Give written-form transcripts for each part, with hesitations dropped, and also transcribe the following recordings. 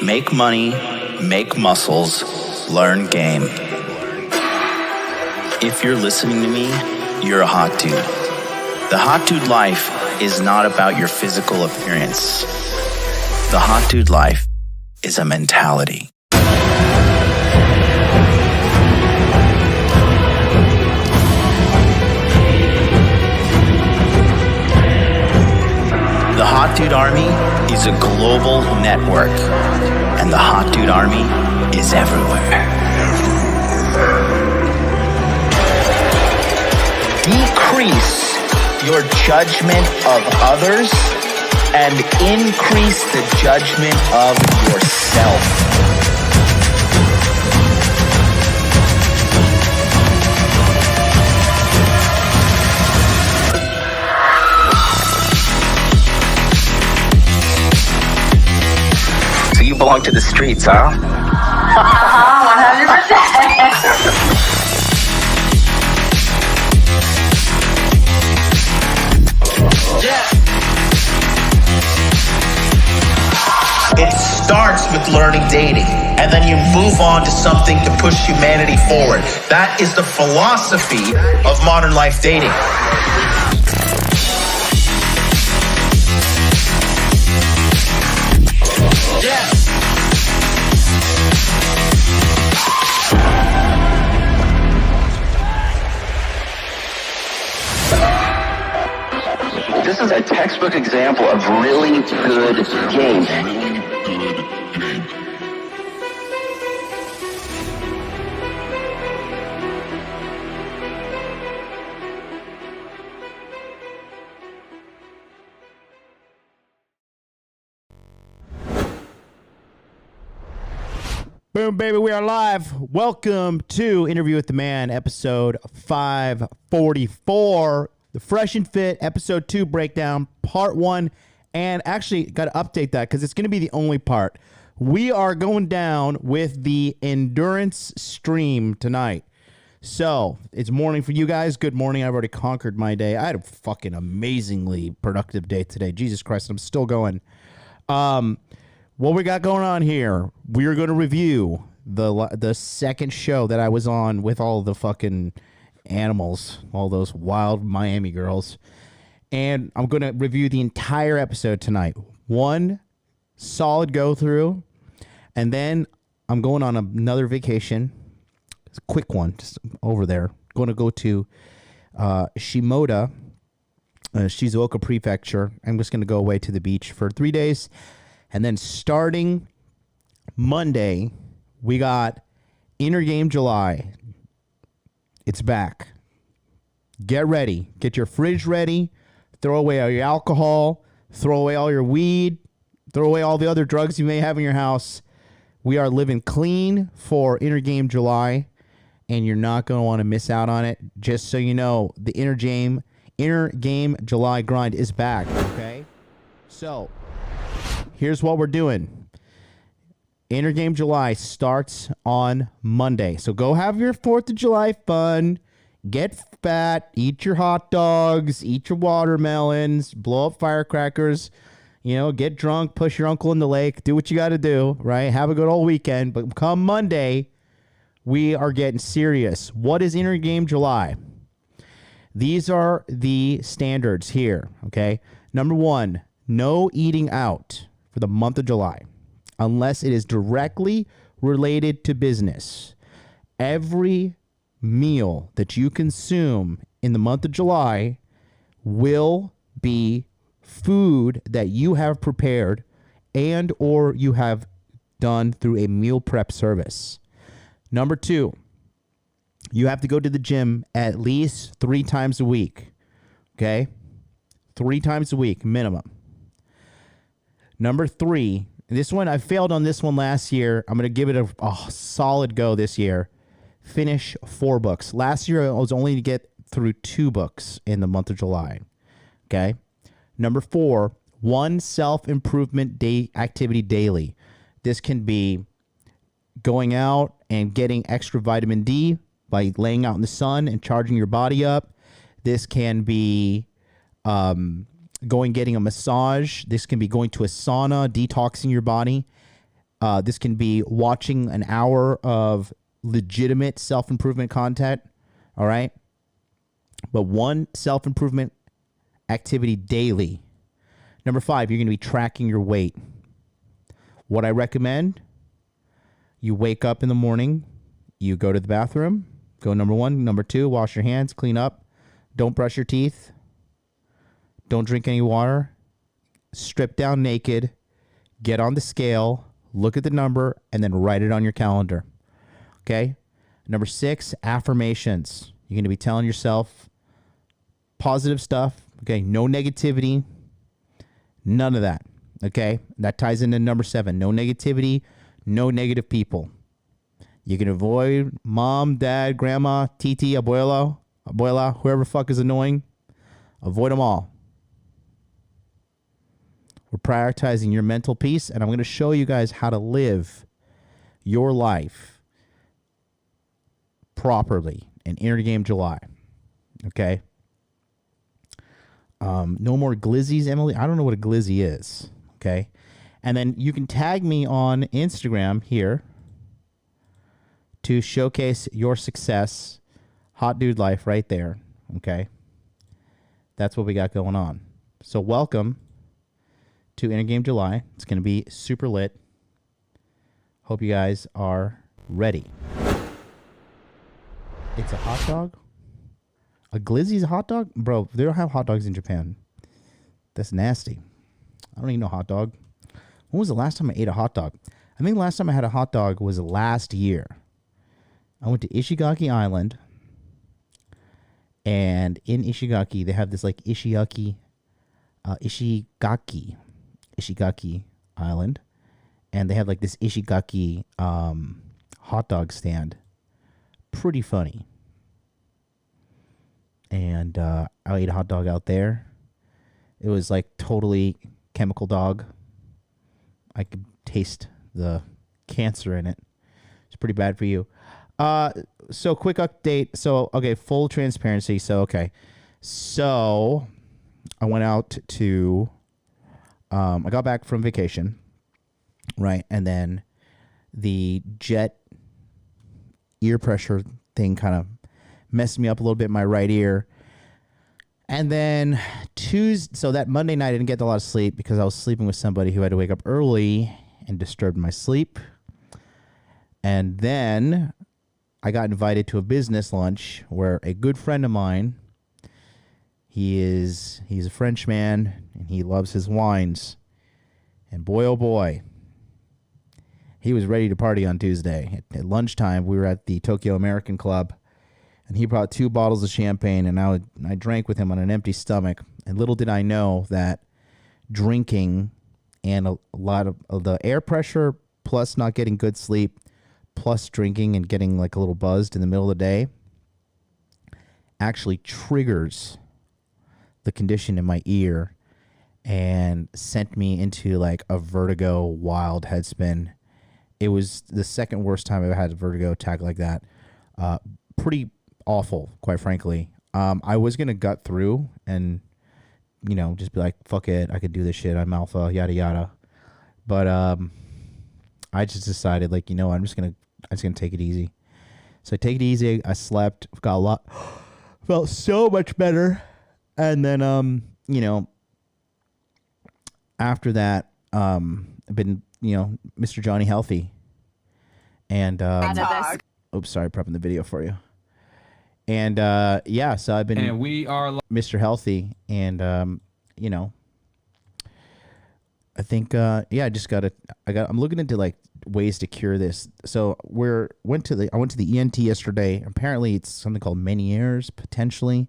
Make money, make muscles, learn game. If you're listening to me, you're a hot dude. The hot dude life is not about your physical appearance. The hot dude life is a mentality. The Hot Dude Army is a global network, and the Hot Dude Army is everywhere. Decrease your judgment of others and increase the judgment of yourself. So you belong to the streets, huh? 100%. It starts with learning dating, and then you move on to something to push humanity forward. That is the philosophy of modern life dating. This is a textbook example of really good game. Boom, baby, we are live. Welcome to Interview with the Man, episode 544. The Fresh and Fit, episode 2 breakdown, part 1. And actually, got to update that because it's going to be the only part. We are going down with the endurance stream tonight. So, it's morning for you guys. Good morning. I've already conquered my day. I had a fucking amazingly productive day today. Jesus Christ, I'm still going. What we got going on here, we are going to review the second show that I was on with all the fucking animals, all those wild Miami girls. And I'm going to review the entire episode tonight. One solid go through. And then I'm going on another vacation. It's a quick one, just over there. Going to go to Shimoda, Shizuoka Prefecture. I'm just going to go away to the beach for 3 days. And then starting Monday, we got Inner Game July. It's back. Get ready. Get your fridge ready. Throw away all your alcohol. Throw away all your weed. Throw away all the other drugs you may have in your house. We are living clean for Inner Game July, and you're not going to want to miss out on it. Just so you know, the Inner Game July grind is back, okay? So, here's what we're doing. Inner Game July starts on Monday. So go have your 4th of July fun. Get fat. Eat your hot dogs. Eat your watermelons. Blow up firecrackers. You know, get drunk. Push your uncle in the lake. Do what you got to do, right? Have a good old weekend. But come Monday, we are getting serious. What is Inner Game July? These are the standards here, okay? Number 1, no eating out for the month of July, unless it is directly related to business. Every meal that you consume in the month of July will be food that you have prepared and or you have done through a meal prep service. Number 2, you have to go to the gym at least 3 times a week, okay? 3 times a week minimum. Number 3, this one, I failed on this one last year. I'm going to give it a solid go this year. Finish 4 books. Last year, I was only to get through 2 books in the month of July. Okay. Number 4, 1 self-improvement day activity daily. This can be going out and getting extra vitamin D by laying out in the sun and charging your body up. This can be getting a massage. This can be going to a sauna, detoxing your body. This can be watching an hour of legitimate self-improvement content, all right? But one self-improvement activity daily. Number 5, you're going to be tracking your weight. What I recommend, you wake up in the morning, you go to the bathroom, go number 1. Number 2, wash your hands, clean up. Don't brush your teeth. Don't drink any water. Strip down naked. Get on the scale. Look at the number and then write it on your calendar. Okay? Number 6, affirmations. You're going to be telling yourself positive stuff. Okay? No negativity. None of that. Okay? That ties into number 7. No negativity. No negative people. You can avoid mom, dad, grandma, titi, abuela, whoever fuck is annoying. Avoid them all. We're prioritizing your mental peace, and I'm going to show you guys how to live your life properly in Inner Game July. Okay? No more glizzies, Emily. I don't know what a glizzy is. Okay? And then you can tag me on Instagram here to showcase your success. Hot Dude Life right there. Okay? That's what we got going on. So welcome to Inner Game July. It's going to be super lit. Hope you guys are ready. It's a hot dog? A glizzy's a hot dog? Bro, they don't have hot dogs in Japan. That's nasty. I don't even know hot dog. When was the last time I ate a hot dog? I think the last time I had a hot dog was last year. I went to Ishigaki Island. And in Ishigaki, they have this like Ishigaki Island. And they have like this Ishigaki hot dog stand. Pretty funny. And I ate a hot dog out there. It was like totally chemical dog. I could taste the cancer in it. It's pretty bad for you. So quick update. So, okay, full transparency. So I went out to, I got back from vacation, right? And then the jet ear pressure thing kind of messed me up a little bit in my right ear. And then so that Monday night I didn't get a lot of sleep because I was sleeping with somebody who had to wake up early and disturbed my sleep. And then I got invited to a business lunch where a good friend of mine, he's a Frenchman and he loves his wines. And boy, oh boy, he was ready to party on Tuesday. At lunchtime, we were at the Tokyo American Club, and he brought 2 bottles of champagne, and I drank with him on an empty stomach. And little did I know that drinking and a lot of the air pressure, plus not getting good sleep, plus drinking and getting like a little buzzed in the middle of the day, actually triggers the condition in my ear and sent me into like a vertigo wild head spin. It was the second worst time I've had a vertigo attack like that. Pretty awful, quite frankly. I was going to gut through and, just be like, fuck it, I could do this shit. I'm alpha, yada, yada. But I just decided, like, I'm just going to take it easy. So I take it easy. I slept, felt so much better. And then, after that, I've been, Mr. Johnny Healthy. And, oops, sorry, prepping the video for you. And, so I've been and we are Mr. Healthy. And, I think, I'm looking into like ways to cure this. So I went to the ENT yesterday. Apparently it's something called Meniere's potentially.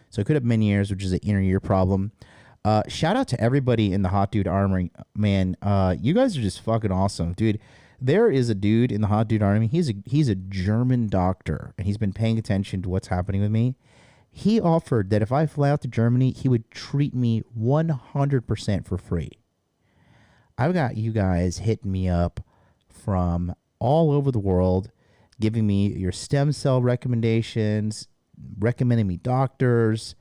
So I could have Meniere's, which is an inner ear problem. Shout out to everybody in the Hot Dude Army, man. You guys are just fucking awesome, dude. There is a dude in the Hot Dude Army. He's a German doctor, and he's been paying attention to what's happening with me. He offered that if I fly out to Germany, he would treat me 100% for free. I've got you guys hitting me up from all over the world, giving me your stem cell recommendations, recommending me doctors.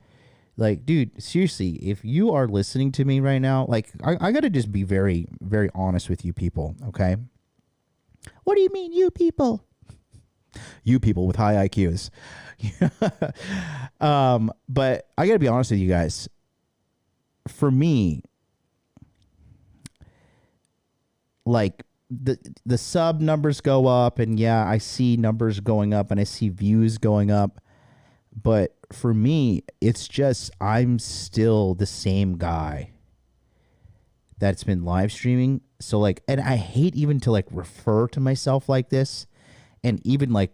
Like, dude, seriously, if you are listening to me right now, like, I got to just be very, very honest with you people, okay? What do you mean, you people? You people with high IQs. But I gotta be honest with you guys. For me, like the sub numbers go up, and yeah, I see numbers going up and I see views going up. But for me, it's just I'm still the same guy that's been live streaming. So like, and I hate even to like refer to myself like this, and even like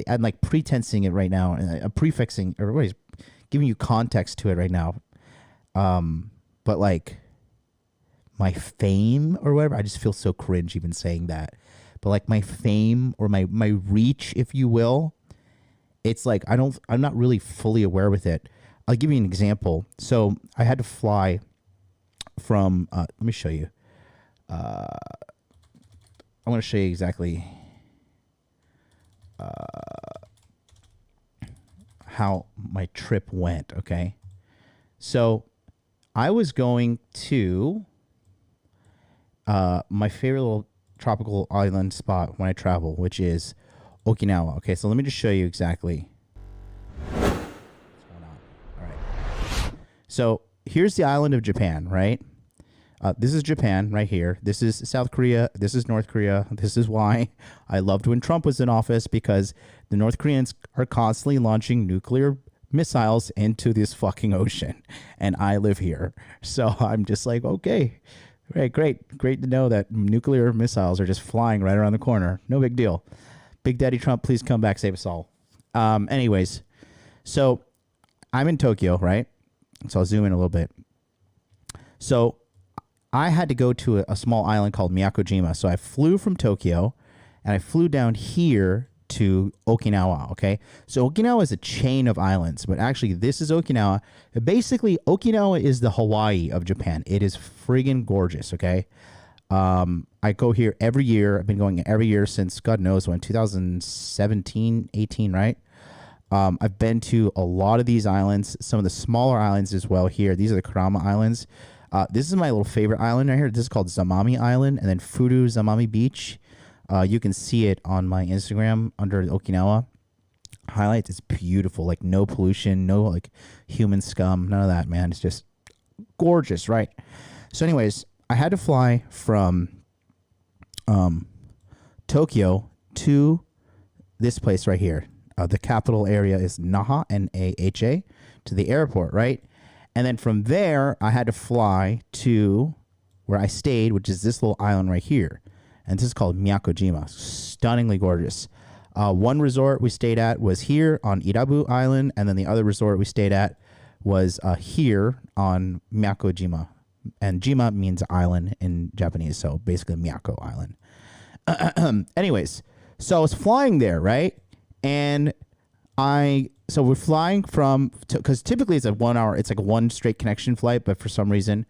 I'm like pretensing it right now, and I'm prefixing, everybody's giving you context to it right now. But like my fame or whatever, I just feel so cringe even saying that. But like my fame or my reach, if you will, it's like I'm not really fully aware with it. I'll give you an example. So I had to fly from let me show you. I want to show you exactly how my trip went, okay? So I was going to my favorite little tropical island spot when I travel, which is Okinawa. Okay, so let me just show you exactly what's going on. All right. So here's the island of Japan, right? This is Japan right here. This is South Korea. This is North Korea. This is why I loved when Trump was in office, because the North Koreans are constantly launching nuclear missiles into this fucking ocean, and I live here. So I'm just like, okay, right, great to know that nuclear missiles are just flying right around the corner. No big deal. Big Daddy Trump, please come back, save us all. Anyways, so I'm in Tokyo, right? So I'll zoom in a little bit. So I had to go to a small island called Miyakojima. So I flew from Tokyo, and I flew down here to Okinawa, okay? So Okinawa is a chain of islands, but actually this is Okinawa. Basically, Okinawa is the Hawaii of Japan. It is friggin' gorgeous, okay? I go here every year. I've been going every year since God knows when, 2017, 18, right? I've been to a lot of these islands, some of the smaller islands as well here. These are the Kurama Islands. This is my little favorite island right here. This is called Zamami Island, and then Furu Zamami Beach. You can see it on my Instagram under Okinawa highlights. It's beautiful, like no pollution, no like human scum, none of that, man. It's just gorgeous, right? So anyways, I had to fly from Tokyo to this place right here. The capital area is Naha, N-A-H-A, to the airport, right? And then from there, I had to fly to where I stayed, which is this little island right here. And this is called Miyakojima. Stunningly gorgeous. One resort we stayed at was here on Irabu Island, and then the other resort we stayed at was here on Miyakojima. And Jima means island in Japanese, so basically Miyako Island. Anyways, so I was flying there, right? And so we're flying from, because typically it's a 1 hour, it's like a one straight connection flight, but for some reason,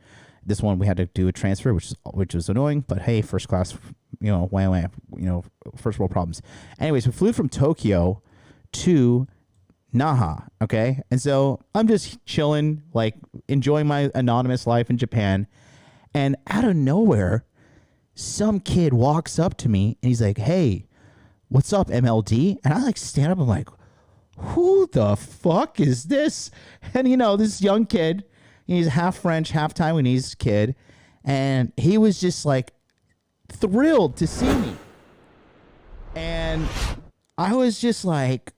this one we had to do a transfer, which was annoying, but hey, first class, wah, first world problems. Anyways, we flew from Tokyo to Naha, okay? And so I'm just chilling, like enjoying my anonymous life in Japan, and out of nowhere, some kid walks up to me and he's like, "Hey, what's up, MLD?" And I like stand up, I'm like, who the fuck is this? And this young kid, he's half French, half Taiwanese kid, and he was just like thrilled to see me. And I was just like,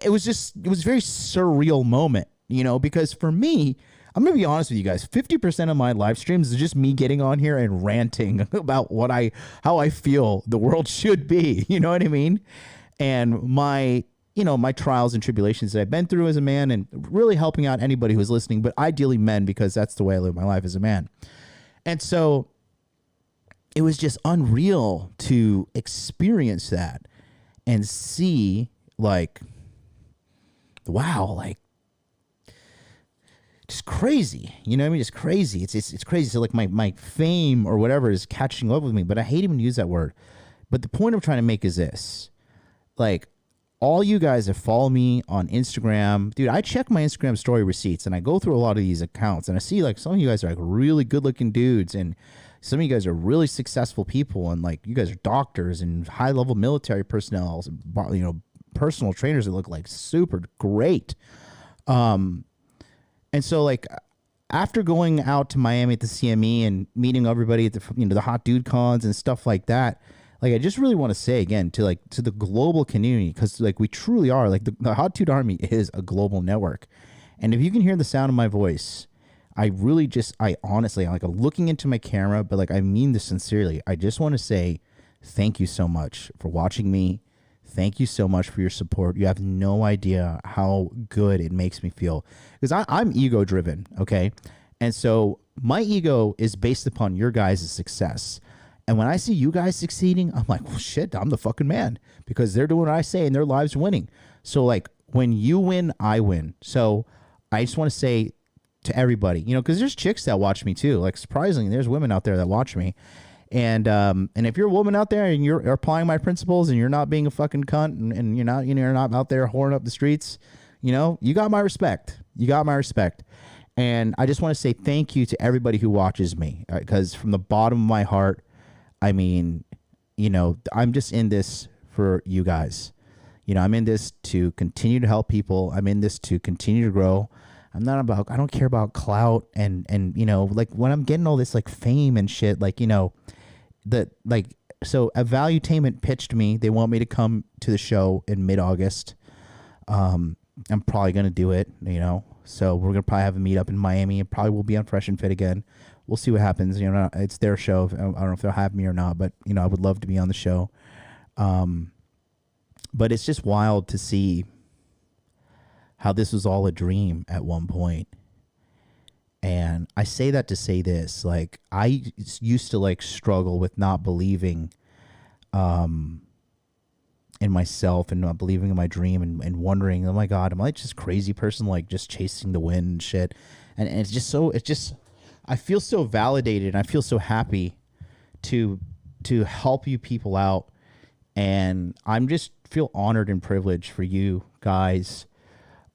it was a very surreal moment, because for me, I'm going to be honest with you guys, 50% of my live streams is just me getting on here and ranting about how I feel the world should be. You know what I mean? And my trials and tribulations that I've been through as a man, and really helping out anybody who's listening, but ideally men, because that's the way I live my life as a man. And so it was just unreal to experience that and see, like, wow, like, just crazy. You know what I mean? Just crazy. It's crazy. So like my fame or whatever is catching up with me, but I hate even to use that word. But the point I'm trying to make is this. Like, all you guys that follow me on Instagram, dude, I check my Instagram story receipts, and I go through a lot of these accounts, and I see like some of you guys are like really good looking dudes, and some of you guys are really successful people, and like you guys are doctors and high level military personnel, you know, personal trainers that look like super great. And so like after going out to Miami at the CME and meeting everybody at the, you know, the hot dude cons and stuff like that, like I just really want to say again to the global community, because like we truly are, like the Hot Dude Army is a global network. And if you can hear the sound of my voice, I honestly, I'm like looking into my camera, but like I mean this sincerely. I just want to say thank you so much for watching me. Thank you so much for your support. You have no idea how good it makes me feel, because I'm ego driven. Okay. And so my ego is based upon your guys' success. And when I see you guys succeeding, I'm like, well, shit, I'm the fucking man, because they're doing what I say and their lives winning. So like when you win, I win. So I just want to say to everybody, you know, because there's chicks that watch me too. Like surprisingly, there's women out there that watch me. And if you're a woman out there and you're applying my principles and you're not being a fucking cunt and you're not out there whoring up the streets, you know, you got my respect. You got my respect. And I just want to say thank you to everybody who watches me, because from the bottom of my heart, I mean, you know, I'm just in this for you guys. You know, I'm in this to continue to help people. I'm in this to continue to grow. I don't care about clout and, you know, like when I'm getting all this like fame and shit, like, you know, so a Valuetainment pitched me. They want me to come to the show in mid-August. I'm probably going to do it, you know, so we're going to probably have a meetup in Miami. It probably will be on Fresh and Fit again. We'll see what happens. You know, it's their show. I don't know if they'll have me or not, but you know, I would love to be on the show. But it's just wild to see how this was all a dream at one point. And I say that to say this, like I used to like struggle with not believing in myself and not believing in my dream and wondering, oh my God, am I just a crazy person, like just chasing the wind and shit? And I feel so validated and I feel so happy to help you people out. And I'm just feel honored and privileged for you guys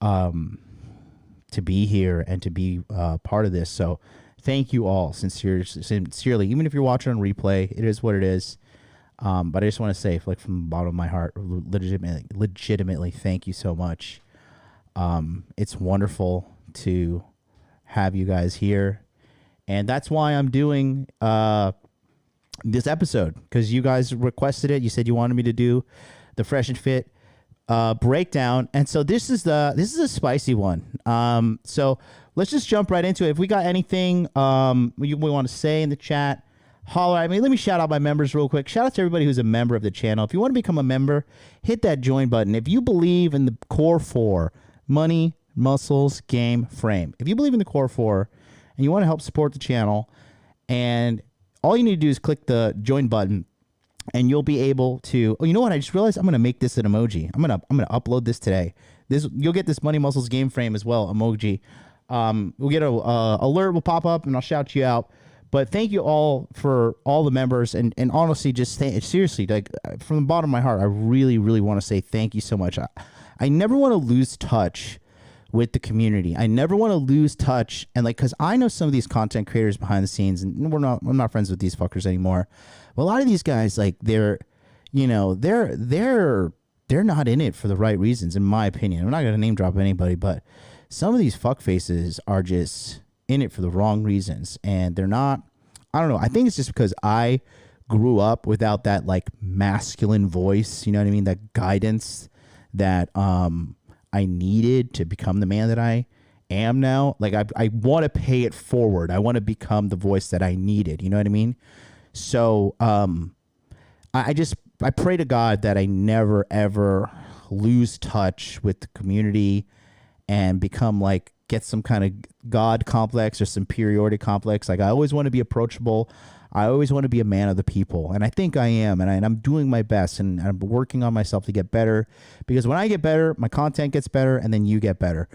to be here and to be part of this. So thank you all sincerely, even if you're watching on replay, it is what it is. But I just want to say, like from the bottom of my heart, legitimately, thank you so much. It's wonderful to have you guys here. And that's why I'm doing this episode, because you guys requested it. You said you wanted me to do the Fresh and Fit breakdown, and so this is a spicy one. So let's just jump right into it. If we got anything we want to say in the chat, holler at me. Let me shout out my members real quick. Shout out to everybody who's a member of the channel. If you want to become a member, hit that join button. If you believe in the core four: money, muscles, game, frame. If you believe in the core four and you want to help support the channel, and all you need to do is click the join button, and you'll be able to. Oh, you know what? I just realized I'm gonna make this an emoji. I'm gonna upload this today. You'll get this money muscles game frame as well, emoji. We'll get a alert will pop up, and I'll shout you out. But thank you all for all the members, and honestly, just seriously, like from the bottom of my heart, I really, really want to say thank you so much. I never want to lose touch with the community. I never want to lose touch, and like, cause I know some of these content creators behind the scenes, and I'm not friends with these fuckers anymore. But a lot of these guys, like they're not in it for the right reasons, in my opinion. I'm not gonna name drop anybody, but some of these fuck faces are just in it for the wrong reasons, and they're not. I don't know. I think it's just because I grew up without that like masculine voice. You know what I mean? That guidance that I needed to become the man that I am now. Like I want to pay it forward. I want to become the voice that I needed. You know what I mean? So I pray to God that I never ever lose touch with the community and become like get some kind of God complex or superiority complex. Like I always want to be approachable. I always want to be a man of the people, and I think I am, and I'm doing my best, and I'm working on myself to get better, because when I get better, my content gets better, and then you get better.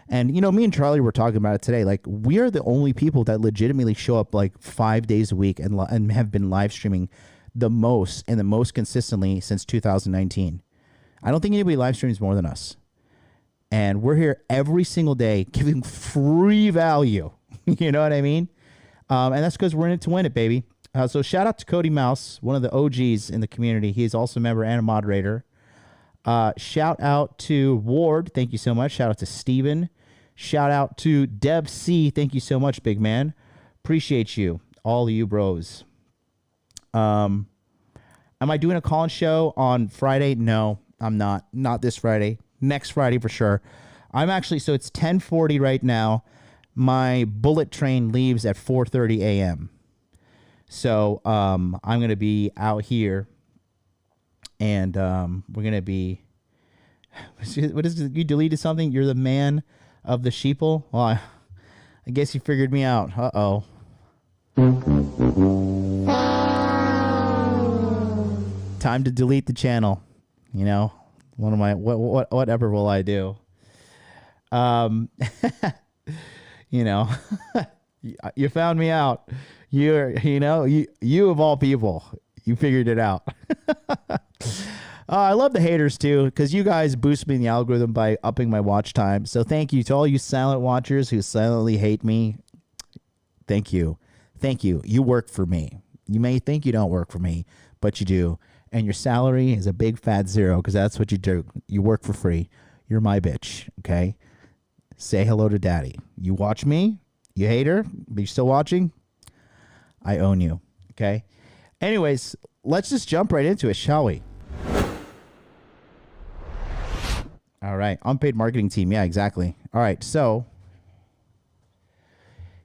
And, you know, me and Charlie were talking about it today. Like, we are the only people that legitimately show up like 5 days a week and have been live streaming the most and the most consistently since 2019. I don't think anybody live streams more than us. And we're here every single day giving free value. You know what I mean? And that's because we're in it to win it, baby. So shout out to Cody Mouse, one of the OGs in the community. He's also a member and a moderator. Shout out to Ward. Thank you so much. Shout out to Steven. Shout out to Deb C. Thank you so much, big man. Appreciate you. All of you bros. Am I doing a call-in show on Friday? No, I'm not. Not this Friday. Next Friday for sure. I'm actually, so it's 10:40 right now. My bullet train leaves at 4:30 a.m. So I'm going to be out here, and we're going to be, what is it? You deleted something? You're the man of the sheeple? Well, I guess you figured me out. Uh-oh. Time to delete the channel. You know, one of my, whatever will I do? You know, you found me out. You of all people, you figured it out. I love the haters too, because you guys boost me in the algorithm by upping my watch time. So thank you to all you silent watchers who silently hate me. Thank you. Thank you. You work for me. You may think you don't work for me, but you do. And your salary is a big fat zero, because that's what you do. You work for free. You're my bitch, okay? Say hello to daddy. You watch me, you hater, but you're still watching? I own you, okay? Anyways, let's just jump right into it, shall we? All right, unpaid marketing team. Yeah, exactly. All right, so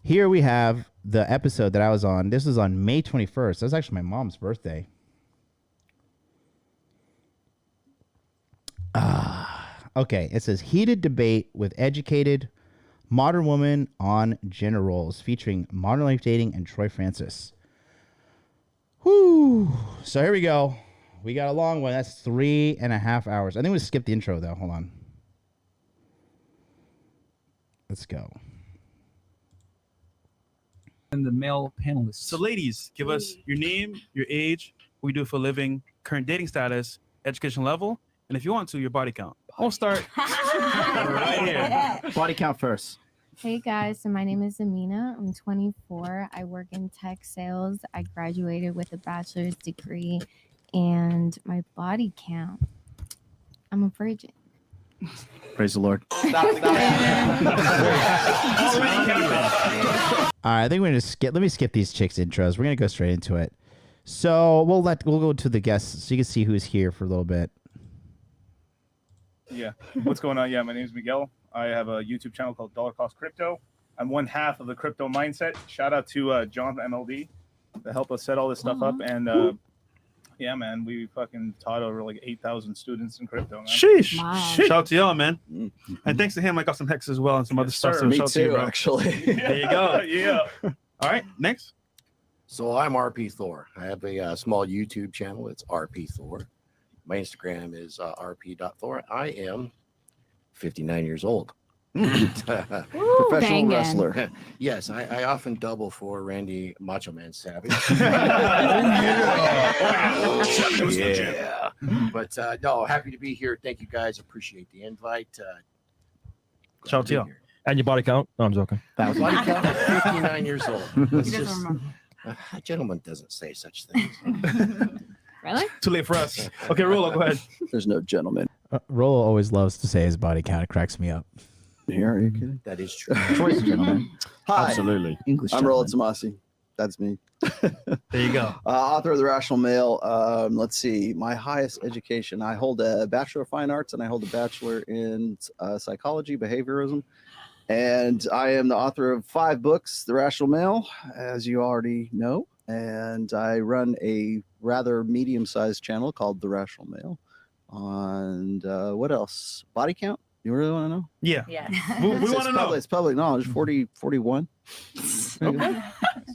here we have the episode that I was on. This was on May 21st. That was actually my mom's birthday. Okay, it says heated debate with educated modern woman on gender roles, featuring Modern Life Dating and Troy Francis. Whoo! So here we go. We got a long one. That's 3.5 hours. I think we'll skip the intro though. Hold on. Let's go. And the male panelists. So, ladies, give us your name, your age, what you do for a living, current dating status, education level, and if you want to, your body count. I'll start right here. Body count first. Hey guys, so my name is Amina. I'm 24. I work in tech sales. I graduated with a bachelor's degree, and my body count, I'm a virgin. Praise the Lord. All right, I think we're gonna skip. Let me skip these chicks' intros. We're gonna go straight into it. So we'll go to the guests so you can see who's here for a little bit. Yeah. What's going on? Yeah, my name is Miguel. I have a YouTube channel called Dollar Cost Crypto. I'm one half of the crypto mindset. Shout out to John MLD to help us set all this stuff up. And yeah, man, we fucking taught over like 8,000 students in crypto, man. Sheesh. Wow. Shout out to y'all, man. And thanks to him, I got some hexes as well and some other stuff. sir. So Me shout out to you, bro. actually. There you go. Yeah. All right, next. So I'm RP Thor. I have a small YouTube channel. It's RP Thor. My Instagram is rp.thor. I am 59 years old. Professional bangin'. wrestler. Yes, I often double for Randy Macho Man Savage. Yeah. But no, happy to be here. Thank you guys. Appreciate the invite. Shout out to y'all. here. And your body count? No, I'm joking. Body count of 59 years old. That's just, a gentleman doesn't say such things. Really? Too late for us. Okay, Rolo, go ahead. There's no gentleman. Rolo always loves to say his body count. It cracks me up. Here, are you kidding? That is true. Choice gentleman. Hi, Absolutely. English. I'm Roland Tomasi. That's me. There you go. Author of The Rational Male. Let's see. My highest education. I hold a Bachelor of Fine Arts and I hold a Bachelor in Psychology, Behaviorism. And I am the author of 5 books, The Rational Male, as you already know. And I run a rather medium-sized channel called The Rational Male. And what else? Body count? You really want to know? Yeah. Yeah. We want to know. It's public knowledge. 41. Okay.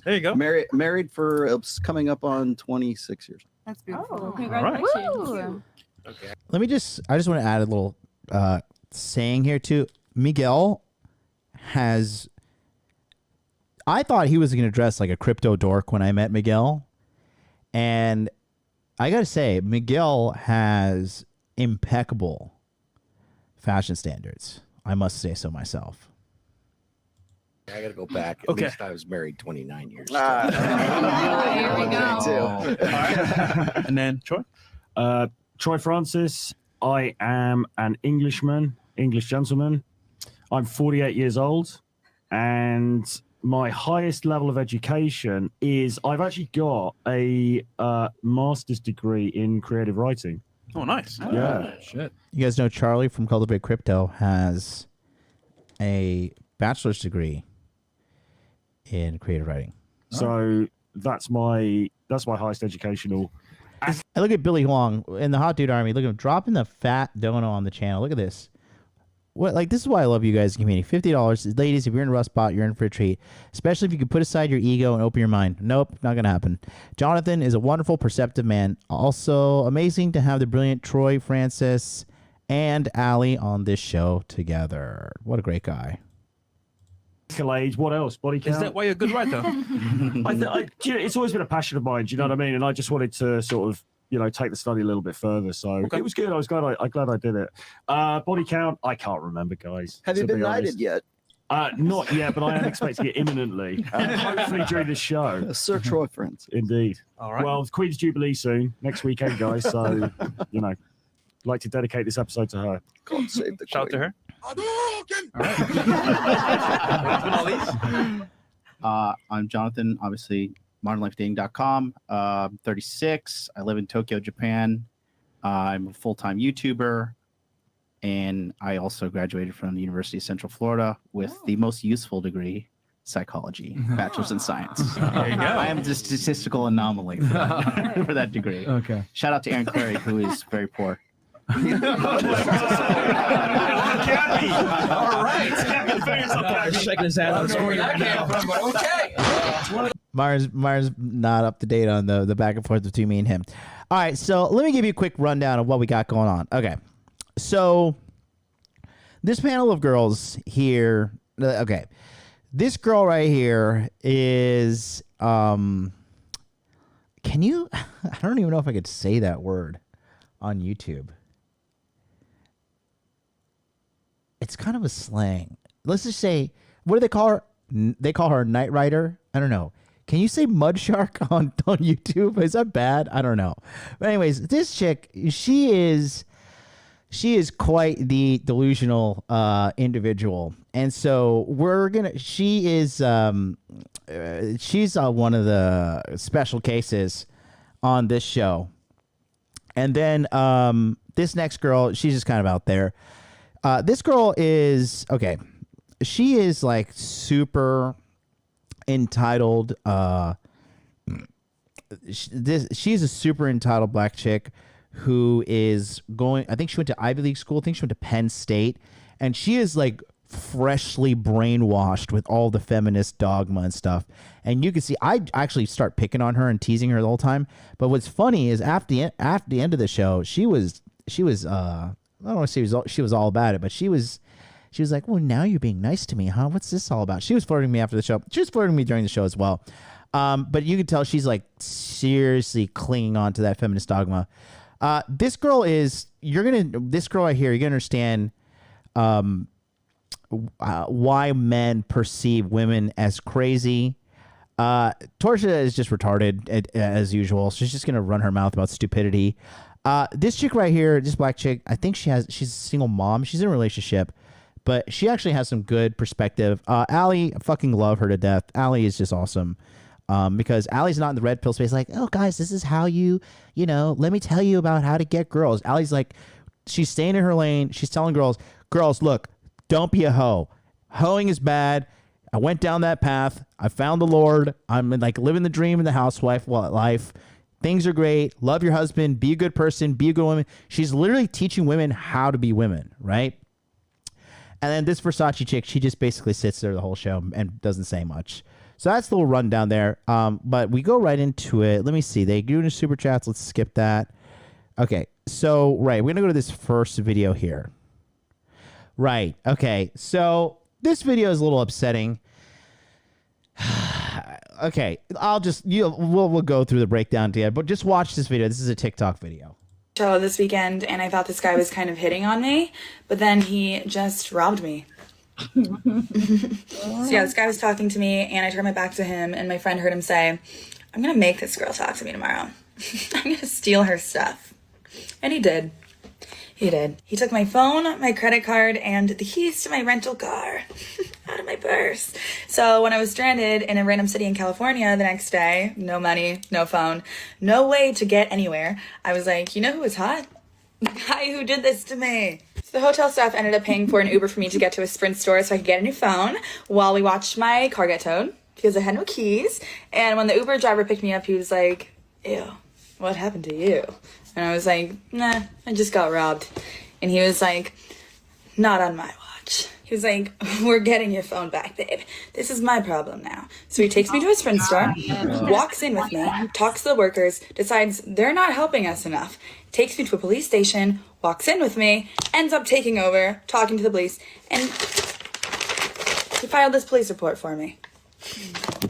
There you go. Married for it's coming up on 26 years. That's beautiful. All right. Congratulations. Okay. I just want to add a little saying here too. Miguel has. I thought he was going to dress like a crypto dork when I met Miguel, and I got to say, Miguel has impeccable fashion standards. I must say so myself. I got to go back. At Okay. least I was married 29 years. Here we go. And then Troy. Troy Francis. I am an Englishman, English gentleman. I'm 48 years old, and my highest level of education is I've actually got a master's degree in creative writing. Oh, nice. Yeah. Shit. You guys know Charlie from Cultivate Crypto has a bachelor's degree in creative writing. So that's my highest educational. I look at Billy Huang in the Hot Dude Army. Look at him dropping the fat dono on the channel. Look at this. What, like, this is why I love you guys in the community. $50, ladies. If you're in Rustbot, you're in for a treat. Especially if you can put aside your ego and open your mind. Nope, not gonna happen. Jonathan is a wonderful, perceptive man. Also amazing to have the brilliant Troy Francis and Allie on this show together. What a great guy. Accolades. What else? Body count. Is that why you're a good writer? It's always been a passion of mine. Do you know what I mean? And I just wanted to sort of, take the study a little bit further. So it was good. I was glad I did it. Body count, I can't remember, guys. Have you to been be knighted honest. yet? Not yet, but I am expecting it imminently. Hopefully during this show. Sir Troy Francis. Indeed. All right. Well, Queen's Jubilee soon, next weekend, guys. So, like to dedicate this episode to her. God save the Shout out to queen. her. I'm Jonathan, obviously, modernlifedating.com. 36. I live in Tokyo, Japan. I'm a full-time YouTuber, and I also graduated from the University of Central Florida with the most useful degree, psychology, bachelor's in science. There you go. I am the statistical anomaly for that, for that degree. Okay. Shout out to Aaron Clary, who is very poor. All right. Shaking his head. Mars not up to date on the back and forth between me and him. All right, so let me give you a quick rundown of what we got going on. Okay, so this panel of girls here. Okay, this girl right here is can you? I don't even know if I could say that word on YouTube. It's kind of a slang. Let's just say, what do they call her? They call her a Night Rider. I don't know. Can you say mud shark on YouTube? Is that bad? I don't know. But anyways, this chick, she is quite the delusional individual. And so she's one of the special cases on this show. And then this next girl, she's just kind of out there. This girl is, okay, she is like super entitled. She's a super entitled black chick who is going, I think she went to Ivy League school. I think she went to Penn State. And she is like freshly brainwashed with all the feminist dogma and stuff. And you can see, I actually start picking on her and teasing her the whole time. But what's funny is after the end of the show, she was I don't want to say she was all about it, but she was like, well, now you're being nice to me, huh? What's this all about? She was flirting me after the show. She was flirting me during the show as well. But you can tell she's like seriously clinging on to that feminist dogma. This girl right here, you're gonna understand why men perceive women as crazy. Torsia is just retarded as usual. So she's just gonna run her mouth about stupidity. This chick right here, this black chick, I think she's a single mom. She's in a relationship, but she actually has some good perspective. Allie, I fucking love her to death. Allie is just awesome. Because Allie's not in the red pill space like, oh guys, this is how let me tell you about how to get girls. Allie's like, she's staying in her lane. She's telling girls, look, don't be a hoe. Hoeing is bad. I went down that path. I found the Lord. I'm like living the dream in the housewife life. Things are great. Love your husband. Be a good person. Be a good woman. She's literally teaching women how to be women, right? And then this Versace chick, she just basically sits there the whole show and doesn't say much. So that's the little rundown there. But we go right into it. Let me see. They do into super chats. Let's skip that. Okay. So, right. We're going to go to this first video here. Right. Okay. So this video is a little upsetting. Okay, we'll go through the breakdown together, but just watch this video. This is a TikTok video. This weekend, and I thought this guy was kind of hitting on me, but then he just robbed me. So yeah, this guy was talking to me, and I turned my back to him, and my friend heard him say, "I'm gonna make this girl talk to me tomorrow. I'm gonna steal her stuff." And he did. He did. He took my phone, my credit card, and the keys to my rental car out of my purse. So when I was stranded in a random city in California the next day, no money, no phone, no way to get anywhere, I was like, you know who was hot? The guy who did this to me. So the hotel staff ended up paying for an Uber for me to get to a Sprint store so I could get a new phone while we watched my car get towed because I had no keys. And when the Uber driver picked me up, he was like, "Ew, what happened to you?" And I was like, "Nah, I just got robbed." And he was like, "Not on my watch." He was like, "We're getting your phone back, babe. This is my problem now." So he takes me to a Sprint store, walks in with me, talks to the workers, decides they're not helping us enough, takes me to a police station, walks in with me, ends up taking over, talking to the police, and he filed this police report for me.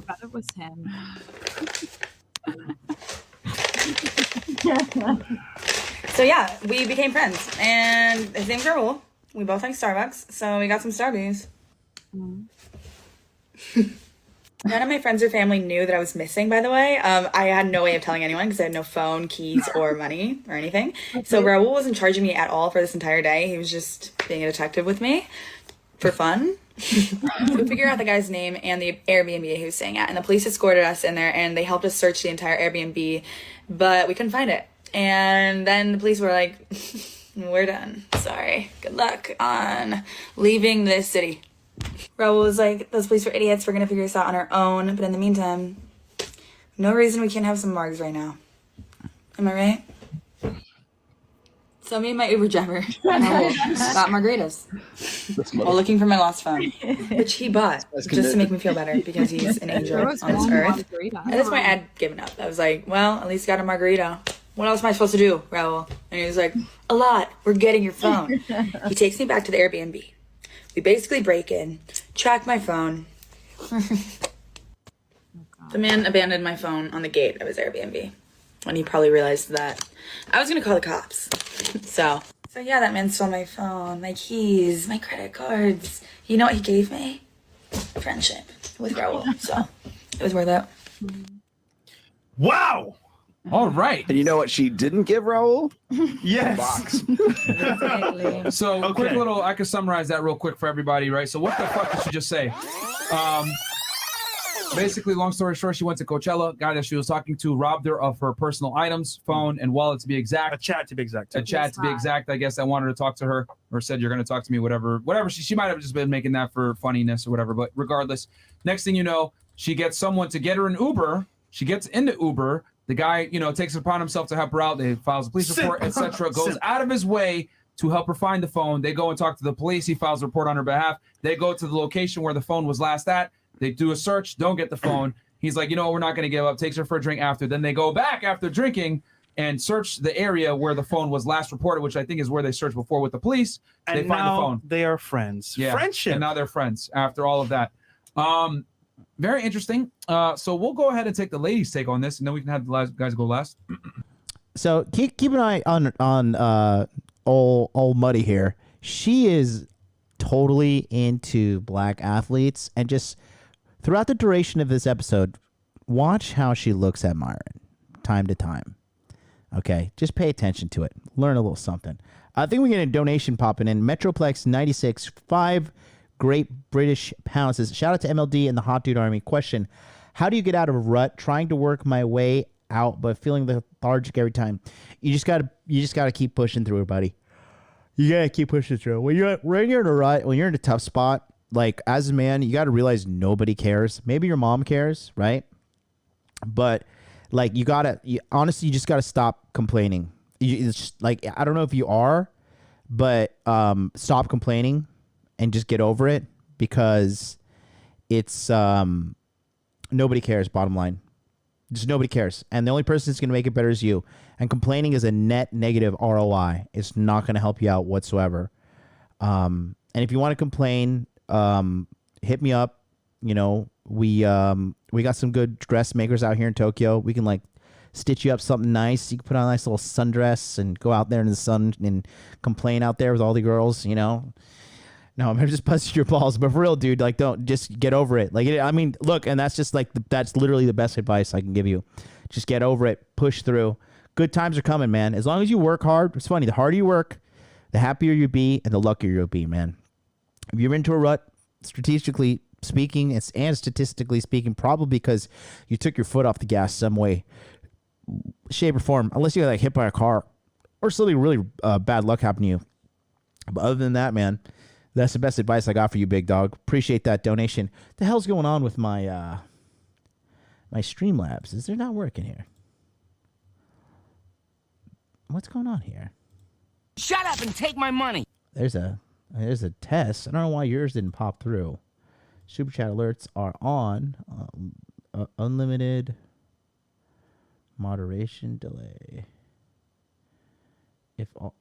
That was him. So yeah, we became friends, and his name's Raul. We both like Starbucks, so we got some Starbucks. None of my friends or family knew that I was missing, by the way. I had no way of telling anyone because I had no phone, keys, or money or anything. So Raul wasn't charging me at all for this entire day. He was just being a detective with me for fun. We figured out the guy's name and the Airbnb he was staying at, and the police escorted us in there, and they helped us search the entire Airbnb, but we couldn't find it. And then the police were like, "We're done. Sorry. Good luck on leaving this city." Raul was like, "Those police were idiots. We're gonna figure this out on our own. But in the meantime, no reason we can't have some margs right now. Am I right?" So me and my Uber driver got margaritas while looking for my lost phone, which he bought just to make me feel better because he's an angel on this earth. At this point, I'd given up. I was like, well, at least got a margarita. What else am I supposed to do, Raul? And he was like, "A lot. We're getting your phone." He takes me back to the Airbnb. We basically break in, track my phone. The man abandoned my phone on the gate of his Airbnb when he probably realized that I was gonna call the cops. So yeah, that man stole my phone, my keys, my credit cards. You know what he gave me? Friendship with Raul. So it was worth it. Wow. All right. And you know what she didn't give Raul? Yes. Box. So quick little, I can summarize that real quick for everybody, right? So what the fuck did she just say? Basically, long story short, she went to Coachella. Guy that she was talking to robbed her of her personal items, phone and wallet to be exact. A chat to be exact. A chat to be exact. I guess I wanted to talk to her or said, "You're going to talk to me," whatever. She might have just been making that for funniness or whatever. But regardless, next thing you know, she gets someone to get her an Uber. She gets into Uber. The guy, takes it upon himself to help her out. They files a police report, etc. Goes out of his way to help her find the phone. They go and talk to the police. He files a report on her behalf. They go to the location where the phone was last at. They do a search, don't get the phone. He's like, we're not going to give up. Takes her for a drink after. Then they go back after drinking and search the area where the phone was last reported, which I think is where they searched before with the police. And they find the phone. They are friends. Yeah. Friendship. And now they're friends after all of that. Very interesting. So we'll go ahead and take the ladies' take on this, and then we can have the guys go last. So keep an eye on old Muddy here. She is totally into black athletes, and just throughout the duration of this episode, watch how she looks at Myron time to time. Okay, just pay attention to it. Learn a little something. I think we get a donation popping in. Metroplex 96, 5 Great British Pounds says, shout out to MLD and the Hot Dude Army. Question: how do you get out of a rut? Trying to work my way out, but feeling lethargic every time. You just gotta keep pushing through it, buddy. You gotta keep pushing through. When you're in a rut, when you're in a tough spot, like as a man, you gotta realize nobody cares. Maybe your mom cares, right? But like honestly, you just gotta stop complaining. It's just, like, I don't know if you are, but stop complaining and just get over it, because it's nobody cares. Bottom line, just nobody cares, and the only person that's gonna make it better is you. And complaining is a net negative ROI. It's not gonna help you out whatsoever. And if you want to complain, hit me up. We got some good dressmakers out here in Tokyo. We can stitch you up something nice. You can put on a nice little sundress and go out there in the sun and complain out there with all the girls. No, I'm just busting your balls, but for real, dude, like, don't just get over it. Like, I mean, look, and that's just like that's literally the best advice I can give you. Just get over it, push through. Good times are coming, man. As long as you work hard, it's funny. The harder you work, the happier you be, and the luckier you'll be, man. If you're into a rut, strategically speaking, and statistically speaking, probably because you took your foot off the gas some way, shape, or form. Unless you got like hit by a car or something really bad luck happened to you. But other than that, man. That's the best advice I got for you, big dog. Appreciate that donation. What the hell's going on with my my Streamlabs? Is it not working here? What's going on here? Shut up and take my money. There's a test. I don't know why yours didn't pop through. Super chat alerts are on. Unlimited moderation delay. If all,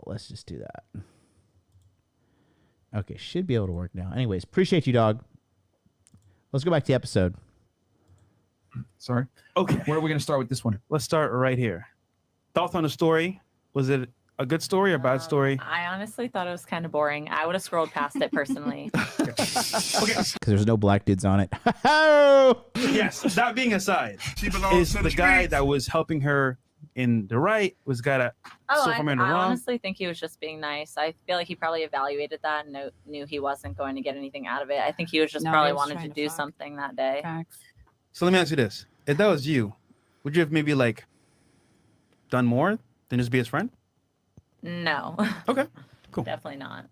let's just do that. Okay, should be able to work now. Anyways, appreciate you, dog. Let's go back to the episode. Sorry. Okay. Where are we going to start with this one? Let's start right here. Thoughts on the story? Was it a good story or bad story? I honestly thought it was kind of boring. I would have scrolled past it personally. Because there's no black dudes on it. Yes. That being aside, is the guy that was helping her in the right was got a I in the wrong? honestly think he was just being nice. I feel like he probably evaluated that and knew he wasn't going to get anything out of it. I think he was just probably wanted to do something that day. So let me ask you this: if that was you, would you have maybe like done more than just be his friend? No. Okay. Cool. Definitely not.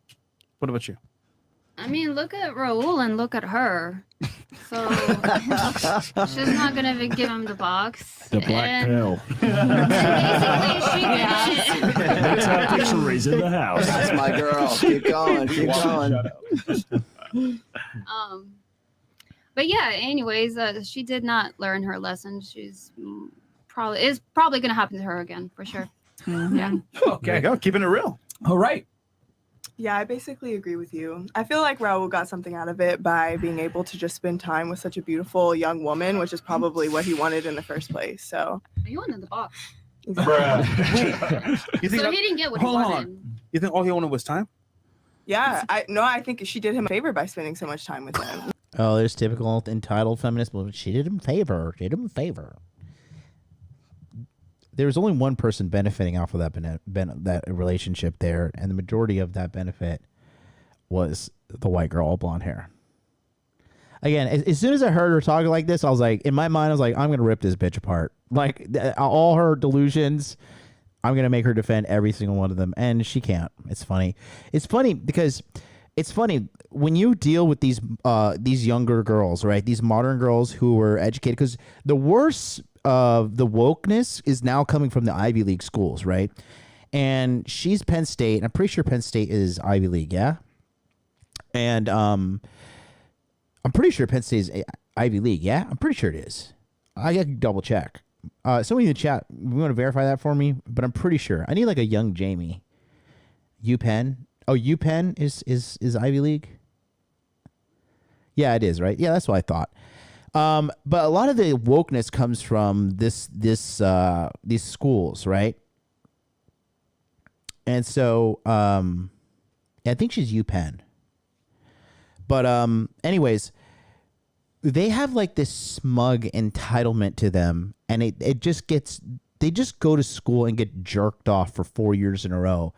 What about you? I mean, look at Raul and look at her. So she's not gonna give him the box. The black pill. Basically, she That's our dictionaries in the house. That's my girl. Keep going. Keep going. But yeah. Anyways, she did not learn her lesson. She's probably gonna happen to her again for sure. Yeah. Okay. There you go. Keeping it real. All right. Yeah, I basically agree with you. I feel like Raul got something out of it by being able to just spend time with such a beautiful young woman, which is probably what he wanted in the first place. So He wanted the box. You think So he didn't get what he wanted. You think all he wanted was time? yeah, I think she did him a favor by spending so much time with him. Oh, there's typical entitled feminist. Well, she did him a favor. Did him a favor. There was only one person benefiting off of that relationship there, and the majority of that benefit was the white girl, all blonde hair. Again, as soon as I heard her talking like this, I was like, in my mind, I was like, I'm gonna rip this bitch apart. Like all her delusions, I'm gonna make her defend every single one of them, and she can't. It's funny. It's funny because it's funny when you deal with these younger girls, right? These modern girls who were educated, because the worst of the wokeness is now coming from the Ivy League schools, right? And she's Penn State, and I'm pretty sure Penn State is Ivy League, yeah? And I'm pretty sure Penn State is Ivy League, yeah? I'm pretty sure it is. I got to double check. Somebody in the chat, you want to verify that for me? But I'm pretty sure. I need like a young Jamie. UPenn? Oh, UPenn is Ivy League? Yeah, it is, right? Yeah, that's what I thought. But a lot of the wokeness comes from these schools, right? And so I think she's UPenn. But anyways, they have like this smug entitlement to them, and it just gets, they just go to school and get jerked off for 4 years in a row,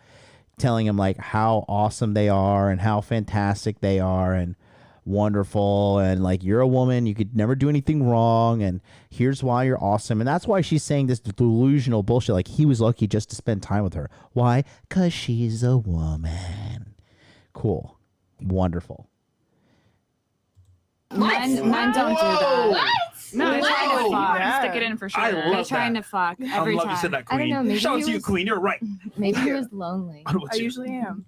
telling them like how awesome they are and how fantastic they are and wonderful, and like, you're a woman, you could never do anything wrong, and here's why you're awesome. And that's why she's saying this delusional bullshit, like he was lucky just to spend time with her. Why? Because she's a woman. Cool. Wonderful. Mine don't do that. What? No, they're trying to fuck. Yeah. Stick it in for sure. I love They're trying that. to fuck every I'm glad time. you said that, I don't Queen. know, maybe Shout out he to you, was- Queen. You're right. Maybe he was lonely. I usually am.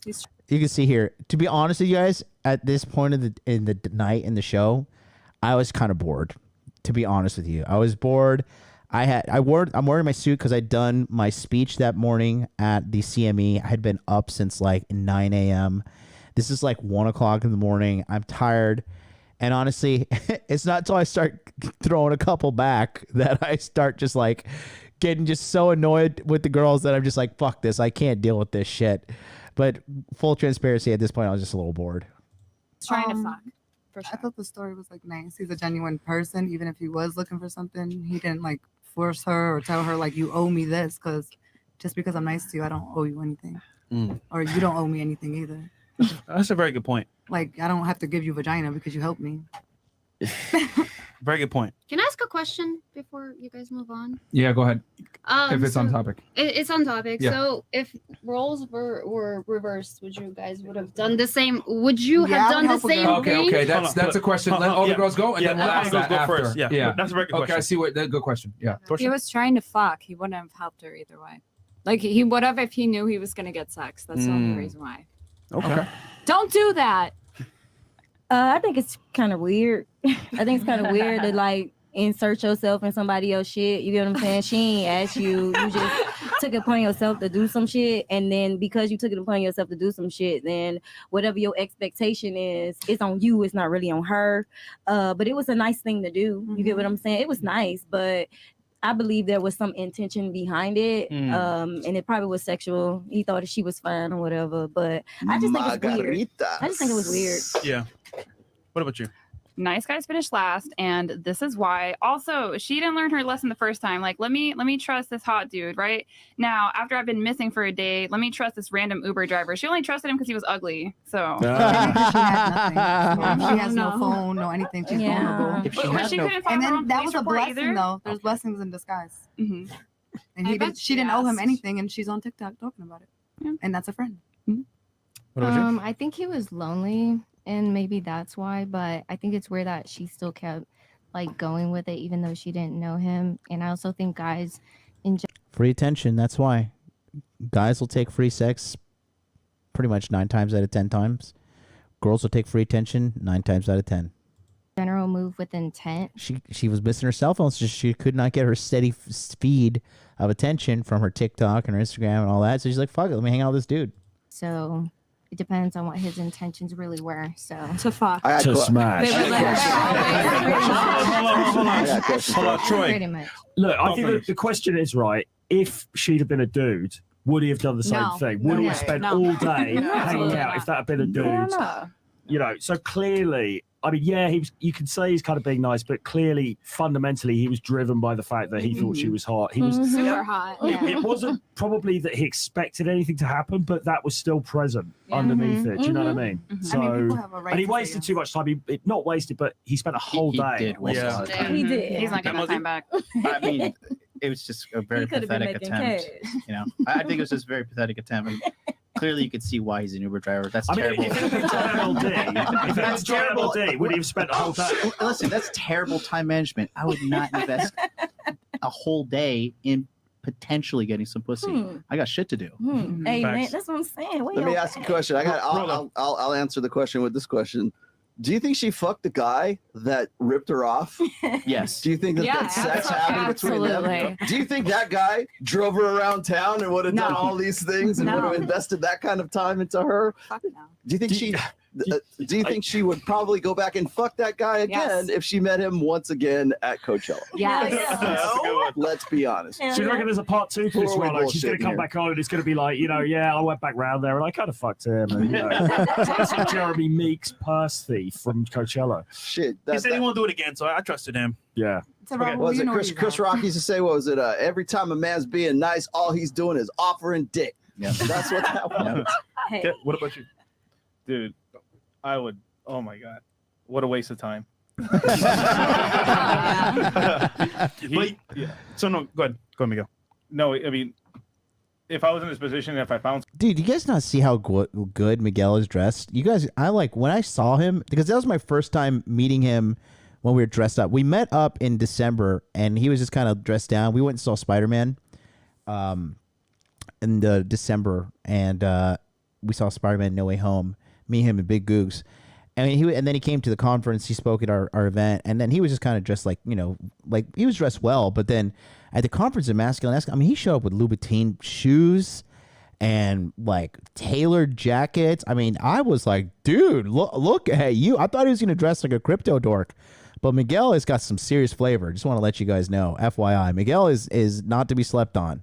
You can see here, to be honest with you guys, at this point of the night in the show, I was kind of bored. To be honest with you, I was bored. I'm wearing my suit because I'd done my speech that morning at the CME. I had been up since like 9 a.m. This is like 1 o'clock in the morning. I'm tired. And honestly, it's not until I start throwing a couple back that I start just like getting just so annoyed with the girls that I'm just like, fuck this. I can't deal with this shit. But full transparency, at this point, I was just a little bored. Trying to fuck. For sure. I thought the story was like nice. He's a genuine person, even if he was looking for something. He didn't like force her or tell her like you owe me this because just because I'm nice to you, I don't owe you anything, or you don't owe me anything either. That's a very good point. Like I don't have to give you vagina because you helped me. Very good point. Can I ask a question before you guys move on? Yeah, go ahead. If it's on so topic. It's on topic. Yeah. So if roles were reversed, would you guys would have done the same? Would you Yeah, have I done would the help a same girl. thing? Okay, that's a question. Let all the girls go, and then we'll ask that go after. first. Yeah, that's a very good Okay, question. I see what that good question. Yeah. If he was trying to fuck, he wouldn't have helped her either way. Like he would have if he knew he was gonna get sex. That's the only reason why. Okay. Don't do that. I think it's kind of weird. I think it's kind of weird to like insert yourself in somebody else's shit. You get what I'm saying? She ain't asked you. You just took it upon yourself to do some shit. And then because you took it upon yourself to do some shit, then whatever your expectation is, it's on you. It's not really on her. But it was a nice thing to do. You get what I'm saying? It was nice, but I believe there was some intention behind it. And it probably was sexual. He thought that she was fine or whatever. But I just think it's weird. I just think it was weird. Yeah. What about you? Nice guys finish last, and this is why. Also, she didn't learn her lesson the first time. Like, let me trust this hot dude, right? Now, after I've been missing for a day, let me trust this random Uber driver. She only trusted him because he was ugly. So She has no phone, no anything. She's vulnerable. If she But had she no- couldn't find and her then own that police was a report blessing, either? though. There's blessings in disguise. Mm-hmm. And she didn't owe him anything, and she's on TikTok talking about it. And that's a friend. I think he was lonely, and maybe that's why. But I think it's weird that she still kept like going with it, even though she didn't know him. And I also think guys, Free attention. That's why guys will take free sex pretty much 9 times out of 10 times. Girls will take free attention 9 times out of 10. general move with intent. She was missing her cell phone, so she could not get her steady feed of attention from her TikTok and her Instagram and all that. So she's like, "Fuck it, let me hang out with this dude." So it depends on what his intentions really were. So to fuck. To smash. Hold on, Troy. Pretty much. Look, I think the question is right. If she'd have been a dude, would he have done the same No. thing? Would No he have way. spent No. all day No, hanging absolutely out not. if that had been a dude? No. You know, so clearly, I mean, yeah, you could say he's kind of being nice, but clearly, fundamentally, he was driven by the fact that he thought she was hot. He was super hot. It wasn't probably that he expected anything to happen, but that was still present underneath it. Do you know what I mean? So, people have a right and he to say wasted too much time. Not wasted, but he spent a whole He day. did waste a lot of time. He did. He's not getting that time back. I mean, it was just a very He could have been pathetic making attempt. cash. You know, I think it was just a very pathetic attempt. And clearly, you could see why he's an Uber driver. That's I mean, terrible. if it had been John MLD, if it was John MLD, would he have spent a whole day? Listen, that's terrible time management. I would not invest a whole day in potentially getting some pussy. I got shit to do. Hey man, that's what I'm saying. Let me ask you a question. I'll answer the question with this question. Do you think she fucked the guy that ripped her off? Yes. Do you think that sex happened between them? absolutely. Do you think that guy drove her around town and would have done No. all these things and would have invested that kind of time into her? Fuck no. Do you think do you think she would probably go back and fuck that guy again Yes. if she met him once again at Coachella? Yes. Let's be honest. So you reckon there's a part 2 to this Who are we one? Like she's going to bullshitting come here? back on and it's going to be like, yeah, I went back round there and I kind of fucked him. And, that's like Jeremy Meeks' purse thief from Coachella. Shit. He said he won't do it again, so I trusted him. Yeah. What was it Chris Rock used to say? What was it? Every time a man's being nice, all he's doing is offering dick. Yeah. That's what that was. Okay, what about you? Dude, I would, oh my God. What a waste of time. So no, go ahead, Miguel. No, I mean, if I was in this position, if I found Dude, you guys not see how good Miguel is dressed? You guys, when I saw him, because that was my first time meeting him when we were dressed up. We met up in December, and he was just kind of dressed down. We went and saw Spider-Man in December, and we saw Spider-Man No Way Home. Me, him, and Big Googs. And then he came to the conference. He spoke at our event, and then he was just kind of dressed like, like he was dressed well. But then at the conference in Masculine, I mean, he showed up with Louboutin shoes and like tailored jackets. I mean, I was like, dude, look at you. I thought he was gonna dress like a crypto dork, but Miguel has got some serious flavor. Just want to let you guys know, FYI, Miguel is not to be slept on.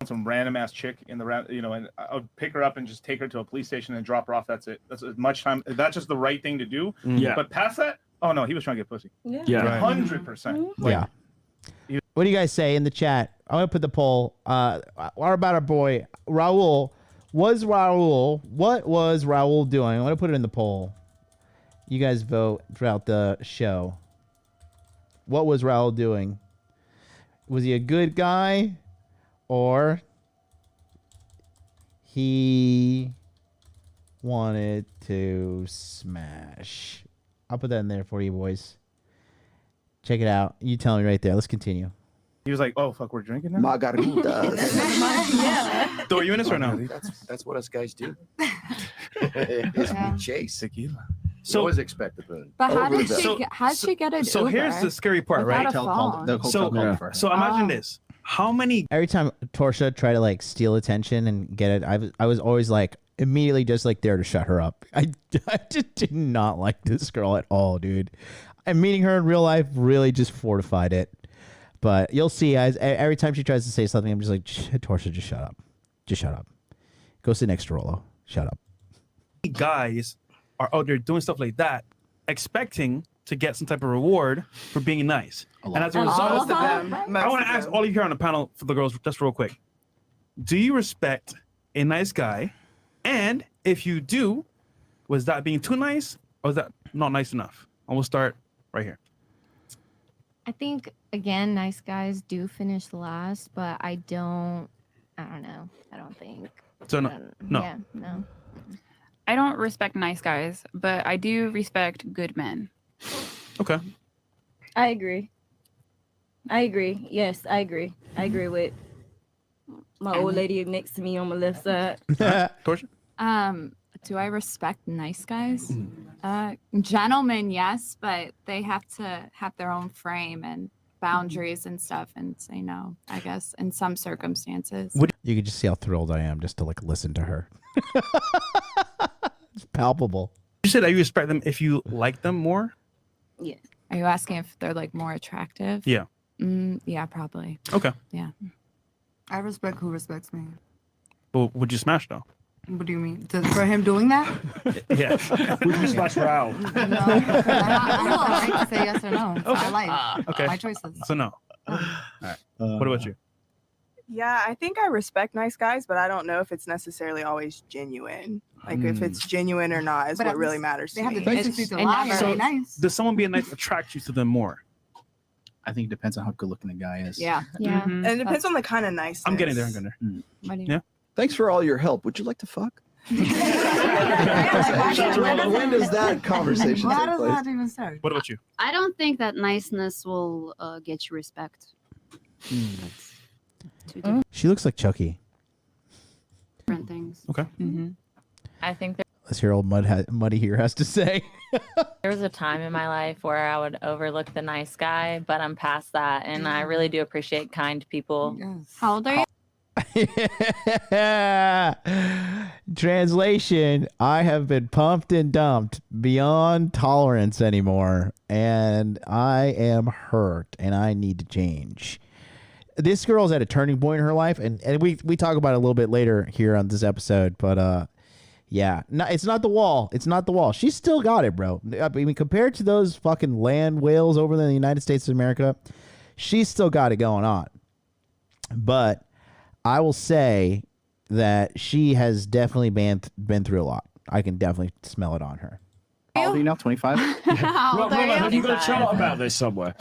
some random ass chick in the and I would pick her up and just take her to a police station and drop her off. That's it. That's as much time. That's just the right thing to do. Yeah. But past that, oh no, he was trying to get pussy. Yeah. 100%. Yeah. What do you guys say in the chat? I'm gonna put the poll. What about our boy Raul? What was Raul doing? I'm gonna put it in the poll. You guys vote throughout the show. What was Raul doing? Was he a good guy, or he wanted to smash? I'll put that in there for you boys. Check it out. You tell me right there. Let's continue. He was like, "Oh fuck, we're drinking now." Margaritas. So are you in this or no? That's what us guys do. Is we chase tequila. So always expect the boon. But how did she get an So Uber here's the scary part, right? without a phone? So imagine this. How many? Every time Torsia tried to like steal attention and get it, I was always like immediately just like there to shut her up. I just did not like this girl at all, dude. And meeting her in real life really just fortified it. But you'll see, guys. Every time she tries to say something, I'm just like, Torsia, just shut up. Just shut up. Go sit next to Rolo. Shut up. Guys are out there doing stuff like that, expecting to get some type of reward for being nice. And as a result, I want to ask all of you here on the panel for the girls just real quick. Do you respect a nice guy? And if you do, was that being too nice or was that not nice enough? And we'll start right here. I think, again, nice guys do finish last, but I don't know. I don't think. So no. Yeah, no. I don't respect nice guys, but I do respect good men. Okay. I agree. Yes, I agree. I agree with my old lady next to me on my left side. Torsia? Do I respect nice guys? Gentlemen, yes, but they have to have their own frame and boundaries and stuff and say no, I guess, in some circumstances. You can just see how thrilled I am just to like listen to her. It's palpable. You said that you respect them if you like them more? Yeah. Are you asking if they're like more attractive? Yeah. Yeah, probably. Okay. Yeah. I respect who respects me. But would you smash though? What do you mean? For him doing that? Yeah. Would you smash Raul? No. I don't like to say yes or no. It's my life. Okay. My choices. So no. All right. What about you? Yeah, I think I respect nice guys, but I don't know if it's necessarily always genuine. Like if it's genuine or not is But what at really least matters they to have me. the decency to lie or be nice. Does someone being nice attract you to them more? I think it depends on how good looking the guy is. Yeah. And it depends on the kind of nice. I'm getting there. I'm getting there. Yeah. Thanks for all your help. Would you like to fuck? When does that conversation How take does place? that even start? What about you? I don't think that niceness will get you respect. Two She looks like Chucky. different things. Okay. I think Let's hear old Muddy here has to say. there was a time in my life where I would overlook the nice guy, but I'm past that, and I really do appreciate kind people. How old are you? Translation: I have been pumped and dumped beyond tolerance anymore, and I am hurt, and I need to change. This girl's at a turning point in her life, and we talk about it a little bit later here on this episode, but yeah, no, it's not the wall. It's not the wall. She's still got it, bro. I mean, compared to those fucking land whales over there in the United States of America, she's still got it going on. But I will say that she has definitely been through a lot. I can definitely smell it on her. How old are you now? 25? Have you got a chart about this somewhere?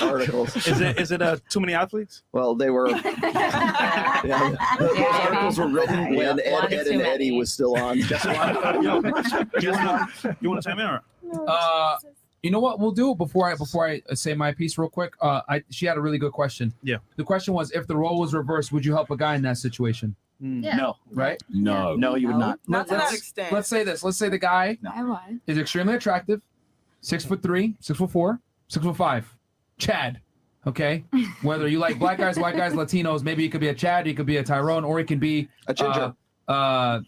Articles. Is it too many athletes? Well, they were. Those articles were written when Ed and Eddie was still on. You want to chime in? Or? You know what we'll do before I say my piece real quick. She had a really good question. Yeah. The question was, if the role was reversed, would you help a guy in that situation? Yeah. No. Right? No. No, you would not. Not to that extent. Let's say this. Let's say the guy I would. is extremely attractive, 6'3", 6'4", 6'5". Chad. Okay. Whether you like black guys, white guys, Latinos, maybe he could be a Chad, he could be a Tyrone, or he can be a ginger. A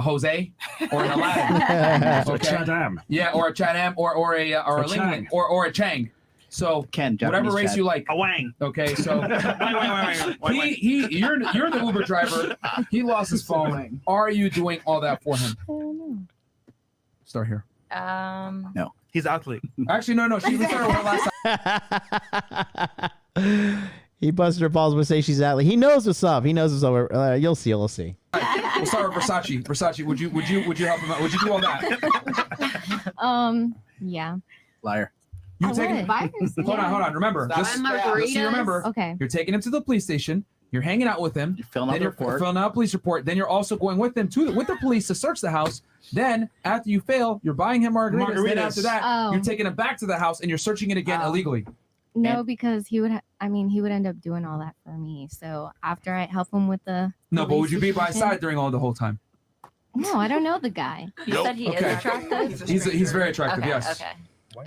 Jose or an Aladdin. Or Chad-Am. Yeah, or a Chad-Am or a Or Lincoln Chang. or a Chang. So Ken, whatever Japanese race chat. you like. A wang. Okay, so Wait. you're the Uber driver. He lost his phone. Are you doing all that for him? Start here. No. He's an athlete. Actually, no. She started with her last time. He busted her balls but say she's athlete. He knows what's up. He knows what's up. You'll see. We'll see. We'll start with Versace. Versace, would you help him out? Would you do all that? Yeah. Liar. You I taking? would. Hold on. Remember, just remember. Okay. You're taking him to the police station. You're hanging out with him. filling out then the you're report. filling out a police report. Then you're also going with them with the police to search the house. Then after you fail, you're buying him margaritas. Then after that, Oh. you're taking him back to the house and you're searching it again illegally. No, because he would. He would end up doing all that for me. So after I help him with the. No, but would you be by his police side during all the whole time? No, I don't know the guy. You said he is attractive? He's very attractive. Okay, Yes. okay.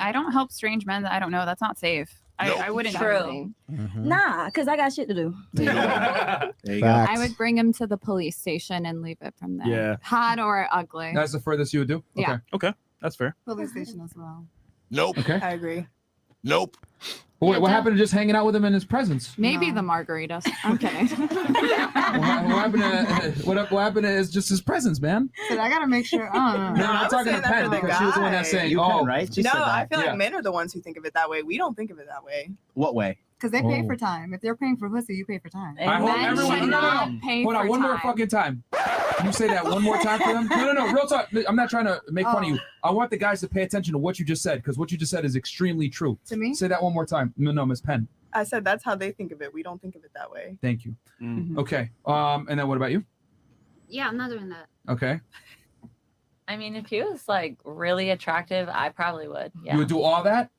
I don't help strange men that I don't know. That's not safe. I wouldn't. True. Nah, because I got shit to do. There you go. Facts. I would bring him to the police station and leave it from there. Yeah. Hot or ugly. That's the furthest you would do. Okay. Yeah. Okay, that's fair. Police station as well. Nope. Okay. I agree. Nope. But wait, what happened to just hanging out with him in his presence? Maybe the margaritas. I'm kidding. What happened to is just his presence, man? But I gotta make sure. I don't know. No, I'm talking to Penn because she was the one that's saying, You "Oh, Penn, right? She No, said that. I feel Yeah. like men are the ones who think of it that way. We don't think of it that way. What way? Because they pay Oh. for time. If they're paying for pussy, you pay for time. I hope Men everyone. should No. not pay Hold on, for one more time. fucking time. Can you say that one more time for them? No. Real talk. I'm not trying to make fun of you. I want the guys to pay attention to what you just said because what you just said is extremely true. To me? Say that one more time. No, Miss Penn. I said that's how they think of it. We don't think of it that way. Thank you. Okay. And then what about you? Yeah, I'm not doing that. Okay. I mean, if he was like really attractive, I probably would. Yeah. You would do all that?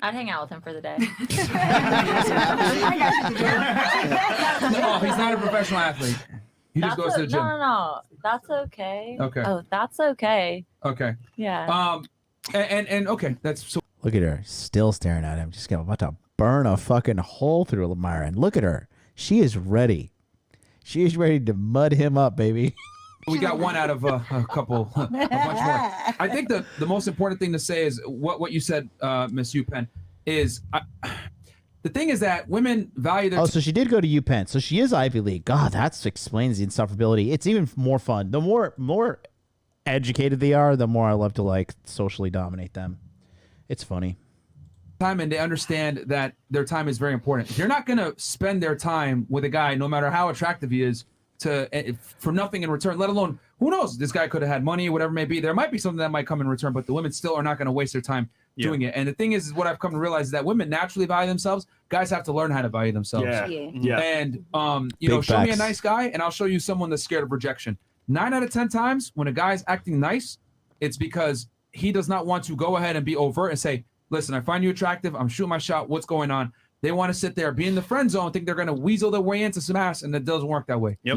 I'd hang out with him for the day. No, he's not a professional athlete. He just goes to the gym. No. That's okay. Okay. Oh, that's okay. Okay. Yeah. And okay, that's so. Look at her, still staring at him. Just about to burn a fucking hole through Myron. Look at her. She is ready. She is ready to mud him up, baby. We got one out of a couple, a bunch more. I think the most important thing to say is what you said, Miss UPenn, is the thing is that women value their. Oh, so she did go to UPenn. So she is Ivy League. God, that explains the insufferability. It's even more fun. The more educated they are, the more I love to like socially dominate them. It's funny. Time, and they understand that their time is very important. They're not going to spend their time with a guy, no matter how attractive he is, for nothing in return. Let alone, who knows? This guy could have had money, whatever it may be. There might be something that might come in return, but the women still are not going to waste their time doing it. And the thing is what I've come to realize is that women naturally value themselves. Guys have to learn how to value themselves. Yeah. And Big show me a facts. nice guy, and I'll show you someone that's scared of rejection. 9 out of 10 times, when a guy's acting nice, it's because he does not want to go ahead and be overt and say, listen, I find you attractive. I'm shooting my shot. What's going on? They want to sit there, be in the friend zone, think they're going to weasel their way into some ass, and it doesn't work that way. Yeah.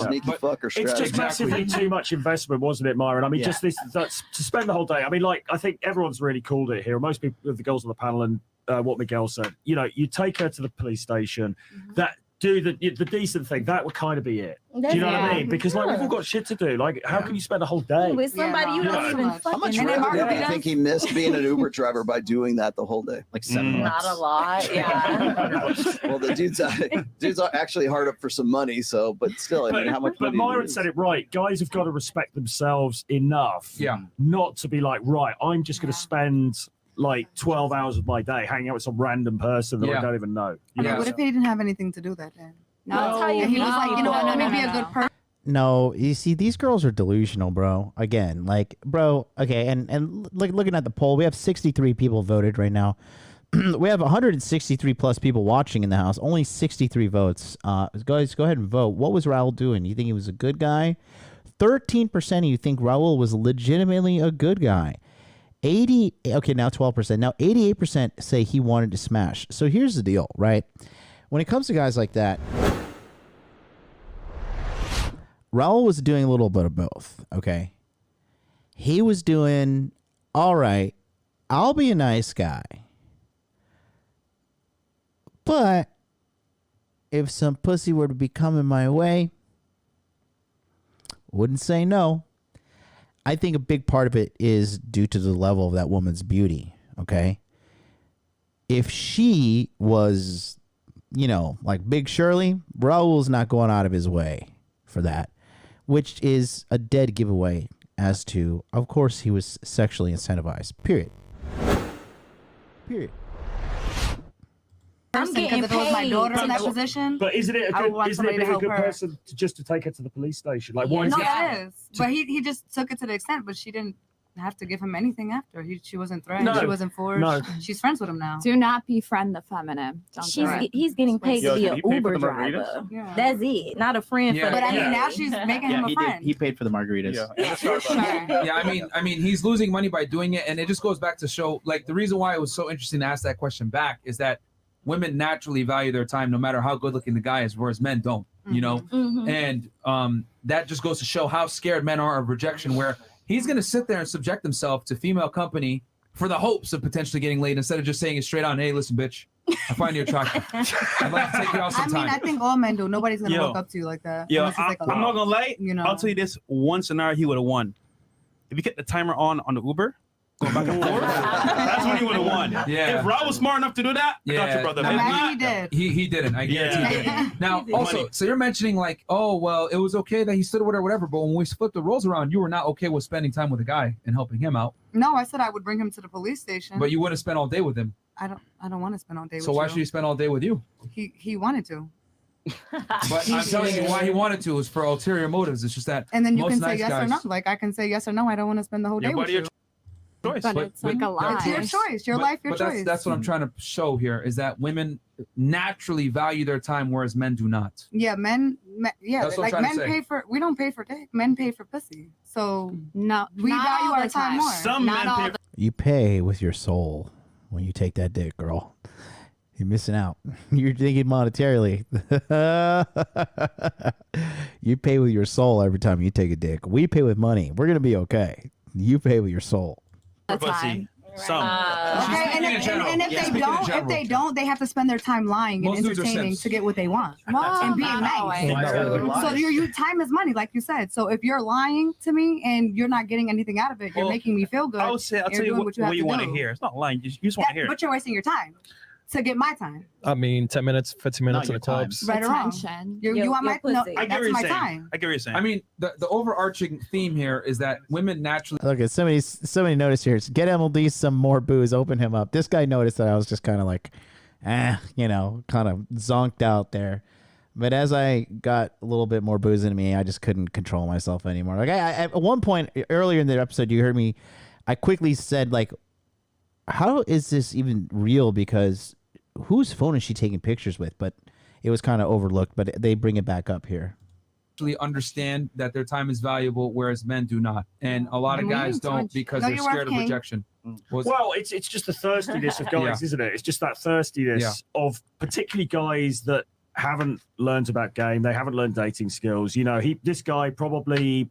Sneaky fucker It's strategy. just massively too much investment, wasn't it, Myron? I mean, just that's to spend the whole day. I mean, like, I think everyone's really called it here. Most people, the girls on the panel, and what Miguel said, you take her to the police station, that do the decent thing, that would kind of be it. Do you know what I mean? Because like we've all got shit to do. Like, how can you spend a whole day With somebody you don't even How fucking much know. revenue do you think he missed being an Uber driver by doing that the whole day? Like $7. Not a lot. Yeah. Well, the dude's actually hard up for some money. So, but still, I mean, how much But money? Myron said it right. Guys have got to respect themselves enough, not to be like, right, I'm just going to spend like 12 hours of my day hanging out with some random person that I don't even know. You know? What if he didn't have anything to do that day? No, that's how you And he was meet like, you know what? people. Let me be a good person. No, you see, these girls are delusional, bro. Again, like, bro, okay, and looking at the poll, we have 63 people voted right now. We have 163 plus people watching in the house. Only 63 votes. Guys, go ahead and vote. What was Raul doing? You think he was a good guy? 13% of you think Raul was legitimately a good guy. Now 12%. Now 88% say he wanted to smash. So here's the deal, right? When it comes to guys like that, Raul was doing a little bit of both, okay? He was doing, all right, I'll be a nice guy. But if some pussy were to be coming my way, wouldn't say no. I think a big part of it is due to the level of that woman's beauty, okay? if she was, you know, like Big Shirley, Raul's not going out of his way for that, which is a dead giveaway as to, of course, he was sexually incentivized. Period. Person, because if it was my daughter in that position, But isn't it I would want somebody to being a help good her. person just to take her to the police station? Like, why is No, it? that is. But he just took it to the extent, but she didn't have to give him anything after. She wasn't threatened. No. She wasn't forced. No. She's friends with him now. Do not befriend the feminine. Don't do it. He's getting paid to be an Uber the driver. Yeah. That's it. Not a friend for the But I mean, now she's making him a he friend. He paid for the margaritas. Yeah, I mean, he's losing money by doing it, and it just goes back to show, like, the reason why it was so interesting to ask that question back is that women naturally value their time, no matter how good looking the guy is, whereas men don't. You know, Mhm. and that just goes to show how scared men are of rejection. Where he's going to sit there and subject himself to female company for the hopes of potentially getting laid, instead of just saying it straight on, "Hey, listen, bitch, I find you attractive. I'd like to take you out I sometime." mean, I think all men do. Nobody's gonna Yo. walk up to you like that. Yo, unless it's like a I'm not gonna lie. You know. I'll tell you this: one scenario he would have won. If you kept the timer on the Uber, going back and forth, that's when he would have won. Yeah. If Rob was smart enough to do that, I got you, brother. If not, he did. He didn't. I guarantee he didn't. Now, also, Money. so you're mentioning like, oh, well, it was okay that he stood with her, whatever. But when we flipped the roles around, you were not okay with spending time with a guy and helping him out. No, I said I would bring him to the police station. But you wouldn't spend all day with him. I don't want to spend all day with So why you. should he spend all day with you? He wanted to. But I'm telling you why he wanted to is for ulterior motives. It's just that And then you most can say nice yes guys, or no. Like I can say yes or no. I don't want to spend the whole day your with body, you. your choice. But it's like a lie. It's your choice. Your life, your but choice. that's what I'm trying to show here is that women naturally value their time, whereas men do not. Yeah, yeah, That's what I'm like trying to men say. pay for. We don't pay for dick. Men pay for pussy. So no, we not value all our the time more. Some Not men all pay the- You pay with your soul when you take that dick, girl. You're missing out. You're thinking monetarily. You pay with your soul every time you take a dick. We pay with money. We're going to be okay. You pay with your soul. the time. Some. Okay, and if they don't, they have to spend their time lying and Most dudes are entertaining simps. to get what they want Well, and being not nice. always. So your time is money, like you said. So if you're lying to me and you're not getting anything out of it, you're Well, making me feel good. I would say, I'll You're tell you doing what you have you to want to do. hear. It's not lying. You just want to hear it. But you're wasting your time to get my time. I mean, 10 minutes, 15 minutes in the clubs. Right or wrong. Attention. You want my no, I get what that's you're my saying. time. I get what you're saying. I mean, the overarching theme here is that women naturally. Look at somebody noticed here. Get MLD some more booze. Open him up. This guy noticed that I was just kind of like, you know, kind of zonked out there. But as I got a little bit more booze in me, I just couldn't control myself anymore. Like I at one point earlier in the episode, you heard me. I quickly said like, "How is this even real?" Because whose phone is she taking pictures with? But it was kind of overlooked. But they bring it back up here. Understand that their time is valuable, whereas men do not, and a lot of guys don't because they're scared of rejection. Well, it's just the thirstiness of guys, Yeah. isn't it? It's just that thirstiness of particularly guys that haven't learned about game. They haven't learned dating skills. You know, this guy probably,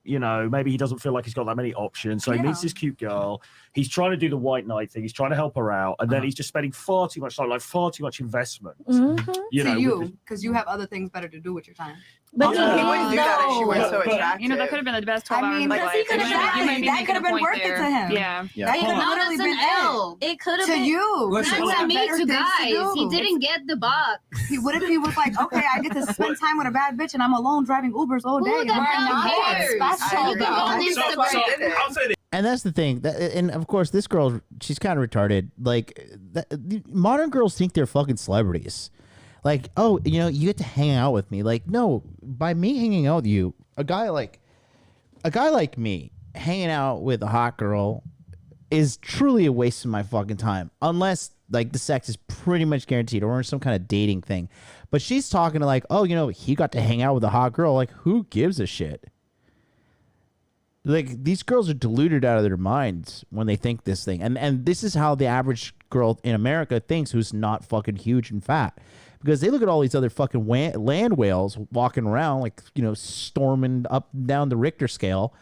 you know, maybe he doesn't feel like he's got that many options. So he meets this cute girl. He's trying to do the white knight thing. He's trying to help her out. And then he's just spending far too much time, like far too much investment. You know, to with you, because you have other things better to do with your time. But he wouldn't do that if she was so attractive. You know, that could have been the best 12 I mean, hours of because my he could life. have You might be that making could have a been point worth it there. to him. Yeah. That could have No, literally that's been an L. It could have to been you. Listen, Not to me, Better to things guys. do. He didn't get the buck. What if he was like, okay, I get to spend time with a bad bitch and I'm alone driving Ubers all day. Who the hell cares? You can go on Instagram. I'll say this. And that's the thing. And of course, this girl, she's kind of retarded. Like, modern girls think they're fucking celebrities. Like, oh, you know, you get to hang out with me. Like, no, by me hanging out with you, a guy like me hanging out with a hot girl is truly a waste of my fucking time. Unless, like, the sex is pretty much guaranteed or some kind of dating thing. But she's talking to, like, oh, you know, he got to hang out with a hot girl. Like, who gives a shit? Like, these girls are deluded out of their minds when they think this thing. And this is how the average girl in America thinks who's not fucking huge and fat. Because they look at all these other fucking land whales walking around, like, you know, storming up and down the Richter scale.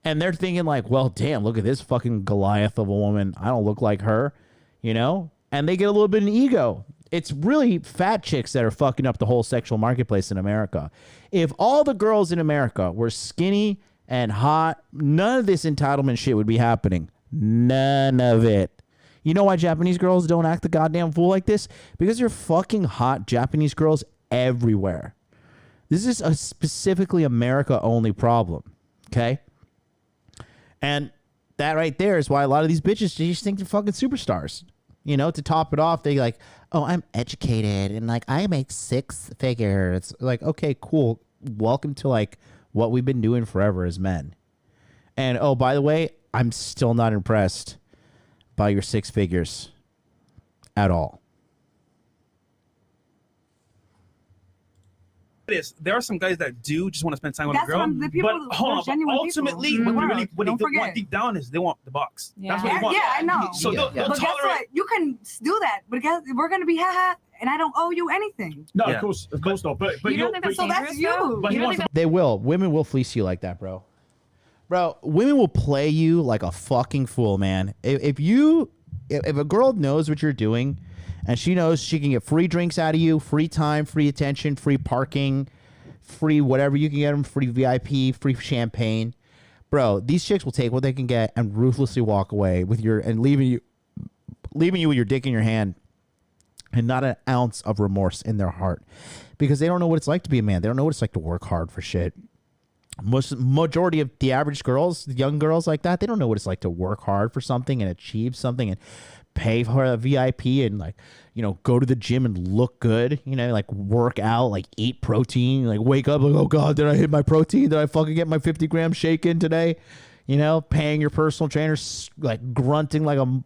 And they're thinking like, well, damn, look at this fucking Goliath of a woman. I don't look like her, you know? And they get a little bit of an ego. It's really fat chicks that are fucking up the whole sexual marketplace in America. If all the girls in America were skinny and hot, none of this entitlement shit would be happening. None of it. You know why Japanese girls don't act the goddamn fool like this? Because you're fucking hot Japanese girls everywhere. This is a specifically America-only problem, okay? And that right there is why a lot of these bitches, they just think they're fucking superstars. You know, to top it off, they like, oh, I'm educated and like I make 6 figures. Like, okay, cool. Welcome to like what we've been doing forever as men. And oh, by the way, I'm still not impressed by your 6 figures at all. There are some guys that do just want to spend time with That's a girl, what the people- but hold on. But genuine ultimately, people. what Mm. they really Don't forget. want deep down is they want the box. Yeah. That's what they want. Yeah, I know. So they'll but guess tolerate. what? You can do that, but guess we're gonna be haha, and I don't owe you anything. No, of course not. But You don't think that's so that's you. But he wants to They will. Women will fleece you like that, bro. Bro, women will play you like a fucking fool, man. If a girl knows what you're doing and she knows she can get free drinks out of you, free time, free attention, free parking, free whatever you can get them, free VIP, free champagne. Bro, these chicks will take what they can get and ruthlessly walk away with leaving you with your dick in your hand and not an ounce of remorse in their heart because they don't know what it's like to be a man. They don't know what it's like to work hard for shit. Majority of the average girls, the young girls like that, they don't know what it's like to work hard for something and achieve something and pay for a VIP and like, you know, go to the gym and look good, you know, like work out, like eat protein, like wake up like, oh God, did I hit my protein? Did I fucking get my 50-gram shake in today? You know, paying your personal trainer, like grunting like I'm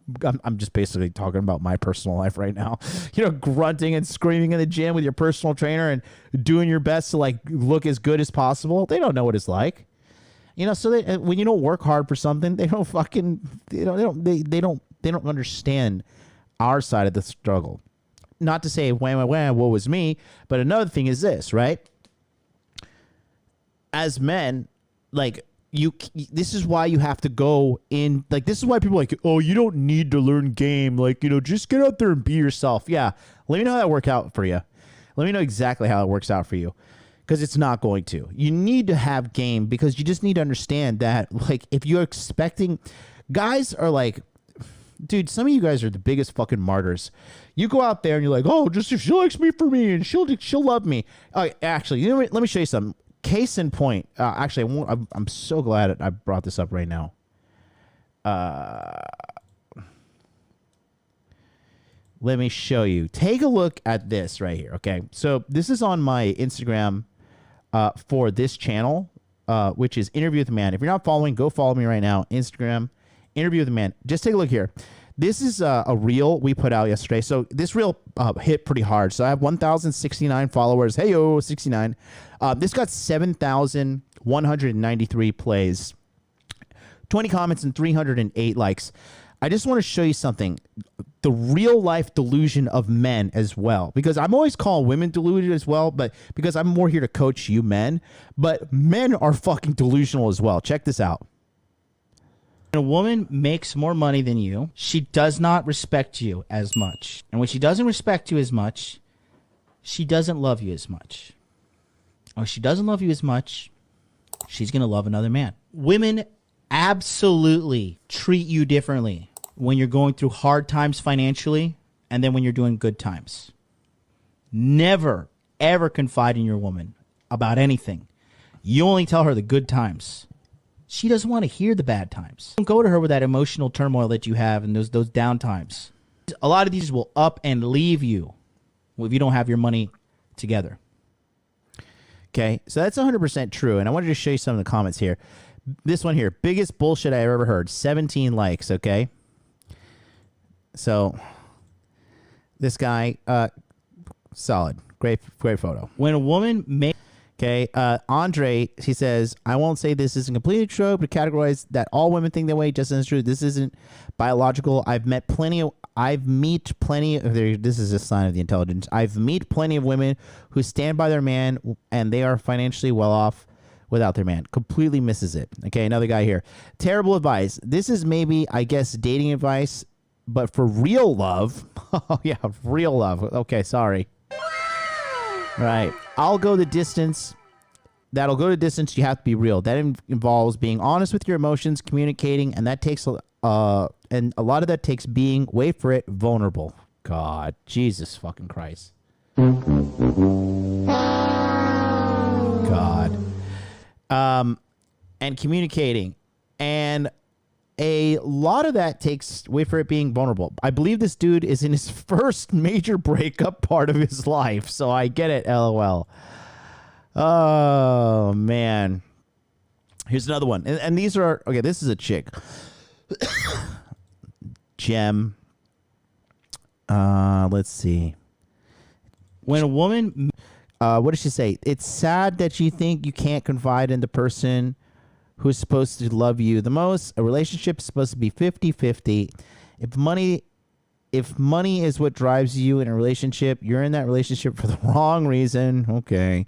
just basically talking about my personal life right now. You know, grunting and screaming in the gym with your personal trainer and doing your best to like look as good as possible. They don't know what it's like. You know, so when you don't work hard for something, they don't understand our side of the struggle. Not to say wham, what was me, but another thing is this, right? As men, like this is why you have to go in. Like this is why people are like, oh, you don't need to learn game. Like, you know, just get out there and be yourself. Yeah, let me know how that worked out for you. Let me know exactly how it works out for you. Because it's not going to. You need to have game because you just need to understand that, like, if you're expecting, guys are like, dude, some of you guys are the biggest fucking martyrs. You go out there and you're like, oh, just if she likes me for me and she'll love me. Actually, you know what? Let me show you something. Case in point. Actually, I'm so glad I brought this up right now. Let me show you. Take a look at this right here. Okay, so this is on my Instagram for this channel, which is Interview with a Man. If you're not following, go follow me right now. Instagram, Interview with a Man. Just take a look here. This is a reel we put out yesterday. So this reel hit pretty hard. So I have 1,069 followers. Hey, yo, 69. This got 7,193 plays, 20 comments, and 308 likes. I just want to show you something. The real life delusion of men as well. Because I'm always calling women deluded as well, but because I'm more here to coach you men. But men are fucking delusional as well. Check this out. When a woman makes more money than you, she does not respect you as much. And when she doesn't respect you as much, she doesn't love you as much. Or she doesn't love you as much, she's going to love another man. Women absolutely treat you differently when you're going through hard times financially and then when you're doing good times. Never, ever confide in your woman about anything. You only tell her the good times. She doesn't want to hear the bad times. Don't go to her with that emotional turmoil that you have and those down times. A lot of these will up and leave you if you don't have your money together. Okay, so that's 100% true. And I wanted to show you some of the comments here. This one here, biggest bullshit I ever heard. 17 likes, okay? So, this guy, solid. Great photo. When a woman makes... Okay, Andre, he says, I won't say this isn't completely true, but categorize that all women think that way just isn't true. This isn't biological. This is a sign of the intelligence. I've met plenty of women who stand by their man and they are financially well off without their man. Completely misses it. Okay, another guy here. Terrible advice. This is maybe, I guess, dating advice, but for real love. Oh, yeah, real love. Okay, sorry. Right. I'll go the distance. That'll go the distance. You have to be real. That involves being honest with your emotions, communicating, and that takes a and a lot of that takes being, wait for it, vulnerable. God, Jesus fucking Christ. God. And communicating. And a lot of that takes, wait for it, being vulnerable. I believe this dude is in his first major breakup part of his life, so I get it, LOL. Oh, man. Here's another one. And these are, okay, this is a chick. Gem. Let's see. When a woman, what does she say? It's sad that you think you can't confide in the person who's supposed to love you the most. A relationship is supposed to be 50-50. If money is what drives you in a relationship, you're in that relationship for the wrong reason. Okay.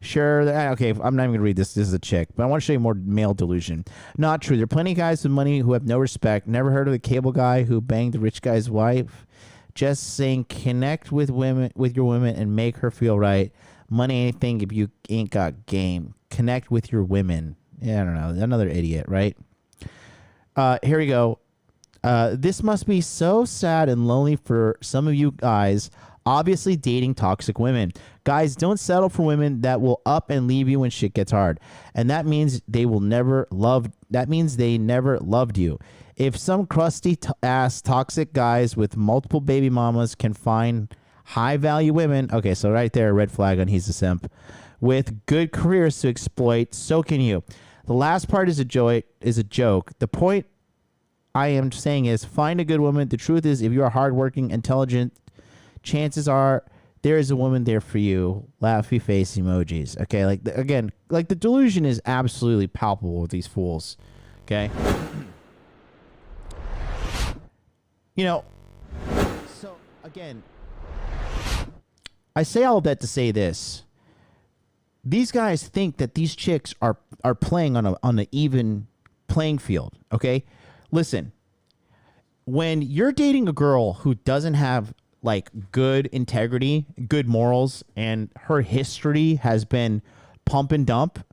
Sure. Okay. I'm not even going to read this. This is a chick, but I want to show you more male delusion. Not true. There are plenty of guys with money who have no respect. Never heard of the cable guy who banged the rich guy's wife. Just saying, connect with your women and make her feel right. Money ain't anything if you ain't got game. Connect with your women. Yeah, I don't know. Another idiot, right? Here we go. This must be so sad and lonely for some of you guys, obviously dating toxic women. Guys, don't settle for women that will up and leave you when shit gets hard. And that means they never loved you. If some crusty ass toxic guys with multiple baby mamas can find high value women, okay, so right there, red flag on he's a simp, with good careers to exploit, so can you. The last part is a joke. The point I am saying is find a good woman. The truth is, if you are hardworking, intelligent, chances are there is a woman there for you. Laughy face emojis. Okay, like the delusion is absolutely palpable with these fools. Okay. You know, so again, I say all of that to say this. These guys think that these chicks are playing on an even playing field, okay? Listen, when you're dating a girl who doesn't have like good integrity, good morals, and her history has been pump and dump,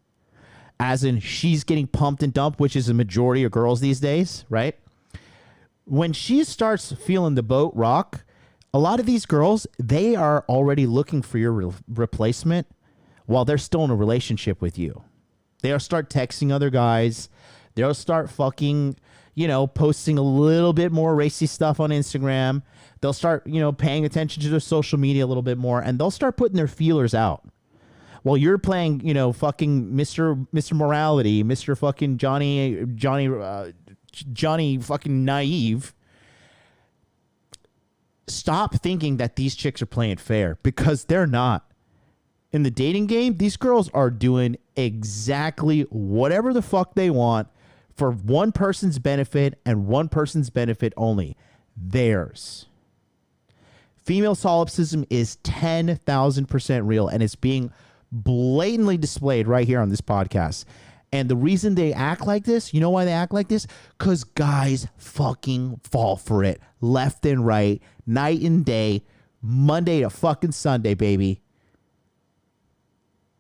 as in she's getting pumped and dumped, which is a majority of girls these days, right? When she starts feeling the boat rock, a lot of these girls, they are already looking for your replacement while they're still in a relationship with you. They'll start texting other guys. They'll start fucking, posting a little bit more racy stuff on Instagram. They'll start, paying attention to their social media a little bit more, and they'll start putting their feelers out. While you're playing, fucking Mr. Morality, Mr. fucking Johnny fucking naive. Stop thinking that these chicks are playing fair, because they're not. In the dating game, these girls are doing exactly whatever the fuck they want for one person's benefit and one person's benefit only. Theirs. Female solipsism is 10,000% real, and it's being blatantly displayed right here on this podcast. And the reason they act like this, you know why they act like this? Because guys fucking fall for it left and right, night and day, Monday to fucking Sunday, baby.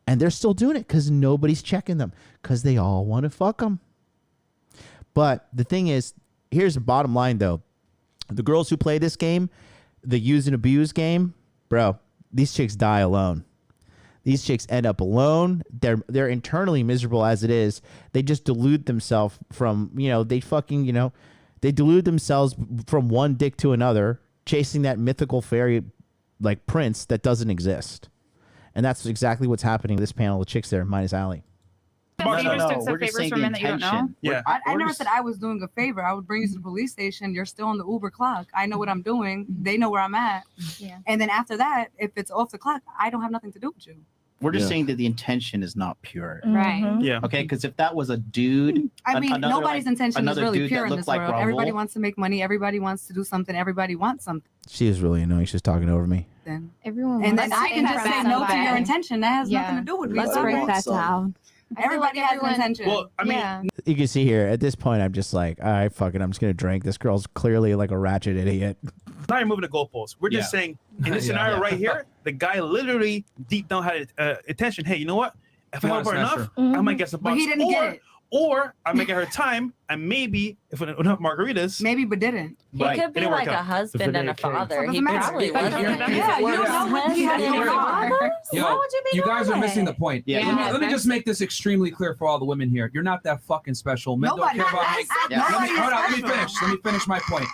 And they're still doing it because nobody's checking them, because they all want to fuck them. But the thing is, here's the bottom line, though. The girls who play this game, the use and abuse game, bro, these chicks die alone. These chicks end up alone. They're internally miserable as it is. They just delude themselves from, they delude themselves from one dick to another, chasing that mythical fairy like prince that doesn't exist. And that's exactly what's happening to this panel of chicks there, minus Allie. We're just saying the intention. Yeah. I never said I was doing a favor. I would bring you to the police station. You're still on the Uber clock. I know what I'm doing. They know where I'm at. Yeah. And then after that, if it's off the clock, I don't have nothing to do with you. We're just saying that the intention is not pure. Right. Yeah. Okay, because if that was a dude, I mean, nobody's intention is really pure in this like world. Raul. Everybody wants to make money. Everybody wants to do something. Everybody wants something. She is really annoying. She's talking over me. Then everyone and wants then I can just say no to your intention. That has nothing to do with me. Let's break that down. Everybody has intention. Well, I mean, You can see here, at this point, I'm just like, all right, fuck it. I'm just going to drink. This girl's clearly like a ratchet idiot. now you're moving the goalposts. We're just saying, in this scenario right here, the guy literally deep down had intention. Hey, you know what? If I help her enough, I might get some bucks. But he didn't get it. Or I'm making her time, and maybe if we don't have margaritas, maybe but didn't. He could be like a husband and a father. He probably was. Yo, you guys are missing the point. Yeah. Let me just make this extremely clear for all the women here. You're not that fucking special. Men don't care about Let me finish my point.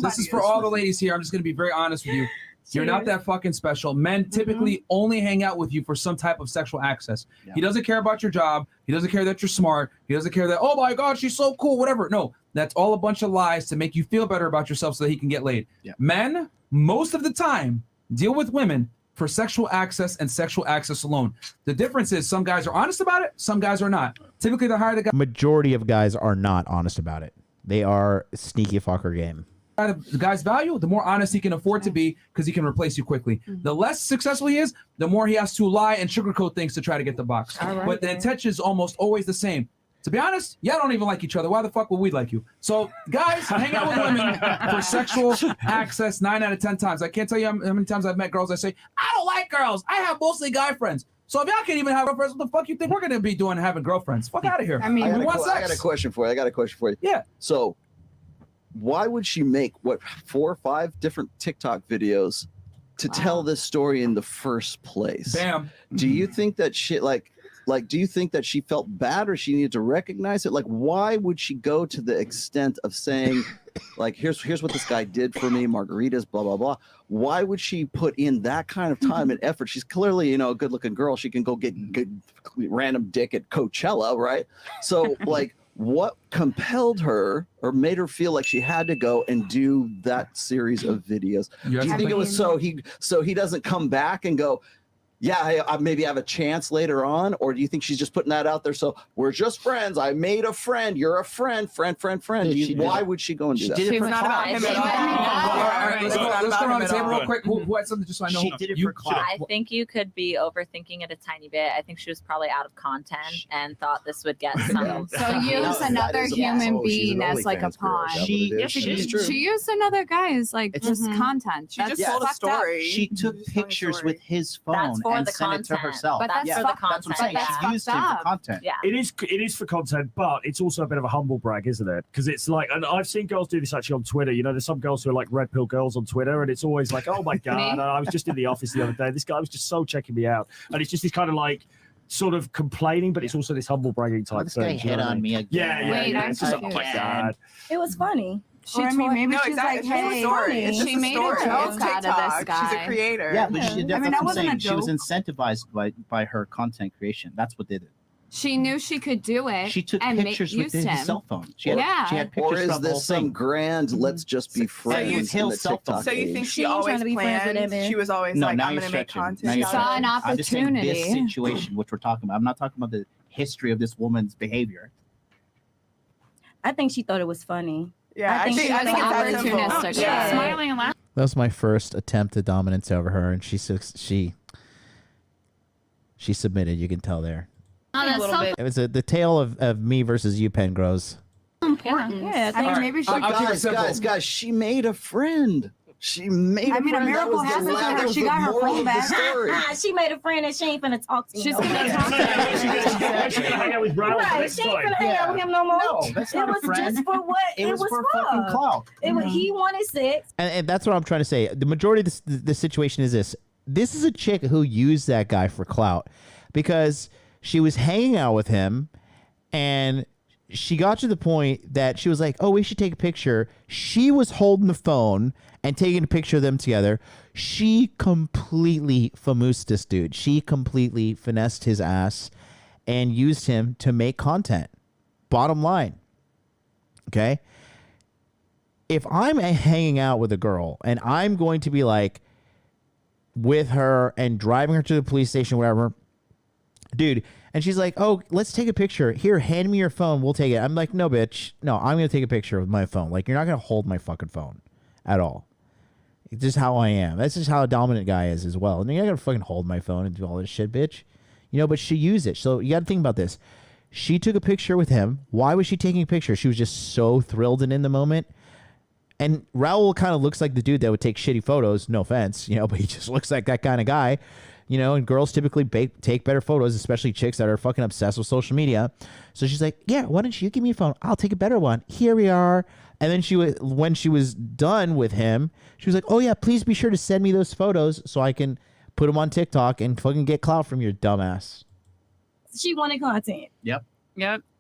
This is for all the ladies here. I'm just going to be very honest with you. You're not that fucking special. Men typically only hang out with you for some type of sexual access. Yeah. He doesn't care about your job. He doesn't care that you're smart. He doesn't care that, oh my God, she's so cool, whatever. No, that's all a bunch of lies to make you feel better about yourself so that he can get laid. Yeah. Men, most of the time, deal with women for sexual access and sexual access alone. The difference is some guys are honest about it, some guys are not. Typically, the higher the guy. Majority of guys are not honest about it. They are sneaky fucker game. The guy's value, the more honest he can afford to be because he can replace you quickly. The less successful he is, the more he has to lie and sugarcoat things to try to get the box. But the intention is almost always the same. To be honest, y'all don't even like each other. Why the fuck would we like you? So guys, hang out with women for sexual access 9 out of 10 times. I can't tell you how many times I've met girls that say, I don't like girls. I have mostly guy friends. So if y'all can't even have girlfriends, what the fuck you think we're going to be doing having girlfriends? Fuck out of here. I got a question for you. Yeah. So why would she make 4 or 5 different TikTok videos to tell this story in the first place? Bam. Do you think that shit do you think that she felt bad or she needed to recognize it? Like, why would she go to the extent of saying, like, here's what this guy did for me, margaritas, blah, blah, blah. Why would she put in that kind of time and effort? She's clearly, a good looking girl. She can go get good random dick at Coachella, right? So like, what compelled her or made her feel like she had to go and do that series of videos? Do you think it was so he doesn't come back and go, yeah, I maybe have a chance later on? Or do you think she's just putting that out there? So we're just friends. I made a friend. You're a friend. Why would she go and do that? It's not about him at all. Let's go around the table real quick. Who had something just so I know? She did it for clout. I think you could be overthinking it a tiny bit. I think she was probably out of content and thought this would get some. So use another human being as like a pawn. She used another guy as like just content. She just told a story. She took pictures with his phone and sent it to herself. But that's for the content. That's what I'm saying. She used him for content. Yeah. It is for content, but it's also a bit of a humble brag, isn't it? Because it's like, and I've seen girls do this actually on Twitter. There's some girls who are like red pill girls on Twitter, and it's always like, oh my God, I was just in the office the other day. This guy was just so checking me out. And it's just this kind of like, sort of complaining, but it's also this humble bragging type thing. This guy hit on me again. Yeah. It's just, oh my God. It was funny. Maybe she's like, hey, she made a joke out of this guy. She's a creator. Yeah, but she was incentivized by her content creation. That's what did it. She knew she could do it. She took pictures with his cell phone. She had pictures. Or is this some grand, let's just be friends in the TikTok So you think she always planned? She was always like, I'm going to make content. She saw an opportunity. I'm just saying this situation, which we're talking about. I'm not talking about the history of this woman's behavior. I think she thought it was funny. Yeah, I think it's opportunistic. Yeah. Smiling and laughing. That was my first attempt at dominance over her, and she submitted. You can tell there. It was the tale of me versus you, Pengrose. Important. Yeah, I think maybe she guys, she made a friend. She made a friend. A miracle happened to her. She got her phone back. She made a friend and she ain't finna talk to me. She's gonna hang out with Raul next she ain't finna hang out with him no more. No, that's not it a was friend. just for what it was for fucking clout. He wanted sex. And that's what I'm trying to say. The majority of the situation is this. This is a chick who used that guy for clout because she was hanging out with him and she got to the point that she was like, oh, we should take a picture. She was holding the phone and taking a picture of them together. She completely famoosed this dude. She completely finessed his ass and used him to make content. Bottom line. Okay? If I'm hanging out with a girl and I'm going to be like with her and driving her to the police station, whatever, dude, and she's like, oh, let's take a picture. Here, hand me your phone. We'll take it. I'm like, no, bitch. No, I'm going to take a picture with my phone. Like, you're not going to hold my fucking phone at all. It's just how I am. That's just how a dominant guy is as well. And you're not going to fucking hold my phone and do all this shit, bitch. But she used it. So you got to think about this. She took a picture with him. Why was she taking a picture? She was just so thrilled and in the moment. And Raul kind of looks like the dude that would take shitty photos. No offense, but he just looks like that kind of guy. you know, and girls typically take better photos, especially chicks that are fucking obsessed with social media. So she's like, yeah, why don't you give me a phone? I'll take a better one. Here we are. And then when she was done with him, she was like, oh yeah, please be sure to send me those photos so I can put them on TikTok and fucking get clout from your dumbass. She wanted content. Yep.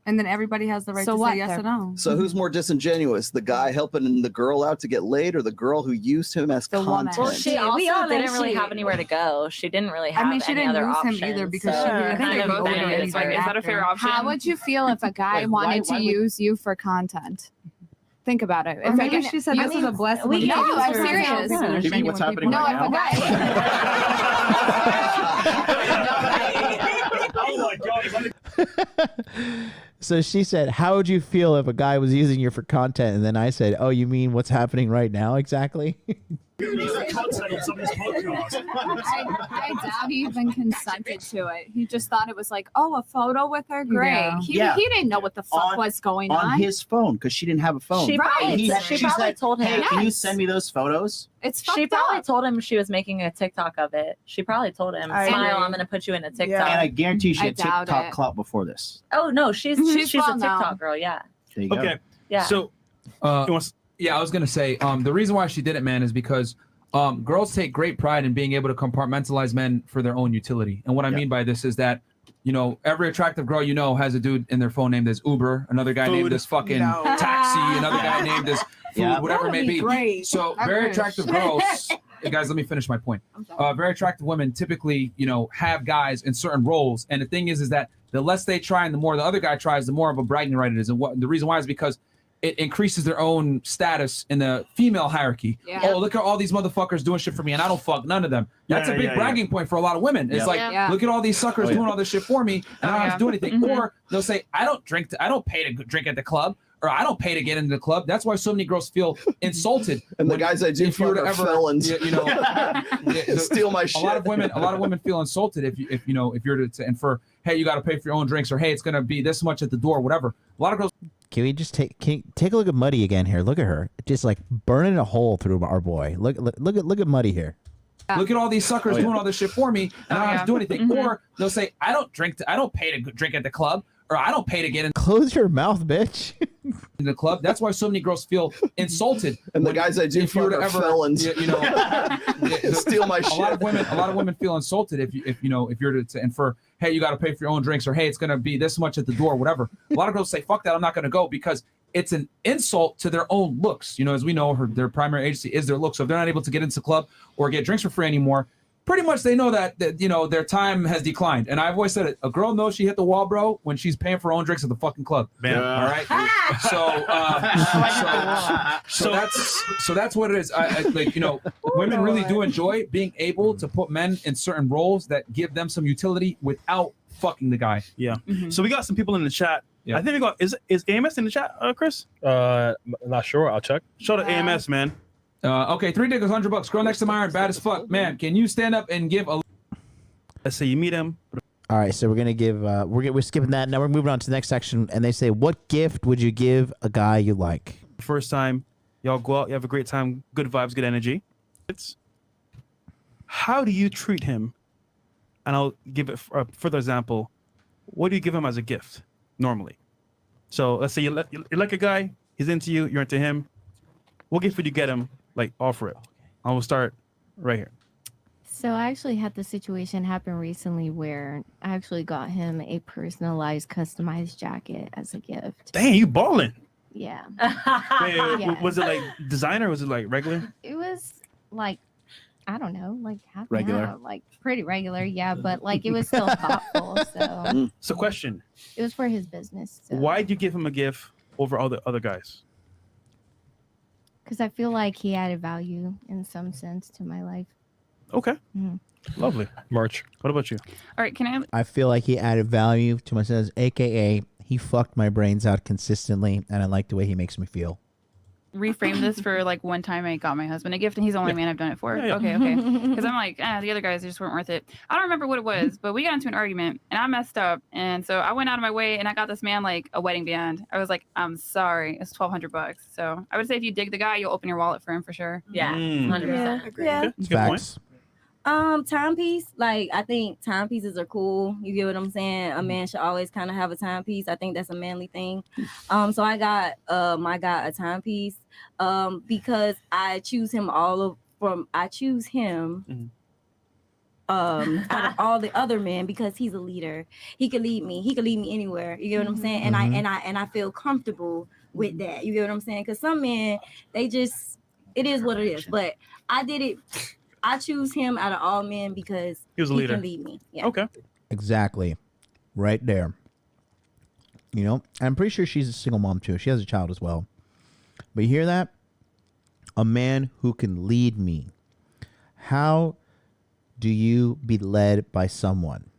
And then everybody has the right to say yes or no. So who's more disingenuous, the guy helping the girl out to get laid, or the girl who used him as content? Well, she also didn't really have anywhere to go. She didn't really have she any didn't other use options. him either because so she didn't kind of go benefited It's like, from is that a fair option? How would you feel if a guy Like, wanted why to would- use you for content? Think about it. Or maybe she said this is a blessing. No, I'm serious. Maybe what's happening No, right if a now. Oh my God. So she said, how would you feel if a guy was using you for content? And then I said, oh, you mean what's happening right now exactly? The content of somebody's podcast. I doubt he even consented to it. He just thought it was like, oh, a photo with her, great. Yeah. He Yeah. didn't know what the fuck was going on. On his phone, because she didn't have a phone. She probably- She she probably said, told him. hey, can you Yes. send me those photos? It's She fucked probably up. told him she was making a TikTok of it. She probably told him, I "Smile, agree. I'm going to put you in a TikTok." Yeah. And I guarantee she I had doubt TikTok it. clout before this. Oh no, she's She's a well TikTok known. girl. Yeah, There you go. Okay. yeah. So, you want Yeah, I was gonna say the reason why she did it, man, is because girls take great pride in being able to compartmentalize men for their own utility. And what I mean by this is that, you know, every attractive girl you know has a dude in their phone named as Uber, another guy named as fucking No. taxi, another guy named as food, Yeah. whatever it may be. Great. So I very wish. attractive girls. Hey, guys, let me finish my point. Very attractive women typically, you know, have guys in certain roles, and the thing is that the less they try and the more the other guy tries, the more of a bragging right it is. And what the reason why is because it increases their own status in the female hierarchy. Yeah. Oh, look at all these motherfuckers doing shit for me, and I don't fuck none of them. That's Yeah, a big yeah, bragging point for a lot of women. It's Yeah. like, Yeah. look at all these suckers Oh, yeah. doing all this shit for me, and I don't have to do anything. Or they'll say, I don't pay to drink at the club, or I don't pay to get into the club. That's why so many girls feel insulted. And the when- guys I do if you were fuck to are ever, felons. you know, Steal my shit. A lot of women feel insulted if you're to infer, hey, you got to pay for your own drinks, or hey, it's gonna be this much at the door, whatever. A lot of girls. Can we just take a look at Muddy again here? Look at her, just like burning a hole through our boy. Look at Muddy here. Look at all these suckers doing all this shit for me, and I don't have to do anything. Or they'll say, I don't pay to drink at the club, or I don't pay to get in Close your mouth, bitch. the club. That's why so many girls feel insulted. And the guys I do if you were fuck to are ever, felons. you know, Steal my shit. A lot of women feel insulted if you're to infer, hey, you got to pay for your own drinks, or hey, it's gonna be this much at the door, whatever. A lot of girls say, fuck that, I'm not gonna go, because it's an insult to their own looks. You know, as we know, their primary agency is their looks. So if they're not able to get into the club or get drinks for free anymore, pretty much they know that you know, their time has declined. And I've always said it, a girl knows she hit the wall, bro, when she's paying for her own drinks at the fucking club. Bam. All right. So that's what it is. I like, you know, women really do enjoy being able to put men in certain roles that give them some utility without fucking the guy. Yeah. So we got some people in the chat. Yeah. I think we got is AMS in the chat, Chris? Not sure. I'll check. Shout out AMS, man. Okay, 3 diggers, $100. Girl next to my iron, bad as fuck. Man, can you stand up and give a? Let's say you meet him. All right, so we're gonna give we're skipping that. Now we're moving on to the next section, and they say, what gift would you give a guy you like? First time, y'all go out, you have a great time, good vibes, good energy. It's how do you treat him? And I'll give it a further example. What do you give him as a gift normally? So let's say you like a guy, he's into you, you're into him. What gift would you get him? Like, offer it. I will start right here. So I actually had the situation happen recently where I actually got him a personalized, customized jacket as a gift. Dang, you balling. Yeah. Wait, Yeah. was it like designer or was it like regular? It was like, I don't know, like half and Regular? half, like pretty regular, yeah, but like it was still thoughtful. So So question, it was for his business. So. why'd you give him a gift over all the other guys? Because I feel like he added value in some sense to my life. Okay. Mhm. Lovely. March. What about you? All right, can I? I feel like he added value to my sentence, aka he fucked my brains out consistently, and I like the way he makes me feel. Reframe this for like one time I got my husband a gift and he's the only man I've done it for. Yeah, yeah. Okay. Because I'm like, the other guys just weren't worth it. I don't remember what it was, but we got into an argument and I messed up. And so I went out of my way and I got this man like a wedding band. I was like, I'm sorry. It's $1,200. So I would say if you dig the guy, you'll open your wallet for him for sure. Yeah, 100%. Yeah. Good point. Facts. Timepiece. Like, I think timepieces are cool. You get what I'm saying? A man should always kind of have a timepiece. I think that's a manly thing. So I got a timepiece. Because I choose him out of all the other men because he's a leader. He could lead me. He could lead me anywhere. You get what I'm saying? And I feel comfortable with that. You get what I'm saying? Because some men, it is what it is. But I choose him out of all men because He was a leader. can lead me. Yeah. Okay. Exactly. Right there. You know, I'm pretty sure she's a single mom too. She has a child as well. But you hear that? A man who can lead me. How do you be led by someone?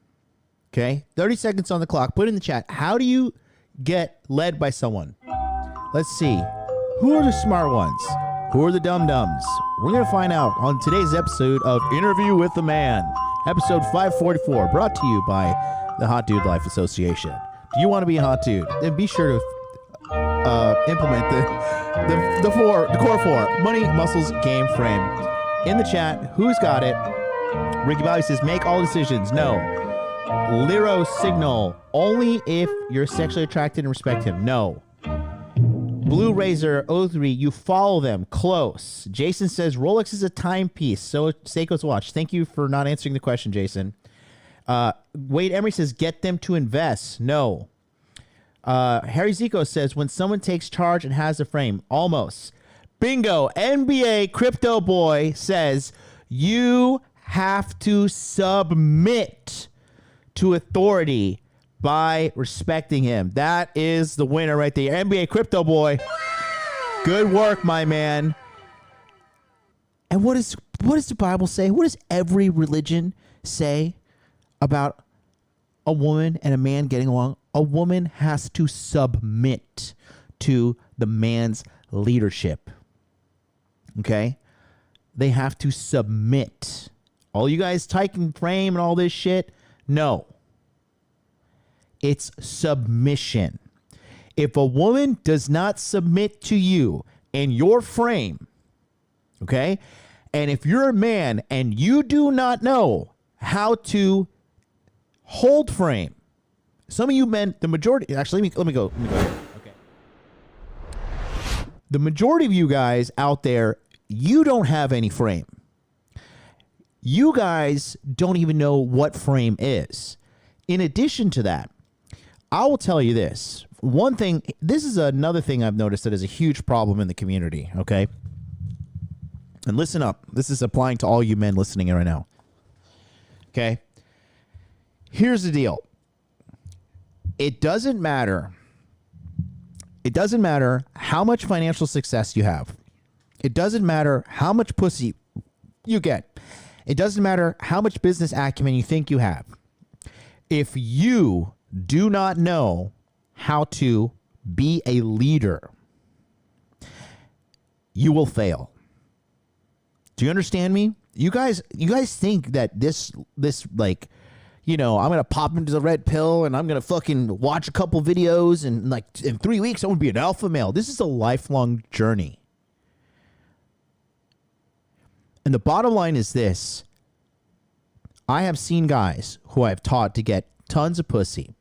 Okay. 30 seconds on the clock. Put in the chat. How do you get led by someone? Let's see. Who are the smart ones? Who are the dum-dums? We're going to find out on today's episode of Interview with the Man, episode 544, brought to you by the Hot Dude Life Association. Do you want to be a hot dude? Then be sure to implement the core four: money, muscles, game, frame. In the chat, who's got it? Ricky Bobby says, make all decisions. No. Liro Signal, only if you're sexually attracted and respect him. No. Blue Razor 03, you follow them close. Jason says Rolex is a timepiece, so Seiko's watch. Thank you for not answering the question, Jason. Wade Emery says get them to invest. No. Harry Zico says when someone takes charge and has a frame. Almost. Bingo. NBA Crypto Boy says you have to submit to authority by respecting him. That is the winner right there. NBA Crypto Boy. Good work, my man. And what does the Bible say? What does every religion say about a woman and a man getting along? A woman has to submit to the man's leadership. Okay? They have to submit. All you guys typing frame and all this shit, no. It's submission. If a woman does not submit to you in your frame, okay, and if you're a man and you do not know how to hold frame, some of you men, the majority, actually, let me go. Okay. The majority of you guys out there, you don't have any frame. You guys don't even know what frame is. In addition to that, I will tell you this. One thing, this is another thing I've noticed that is a huge problem in the community, okay? And listen up. This is applying to all you men listening right now. Okay? Here's the deal. It doesn't matter. It doesn't matter how much financial success you have. It doesn't matter how much pussy you get. It doesn't matter how much business acumen you think you have. If you do not know how to be a leader, you will fail. Do you understand me? You guys think that this like, you know, I'm going to pop into the red pill and I'm going to fucking watch a couple videos and like in 3 weeks I'm going to be an alpha male. This is a lifelong journey. And the bottom line is this. I have seen guys who I've taught to get tons of pussy,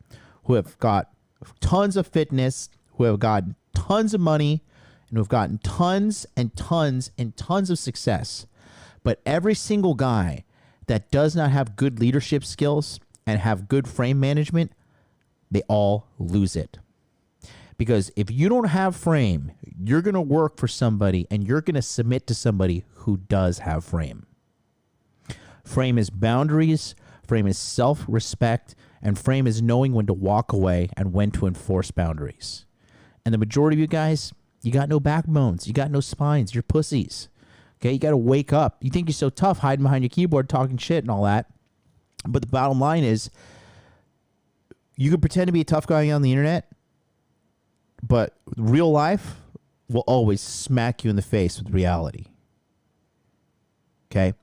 who have got tons of fitness, who have gotten tons of money, and who have gotten tons and tons and tons of success. But every single guy that does not have good leadership skills and have good frame management, they all lose it. Because if you don't have frame, you're going to work for somebody and you're going to submit to somebody who does have frame. Frame is boundaries, frame is self-respect, and frame is knowing when to walk away and when to enforce boundaries. And the majority of you guys, you got no backbones, you got no spines, you're pussies. Okay, you got to wake up. You think you're so tough hiding behind your keyboard talking shit and all that. But the bottom line is, you can pretend to be a tough guy on the internet, but real life will always smack you in the face with reality. Okay?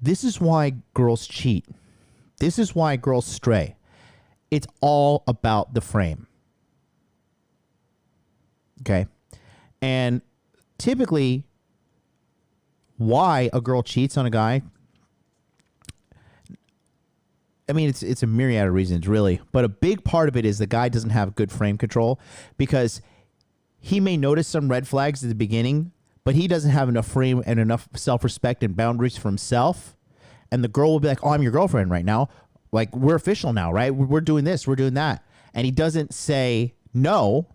This is why girls cheat. This is why girls stray. It's all about the frame. Okay? And typically, why a girl cheats on a guy. I mean, it's a myriad of reasons, really. But a big part of it is the guy doesn't have good frame control because he may notice some red flags at the beginning, but he doesn't have enough frame and enough self-respect and boundaries for himself. And the girl will be like, oh, I'm your girlfriend right now. Like, we're official now, right? We're doing this, we're doing that. And he doesn't say no.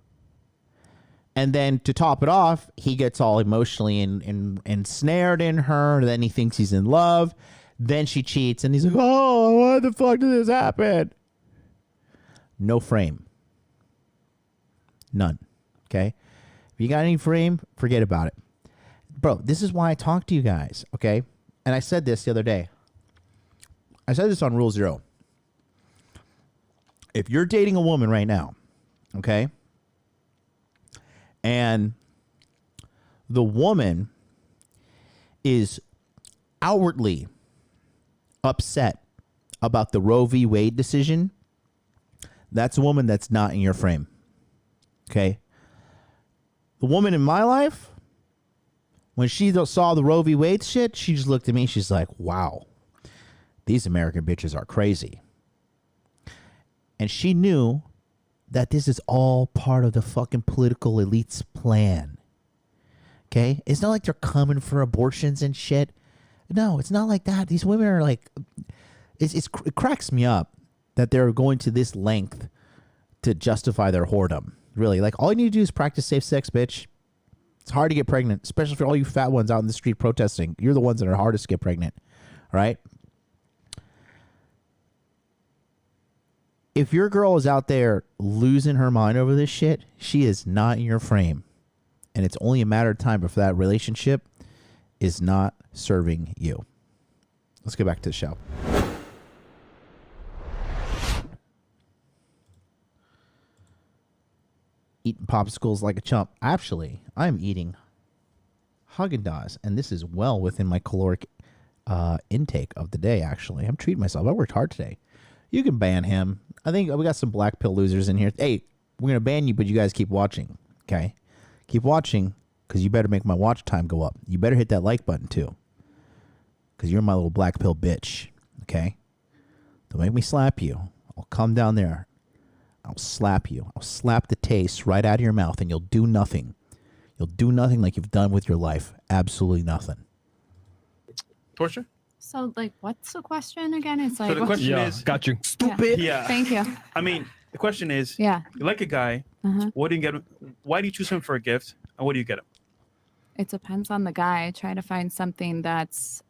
And then to top it off, he gets all emotionally ensnared in her. Then he thinks he's in love. Then she cheats, and he's like, oh, why the fuck did this happen? No frame. None. Okay? If you got any frame, forget about it. Bro, this is why I talk to you guys, okay? And I said this the other day. I said this on Rule 0. If you're dating a woman right now, okay, and the woman is outwardly upset about the Roe v. Wade decision, that's a woman that's not in your frame. Okay? The woman in my life, when she saw the Roe v. Wade shit, she just looked at me. She's like, wow, these American bitches are crazy. And she knew that this is all part of the fucking political elite's plan. Okay? It's not like they're coming for abortions and shit. No, it's not like that. These women are like, it cracks me up that they're going to this length to justify their whoredom. Really, like, all you need to do is practice safe sex, bitch. It's hard to get pregnant, especially for all you fat ones out in the street protesting. You're the ones that are hardest to get pregnant, all right? If your girl is out there losing her mind over this shit, she is not in your frame. And it's only a matter of time before that relationship is not serving you. Let's get back to the show. Eating popsicles like a chump. Actually, I'm eating Haagen-Dazs, and this is well within my caloric intake of the day, actually. I'm treating myself. I worked hard today. You can ban him. I think we got some black pill losers in here. Hey, we're going to ban you, but you guys keep watching, okay? Keep watching, because you better make my watch time go up. You better hit that like button, too, because you're my little black pill bitch, okay? Don't make me slap you. I'll come down there. I'll slap you. I'll slap the taste right out of your mouth, and you'll do nothing. You'll do nothing like you've done with your life. Absolutely nothing. Torture? So, like, what's the question again? It's like, So the question is, got you. Stupid. Yeah. Thank you. I mean, the question is, Yeah. you like a guy. Uh-huh. What do you get? Why do you choose him for a gift? And what do you get him? It depends on the guy. I try to find something that's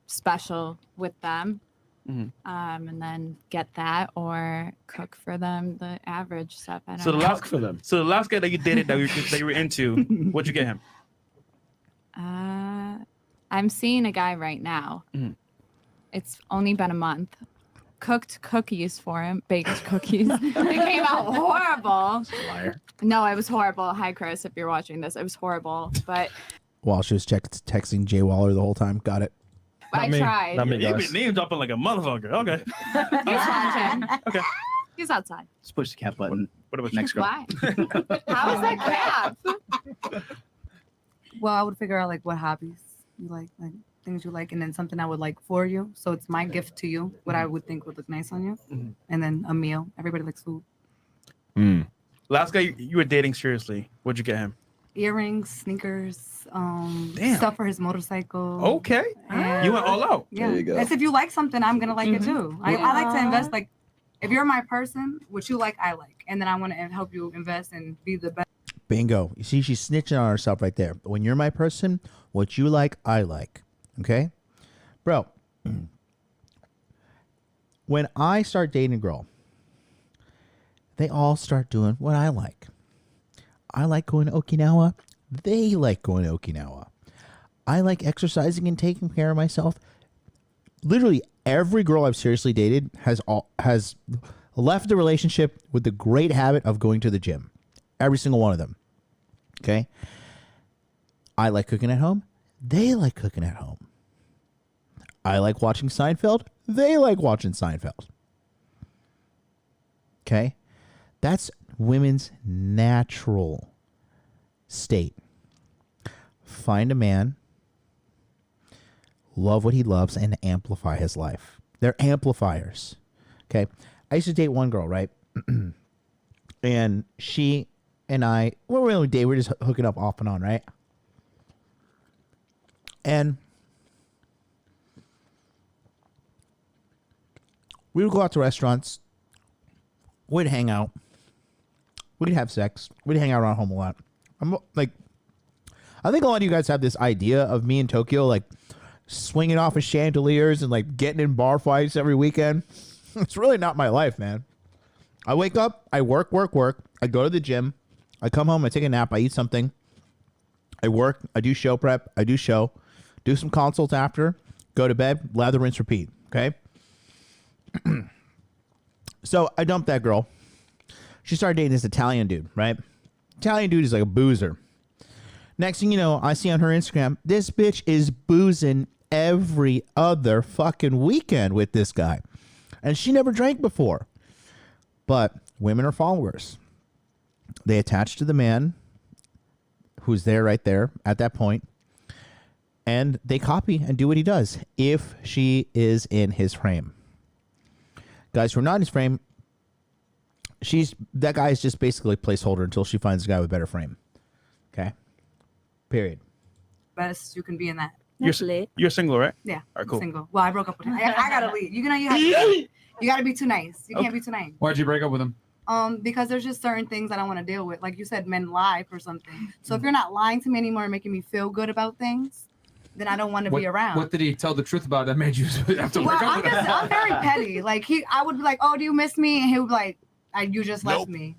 special with them, and then get that, or cook for them the average stuff. I don't So the know. last So the last guy that you dated that you were into, what'd you get him? I'm seeing a guy right now. It's only been a month. Cooked cookies for him, baked cookies. They came out horrible. Liar. No, it was horrible. Hi, Chris, if you're watching this, it was horrible. But While she was texting Jay Waller the whole time. Got it. I tried. You've been name dropping like a motherfucker. Okay. He's watching. Okay. He's outside. Just push the cap button. What about next girl? Why? How is that crap? Well, I would figure out like what hobbies you like things you like, and then something I would like for you. So it's my gift to you, what I would think would look nice on you, and then a meal. Everybody likes food. Last guy you were dating seriously, what'd you get him? Earrings, sneakers, Damn. stuff for his motorcycle. Okay. And- You went all out. Yeah. There you go. That's if you like something, I'm gonna like it too. I like to invest. Like, if you're my person, what you like, I like, and then I want to help you invest and be the best. Bingo. You see, she's snitching on herself right there. When you're my person, what you like, I like. Okay? Bro, when I start dating a girl, they all start doing what I like. I like going to Okinawa. They like going to Okinawa. I like exercising and taking care of myself. Literally every girl I've seriously dated has left the relationship with the great habit of going to the gym. Every single one of them. Okay? I like cooking at home. They like cooking at home. I like watching Seinfeld. They like watching Seinfeld. Okay? That's women's natural state. Find a man love what he loves and amplify his life. They're amplifiers. Okay. I used to date one girl, right? And she and I, well, we only date, we're just hooking up off and on, right? And we would go out to restaurants. We'd hang out. We'd have sex. We'd hang out around home a lot. I'm like, I think a lot of you guys have this idea of me in Tokyo, like swinging off of chandeliers and like getting in bar fights every weekend. It's really not my life, man. I wake up, I work. I go to the gym. I come home, I take a nap, I eat something. I work, I do show prep, I do show, do some consults after, go to bed, lather, rinse, repeat. Okay. So I dumped that girl. She started dating this Italian dude, right? Italian dude is like a boozer. Next thing you know, I see on her Instagram, this bitch is boozing every other fucking weekend with this guy. And she never drank before. But women are followers. They attach to the man who's there right there at that point. And they copy and do what he does if she is in his frame. Guys who are not in his frame, that guy is just basically a placeholder until she finds a guy with better frame. Okay? Period. Best you can be in that. You're single, right? Yeah. All right, cool. Single. Well, I broke up with him. I gotta leave. You know, you gotta be too nice. You can't be too nice. Why'd you break up with him? Because there's just certain things I don't want to deal with. Like you said, men lie for something. So if you're not lying to me anymore and making me feel good about things, then I don't want to be around. What did he tell the truth about that made you have to break up with him? I'm very petty. Like I would be like, "Oh, do you miss me?" And he would be like, "You just left me."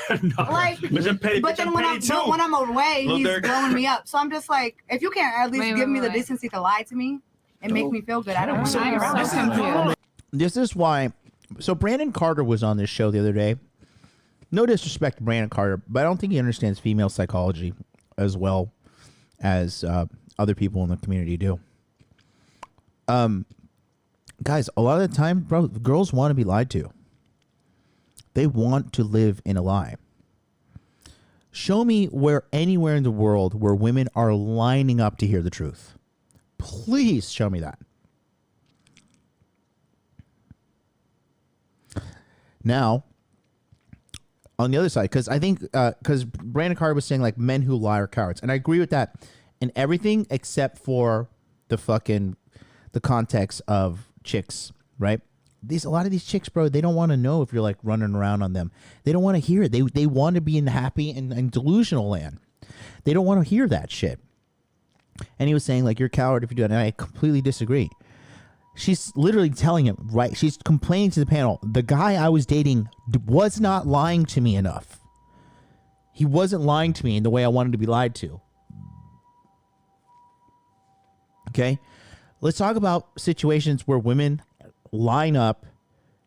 Like, but then when I'm away, he's blowing me up. So I'm just like, if you can't at least give me the decency to lie to me and make me feel good, I don't want to be around. This is why. So Brandon Carter was on this show the other day. No disrespect to Brandon Carter, but I don't think he understands female psychology as well as other people in the community do. Guys, a lot of the time, bro, girls want to be lied to. They want to live in a lie. Show me anywhere in the world where women are lining up to hear the truth. Please show me that. Now, on the other side, because I think, because Brandon Carter was saying like men who lie are cowards. And I agree with that in everything except for the context of chicks, right? A lot of these chicks, bro, they don't want to know if you're like running around on them. They don't want to hear it. They want to be in happy and delusional land. They don't want to hear that shit. And he was saying like, you're a coward if you do it. And I completely disagree. She's literally telling him, right? She's complaining to the panel. The guy I was dating was not lying to me enough. He wasn't lying to me in the way I wanted to be lied to. Okay? Let's talk about situations where women line up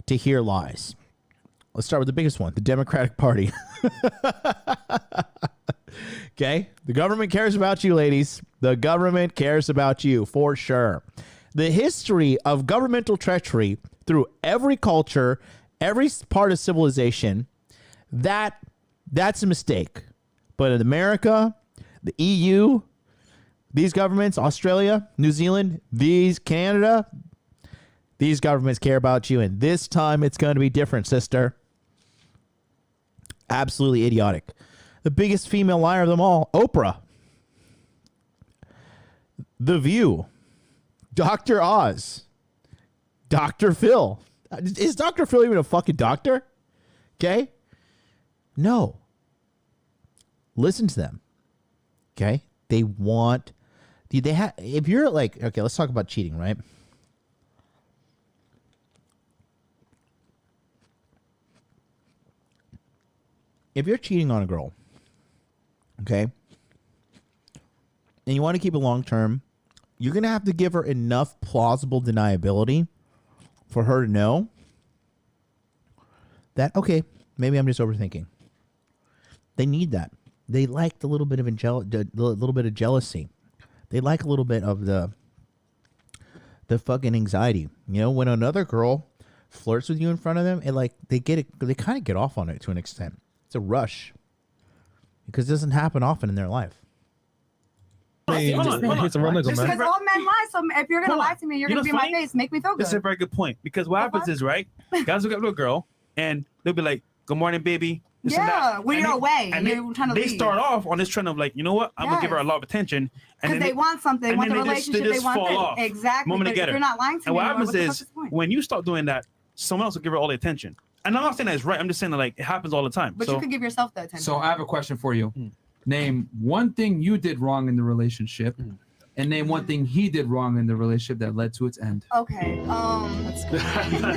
to hear lies. Let's start with the biggest one, the Democratic Party. Okay? The government cares about you, ladies. The government cares about you for sure. The history of governmental treachery through every culture, every part of civilization, that's a mistake. But in America, the EU, these governments, Australia, New Zealand, Canada, these governments care about you. And this time it's going to be different, sister. Absolutely idiotic. The biggest female liar of them all, Oprah. The View. Dr. Oz. Dr. Phil. Is Dr. Phil even a fucking doctor? Okay? No. Listen to them. Okay? They want... if you're like... Okay, let's talk about cheating, right? If you're cheating on a girl, okay, and you want to keep it long term, you're going to have to give her enough plausible deniability for her to know that, okay, maybe I'm just overthinking. They need that. They like the little bit of jealousy. They like a little bit of the fucking anxiety. You know, when another girl flirts with you in front of them, they kind of get off on it to an extent. It's a rush because it doesn't happen often in their life. mean, hold on. he's a real nigga, man. Because all men lie. So if you're gonna Hold on. lie to me, you're You know gonna be in my what's funny? face, make me feel good. This is a very good point because what happens is, right, guys look up to a girl and they'll be like, "Good morning, baby." This and Yeah, that. when And you're they- away, and you're trying to they leave. start off on this trend of like, you know what, I'm gonna give her a lot of attention, and Because then they want something, they and want the then relationship, they they just want fall this. off. Exactly. Moment But to get if her. you're not lying to and me what anymore, happens what the fuck is is the point? when you start doing that, someone else will give her all the attention. And I'm not saying that it's right. I'm just saying that like it happens all the time. But so, you can give yourself the attention. So I have a question for you. Name one thing you did wrong in the relationship, and name one thing he did wrong in the relationship that led to its end. Okay.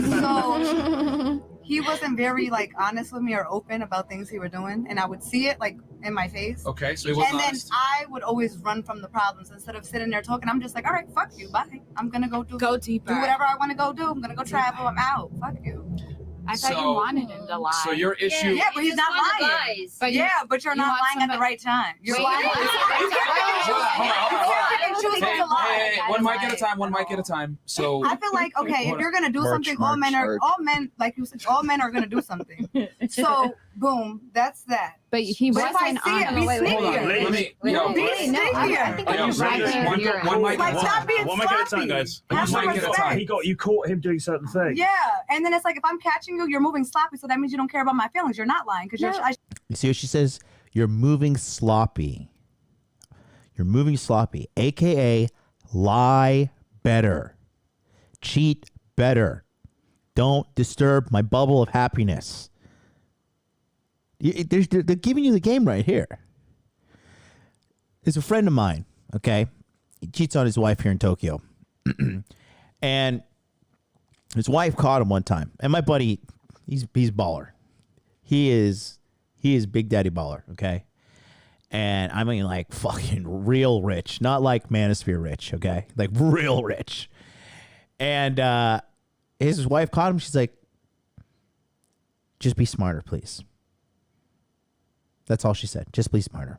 So he wasn't very like honest with me or open about things he were doing, and I would see it like in my face. Okay, so he wasn't And then honest. I would always run from the problems instead of sitting there talking. I'm just like, all right, fuck you, bye. I'm gonna go deeper. do whatever I want to go do. I'm gonna go travel. I'm out. Fuck you. I thought you wanted him to lie. So your issue. Yeah, but he's not lying. But yeah, but you're you not want lying at the right time. You're Wait, lying. One mic at a time. One mic at a time. So I feel like okay, if you're gonna do something, all men, like you said, all men are gonna do something. So boom, that's that. But he But if I wasn't see it, be honest. Hold on, let me. Yo, Be sneakier. one mic. Like stop being one mic at a time, sloppy. guys. Have some One mic at a respect. time. You caught him doing certain things. Yeah, and then it's like if I'm catching you, you're moving sloppy, so that means you don't care about my feelings. You're not lying because you're. You see what she says? You're moving sloppy. You're moving sloppy, aka lie better, cheat better. Don't disturb my bubble of happiness. They're giving you the game right here. There's a friend of mine, okay? He cheats on his wife here in Tokyo. And his wife caught him one time. And my buddy, he's baller. He is Big Daddy baller, okay? And I mean like fucking real rich. Not like Manosphere rich, okay? Like real rich. And his wife caught him. She's like, just be smarter, please. That's all she said. Just be smarter.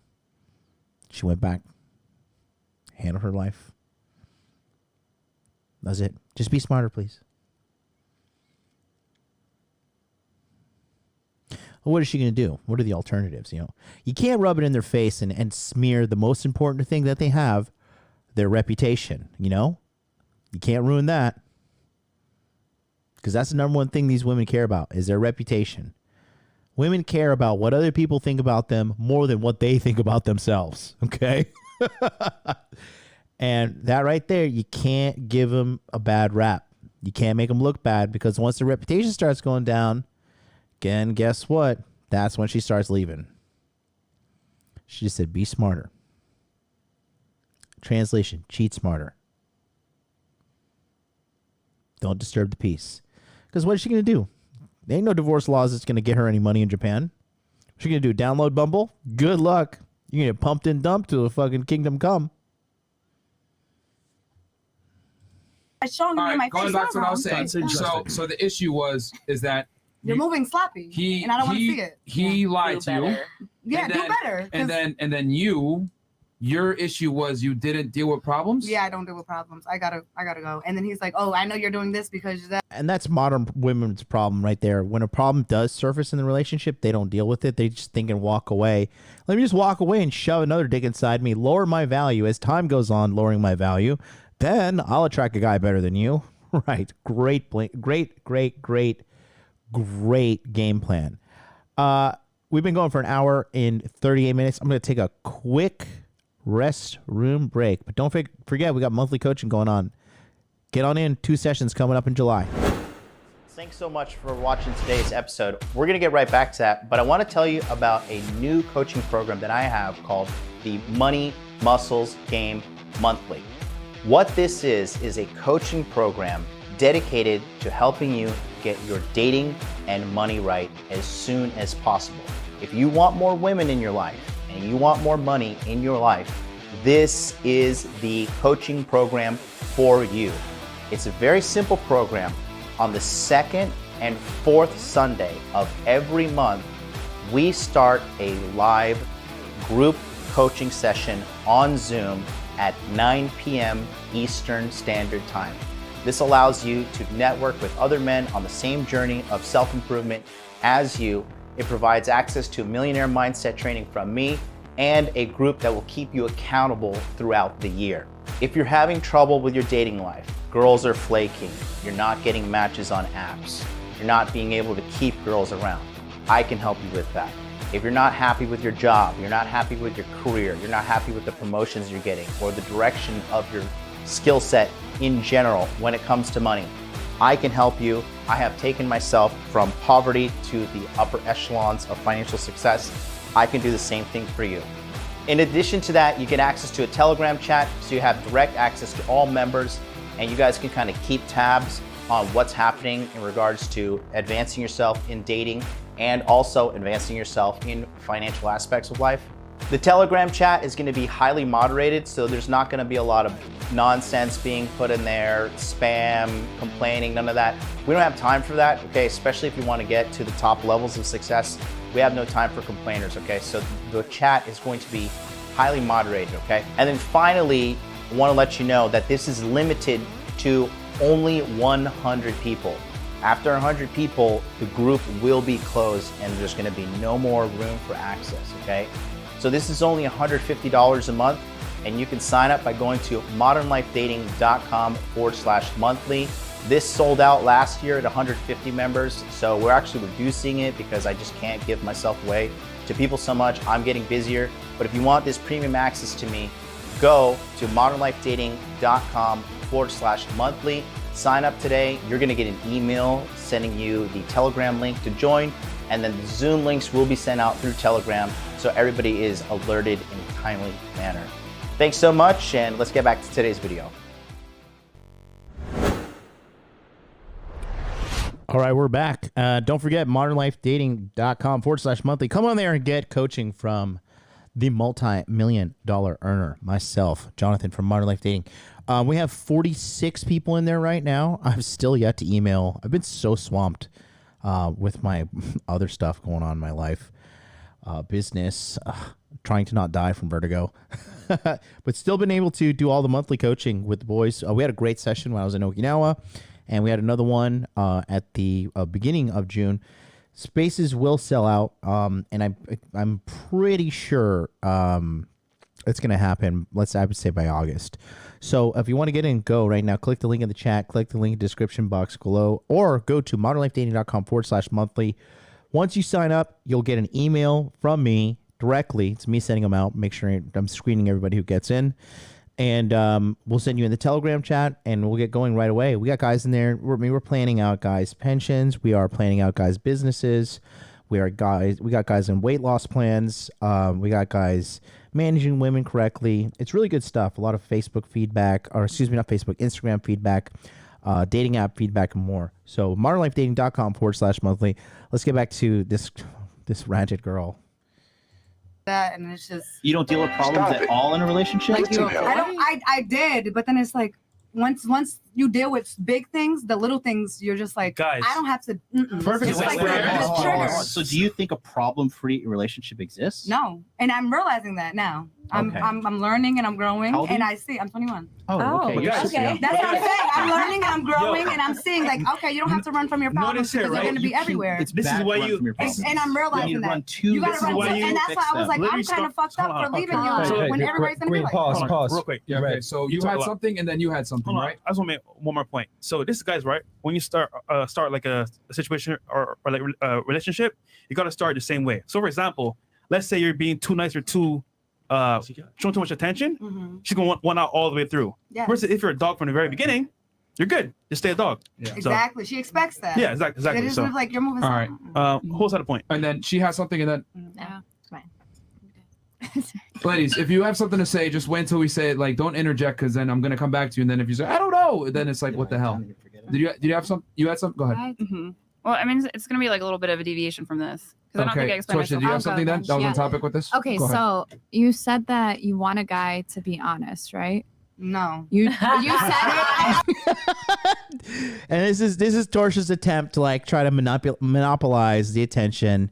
She went back, handled her life. That's it. Just be smarter, please. Well, what is she going to do? What are the alternatives? You know, you can't rub it in their face and smear the most important thing that they have, their reputation. You know, you can't ruin that because that's the number one thing these women care about is their reputation. Women care about what other people think about them more than what they think about themselves. Okay. And that right there, you can't give them a bad rap. You can't make them look bad because once the reputation starts going down, again, guess what? That's when she starts leaving. She just said, be smarter. Translation, cheat smarter. Don't disturb the peace. Because what is she going to do? There ain't no divorce laws that's going to get her any money in Japan. What's she going to do? Download Bumble? Good luck. You're going to get pumped and dumped to the fucking kingdom come. Showing you in my Going face. back to what I was wrong. saying. So the issue is that You're moving sloppy, and I don't want to see it. He lied to you. Yeah, and do then- better. And then your issue was you didn't deal with problems. Yeah, I don't deal with problems. I gotta go. And then he's like, "Oh, I know you're doing this because that." And that's modern women's problem right there. When a problem does surface in the relationship, they don't deal with it. They just think and walk away. Let me just walk away and shove another dick inside me, lower my value. As time goes on, lowering my value, then I'll attract a guy better than you. Right. Great game plan. We've been going for an hour and 38 minutes. I'm going to take a quick restroom break. But don't forget, we got monthly coaching going on. Get on in. 2 sessions coming up in July. Thanks so much for watching today's episode. We're going to get right back to that, but I want to tell you about a new coaching program that I have called the Money Muscles Game Monthly. What this is a coaching program dedicated to helping you get your dating and money right as soon as possible. If you want more women in your life and you want more money in your life, this is the coaching program for you. It's a very simple program. On the 2nd and 4th Sunday of every month, we start a live group coaching session on Zoom at 9 p.m. Eastern Standard Time. This allows you to network with other men on the same journey of self-improvement as you. It provides access to millionaire mindset training from me and a group that will keep you accountable throughout the year. If you're having trouble with your dating life, girls are flaking, you're not getting matches on apps, you're not being able to keep girls around, I can help you with that. If you're not happy with your job, you're not happy with your career, you're not happy with the promotions you're getting or the direction of your skill set in general when it comes to money, I can help you. I have taken myself from poverty to the upper echelons of financial success. I can do the same thing for you. In addition to that, you get access to a Telegram chat, so you have direct access to all members, and you guys can kind of keep tabs on what's happening in regards to advancing yourself in dating and also advancing yourself in financial aspects of life. The Telegram chat is going to be highly moderated, so there's not going to be a lot of nonsense being put in there, spam, complaining, none of that. We don't have time for that, okay? Especially if you want to get to the top levels of success. We have no time for complainers, okay? So the chat is going to be highly moderated, okay? And then finally, I want to let you know that this is limited to only 100 people. After 100 people, the group will be closed and there's going to be no more room for access, okay? So this is only $150 a month, and you can sign up by going to modernlifedating.com/monthly. This sold out last year at 150 members, so we're actually reducing it because I just can't give myself away to people so much. I'm getting busier, but if you want this premium access to me, go to modernlifedating.com/monthly. Sign up today. You're gonna get an email sending you the Telegram link to join, and then the Zoom links will be sent out through Telegram so everybody is alerted in a timely manner. Thanks so much, and let's get back to today's video. All right, we're back. Don't forget modernlifedating.com/monthly. Come on there and get coaching from the multi-million-dollar earner, myself, Jonathan from Modern Life Dating. We have 46 people in there right now. I've still yet to email. I've been so swamped with my other stuff going on in my life, business, trying to not die from vertigo, but still been able to do all the monthly coaching with the boys. We had a great session when I was in Okinawa, and we had another one at the beginning of June. Spaces will sell out, and I'm pretty sure it's going to happen. I would say by August. So if you want to get in, go right now. Click the link in the chat. Click the link in the description box below, or go to modernlifedating.com/monthly. Once you sign up, you'll get an email from me directly. It's me sending them out. Make sure I'm screening everybody who gets in. And we'll send you in the Telegram chat, and we'll get going right away. We got guys in there. We're planning out guys' pensions. We are planning out guys' businesses. We got guys in weight loss plans. We got guys managing women correctly. It's really good stuff. A lot of Facebook feedback, or excuse me, not Facebook, Instagram feedback, dating app feedback, and more. So modernlifedating.com/monthly. Let's get back to this ranted girl. That, and it's just, You don't deal with problems at all in a relationship? like I did, but then it's like once you deal with big things, the little things you're just like, Guys. I don't have to. Perfect. It's just like this triggers. So do you think a problem-free relationship exists? No, and I'm realizing that now. I'm learning and I'm growing, How old are and you? I see. I'm 21. Oh, okay. You're super young. That's what I'm saying. I'm learning and I'm growing, and I'm seeing like, okay, you don't have to run from your problems because they're going to be everywhere. It's this is why you. And I'm realizing that you got to run, and that's why I was like, I'm kind of fucked up for leaving you when everybody's going to be like, Pause. Real quick. Yeah, okay. So you had something, and then you had something, Hold on. right? I just want to make one more point. So this guy's right. When you start like a situation or like a relationship, you got to start the same way. So for example, let's say you're being too nice or too showing too much attention. She's gonna want out all the way through. Yes. Versus if you're a dog from the very beginning, you're good. Just stay a dog. Yeah. Exactly. She expects that. Yeah, exactly. It just moves like you're moving. All right. Who's at a point? And then she has something, and then No, it's fine. ladies, if you have something to say, just wait until we say it. Like, don't interject, because then I'm gonna come back to you. And then if you say I don't know, then it's like, what the hell? Did you have some? You had some? Go ahead. Well, I mean, it's going to be like a little bit of a deviation from this. 'Cause I don't think I explained Torcia, myself. do you have something then? That was on topic with this? Okay, Go ahead. so you said that you want a guy to be honest, right? No. You said it. And this is Torcia's attempt to like try to monopolize the attention.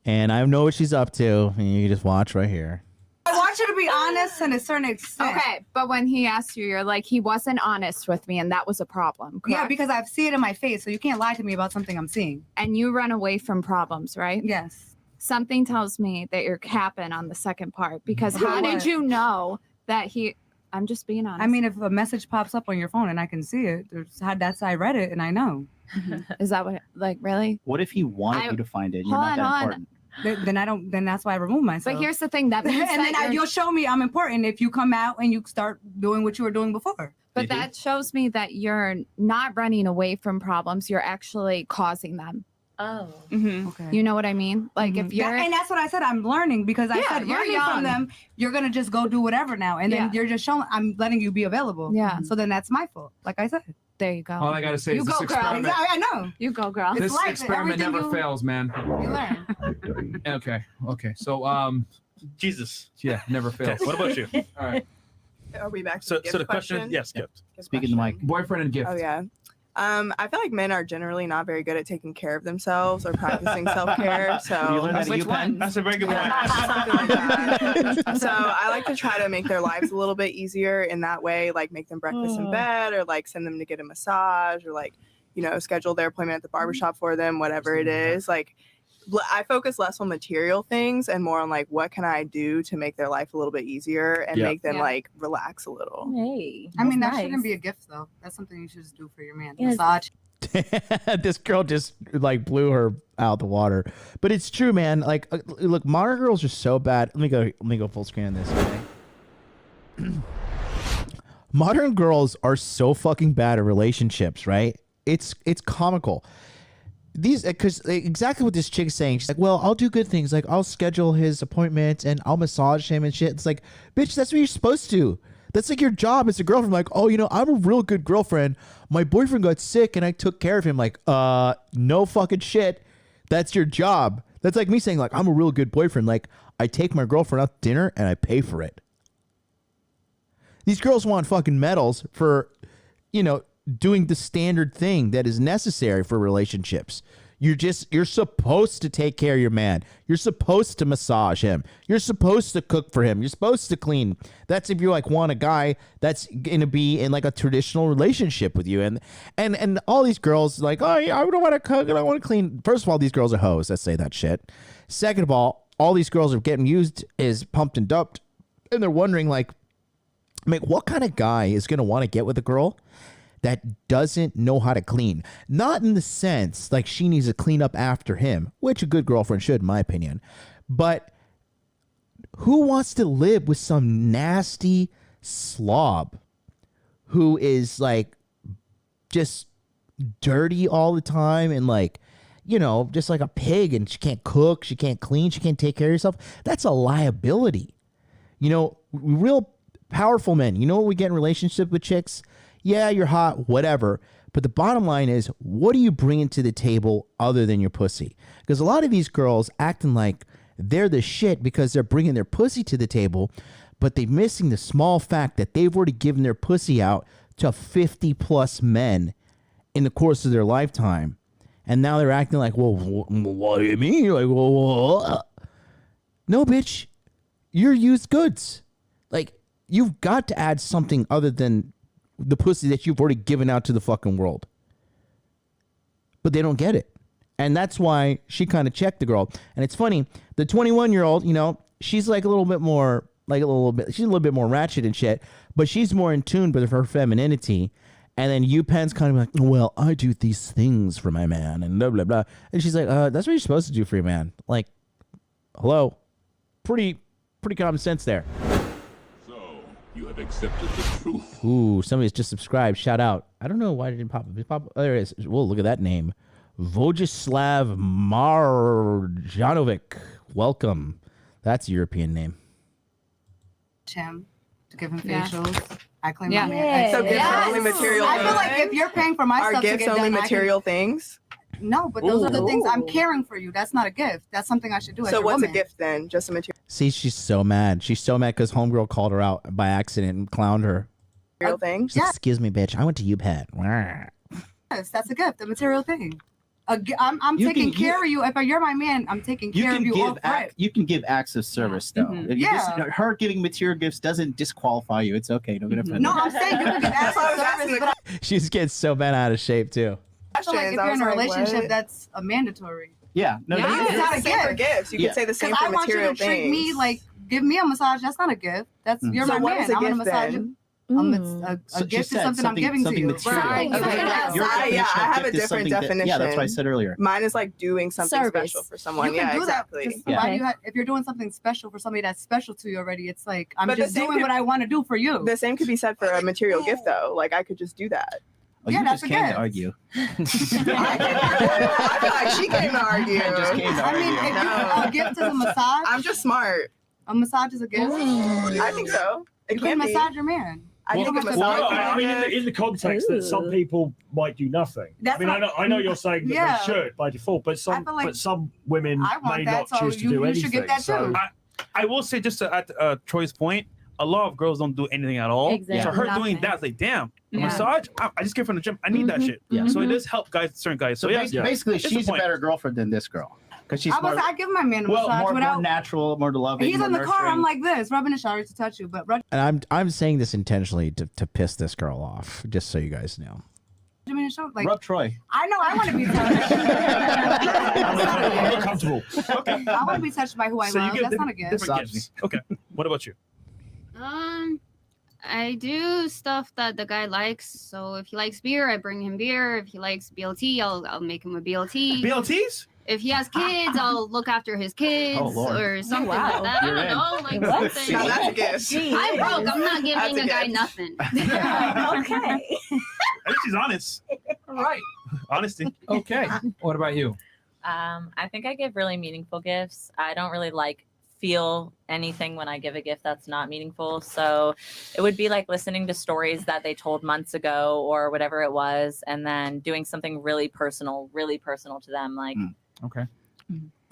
And I know what she's up to. And you can just watch right here. I want you to be honest in a certain extent. Okay, but when he asked you, you're like, he wasn't honest with me, and that was a problem. Yeah, correct? because I see it in my face, so you can't lie to me about something I'm seeing. And you run away from problems, right? Yes. something tells me that you're capping on the second part, because how What? did you know that he? I'm just being honest. I mean, if a message pops up on your phone and I can see it, that's I read it and I know. Is that what? Like, really? What if he wanted you to find it? And you're Hold not that on. important. Then I don't. Then that's why I remove myself. But here's the thing, that means and that then you'll show me I'm important if you come out and you start doing what you were doing before. But that shows me that you're not running away from problems. You're actually causing them. Oh. Okay. You know what I mean? Like if you're and that's what I said. I'm learning because I Yeah, said you're learning young. from them. You're gonna just go do whatever now, and then Yeah. you're just showing. I'm letting you be available. Yeah. So then that's my fault. Like I said. There you go. All I gotta say You is go, this girl. experiment. I know. You go, girl. This life, experiment everything never you- fails, man. You learn. Okay. So Jesus. Yeah, never fails. Okay, what about you? All right. Are we back to So, the gift the question, yes, gift. Speaking the mic. Boyfriend and gift. Oh yeah. I feel like men are generally not very good at taking care of themselves or practicing self-care. So You learned that at Which UPenn? one? That's a very good Something like that. So I like to try to make their lives a little bit easier in that way, like make them breakfast in bed, or like send them to get a massage, or like, schedule their appointment at the barbershop for them, whatever it is. Like I focus less on material things and more on like what can I do to make their life a little bit easier and Yeah. make them Yeah. like relax a little. Hey. I mean, that that's shouldn't nice. be a gift though. That's something you should just do for your man. Yes. Massage. This girl just like blew her out the water, but it's true, man. Like, look, modern girls are so bad. Let me go full screen on this. Okay? Modern girls are so fucking bad at relationships, right? It's comical. These, because exactly what this chick is saying. She's like, well, I'll do good things. Like, I'll schedule his appointments and I'll massage him and shit. It's like, bitch, that's what you're supposed to. That's like your job as a girlfriend. Like, oh, I'm a real good girlfriend. My boyfriend got sick and I took care of him. Like, no fucking shit. That's your job. That's like me saying, like, I'm a real good boyfriend. Like, I take my girlfriend out to dinner and I pay for it. These girls want fucking medals for, doing the standard thing that is necessary for relationships. You're supposed to take care of your man. You're supposed to massage him. You're supposed to cook for him. You're supposed to clean. That's if you like want a guy that's gonna be in like a traditional relationship with you. And all these girls like, oh yeah, I don't want to cook. I don't want to clean. First of all, these girls are hoes. Let's say that shit. Second of all these girls are getting used is pumped and dumped, and they're wondering like, what kind of guy is gonna want to get with a girl that doesn't know how to clean? Not in the sense like she needs to clean up after him, which a good girlfriend should, in my opinion. But who wants to live with some nasty slob who is like just dirty all the time and like, just like a pig, and she can't cook, she can't clean, she can't take care of herself? That's a liability. Real powerful men, what we get in relationship with chicks? Yeah, you're hot, whatever. But the bottom line is, what are you bringing to the table other than your pussy? Because a lot of these girls acting like they're the shit because they're bringing their pussy to the table, but they're missing the small fact that they've already given their pussy out to 50 plus men in the course of their lifetime. And now they're acting like, well, what do you mean? You're like, well, no, bitch, you're used goods. Like, you've got to add something other than the pussy that you've already given out to the fucking world. But they don't get it. And that's why she kind of checked the girl. And it's funny, the 21-year-old, she's like she's a little bit more ratchet and shit, but she's more in tune with her femininity. And then UPenn's kind of like, well, I do these things for my man and blah, blah, blah. And she's like, that's what you're supposed to do for your man. Like, hello? Pretty common sense there. You have accepted the truth. Ooh, somebody's just subscribed. Shout out. I don't know why it didn't pop up. It pop up. Oh, there it is. Whoa, look at that name. Vojislav Marjanovic. Welcome. That's a European name. Him to give him Yeah. facials. I claim Yeah. my man. So gifts are only material I feel things? like if you're paying for my Are stuff to gifts get only done, I material things? No, but those are the things I'm Ooh. caring for you. That's not a gift. That's something I should do. As So your what's woman. a gift then? Just a See, she's so mad. She's so mad because homegirl called her out by accident and clowned her. material thing? She's like, excuse me, bitch. I went to UPenn. Yes, that's a gift, a material thing. I'm You taking can- care of you. If you're my man, I'm taking care of you. All right. You can give acts of service though. Mhm. If you Yeah. her giving material gifts doesn't disqualify you. It's okay. Don't get offended. No, I'm saying you can give acts of service, but She's getting so bent out of shape too. questions. feel like if I you're was in a like, relationship, what? that's a mandatory. Yeah, no, You can say the same for gifts. You Yeah. can say the same 'Cause for I want you material to treat me things. like, give me a massage. That's not a gift. That's you're So my what man. is a I'm gonna gift massage then? you. Mm. A gift is something I'm giving to you. material. Right. Your Okay, definition yeah, of I have gift a is different something that- definition. yeah, that's what I said earlier. Mine is like doing something Service. special for someone. You can Yeah, do exactly. that. 'Cause why do you if you're doing something special for somebody that's special to you already, it's like I'm But the just same doing could- what I want to do for you. The same could be said for a material gift, though. Like I could just do that. Oh, Yeah, you that's just a came gift. to argue. I feel like she came to argue. Just came to I mean, argue. if a gift is a massage. I'm just smart. A massage is a gift. I think so. It You can can be. massage your man. I think a Well, massage. I mean, in the context that some people might do nothing. That's I mean, I know you're saying that Yeah. they should by default, but some feel like but some women I want may that, not so choose to you- do you anything. should get that so, too. I will say, just to add Troy's point, a lot of girls don't do anything at all. Exactly. So her Nothing. doing that is like, damn, a Yeah. massage? I just came from the gym. I need that shit. Yeah. So it does help guys, certain guys. So, So yeah, basically, it's she's a point. better girlfriend than this girl because she's I more, give my man a massage more without. natural, more loving. He's more in the car. I'm nurturing. like this, rubbing his shoulder to touch you, but And I'm saying this intentionally to piss this girl off, just so you guys know. rubbing his shoulder. Like, Rub Troy. I know I want to be touched. I'm uncomfortable. I want to be touched by who I So you love. get That's not a different gift. gifts. Okay. What about you? I do stuff that the guy likes. So if he likes beer, I bring him beer. If he likes BLT, I'll make him a BLT. BLTs? If he has kids, I'll look after his kids Oh, Lord. or something wow. like that. You're I in. don't know, like What? something. Now that's a gift. I'm broke. I'm not That's giving a a guy gift. nothing. Okay. At least she's honest. All right. Honesty. Okay. What about you? I think I give really meaningful gifts. I don't really feel anything when I give a gift that's not meaningful. So it would be like listening to stories that they told months ago or whatever it was, and then doing something really personal to them. Like, Okay.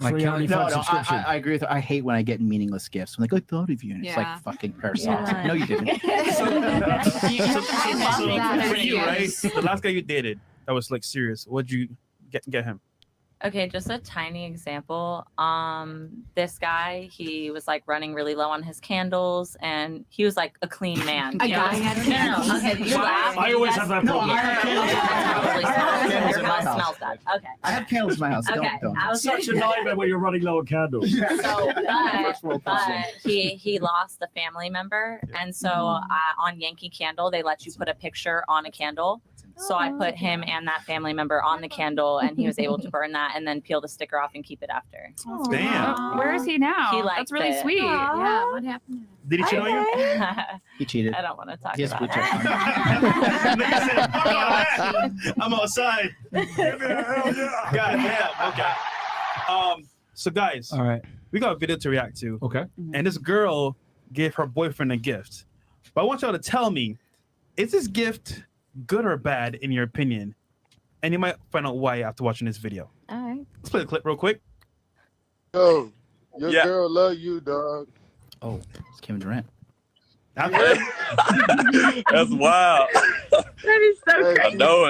Like, Free no, OnlyFans subscription. I agree with her. I hate when I get meaningless gifts. I'm like, I thought of you, and it's Yeah. like fucking personal. Yeah. No, you didn't. So that. for you, right? The last guy you dated that was serious. What'd you get him? okay, just a tiny example. This guy, he was running really low on his candles, and he was a clean man. A guy had candles. No, okay, you laugh. I always have that problem. Your house smells bad. Okay. I have candles in my house. Okay, Don't. I was Such a nightmare when you're running low on candles. So, First world problem. but he lost a family member, and so on Yankee Candle they let you put a picture on a candle. So I put him and that family member on the candle, and he was able to burn that and then peel the sticker off and keep it after. Damn. Where is he now? He liked That's really it. sweet. Yeah, what happened? Did he cheat on you? He cheated. I don't want to talk He has about blue check it. I'm outside. God damn. Okay. So guys, All right. we got a video to react to, Okay. and this girl gave her boyfriend a gift. But I want y'all to tell me, is this gift good or bad in your opinion? And you might find out why after watching this video. All right. Let's play the clip real quick. Yo, your girl love you, dog. Oh, it's Kevin Durant. That's wild. That is so I know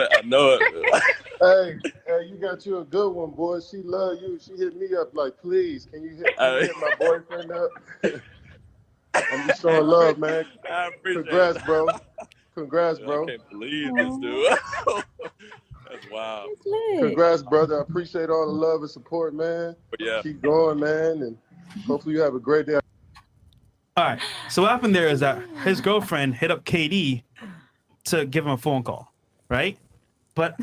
it. Hey, you got you a good one, boy. She love you. She hit me up like, please, can you hit my boyfriend up? I'm just showing love, man. I appreciate Congrats, it. bro. Congrats, bro. I can't believe this, dude. That's wild. Congrats, brother. I appreciate all the love and support, man. Yeah. Keep going, man, and hopefully you have a great day. All right. So what happened there is that his girlfriend hit up KD to give him a phone call, right? But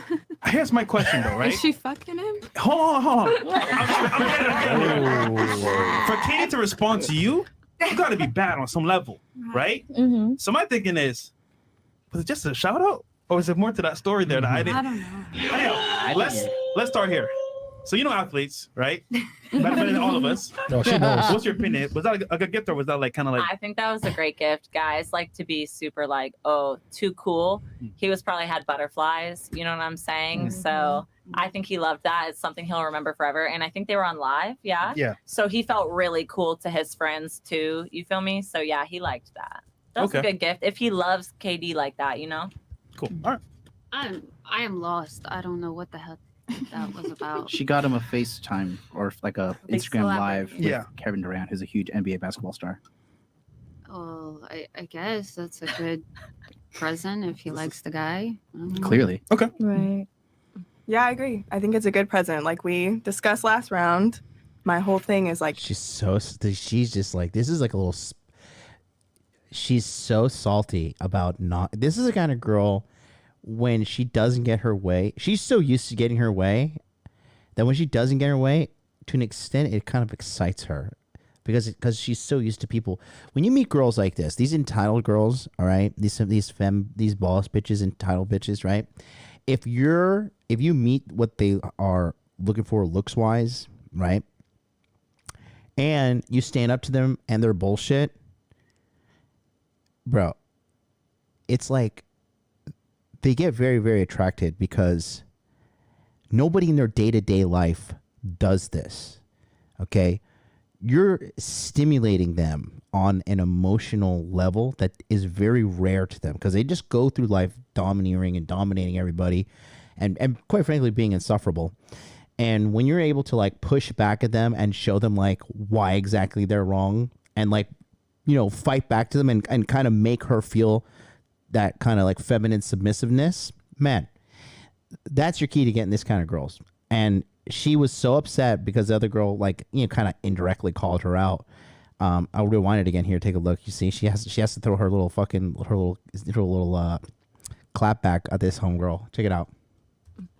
here's my question, though, right? Is she fucking him? Hold on. I'm for KD to respond to you, you got to be bad on some level, right? Mm-hmm. So my thinking is, was it just a shout out, or is there more to that story there that I didn't? I don't know. Anyhow, let's start here. So you know athletes, right? Better than all of us. No, she knows. What's your opinion? Was that a good gift, or was that kind of I think that was a great gift. Guys like to be super too cool. He was probably had butterflies, you know what I'm saying? So I think he loved that. It's something he'll remember forever. And I think they were on live, yeah? Yeah. So he felt really cool to his friends too, you feel me? So yeah, he liked that. That's a Okay. good gift if he loves KD like that, you know? Cool. All right. I am lost. I don't know what the hell that was about. She got him a FaceTime or like a Big Instagram Live with Yeah. Kevin Durant, who's a huge NBA basketball star. Oh, I guess that's a good present if he likes the guy. I don't know. Clearly. Okay. Right. Yeah, I agree. I think it's a good present. Like we discussed last round, my whole thing is like she's just like, this is like a little. She's so salty about not. This is the kind of girl when she doesn't get her way. She's so used to getting her way that when she doesn't get her way, to an extent, it kind of excites her because she's so used to people. When you meet girls like this, these entitled girls, all right, these boss bitches, entitled bitches, right? If you meet what they are looking for looks wise, right, and you stand up to them and they're bullshit, bro, it's like they get very, very attracted because nobody in their day-to-day life does this. Okay, you're stimulating them on an emotional level that is very rare to them because they just go through life dominating everybody and quite frankly being insufferable. And when you're able to like push back at them and show them like why exactly they're wrong and like, you know, fight back to them and kind of make her feel that kind of like feminine submissiveness, man, that's your key to getting this kind of girls. And she was so upset because the other girl, like, you know, kind of indirectly called her out. I'll rewind it again here. Take a look. You see, she has to throw her little clap back at this homegirl. Check it out.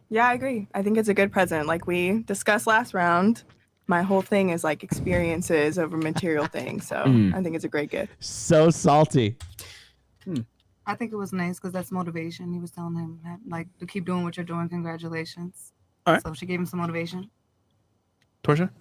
Yeah, I agree. I think it's a good present. Like we discussed last round, my whole thing is like experiences over material things. So I think it's a great gift. So salty. I think it was nice because that's motivation. He was telling him like to keep doing what you're doing. Congratulations. All right. So she gave him some motivation. Portia?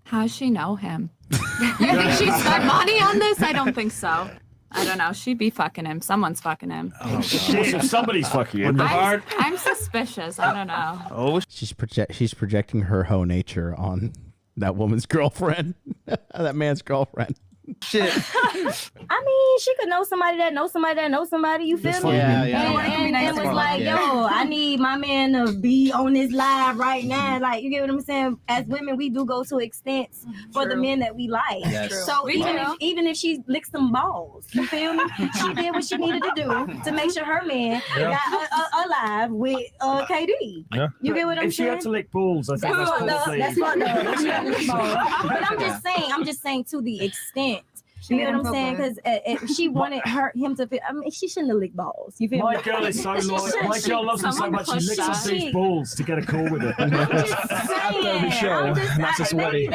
How does she know him? You think she spent money on this? I don't think so. I don't know. She'd be fucking him. Someone's fucking him. Oh, shit. If somebody's fucking him. I'm suspicious. I don't know. Oh, she's projecting her hoe nature on that woman's girlfriend, that man's girlfriend. Shit. I mean, she could know somebody that knows somebody that knows somebody. You feel me? Yeah. And was like, yo, I need my man to be on this live right now. Like, you get what I'm saying? As women, we do go to extents for the men that we like. Yes. So even if she licked some balls, you feel me? She did what she needed to do to make sure her man got alive with KD. Yeah. You get what I'm If she saying? had to lick balls, I think that's probably... That's fucked up. She had to lick balls. But I'm just saying to the extent. You know what I'm saying? Because if she wanted him to feel, I mean, she shouldn't have licked balls. You feel me? My girl is so loyal. My girl loves him so much she licks up these balls to get a call with it. Every show, not just maybe wedding.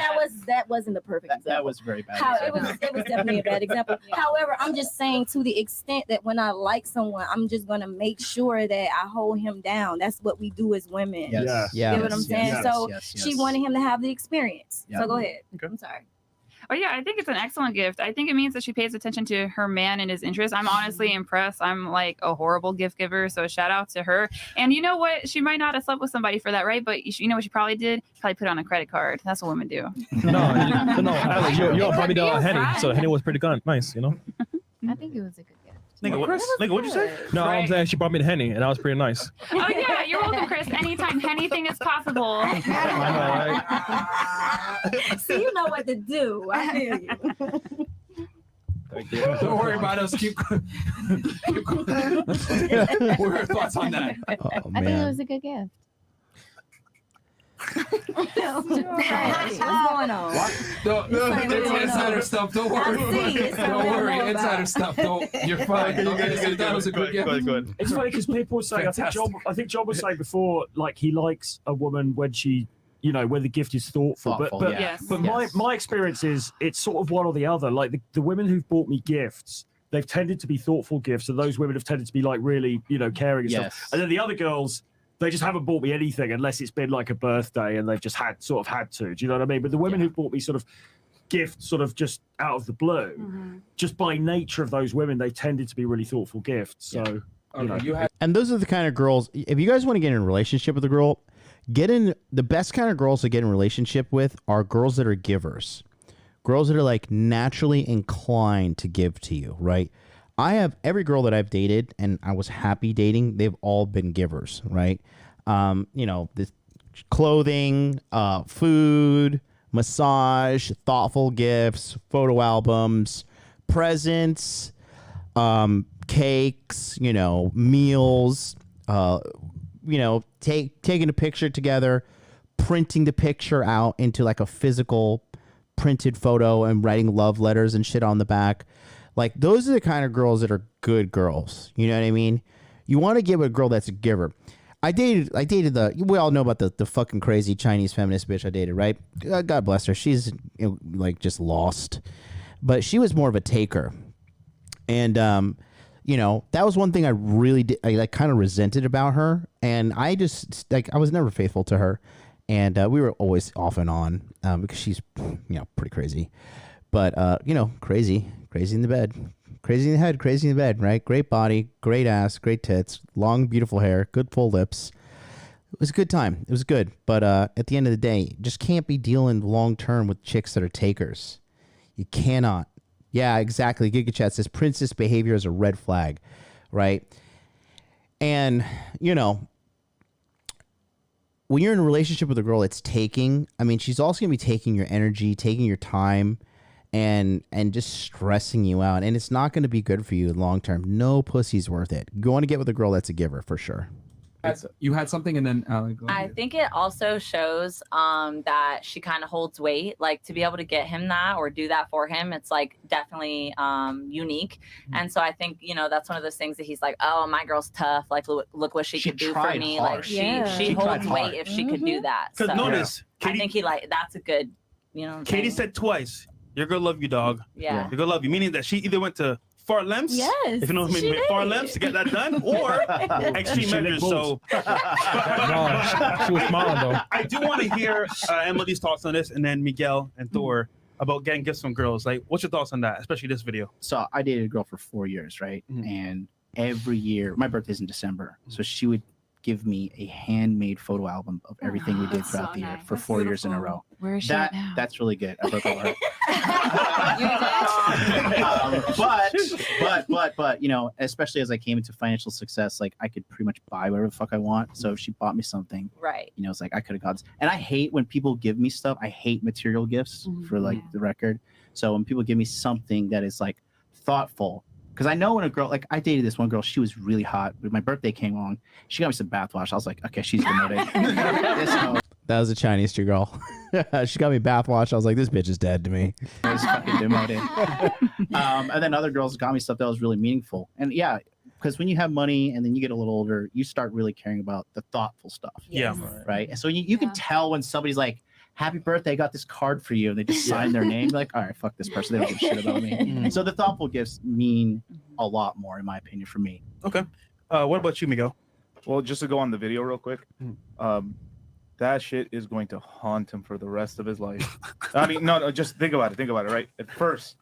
that wasn't the perfect example. That was very bad. It was definitely a bad example. However, I'm just saying to the extent that when I like someone, I'm just gonna make sure that I hold him down. That's what we do as women. Yes. You get what I'm saying? Yes, So yes, she yes. wanted him to have the experience. Yeah. So go ahead. Okay. I'm sorry. Oh yeah, I think it's an excellent gift. I think it means that she pays attention to her man and his interests. I'm honestly impressed. I'm like a horrible gift giver, so shout out to her. And you know what? She might not have slept with somebody for that, right? But you know what she probably did? Probably put it on a credit card. That's what women do. No, Alex, you're probably the Henny, so Henny was pretty nice, you know. I think it was a good gift. Nigga, what'd you say? No, I'm saying she brought me the Henny, and that was pretty nice. Oh yeah, you're welcome, Chris. Anytime anything is possible. I know, right? See, you know what to do. I feel you. Thank you. Don't worry about us. Keep going. What are your thoughts on that? I think it was a good gift. What's going on? No, it's insider stuff. Don't worry. Don't worry. Insider stuff. You're fine. That was a good gift. It's funny because people say, I think John was saying before, like he likes a woman when she, you know, when the gift is thoughtful. But my experience is it's sort of one or the other. Like the women who've bought me gifts, they've tended to be thoughtful gifts, and those women have tended to be like really, you know, caring and stuff. And then the other girls, they just haven't bought me anything unless it's been like a birthday and they've just had to. Do you know what I mean? But the women who've bought me sort of gifts sort of just out of the blue, just by nature of those women, they tended to be really thoughtful gifts. So, you know. And those are the kind of girls, if you guys want to get in a relationship with a girl, the best kind of girls to get in a relationship with are girls that are givers. Girls that are like naturally inclined to give to you, right? I have every girl that I've dated and I was happy dating, they've all been givers, right? You know, the clothing, food, massage, thoughtful gifts, photo albums, presents, cakes, you know, meals, taking a picture together, printing the picture out into like a physical printed photo and writing love letters and shit on the back. Like, those are the kind of girls that are good girls. You know what I mean? You want to give a girl that's a giver. I dated we all know about the fucking crazy Chinese feminist bitch I dated, right? God bless her. She's like just lost, but she was more of a taker. And, that was one thing I really did. I kind of resented about her. And I just I was never faithful to her. And we were always off and on because she's, pretty crazy. But, crazy in the bed. Crazy in the head, crazy in the bed, right? Great body, great ass, great tits, long, beautiful hair, good full lips. It was a good time. It was good. But at the end of the day, just can't be dealing long term with chicks that are takers. You cannot. Yeah, exactly. Giga Chat says princess behavior is a red flag, right? And, when you're in a relationship with a girl that's taking, I mean, she's also going to be taking your energy, taking your time, and just stressing you out. And it's not going to be good for you long term. No pussy's worth it. You want to get with a girl that's a giver for sure. You had something, and then I think it also shows that she kind of holds weight. Like, to be able to get him that or do that for him, it's like definitely unique. And so I think that's one of those things that he's like, oh, my girl's tough. Like, look what she could do for me. Hard. Like she holds weight if she could do that. Because So notice, I think that's a good. Katie said twice, "Your girl love you, dog." Yeah. Your girl love you, meaning that she either went to far lengths, Yes, if you know what I she mean, far did. lengths to get that done, or extreme She measures. licked So, she was smiling though. I do want to hear Emily's thoughts on this, and then Miguel and Thor about getting gifts from girls. Like, what's your thoughts on that, especially this video? So I dated a girl for 4 years, right? And every year, my birthday's in December, so she would give me a handmade photo album of everything we did throughout the year for 4 years in a row. Where is she at now? That's really good. I broke up with her. But especially as I came into financial success, like I could pretty much buy whatever the fuck I want. So if she bought me something, right? It's like I could have got this. And I hate when people give me stuff. I hate material gifts for like the record. So when people give me something that is like thoughtful, because I know when a girl, like I dated this one girl, she was really hot. When my birthday came along, she got me some bath wash. I was like, okay, she's demoted. That was a Chinese girl. She got me bath wash. I was like, this bitch is dead to me. I was fucking demoted. And then other girls got me stuff that was really meaningful. And yeah, because when you have money and then you get a little older, you start really caring about the thoughtful stuff. Yeah. Right. And so you can tell when somebody's like, happy birthday, I got this card for you. And they just sign their name. You're like, all right, fuck this person. They don't give a shit about me. So the thoughtful gifts mean a lot more, in my opinion, for me. Okay. What about you, Miguel? Well, just to go on the video real quick, that shit is going to haunt him for the rest of his life. I mean, no, just think about it, right? At first,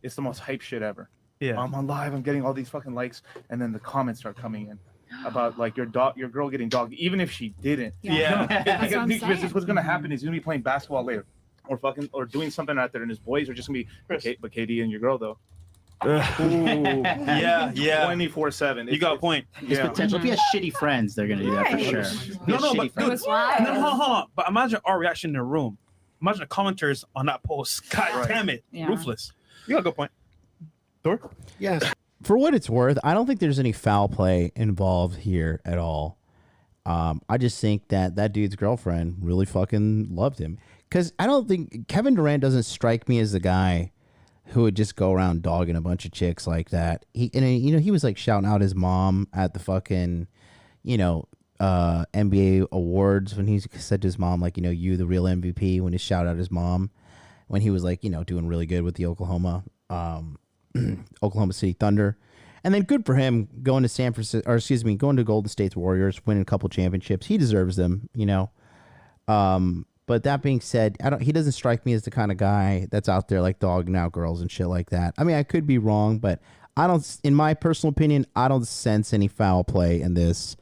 it's the most hype shit ever. Yeah. I'm on live, I'm getting all these fucking likes, and then the comments start coming in about like your girl getting dogged, even if she didn't. Yeah. Because what's gonna happen is you're gonna be playing basketball later, or doing something out there, and his boys are just gonna be, but KD and your girl though. Ooh, yeah. 24/7. You got a point. There's potential. If he has shitty friends, they're gonna do that for sure. No, but Shitty dude, friends. hold on. But imagine our reaction in the room. Imagine the commenters on that post. God damn it, Yeah. ruthless. You got a good point. Thor? Yes. For what it's worth, I don't think there's any foul play involved here at all. I just think that dude's girlfriend really fucking loved him. Because I don't think Kevin Durant doesn't strike me as the guy who would just go around dogging a bunch of chicks like that. He was like shouting out his mom at the fucking, NBA awards when he said to his mom, like, you the real MVP, when he shouted out his mom when he was like, doing really good with the Oklahoma City Thunder. And then good for him going to going to Golden State's Warriors, winning a couple championships. He deserves them, But that being said, he doesn't strike me as the kind of guy that's out there like dogging out girls and shit like that. I mean, I could be wrong, but in my personal opinion, I don't sense any foul play in this.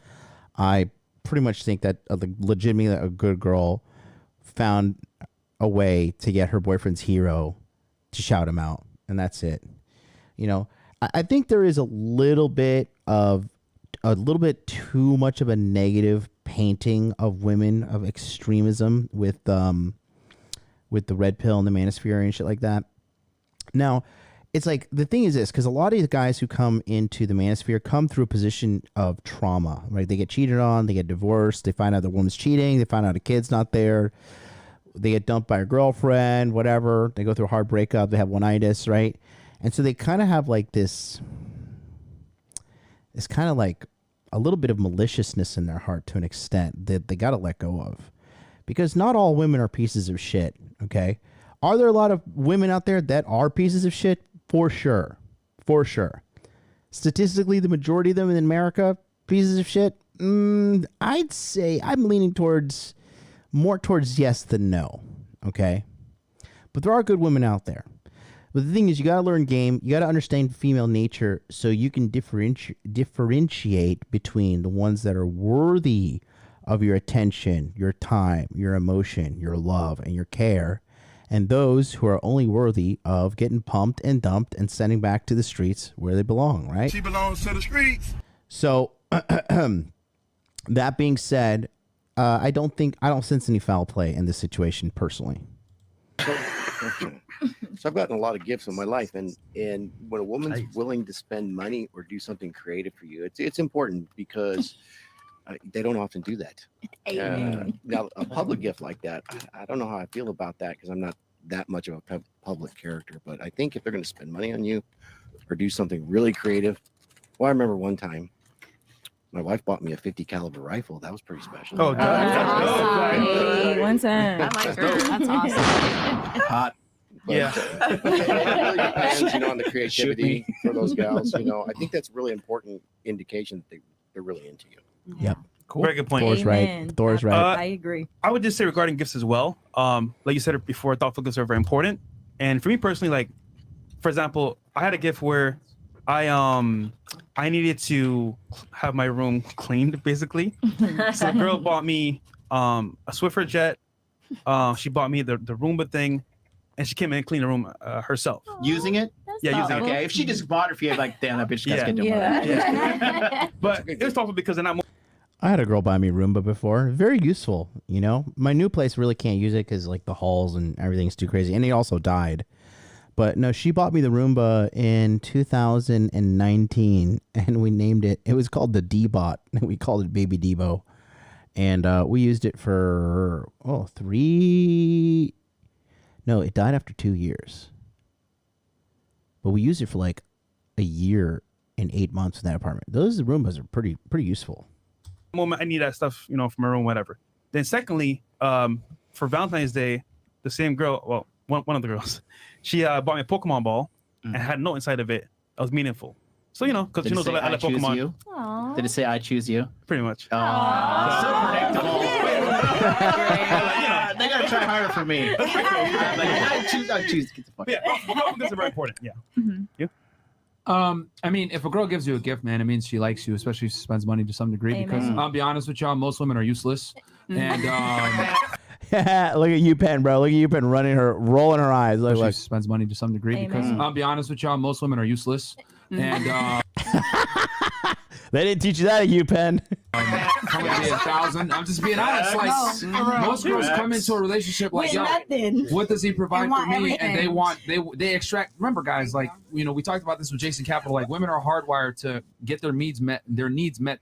I pretty much think that legitimately a good girl found a way to get her boyfriend's hero to shout him out, and that's it. I think there is a little bit too much of a negative painting of women, of extremism with the red pill and the manosphere and shit like that. Now, it's like the thing is this, because a lot of these guys who come into the manosphere come through a position of trauma, right? They get cheated on, they get divorced, they find out the woman's cheating, they find out a kid's not there, they get dumped by a girlfriend, whatever. They go through a hard breakup, they have one-itis, right? And so they kind of have like this, it's kind of like a little bit of maliciousness in their heart to an extent that they got to let go of. Because not all women are pieces of shit, okay? Are there a lot of women out there that are pieces of shit? For sure. For sure. Statistically, the majority of them in America, pieces of shit? I'd say I'm leaning more towards yes than no, okay? But there are good women out there. But the thing is, you got to learn game. You got to understand female nature so you can differentiate between the ones that are worthy of your attention, your time, your emotion, your love, and your care, and those who are only worthy of getting pumped and dumped and sending back to the streets where they belong, right? She belongs to the streets. So, that being said, I don't sense any foul play in this situation personally. So I've gotten a lot of gifts in my life, and when a woman's willing to spend money or do something creative for you, it's important because they don't often do that. Now, a public gift like that, I don't know how I feel about that because I'm not that much of a public character. But I think if they're going to spend money on you or do something really creative, well, I remember one time my wife bought me a 50 caliber rifle. That was pretty special. Oh, hey, one time. I like her. That's awesome. Hot. But, Yeah. It really depends, on the creativity for those gals. I think that's a really important indication that they're really into you. Yep. Cool. Very good point. Thor's right. Thor's right. I agree. I would just say regarding gifts as well. Like you said before, thoughtful gifts are very important. And for me personally, like, for example, I had a gift where I needed to have my room cleaned, basically. So the girl bought me a Swiffer jet. She bought me the Roomba thing, and she came in and cleaned the room herself. Using it? Yeah, using it. Okay, if she just bought it for you, like, damn, that bitch got to get Yeah. But it was thoughtful because then I had a girl buy me Roomba before. Very useful, My new place really can't use it because like the halls and everything's too crazy, and it also died. But no, she bought me the Roomba in 2019, and we named it. It was called the D-Bot. We called it Baby Debo, and we used it for No, it died after 2 years. But we used it for like a year and 8 months in that apartment. Those Roombas are pretty useful. Moment I need that stuff, for my room, whatever. Then secondly, for Valentine's Day, the same girl, well, one of the girls, she bought me a Pokemon ball and had a note inside of it. That was meaningful. So, because she knows I like Pokemon. You? Did it say I choose you? Pretty much. So predictable. They gotta try harder for me. I choose. Get the fuck. Yeah, that's very important. Yeah. You? I mean, if a girl gives you a gift, man, it means she likes you, especially if she spends money to some degree. Amen. Because I'll be honest with y'all, most women are useless. And Look at you, Pen, bro. Look at you, Pen, rolling her eyes. She spends money to some degree. Amen. Because I'll be honest with y'all, most women are useless. And they didn't teach you that at UPenn. Come with me 1,000. I'm just being honest. Like most girls come into a relationship like, yo, what does he provide for me? And they extract. Remember, guys, like we talked about this with Jason Capital. Like women are hardwired to get their needs met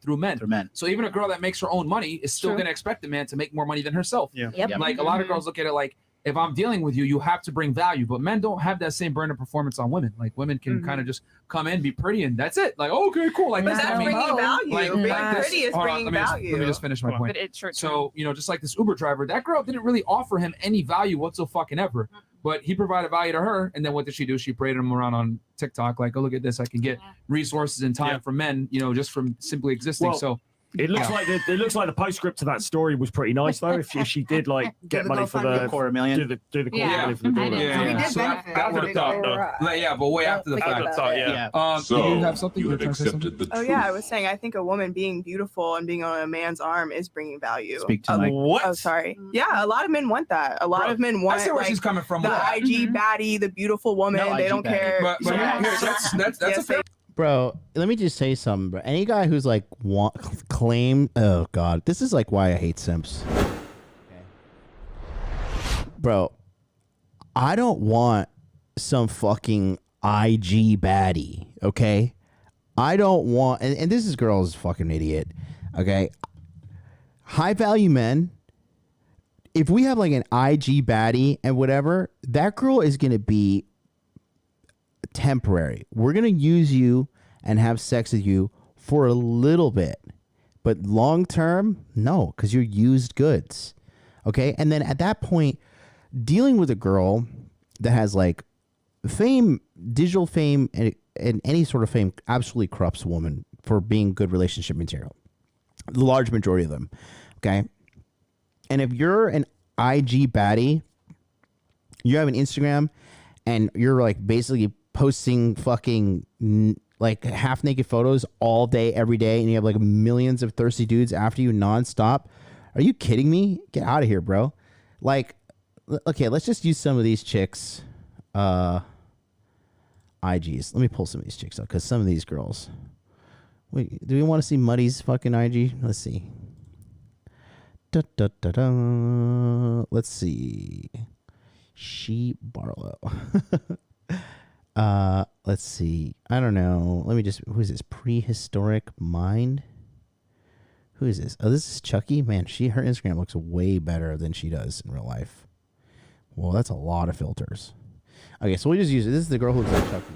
through men. So even a girl that makes her own money is still going to expect a man to make more money than herself. Yeah. Yep. Like a lot of girls look at it like, if I'm dealing with you, you have to bring value. But men don't have that same brand of performance on women. Like women can kind of just come in, be pretty, and that's it. Like, okay, cool. Like But that's bringing value. Being this- pretty is hold on, bringing let value. me just finish my point. But it's short So, just like this Uber driver, that girl didn't really offer him any value whatsoever. But he provided value to her. And then what did she do? She paraded him around on TikTok like, oh, look at this. I can get resources and time from men, just from simply existing. Well, so it looks like the postscript to that story was pretty nice though. If she did like get money for the $250,000 million, do the quarter million for the daughter. Yeah. So that worked out though. Yeah, but way after the fact. So you have something you you're have trying to say accepted the Oh truth. yeah, I was saying I think a woman being beautiful and being on a man's arm is bringing value. Speak to Mike. What? Oh, sorry. Yeah, a lot of men want that. A lot of men want I see where like, she's coming from. the IG baddie, the beautiful woman. No they IG don't baddie. care. But that's a fair. Bro, let me just say something, bro. Any guy who's like claim, oh god, this is like why I hate simps. Okay. Bro, I don't want some fucking IG baddie. Okay, I don't want, and this is girl's fucking idiot. Okay, high value men. If we have like an IG baddie and whatever, that girl is gonna be temporary. We're gonna use you and have sex with you for a little bit, but long term, no, because you're used goods. Okay, and then at that point, dealing with a girl that has like fame, digital fame, and any sort of fame absolutely corrupts a woman for being good relationship material. The large majority of them. Okay, and if you're an IG baddie, you have an Instagram, and you're like basically posting fucking like half naked photos all day, every day, and you have like millions of thirsty dudes after you nonstop. Are you kidding me? Get out of here, bro. Like, okay, let's just use some of these chicks. IGs. Let me pull some of these chicks up because some of these girls. Wait, do we want to see Muddy's fucking IG? Let's see. Let's see. She Barlow. Let's see. I don't know. Let me just. Who is this? Prehistoric Mind. Who is this? Oh, this is Chucky. Man, her Instagram looks way better than she does in real life. Well, that's a lot of filters. Okay, so we just use it. This is the girl who looks like Chucky.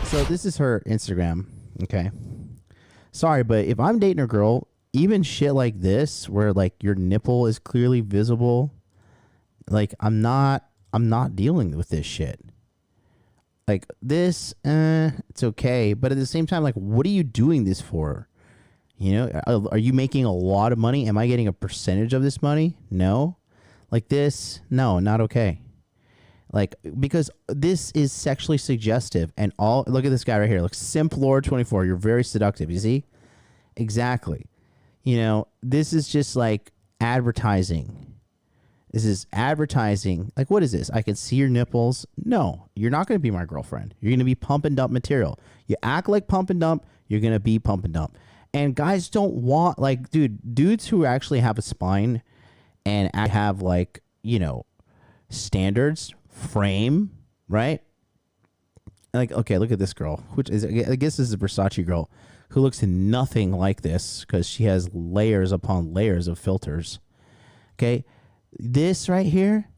So this is her Instagram. Okay. Sorry, but if I'm dating a girl, even shit like this, where like your nipple is clearly visible, like I'm not dealing with this shit. Like this, it's okay, but at the same time, like, what are you doing this for? You know, are you making a lot of money? Am I getting a percentage of this money? No. Like this, no, not okay. Like, because this is sexually suggestive, and look at this guy right here. Look, Simp Lord 24. You're very seductive. You see? Exactly. You know, this is just like advertising. This is advertising. Like, what is this? I can see your nipples. No, you're not going to be my girlfriend. You're going to be pump and dump material. You act like pump and dump, you're going to be pump and dump. And guys don't want, like, dudes who actually have a spine and have, like, you know, standards, frame, right? Like, okay, look at this girl, which is, I guess this is a Versace girl who looks nothing like this because she has layers upon layers of filters. Okay, this right here,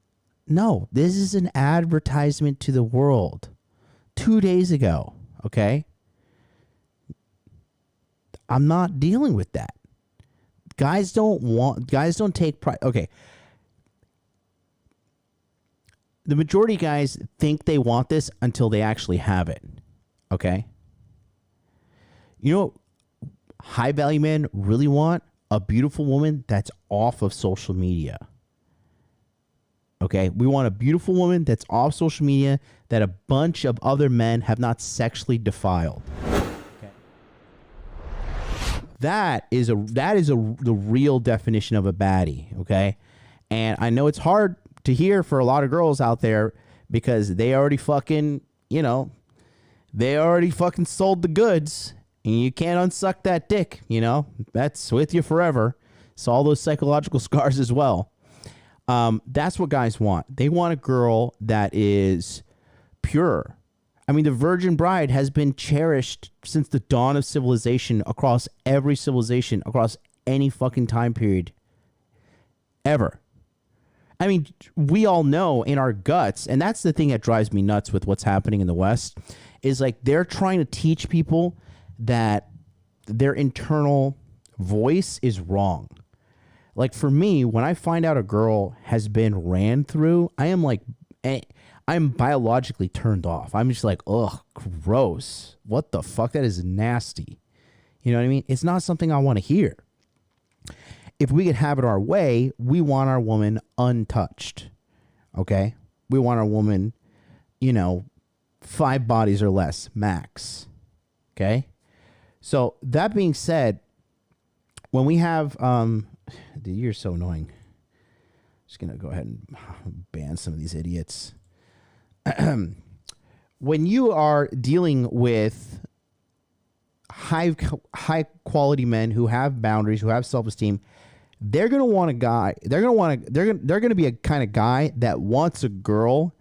no, this is an advertisement to the world 2 days ago, okay? I'm not dealing with that. Guys don't take pride. Okay. The majority of guys think they want this until they actually have it. Okay. You know what high value men really want? A beautiful woman that's off of social media. Okay. We want a beautiful woman that's off social media that a bunch of other men have not sexually defiled. That is the real definition of a baddie, okay? And I know it's hard to hear for a lot of girls out there because they already fucking, you know, they already fucking sold the goods and you can't unsuck that dick, you know? That's with you forever. So all those psychological scars as well. That's what guys want. They want a girl that is pure. I mean, the virgin bride has been cherished since the dawn of civilization across every civilization, across any fucking time period ever. I mean, we all know in our guts, and that's the thing that drives me nuts with what's happening in the West, is like they're trying to teach people that their internal voice is wrong. Like for me, when I find out a girl has been ran through, I am like... I'm biologically turned off. I'm just like, ugh, gross. What the fuck? That is nasty. You know what I mean? It's not something I want to hear. If we could have it our way, we want our woman untouched. Okay? We want our woman, you know, 5 bodies or less, max. Okay? So that being said, when we have, dude, you're so annoying. Just going to go ahead and ban some of these idiots. When you are dealing with high quality men who have boundaries, who have self-esteem, they're going to want a guy. They're going to be a kind of guy that wants a girl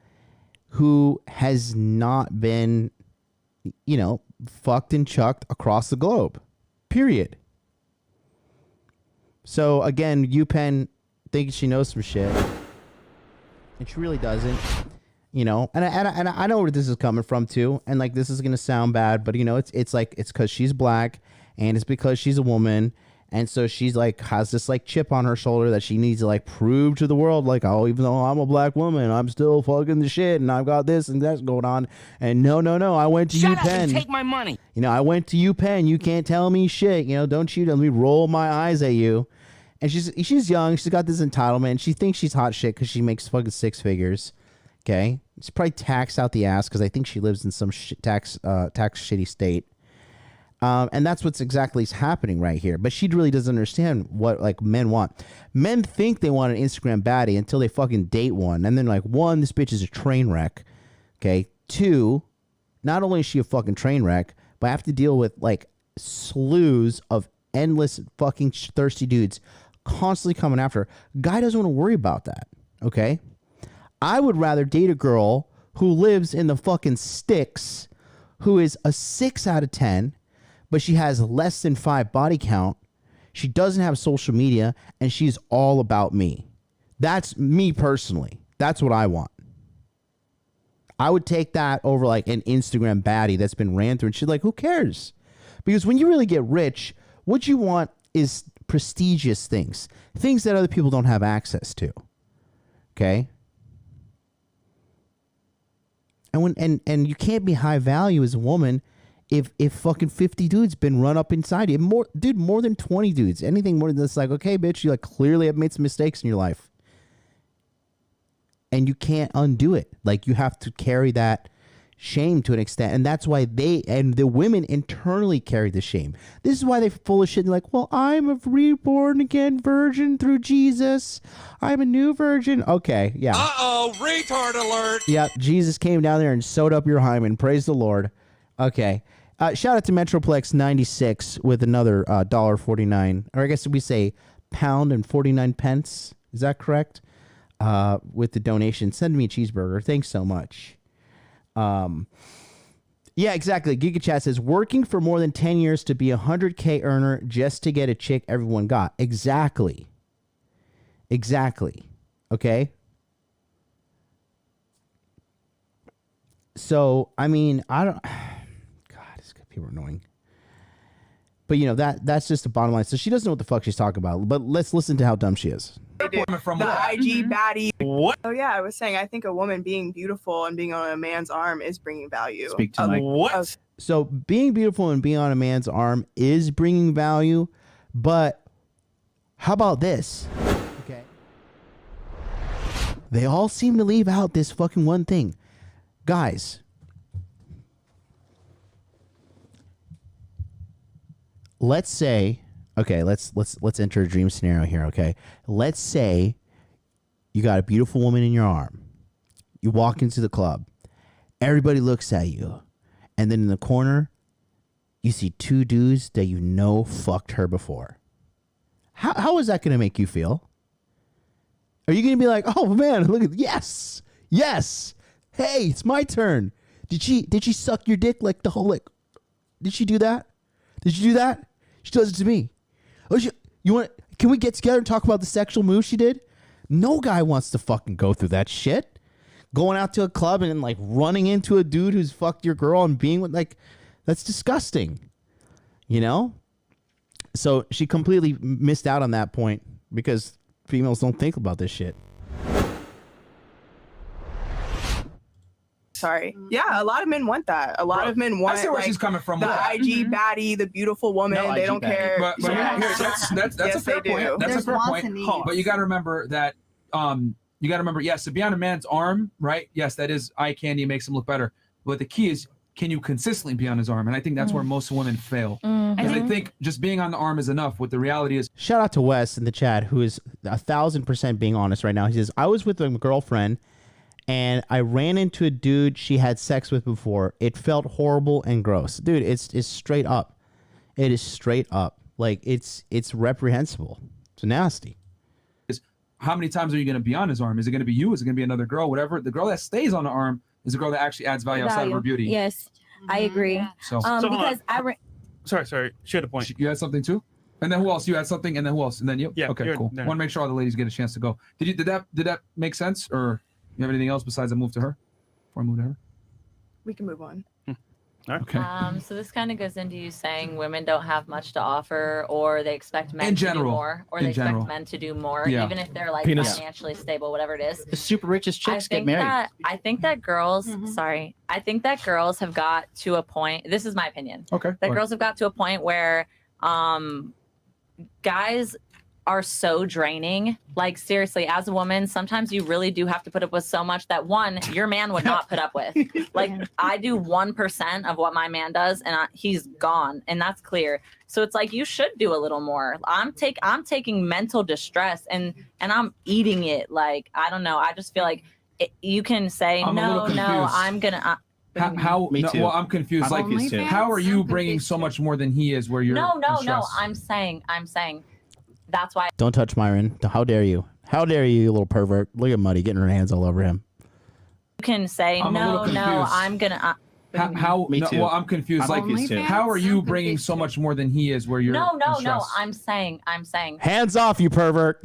who has not been, you know, fucked and chucked across the globe. Period. So again, UPenn thinks she knows some shit, and she really doesn't. You know, and I know where this is coming from too, and like this is gonna sound bad, but you know, it's like it's because she's black, and it's because she's a woman, and so she's like has this like chip on her shoulder that she needs to like prove to the world, like, oh, even though I'm a black woman, I'm still fucking the shit, and I've got this and that's going on, and no, I went to Shut UPenn. up and take my money. You know, I went to UPenn. You can't tell me shit. You know, don't you let me roll my eyes at you. And she's young. She's got this entitlement. And she thinks she's hot shit because she makes fucking 6 figures. Okay, it's probably taxed out the ass because I think she lives in some tax shitty state. And that's what's exactly happening right here. But she really doesn't understand what like men want. Men think they want an Instagram baddie until they fucking date one, and then like 1, this bitch is a train wreck. Okay, 2, not only is she a fucking train wreck, but I have to deal with like slews of endless fucking thirsty dudes constantly coming after her. Guy doesn't want to worry about that. Okay. I would rather date a girl who lives in the fucking sticks, who is a 6 out of 10, but she has less than 5 body count. She doesn't have social media, and she's all about me. That's me personally. That's what I want. I would take that over like an Instagram baddie that's been ran through, and she's like, who cares? Because when you really get rich, what you want is prestigious things that other people don't have access to. Okay? And you can't be high value as a woman if fucking 50 dudes been run up inside you. More than 20 dudes. Anything more than this, like, okay, bitch, you like clearly have made some mistakes in your life. And you can't undo it. Like, you have to carry that shame to an extent. And that's why the women internally carry the shame. This is why they're full of shit. They're like, well, I'm a reborn again virgin through Jesus. I'm a new virgin. Okay, yeah. Uh-oh, retard alert. Yep, Jesus came down there and sewed up your hymen. Praise the Lord. Okay. Shout out to Metroplex 96 with another $1.49. Or I guess we say £1.49. Is that correct? With the donation. Send me a cheeseburger. Thanks so much. Yeah, exactly. GigaChat says, working for more than 10 years to be a 100K earner just to get a chick everyone got. Exactly. Okay? So, I mean, I don't... God, these people are annoying. But, you know, that's just the bottom line. So she doesn't know what the fuck she's talking about. But let's listen to how dumb she is. From the IG baddie. What? Oh yeah, I was saying I think a woman being beautiful and being on a man's arm is bringing value. Speak to Mike. What? So being beautiful and being on a man's arm is bringing value, but how about this? Okay. They all seem to leave out this fucking one thing. Guys, let's say, okay, let's enter a dream scenario here, okay? Let's say you got a beautiful woman in your arm. You walk into the club. Everybody looks at you. And then in the corner, you see 2 dudes that you know fucked her before. How is that going to make you feel? Are you going to be like, oh man, look at, yes, hey, it's my turn. Did she suck your dick like the whole, like, did she do that? She does it to me. Oh, can we get together and talk about the sexual move she did? No guy wants to fucking go through that shit. Going out to a club and like running into a dude who's fucked your girl and being with, like, that's disgusting. You know? So she completely missed out on that point because females don't think about this shit. Sorry. Yeah, a lot of men want that. A lot of men want I see where like, she's coming from. the IG baddie, the beautiful woman. No, they IG don't baddie. care. But that's Yes, a fair they point. do. That's There's a fair wants point. and needs. But you got to remember that yes, to be on a man's arm, right? Yes, that is eye candy, makes him look better. But the key is, can you consistently be on his arm? And I think that's where most women fail. Because they think just being on the arm is enough. What the reality is. Shout out to Wes in the chat, who is 1,000% being honest right now. He says, I was with a girlfriend and I ran into a dude she had sex with before. It felt horrible and gross. Dude, it's straight up. It is straight up. Like, it's reprehensible. It's nasty. How many times are you going to be on his arm? Is it going to be you? Is it going to be another girl? Whatever. The girl that stays on the arm is a girl that actually adds value outside of her beauty. Yes, I agree. So, Because sorry, she had a point. You had something too? And then who else? You had something, and then who else? And then you? Yeah. Okay, cool. there. Want to make sure all the ladies get a chance to go. Did that make sense, or you have anything else besides I move to her? Before I move to her? We can move on. Okay. So this kind of goes into you saying women don't have much to offer, or they expect men In to general. do more, or In they expect general. men to do more, Yeah. even if they're like Penis. financially stable, whatever it is. The super richest chicks get think married. I think that girls, I think that girls have got to a point. This is my opinion. Okay. That girls have got to a point where, guys are so draining. Like seriously, as a woman, sometimes you really do have to put up with so much that one, your man would not put up with. Like I do 1% of what my man does, and he's gone, and that's clear. So it's like you should do a little more. I'm taking mental distress and I'm eating it. Like I don't know. I just feel like you can say I'm a little confused. I'm gonna. How? Me too. Well, I'm confused. I'm Like, confused too. how are you bringing so much more than he is? Where you're No. stressed? I'm saying. That's why. Don't touch Myron. How dare you? How dare you, you little pervert? Look at Muddy getting her hands all over him. You can say I'm a little confused. I'm gonna. How? Me too. Well, I'm confused. I'm Like, confused too. how are you bringing so much more than he is? Where you're No. stressed? I'm saying. Hands off, you pervert.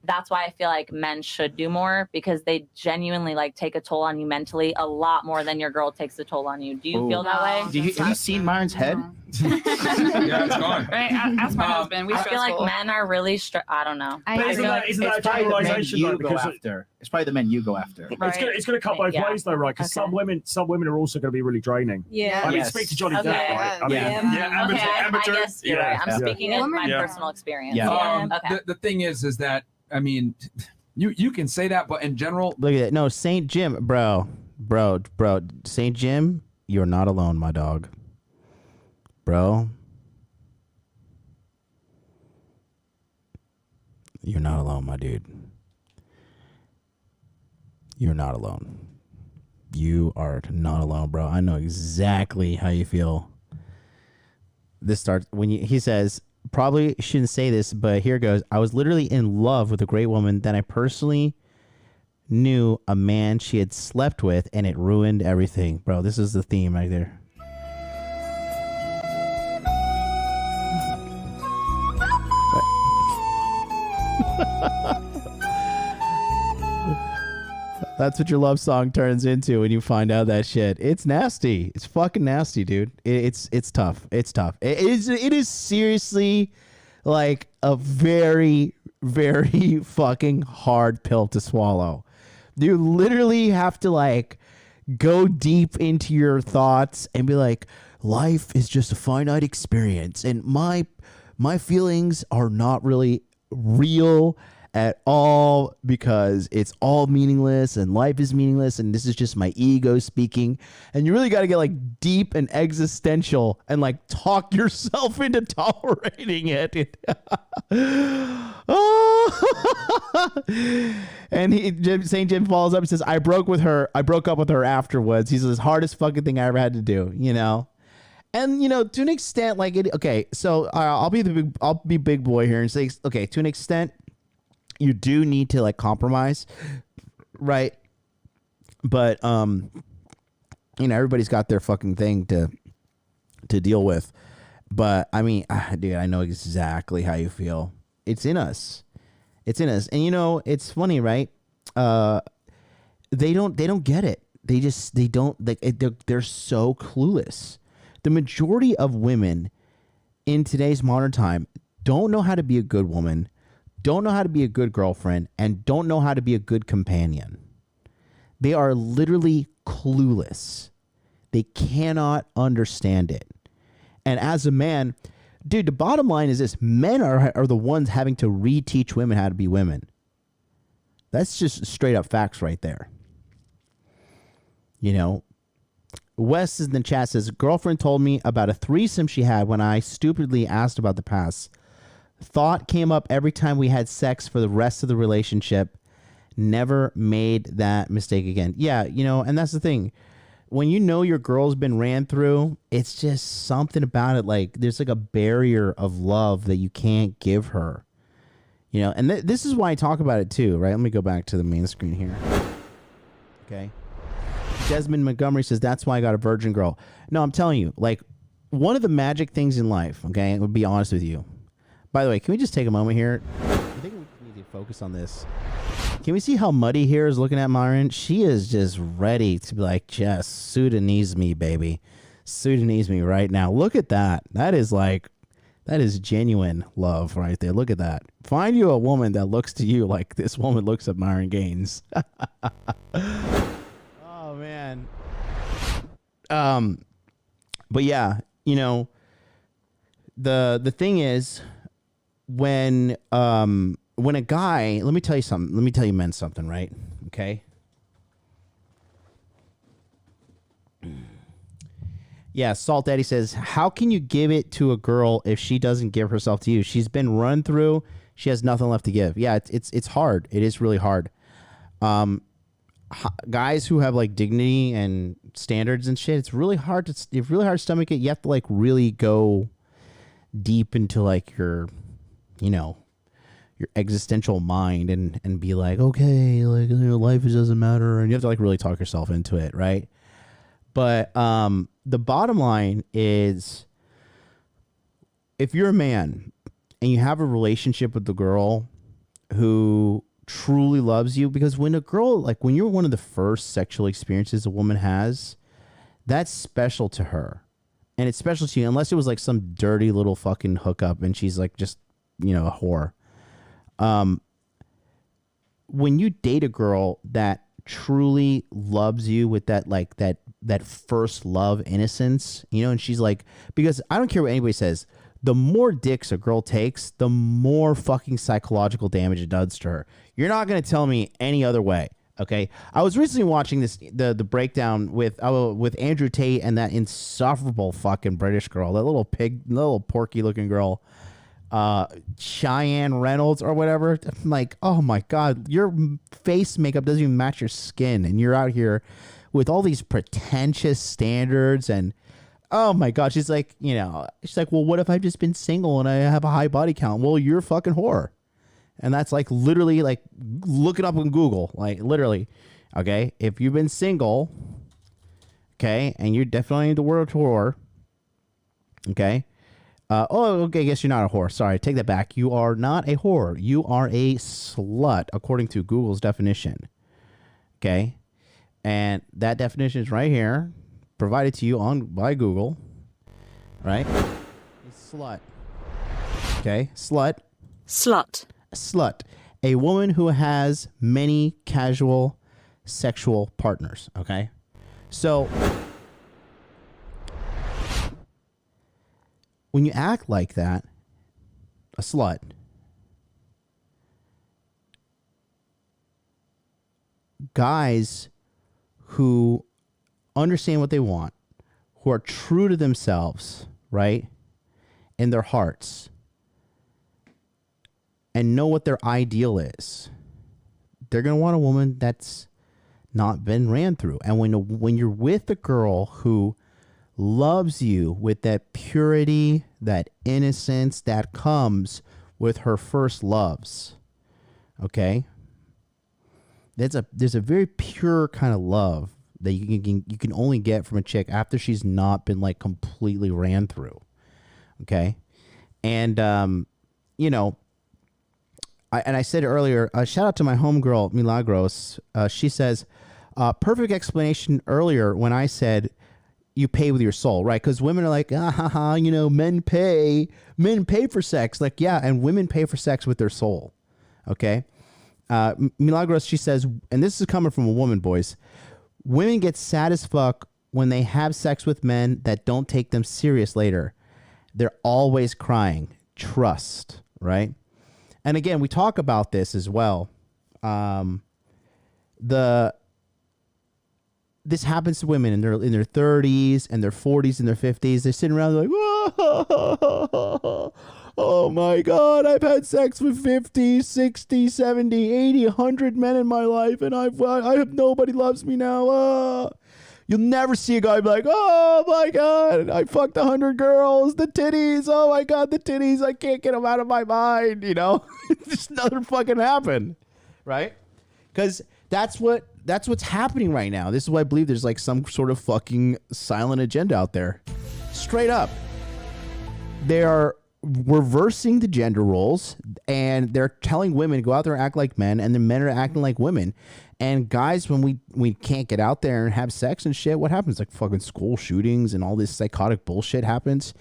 That's why I feel like men should do more, because they genuinely like take a toll on you mentally a lot more than your girl takes a toll on you. Do you feel that way? Have you seen Myron's head? Yeah, it's gone. Right? Ask my husband. We I feel like stressful. men are really I don't know. But isn't that It's a probably the men generalization you though? go Because after. It's probably the men you go after. it's going to cut both Yeah. ways though, right? Because some women are also going to be really draining. Yeah. I mean, Yes. speak to Johnny Okay. Depp, right? I mean, Yeah. Okay, I guess you're right. I'm speaking in my Yeah. personal experience. Yeah. Okay. The thing is that I mean, you can say that, but in general, Look at that. No, St. Jim, bro. St. Jim, you're not alone, my dog. Bro. You're not alone, my dude. You're not alone. You are not alone, bro. I know exactly how you feel. This starts when he says, probably shouldn't say this, but here goes. I was literally in love with a great woman that I personally knew a man she had slept with, and it ruined everything. Bro, this is the theme right there. That's what your love song turns into when you find out that shit. It's nasty. It's fucking nasty, dude. It's tough. It's tough. It is seriously like a very, very fucking hard pill to swallow. You literally have to like go deep into your thoughts and be like, life is just a finite experience, and my feelings are not really real at all because it's all meaningless and life is meaningless and this is just my ego speaking. And you really got to get like deep and existential and like talk yourself into tolerating it. And St. Jim follows up and says, I broke up with her afterwards. He says, hardest fucking thing I ever had to do, you know? And, you know, to an extent, like it, okay, so I'll be big boy here and say, okay, to an extent, you do need to like compromise, right? But you know, everybody's got their fucking thing to deal with. But I mean, dude, I know exactly how you feel. It's in us. It's in us. And you know, it's funny, right? They don't get it. They don't like they're so clueless. The majority of women in today's modern time don't know how to be a good woman, don't know how to be a good girlfriend, and don't know how to be a good companion. They are literally clueless. They cannot understand it. And as a man, dude, the bottom line is this: men are the ones having to reteach women how to be women. That's just straight up facts right there. You know, Wes in the chat says, girlfriend told me about a threesome she had when I stupidly asked about the past. Thought came up every time we had sex for the rest of the relationship. Never made that mistake again. Yeah, you know, and that's the thing. When you know your girl's been ran through, it's just something about it. Like there's like a barrier of love that you can't give her. You know, and this is why I talk about it too, right? Let me go back to the main screen here. Okay. Desmond Montgomery says, that's why I got a virgin girl. No, I'm telling you, like, one of the magic things in life, okay, I would be honest with you. By the way, can we just take a moment here? I think we need to focus on this. Can we see how Muddy here is looking at Myron? She is just ready to be like, just Sudanese me, baby. Sudanese me right now. Look at that. That is genuine love right there. Look at that. Find you a woman that looks to you like this woman looks at Myron Gaines. Oh, man. But yeah, you know, the thing is, when a guy, let me tell you something. Let me tell you men something, right? Okay. Yeah, Salt Daddy says, how can you give it to a girl if she doesn't give herself to you? She's been run through. She has nothing left to give. Yeah, it's hard. It is really hard. Guys who have like dignity and standards and shit, it's really hard to stomach it. You have to like really go deep into like your, you know, your existential mind and be like, okay, like, you know, life doesn't matter, and you have to like really talk yourself into it, right? But the bottom line is, if you're a man and you have a relationship with the girl who truly loves you, because when a girl, like when you're one of the first sexual experiences a woman has, that's special to her. And it's special to you, unless it was like some dirty little fucking hookup and she's like just, you know, a whore. When you date a girl that truly loves you with that, like that first love innocence, you know, and she's like, because I don't care what anybody says, the more dicks a girl takes, the more fucking psychological damage it does to her. You're not going to tell me any other way. Okay. I was recently watching the breakdown with Andrew Tate and that insufferable fucking British girl, that little porky looking girl, Cheyenne Reynolds or whatever. I'm like, oh my God, your face makeup doesn't even match your skin. And you're out here with all these pretentious standards. And oh my God, she's like, you know, she's like, well, what if I've just been single and I have a high body count? Well, you're a fucking whore. And that's like literally like, look it up on Google, like literally. Okay. If you've been single, okay, and you're definitely the world whore. Okay. Okay, I guess you're not a whore. Sorry, take that back. You are not a whore. You are a slut, according to Google's definition. Okay? And that definition is right here, provided to you by Google. Right? A slut. Okay? Slut. Slut. Slut. A woman who has many casual sexual partners. Okay? So when you act like that, a slut, guys who understand what they want, who are true to themselves, right, in their hearts, and know what their ideal is, they're going to want a woman that's not been ran through. And when you're with a girl who loves you with that purity, that innocence that comes with her first loves, okay, there's a very pure kind of love that you can only get from a chick after she's not been like completely ran through, okay. And you know, I said earlier, shout out to my homegirl Milagros. She says, perfect explanation earlier when I said you pay with your soul, right? Because women are like, you know, men pay for sex. Like, yeah, and women pay for sex with their soul. Okay. Milagros, she says, and this is coming from a woman, boys, women get sad as fuck when they have sex with men that don't take them serious later. They're always crying. Trust, right? And again, we talk about this as well. This happens to women in their 30s and their 40s and their 50s. They're sitting around like, oh my God, I've had sex with 50, 60, 70, 80, 100 men in my life, and I have nobody loves me now. You'll never see a guy be like, oh my God, I fucked 100 girls, the titties, oh my God, the titties, I can't get them out of my mind, you know? It just doesn't fucking happen, right? Because that's what's happening right now. This is why I believe there's like some sort of fucking silent agenda out there. Straight up. They are reversing the gender roles, and they're telling women to go out there and act like men, and the men are acting like women. And guys, when we can't get out there and have sex and shit, what happens? Like fucking school shootings and all this psychotic bullshit happens.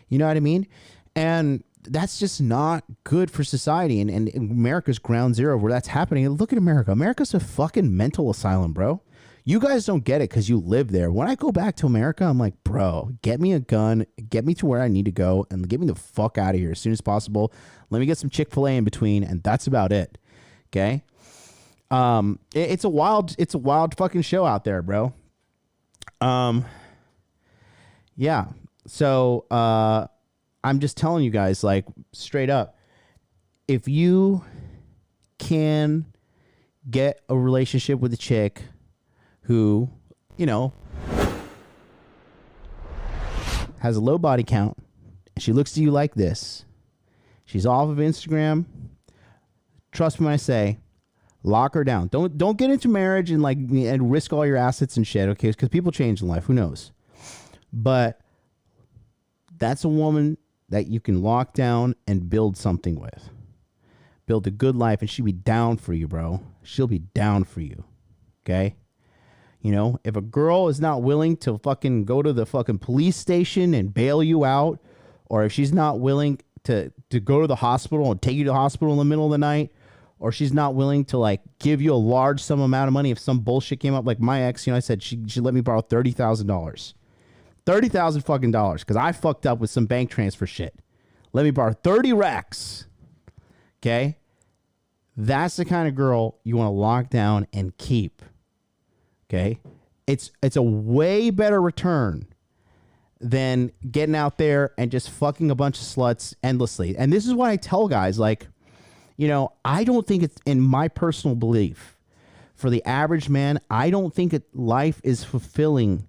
You know what I mean? And that's just not good for society. And America's ground zero where that's happening. And look at America. America's a fucking mental asylum, bro. You guys don't get it because you live there. When I go back to America, I'm like, bro, get me a gun, get me to where I need to go, and get me the fuck out of here as soon as possible. Let me get some Chick-fil-A in between, and that's about it. Okay? It's a wild fucking show out there, bro. Yeah. So I'm just telling you guys, like, straight up, if you can get a relationship with a chick who, you know, has a low body count, and she looks to you like this, she's off of Instagram, trust me when I say, lock her down. Don't get into marriage and risk all your assets and shit, okay? Because people change in life. Who knows? But that's a woman that you can lock down and build something with. Build a good life, and she'll be down for you, bro. She'll be down for you. Okay? You know, if a girl is not willing to fucking go to the fucking police station and bail you out, or if she's not willing to go to the hospital and take you to the hospital in the middle of the night, or she's not willing to like give you a large sum amount of money if some bullshit came up, like my ex, you know, I said she let me borrow $30,000. $30,000 fucking dollars because I fucked up with some bank transfer shit. Let me borrow 30 racks. Okay? That's the kind of girl you want to lock down and keep. Okay? It's a way better return than getting out there and just fucking a bunch of sluts endlessly. And this is what I tell guys, like, you know, I don't think it's, in my personal belief, for the average man, I don't think life is fulfilling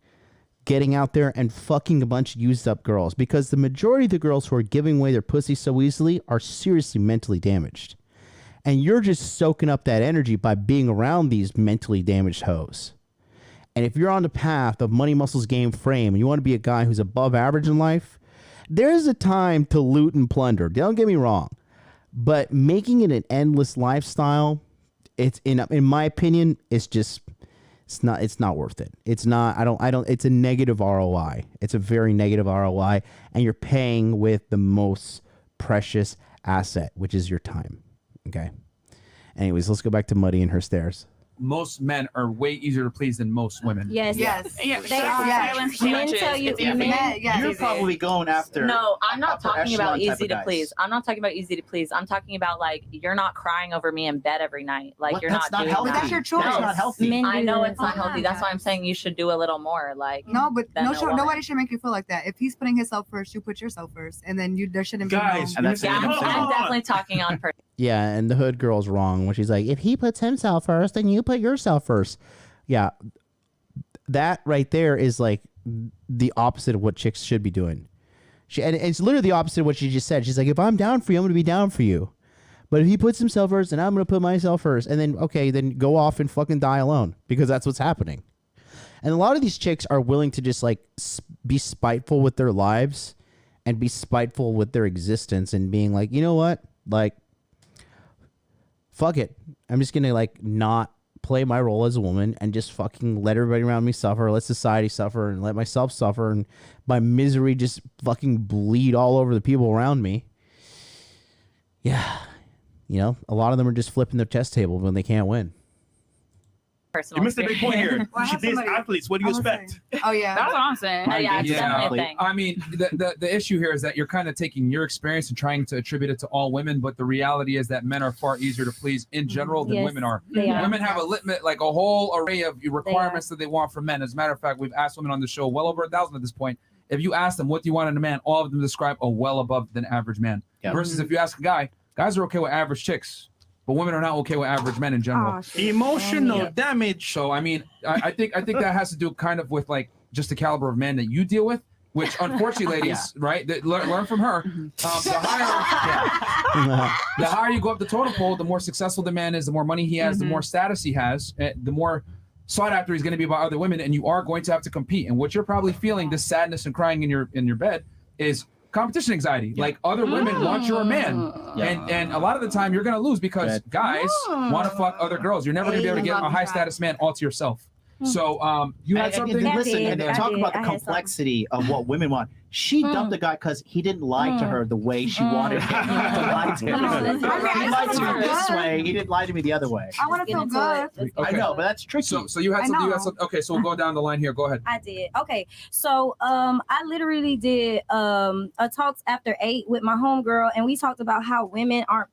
getting out there and fucking a bunch of used up girls, because the majority of the girls who are giving away their pussy so easily are seriously mentally damaged. And you're just soaking up that energy by being around these mentally damaged hoes. And if you're on the path of money, muscles, game, frame, and you want to be a guy who's above average in life, there's a time to loot and plunder. Don't get me wrong. But making it an endless lifestyle, it's in my opinion, it's not worth it. It's not, it's a negative ROI. It's a very negative ROI, and you're paying with the most precious asset, which is your time. Okay. Anyways, let's go back to Muddy and her stairs. Most men are way easier to please than most women. Yes. Yeah, They are. silence Men challenges. tell you, It's easy. men, You're probably going after. No, I'm not upper talking about echelon type easy of to guys. please. I'm not talking about easy to please. I'm talking about like you're not crying over me in bed every night. Like What? you're That's not doing healthy. that. That's your choice. That's not healthy. Men I do know that. it's not healthy. That's why I'm saying you should do a little more. Like No, but than a woman. nobody should make you feel like that. If he's putting himself first, you put yourself first, and then there shouldn't Guys, be no. Yeah, I'm definitely talking on purpose. Yeah, and the hood girl's wrong when she's like, if he puts himself first, then you put yourself first. Yeah, that right there is like the opposite of what chicks should be doing. And it's literally the opposite of what she just said. She's like, if I'm down for you, I'm going to be down for you. But if he puts himself first, then I'm going to put myself first. And then, okay, then go off and fucking die alone, because that's what's happening. And a lot of these chicks are willing to just like be spiteful with their lives and be spiteful with their existence and being like, you know what? Like, fuck it. I'm just going to like not play my role as a woman and just fucking let everybody around me suffer, let society suffer, and let myself suffer, and my misery just fucking bleed all over the people around me. Yeah. You know, a lot of them are just flipping their chess table when they can't win. You missed a big point here. Well, I You should have be as somebody- athletes. What do you expect? Oh yeah. That's what I'm saying. Yeah, it's definitely a thing. I mean, the issue here is that you're kind of taking your experience and trying to attribute it to all women, but the reality is that men are far easier to please in general than Yes, women are. they are. Women have like a whole array of requirements that they want from men. As a matter of fact, we've asked women on the show, well over 1,000 at this point. If you ask them, what do you want in a man? All of them describe a well above than average man. Yep. Versus if you ask a guy, guys are okay with average chicks. But women are not okay with average men in general. Emotional damage. So I mean, I think that has to do kind of with like just the caliber of man that you deal with. which unfortunately, ladies, right? Learn from her. The higher you go up the totem pole, the more successful the man is, the more money he has, the more status he has, the more sought after he's going to be by other women, and you are going to have to compete. And what you're probably feeling, this sadness and crying in your bed, is competition anxiety. Like other women want your man, and a lot of the time you're going to lose because guys want to fuck other girls. You're never going to be able to get a high status man all to yourself. So you had something. Listen, and talk about the complexity of what women want. She dumped the guy because he didn't lie to her the way she wanted him to lie to her. He lied to me this way. He didn't lie to me the other way. I want to feel good. I know, but that's tricky. So you had something. You had something. Okay, so we'll go down the line here. Go ahead. I did. Okay, so I literally did a talks after 8 with my homegirl, and we talked about how women aren't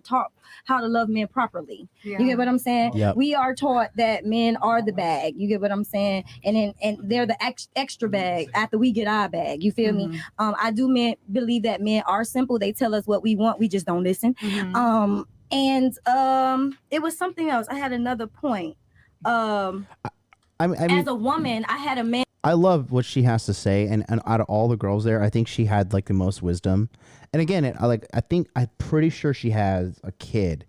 taught how to love men properly. You get what I'm saying? Yep. We are taught that men are the bag. You get what I'm saying? And they're the extra bag after we get our bag. You feel me? I do believe that men are simple. They tell us what we want. We just don't listen. And it was something else. I had another point. I mean, as a woman, I had a man. I love what she has to say, and out of all the girls there, I think she had like the most wisdom. And again, I'm pretty sure she has a kid,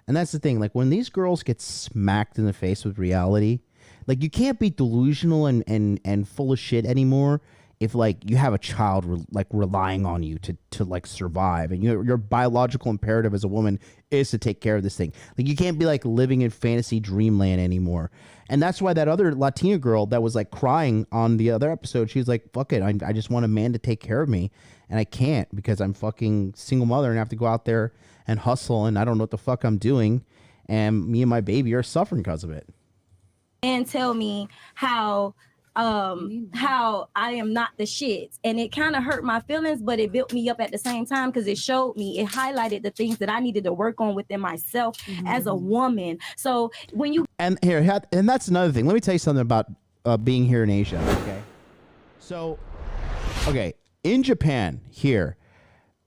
and that's the thing. Like when these girls get smacked in the face with reality, like you can't be delusional and full of shit anymore if like you have a child relying on you to like survive, and your biological imperative as a woman is to take care of this thing. Like you can't be like living in fantasy dreamland anymore. And that's why that other Latina girl that was like crying on the other episode, she was like, fuck it, I just want a man to take care of me, and I can't because I'm fucking single mother and I have to go out there and hustle, and I don't know what the fuck I'm doing, and me and my baby are suffering because of it. And tell me how I am not the shit, and it kind of hurt my feelings, but it built me up at the same time because it showed me, it highlighted the things that I needed to work on within myself as a woman. So when you and that's another thing. Let me tell you something about being here in Asia. Okay, so in Japan here,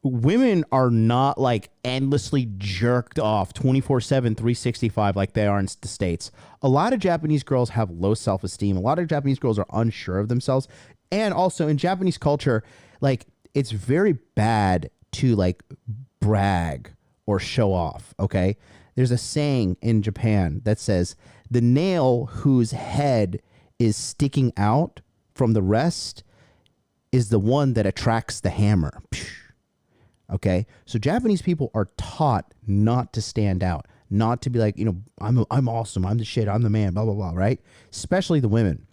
women are not like endlessly jerked off 24/7, 365 like they are in the States. A lot of Japanese girls have low self-esteem. A lot of Japanese girls are unsure of themselves. And also in Japanese culture, like it's very bad to like brag or show off, okay? There's a saying in Japan that says, the nail whose head is sticking out from the rest is the one that attracts the hammer. Okay, so Japanese people are taught not to stand out, not to be like, I'm awesome, I'm the shit, I'm the man, blah, blah, blah, right? Especially the women.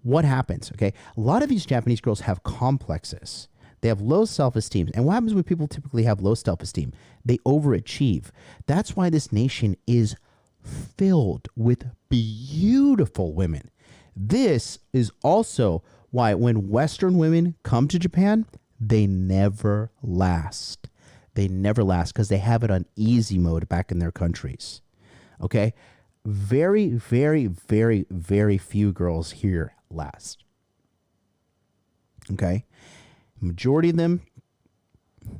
What happens, okay? A lot of these Japanese girls have complexes. They have low self-esteem. And what happens when people typically have low self-esteem? They overachieve. That's why this nation is filled with beautiful women. This is also why when Western women come to Japan, they never last. They never last because they have it on easy mode back in their countries. Okay? Very, very, very, very few girls here last. Okay? Majority of them,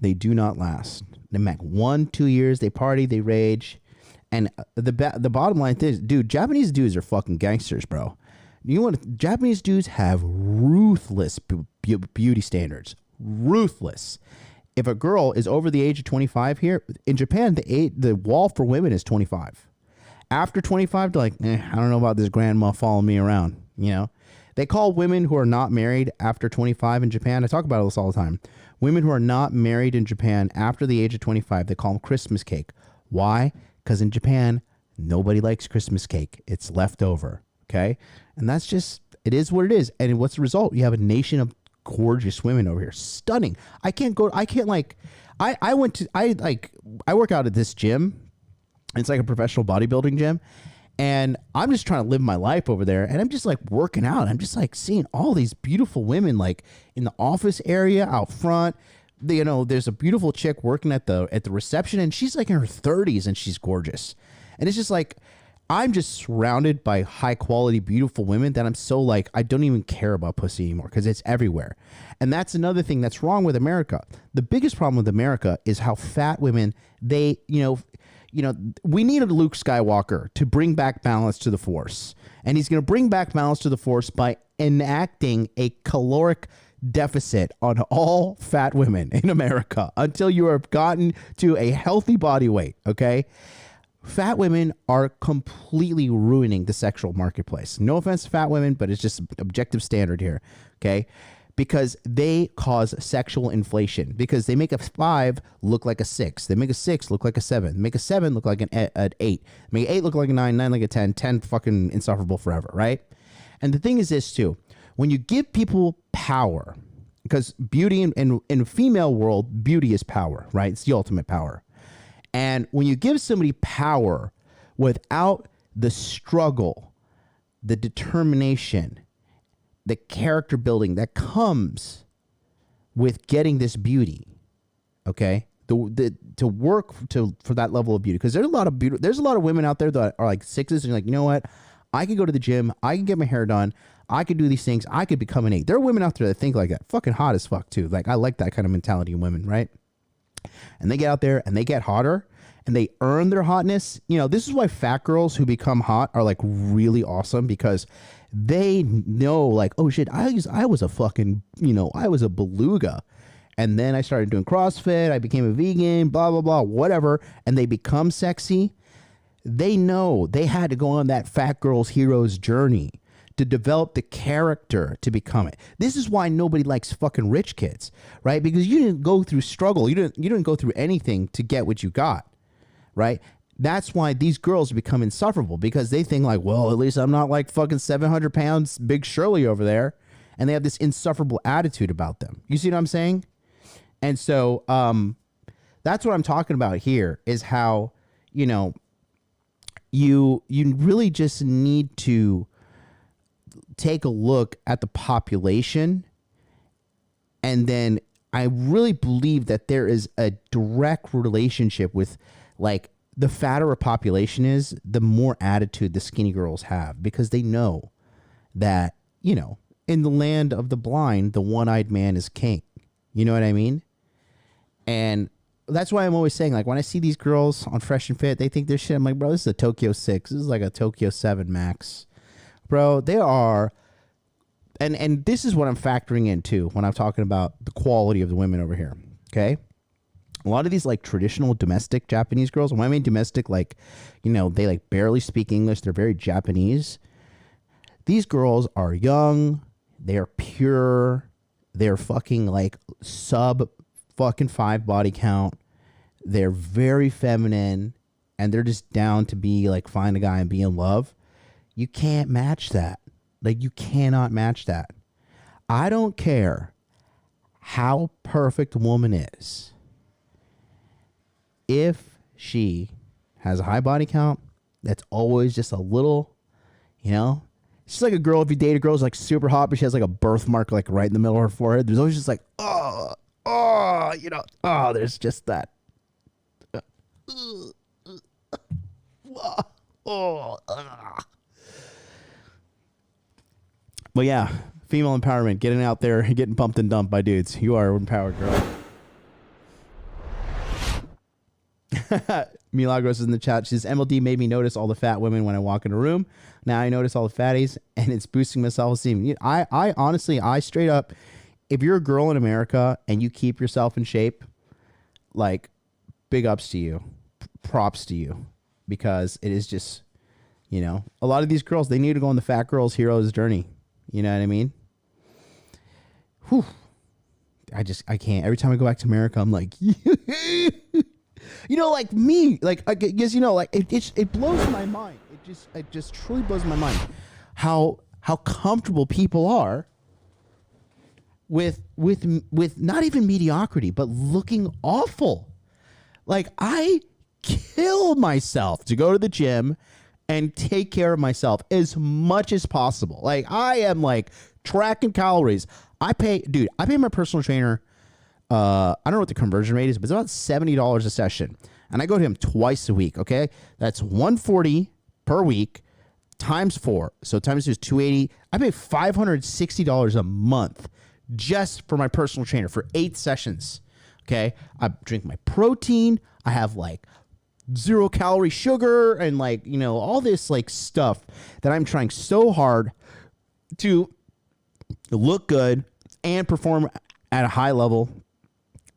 they do not last. They make 1-2 years, they party, they rage. And the bottom line is, dude, Japanese dudes are fucking gangsters, bro. Japanese dudes have ruthless beauty standards. Ruthless. If a girl is over the age of 25 here in Japan, the wall for women is 25. After 25, they're like, I don't know about this grandma following me around. They call women who are not married after 25 in Japan. I talk about this all the time. Women who are not married in Japan after the age of 25, they call them Christmas cake. Why? Because in Japan, nobody likes Christmas cake. It's leftover. Okay, and that's just, it is what it is. And what's the result? You have a nation of gorgeous women over here, stunning. I work out at this gym. It's like a professional bodybuilding gym, and I'm just trying to live my life over there, and I'm just like working out. I'm just like seeing all these beautiful women like in the office area out front. There's a beautiful chick working at the reception, and she's like in her 30s and she's gorgeous. And it's just like, I'm just surrounded by high quality, beautiful women that I'm so like, I don't even care about pussy anymore because it's everywhere. And that's another thing that's wrong with America. The biggest problem with America is how fat women, we need a Luke Skywalker to bring back balance to the Force. And he's going to bring back balance to the Force by enacting a caloric deficit on all fat women in America until you have gotten to a healthy body weight, okay? Fat women are completely ruining the sexual marketplace. No offense to fat women, but it's just objective standard here, okay? Because they cause sexual inflation, because they make a 5 look like a 6. They make a 6 look like a 7. Make a 7 look like an 8. Make an 8 look like a 9, 9 like a 10, 10 fucking insufferable forever, right? And the thing is this too, when you give people power, because beauty in the female world, beauty is power, right? It's the ultimate power. And when you give somebody power without the struggle, the determination, the character building that comes with getting this beauty, okay? To work for that level of beauty, because there's a lot of women out there that are like 6s, and you're like, you know what? I can go to the gym, I can get my hair done, I could do these things, I could become an 8. There are women out there that think like that, fucking hot as fuck too. Like I like that kind of mentality in women, right? And they get out there and they get hotter and they earn their hotness. You know, this is why fat girls who become hot are like really awesome, because they know like, oh shit, I was a fucking, I was a beluga. And then I started doing CrossFit, I became a vegan, blah, blah, blah, whatever. And they become sexy. They know they had to go on that fat girl's hero's journey to develop the character to become it. This is why nobody likes fucking rich kids, right? Because you didn't go through struggle. You didn't go through anything to get what you got, right? That's why these girls become insufferable, because they think like, well, at least I'm not like fucking 700 pounds Big Shirley over there. And they have this insufferable attitude about them. You see what I'm saying? And so that's what I'm talking about here, is how, you really just need to take a look at the population. And then I really believe that there is a direct relationship with, like, the fatter a population is, the more attitude the skinny girls have, because they know that, in the land of the blind, the one-eyed man is king. You know what I mean? And that's why I'm always saying, like, when I see these girls on Fresh and Fit, they think they're shit. I'm like, bro, this is a Tokyo 6. This is like a Tokyo 7 max. Bro, they are, and this is what I'm factoring in too when I'm talking about the quality of the women over here, okay? A lot of these like traditional domestic Japanese girls, when I mean domestic, like, they like barely speak English, they're very Japanese. These girls are young, they're pure, they're fucking like sub fucking 5 body count, they're very feminine, and they're just down to be like, find a guy and be in love. You can't match that. Like, you cannot match that. I don't care how perfect a woman is. If she has a high body count, that's always just a little, It's like a girl, if you date a girl who's like super hot, but she has like a birthmark like right in the middle of her forehead. There's always just like, there's just that. But yeah, female empowerment, getting out there, getting pumped and dumped by dudes. You are empowered, girl. Milagros is in the chat. She says, MLD made me notice all the fat women when I walk in a room. Now I notice all the fatties, and it's boosting my self-esteem. I honestly, straight up, if you're a girl in America and you keep yourself in shape, like, big ups to you. Props to you. Because it is just, a lot of these girls, they need to go on the fat girl's hero's journey. You know what I mean? Whew. I can't. Every time I go back to America, I'm like, like me, like, I guess, like, it blows my mind. It just truly blows my mind how comfortable people are with not even mediocrity, but looking awful. Like, I kill myself to go to the gym and take care of myself as much as possible. Like, I am like tracking calories. I pay my personal trainer. I don't know what the conversion rate is, but it's about $70 a session. And I go to him twice a week. Okay. That's $140 per week times 4. So times is $280. I pay $560 a month just for my personal trainer for 8 sessions. Okay. I drink my protein. I have like 0 calorie sugar and like, all this like stuff that I'm trying so hard to look good and perform at a high level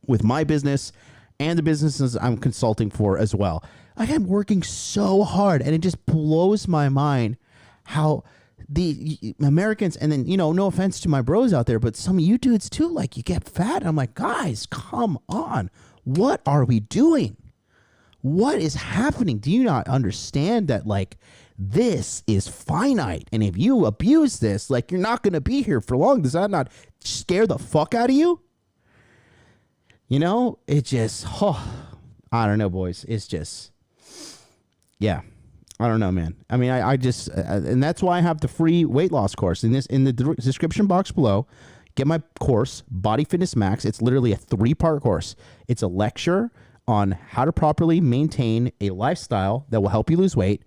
with my business and the businesses I'm consulting for as well. I am working so hard, and it just blows my mind how the Americans, and then, no offense to my bros out there, but some of you dudes too, like, you get fat. I'm like, guys, come on. What are we doing? What is happening? Do you not understand that, like, this is finite? And if you abuse this, like, you're not going to be here for long. Does that not scare the fuck out of you? It just, I don't know, boys. It's just, yeah. I don't know, man. I mean, I just, and that's why I have the free weight loss course in the description box below. Get my course, Body Fitness Max. It's literally a 3-part course. It's a lecture on how to properly maintain a lifestyle that will help you lose weight,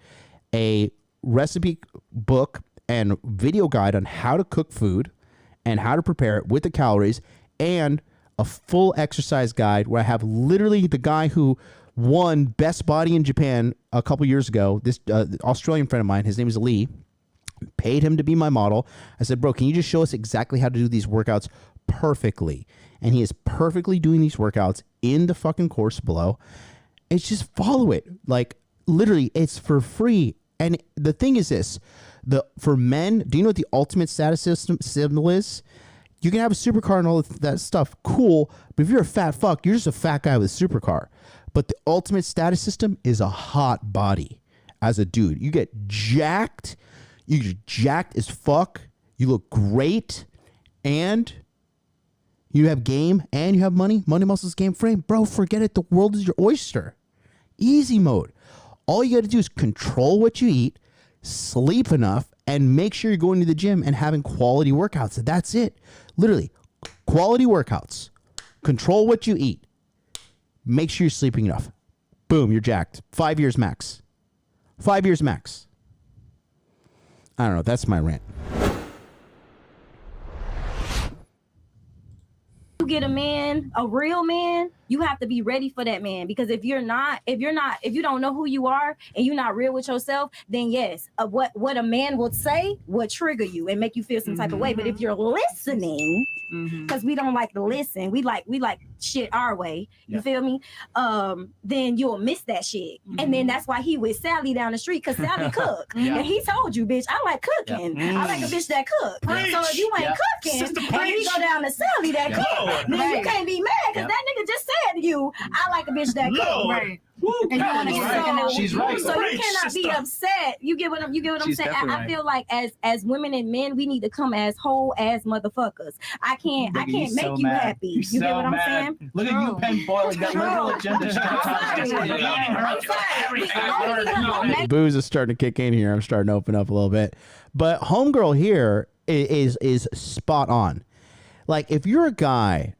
a recipe book and video guide on how to cook food and how to prepare it with the calories, and a full exercise guide where I have literally the guy who won Best Body in Japan a couple years ago, this Australian friend of mine, his name is Lee, paid him to be my model. I said, bro, can you just show us exactly how to do these workouts perfectly? And he is perfectly doing these workouts in the fucking course below. It's just follow it. Like, literally, it's for free. And the thing is this, for men, do you know what the ultimate status symbol is? You can have a supercar and all that stuff, cool, but if you're a fat fuck, you're just a fat guy with a supercar. But the ultimate status system is a hot body as a dude. You get jacked. You get jacked as fuck. You look great. And you have game and you have money. Money, muscles, game, frame. Bro, forget it. The world is your oyster. Easy mode. All you got to do is control what you eat, sleep enough, and make sure you're going to the gym and having quality workouts. That's it. Literally, quality workouts. Control what you eat. Make sure you're sleeping enough. Boom, you're jacked. 5 years max. 5 years max. I don't know. That's my rant. You get a man, a real man, you have to be ready for that man, because if you don't know who you are and you're not real with yourself, then yes, what a man will say will trigger you and make you feel some type of way. But if you're listening, because we don't like to listen, we like shit our way, you feel me? Then you'll miss that shit. And then that's why he with Sally down the street, because Sally cook. And he told you, bitch, I like cooking. I like a bitch that cook. So if you ain't cooking, then he go down to Sally that cook. Then you can't be mad because that nigga just said to you, I like a bitch that cook. Right. And you want to get She's right. So you cannot be upset. You get what I'm saying? I feel like as women and men, we need to come as whole as motherfuckers. I can't make you happy. You get what I'm saying? Look at you, Penn boiling that liberal agenda. Booze is starting to kick in here. I'm starting to open up a little bit. But homegirl here is spot on. Like, if you're a guy,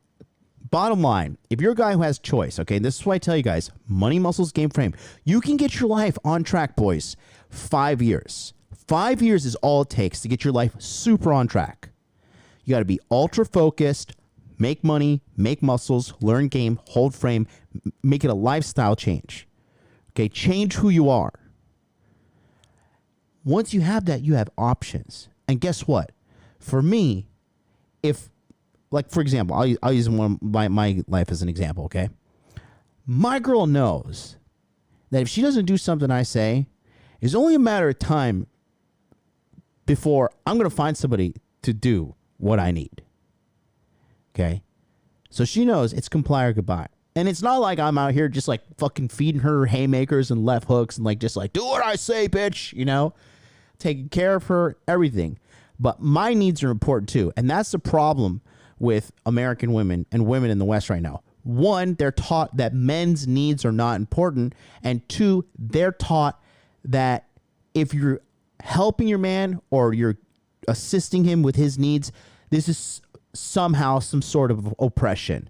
bottom line, if you're a guy who has choice, okay, this is why I tell you guys, money, muscles, game, frame. You can get your life on track, boys. 5 years. 5 years is all it takes to get your life super on track. You got to be ultra focused, make money, make muscles, learn game, hold frame, make it a lifestyle change. Okay, change who you are. Once you have that, you have options. And guess what? For me, if, like, for example, I'll use my life as an example, okay? My girl knows that if she doesn't do something I say, it's only a matter of time before I'm going to find somebody to do what I need. Okay? So she knows it's comply or goodbye. And it's not like I'm out here just like fucking feeding her haymakers and left hooks and like just like, do what I say, bitch, you know? Taking care of her, everything. But my needs are important too. And that's the problem with American women and women in the West right now. One, they're taught that men's needs are not important. And two, they're taught that if you're helping your man or you're assisting him with his needs, this is somehow some sort of oppression.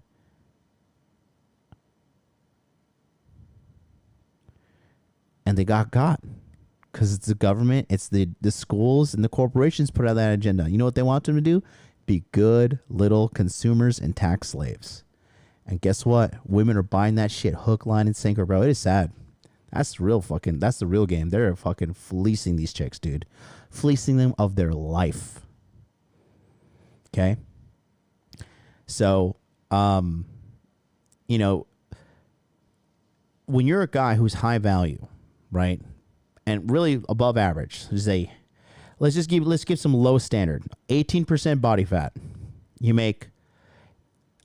And they got because it's the government, it's the schools and the corporations put out that agenda. You know what they want them to do? Be good little consumers and tax slaves. And guess what? Women are buying that shit hook, line, and sinker, bro. It is sad. That's the real game. They're fucking fleecing these chicks, dude. Fleecing them of their life. Okay? So, you know, when you're a guy who's high value, right, and really above average, let's give some low standard, 18% body fat. You make,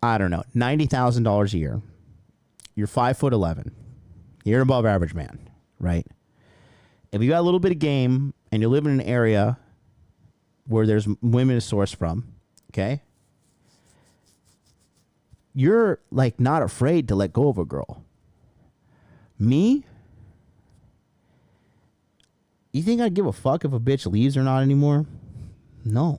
I don't know, $90,000 a year. You're 5'11". You're an above average man, right? If you got a little bit of game and you live in an area where there's women to source from, okay, you're like not afraid to let go of a girl. Me? You think I'd give a fuck if a bitch leaves or not anymore? No.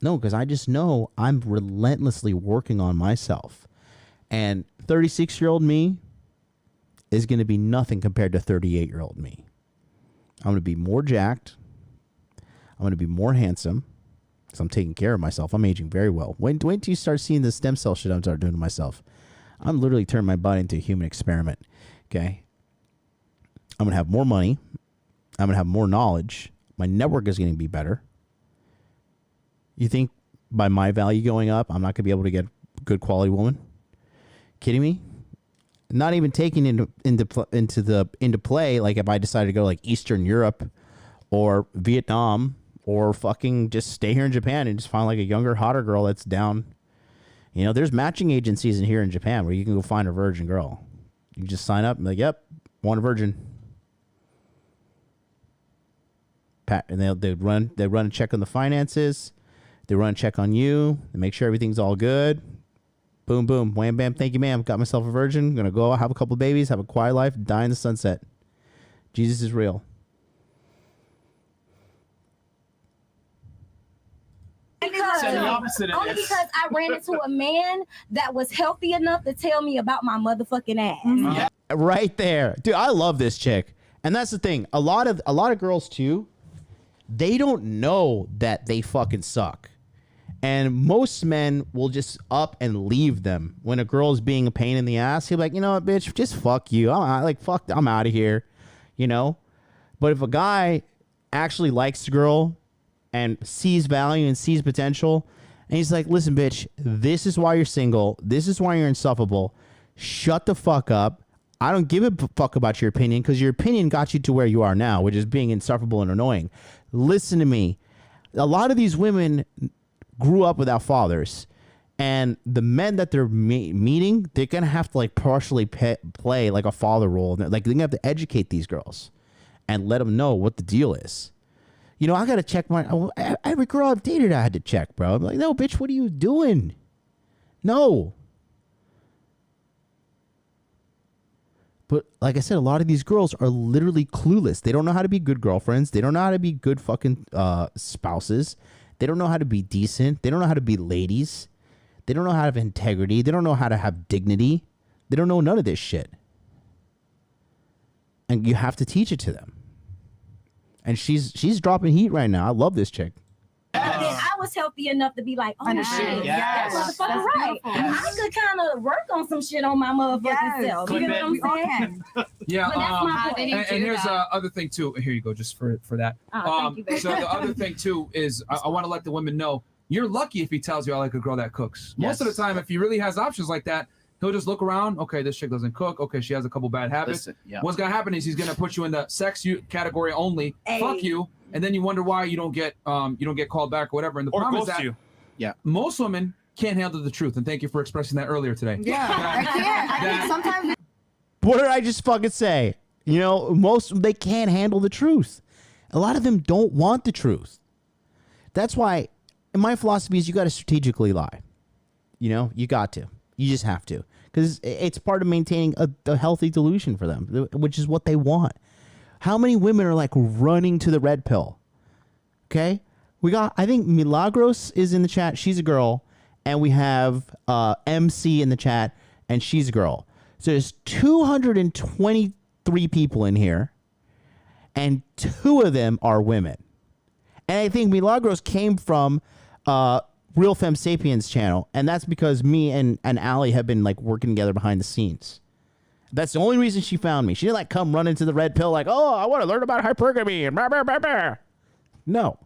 No, because I just know I'm relentlessly working on myself. And 36-year-old me is going to be nothing compared to 38-year-old me. I'm going to be more jacked. I'm going to be more handsome because I'm taking care of myself. I'm aging very well. Wait till you start seeing the stem cell shit I'm starting doing to myself. I'm literally turning my body into a human experiment. Okay? I'm going to have more money. I'm going to have more knowledge. My network is going to be better. You think by my value going up, I'm not going to be able to get a good quality woman? Kidding me? Not even taking into play, like if I decided to go like Eastern Europe or Vietnam or fucking just stay here in Japan and just find like a younger, hotter girl that's down. You know, there's matching agencies in here in Japan where you can go find a virgin girl. You just sign up and be like, yep, want a virgin. And they run a check on the finances. They run a check on you. They make sure everything's all good. Boom, boom, wham, bam. Thank you, ma'am. Got myself a virgin. Gonna go have a couple of babies, have a quiet life, die in the sunset. Jesus is real. Only because I ran into a man that was healthy enough to tell me about my motherfucking ass. Right there. Dude, I love this chick. And that's the thing. A lot of girls too, they don't know that they fucking suck. And most men will just up and leave them when a girl's being a pain in the ass. He'll be like, you know what, bitch, just fuck you. I'm out of here, you know? But if a guy actually likes the girl and sees value and sees potential, and he's like, listen, bitch, this is why you're single. This is why you're insufferable. Shut the fuck up. I don't give a fuck about your opinion because your opinion got you to where you are now, which is being insufferable and annoying. Listen to me. A lot of these women grew up without fathers, and the men that they're meeting, they're gonna have to like partially play like a father role. Like they're gonna have to educate these girls and let them know what the deal is. You know, I gotta check every girl I've dated. I had to check, bro. I'm like, no, bitch, what are you doing? No. But like I said, a lot of these girls are literally clueless. They don't know how to be good girlfriends. They don't know how to be good fucking spouses. They don't know how to be decent. They don't know how to be ladies. They don't know how to have integrity. They don't know how to have dignity. They don't know none of this shit. And you have to teach it to them. And she's dropping heat right now. I love this chick. And I was healthy enough to be like, oh, shit, Yes. that's motherfucker That's right. beautiful. I could kind of work on some shit on my motherfucking self. You know what I'm saying? Yeah, But that's my point. and here's the other thing too. Here you go, just for that. Thank you, baby. So the other thing too is I want to let the women know you're lucky if he tells you I like a girl that cooks. Most of the time, if he really has options like that, he'll just look around. Okay, this chick doesn't cook. Okay, she has a couple bad habits. Listen, yeah. What's gonna happen is he's gonna put you in the sex category only. Hey. Fuck you, and then you wonder why you don't get called back or whatever. And the Or problem is ghost that you. Yeah. most women can't handle the truth. And thank you for expressing that earlier today. Yeah, I can't. I think sometimes What did I just fucking say? You know, they can't handle the truth. A lot of them don't want the truth. That's why, in my philosophy, is you got to strategically lie. You know, you got to. You just have to. Because it's part of maintaining a healthy delusion for them, which is what they want. How many women are like running to the red pill? Okay? We got, I think Milagros is in the chat. She's a girl. And we have MC in the chat. And she's a girl. So there's 223 people in here. And 2 of them are women. And I think Milagros came from Real Femme Sapiens channel. And that's because me and Allie have been like working together behind the scenes. That's the only reason she found me. She didn't like come run into the red pill like, oh, I want to learn about hypergamy and blah, blah, blah, blah. No.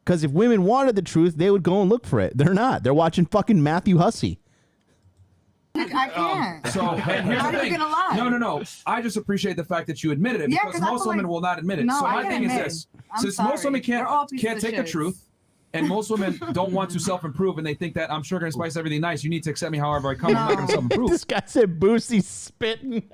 Because if women wanted the truth, they would go and look for it. They're not. They're watching fucking Matthew Hussey. I can't. So and here's How the are you thing. gonna lie? No. I just appreciate the fact that you admitted it Yeah, because 'cause I most feel women like- will not admit it. No, so I my can thing is admit. this: I'm since most sorry. women They're all can't pieces of take the shits. truth, and most women don't want to self-improve, and they think that I'm sure gonna spice everything nice. You need to accept me however I come. I'm not gonna self-improve. This guy said Boosie's spitting.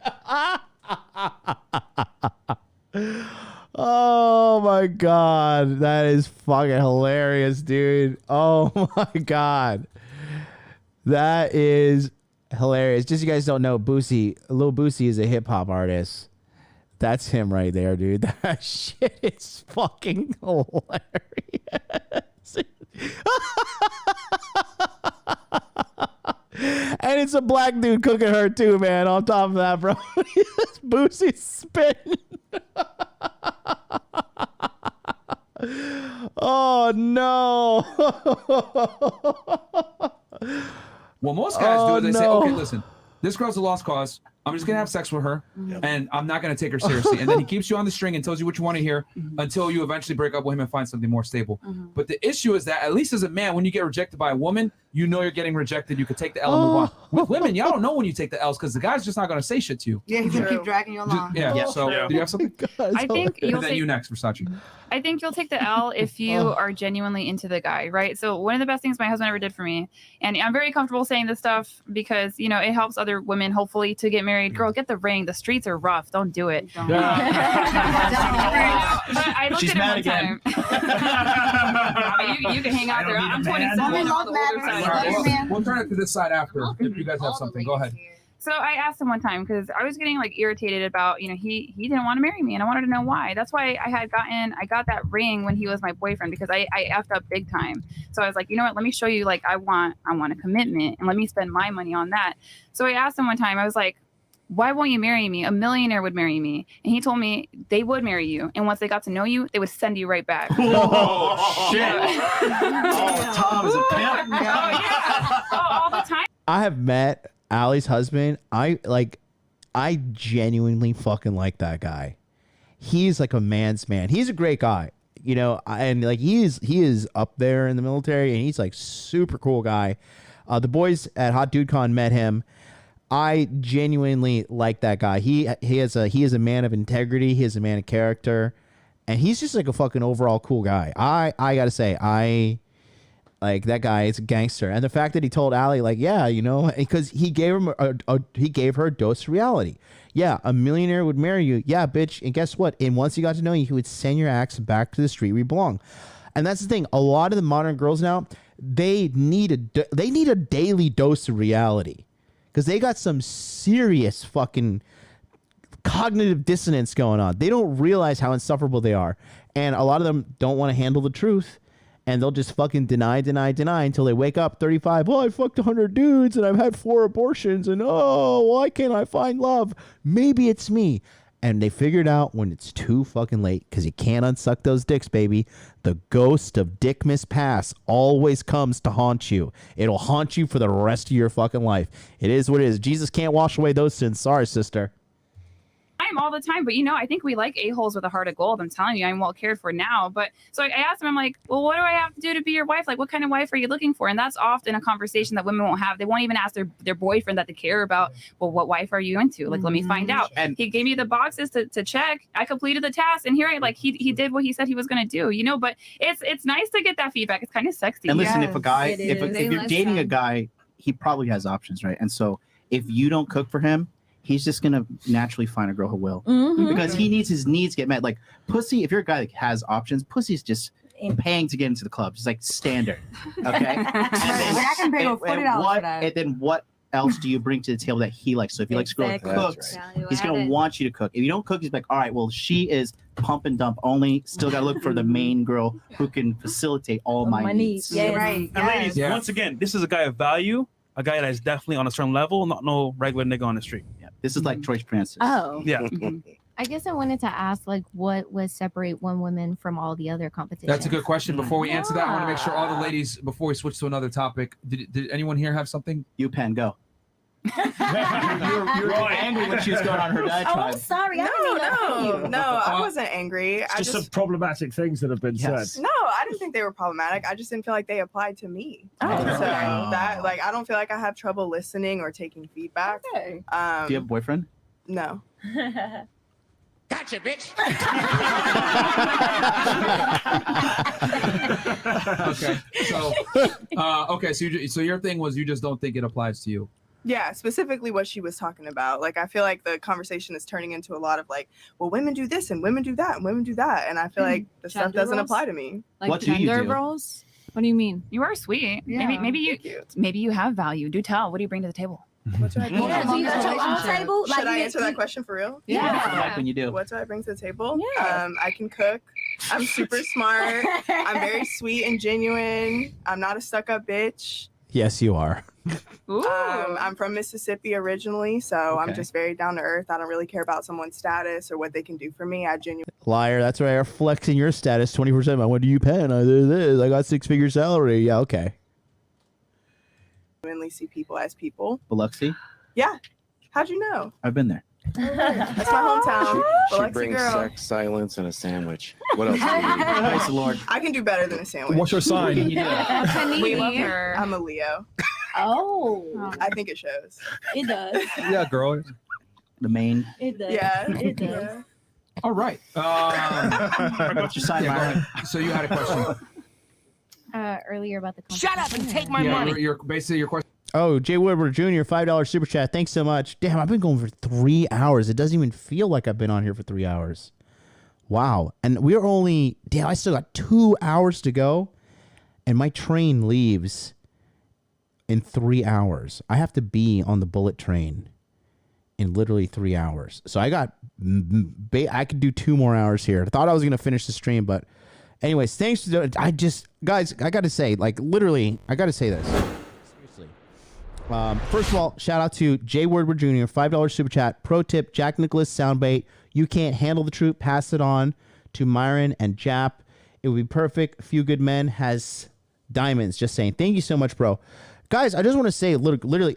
Oh my god, that is fucking hilarious, dude. Oh my god, that is hilarious. Just so you guys don't know, Lil Boosie is a hip hop artist. That's him right there, dude. That shit is fucking hilarious. And it's a black dude cooking her too, man. On top of that, bro, Boosie spitting. Oh no. What most guys do is they say, no. okay, listen, this girl's a lost cause. I'm just gonna have sex with her, and I'm not gonna take her seriously. And then he keeps you on the string and tells you what you want to hear until you eventually break up with him and find something more stable. But the issue is that at least as a man, when you get rejected by a woman, you know you're getting rejected. You could take the L and move on. With women, y'all don't know when you take the L's because the guy's just not gonna say shit to you. Yeah, he's gonna keep dragging you along. So do you have something? I think And you'll then take, you next, Versace. I think you'll take the L if you are genuinely into the guy, right? So one of the best things my husband ever did for me, and I'm very comfortable saying this stuff because it helps other women hopefully to get married. Girl, get the ring. The streets are rough. Don't do it. But I looked She's at him mad one again. time. You can hang out there. I'm 27. I'm on the older side. We'll turn it to this side after if you guys have something. Go ahead. So I asked him one time because I was getting irritated about, he didn't want to marry me and I wanted to know why. That's why I got that ring when he was my boyfriend because I effed up big time. So I was like, you know what, let me show you, I want a commitment and let me spend my money on that. So I asked him one time, I was like, why won't you marry me? A millionaire would marry me. And he told me they would marry you. And once they got to know you, they would send you right back. Oh, shit. Oh, Tom is a pimp. All the time. I have met Allie's husband. I genuinely fucking like that guy. He's like a man's man. He's a great guy, and he is up there in the military, and he's like super cool guy. The boys at Hot Dude Con met him. I genuinely like that guy. He is a man of integrity. He is a man of character, and he's just like a fucking overall cool guy. I gotta say, I like that guy. Is a gangster, and the fact that he told Allie, because he gave him he gave her a dose of reality. Yeah, a millionaire would marry you. Yeah, bitch. And guess what? And once he got to know you, he would send your ass back to the street where you belong. And that's the thing. A lot of the modern girls now, they need a daily dose of reality. Because they got some serious fucking cognitive dissonance going on. They don't realize how insufferable they are. And a lot of them don't want to handle the truth. And they'll just fucking deny until they wake up 35. Well, I fucked 100 dudes and I've had 4 abortions. And why can't I find love? Maybe it's me. And they figured out when it's too fucking late because you can't unsuck those dicks, baby. The ghost of Dick Miss Pass always comes to haunt you. It'll haunt you for the rest of your fucking life. It is what it is. Jesus can't wash away those sins. Sorry, sister. All the time, but I think we like a-holes with a heart of gold. I'm telling you, I'm well cared for now. But so I asked him, I'm like, well, what do I have to do to be your wife? Like, what kind of wife are you looking for? And that's often a conversation that women won't have. They won't even ask their boyfriend that they care about. Well, what wife are you into? Like, let me find out. And he gave me the boxes to check. I completed the task, and here he did what he said he was going to do. But it's nice to get that feedback. It's kind of sexy. And listen, if a guy, if you're dating a guy, he probably has options, right? And so if you don't cook for him, he's just gonna naturally find a girl who will, because he needs his needs get met. Like pussy, if you're a guy that has options, pussy's just paying to get into the club, just like standard. Okay, I can pay $40 for that. And then what else do you bring to the table that he likes? So if you like a girl that cooks, he's gonna want you to cook. If you don't cook, he's like, all right, well, she is pump and dump only. Still gotta look for the main girl who can facilitate all my needs. Yes. Right. And ladies, once again, this is a guy of value, a guy that is definitely on a certain level, not no regular nigga on the street. This is like Choice Francis. Oh. Yeah. I guess I wanted to ask, what would separate one woman from all the other competition? That's a good question. Before we answer that, I want to make sure all the ladies, before we switch to another topic, did anyone here have something? You, Pen, go. you were angry when she was going on her diatribe. Oh, I'm sorry. No, I wasn't angry. Just some problematic things that have been said. No, I didn't think they were problematic. I just didn't feel like they applied to me. Oh, And so okay. that, like, I don't feel like I have trouble listening or taking feedback. Do you have a boyfriend? No. Gotcha, bitch. So your thing was you just don't think it applies to you. Yeah, specifically what she was talking about. Like, I feel like the conversation is turning into a lot of like, well, women do this and women do that and women do that. And I feel like the stuff Gender doesn't roles? apply to me. Like What do you gender do? roles? What do you mean? You are sweet. Yeah, Maybe you have value. Do tell. What do you bring to the table? What do I bring? Yeah, do you got your own table? Should I you- answer that question for real? I like when you do. What do I bring to the table? Yeah. I can cook. I'm super smart. I'm very sweet and genuine. I'm not a stuck-up bitch. Yes, you are. I'm from Mississippi originally, so I'm Okay. just very down to earth. I don't really care about someone's status or what they can do for me. I genuinely Liar. That's right. You're flexing your status 24/7. What do you pen? I did this. I got 6-figure salary. Yeah, okay. see people as people. Biloxi? Yeah. How'd you know? I've been there. That's my hometown. She Biloxi brings girl. sex, silence, and a sandwich. What else do you need? Praise the Lord. I can do better than a sandwich. What's your sign? Can you do it? We love her. I'm a Leo. Oh. I think it shows. It does. Yeah, girl. The main. It does. Yeah. It does. Yeah. All right. What's your sign, yeah, go Myron? ahead. So you had a question. Earlier about the Shut up and take my Yeah, money. basically your question. Oh, Jay Woodward Jr., $5 super chat. Thanks so much. Damn, I've been going for 3 hours. It doesn't even feel like I've been on here for 3 hours. Wow. And we're only, damn, I still got 2 hours to go. And my train leaves in 3 hours. I have to be on the bullet train in literally 3 hours. So I got, I could do 2 more hours here. I thought I was going to finish the stream, but anyways, thanks. Guys, I got to say, like, literally, I got to say this. First of all, shout out to Jay Woodward Jr., $5 super chat. Pro tip, Jack Nicholas soundbait. You can't handle the truth. Pass it on to Myron and Jap. It would be perfect. Few Good Men has diamonds. Just saying. Thank you so much, bro. Guys, I just want to say, literally,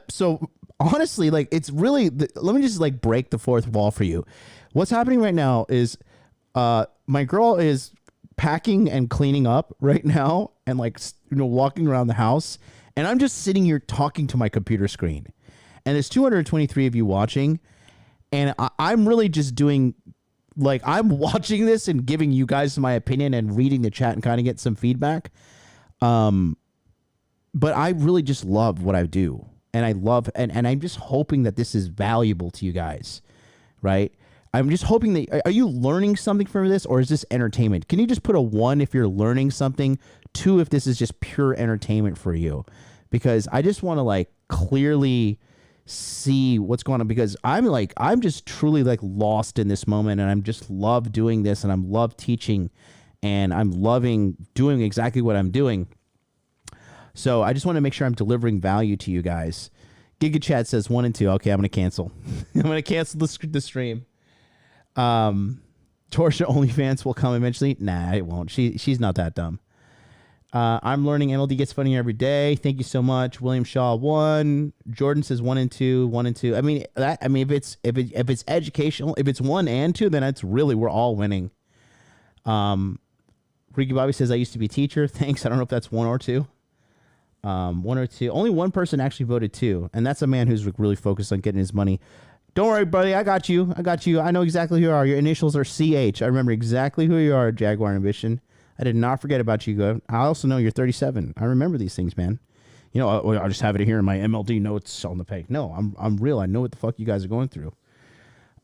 so honestly, like, it's really, let me just, like, break the fourth wall for you. What's happening right now is my girl is packing and cleaning up right now and, like, walking around the house. And I'm just sitting here talking to my computer screen. And there's 223 of you watching. And I'm really just doing, like, I'm watching this and giving you guys my opinion and reading the chat and kind of get some feedback. But I really just love what I do. And I love, and I'm just hoping that this is valuable to you guys, right? I'm just hoping that, are you learning something from this, or is this entertainment? Can you just put a 1 if you're learning something, 2 if this is just pure entertainment for you? Because I just want to, like, clearly see what's going on, because I'm just truly, like, lost in this moment, and I'm just love doing this, and I'm love teaching, and I'm loving doing exactly what I'm doing. So I just want to make sure I'm delivering value to you guys. Giga Chat says 1 and 2. Okay, I'm going to cancel. I'm going to cancel the stream. Torsha OnlyFans will come eventually. Nah, it won't. She's not that dumb. I'm learning MLD gets funnier every day. Thank you so much. William Shaw 1. Jordan says 1 and 2. 1 and 2. I mean if it's educational, if it's 1 and 2, then it's really, we're all winning. Ricky Bobby says I used to be a teacher. Thanks. I don't know if that's 1 or 2. 1 or 2. Only one person actually voted 2, and that's a man who's really focused on getting his money. Don't worry, buddy. I got you. I know exactly who you are. Your initials are CH. I remember exactly who you are, Jaguar Ambition. I did not forget about you. I also know you're 37. I remember these things, man. You know, I'll just have it here in my MLD notes on the page. No, I'm real. I know what the fuck you guys are going through.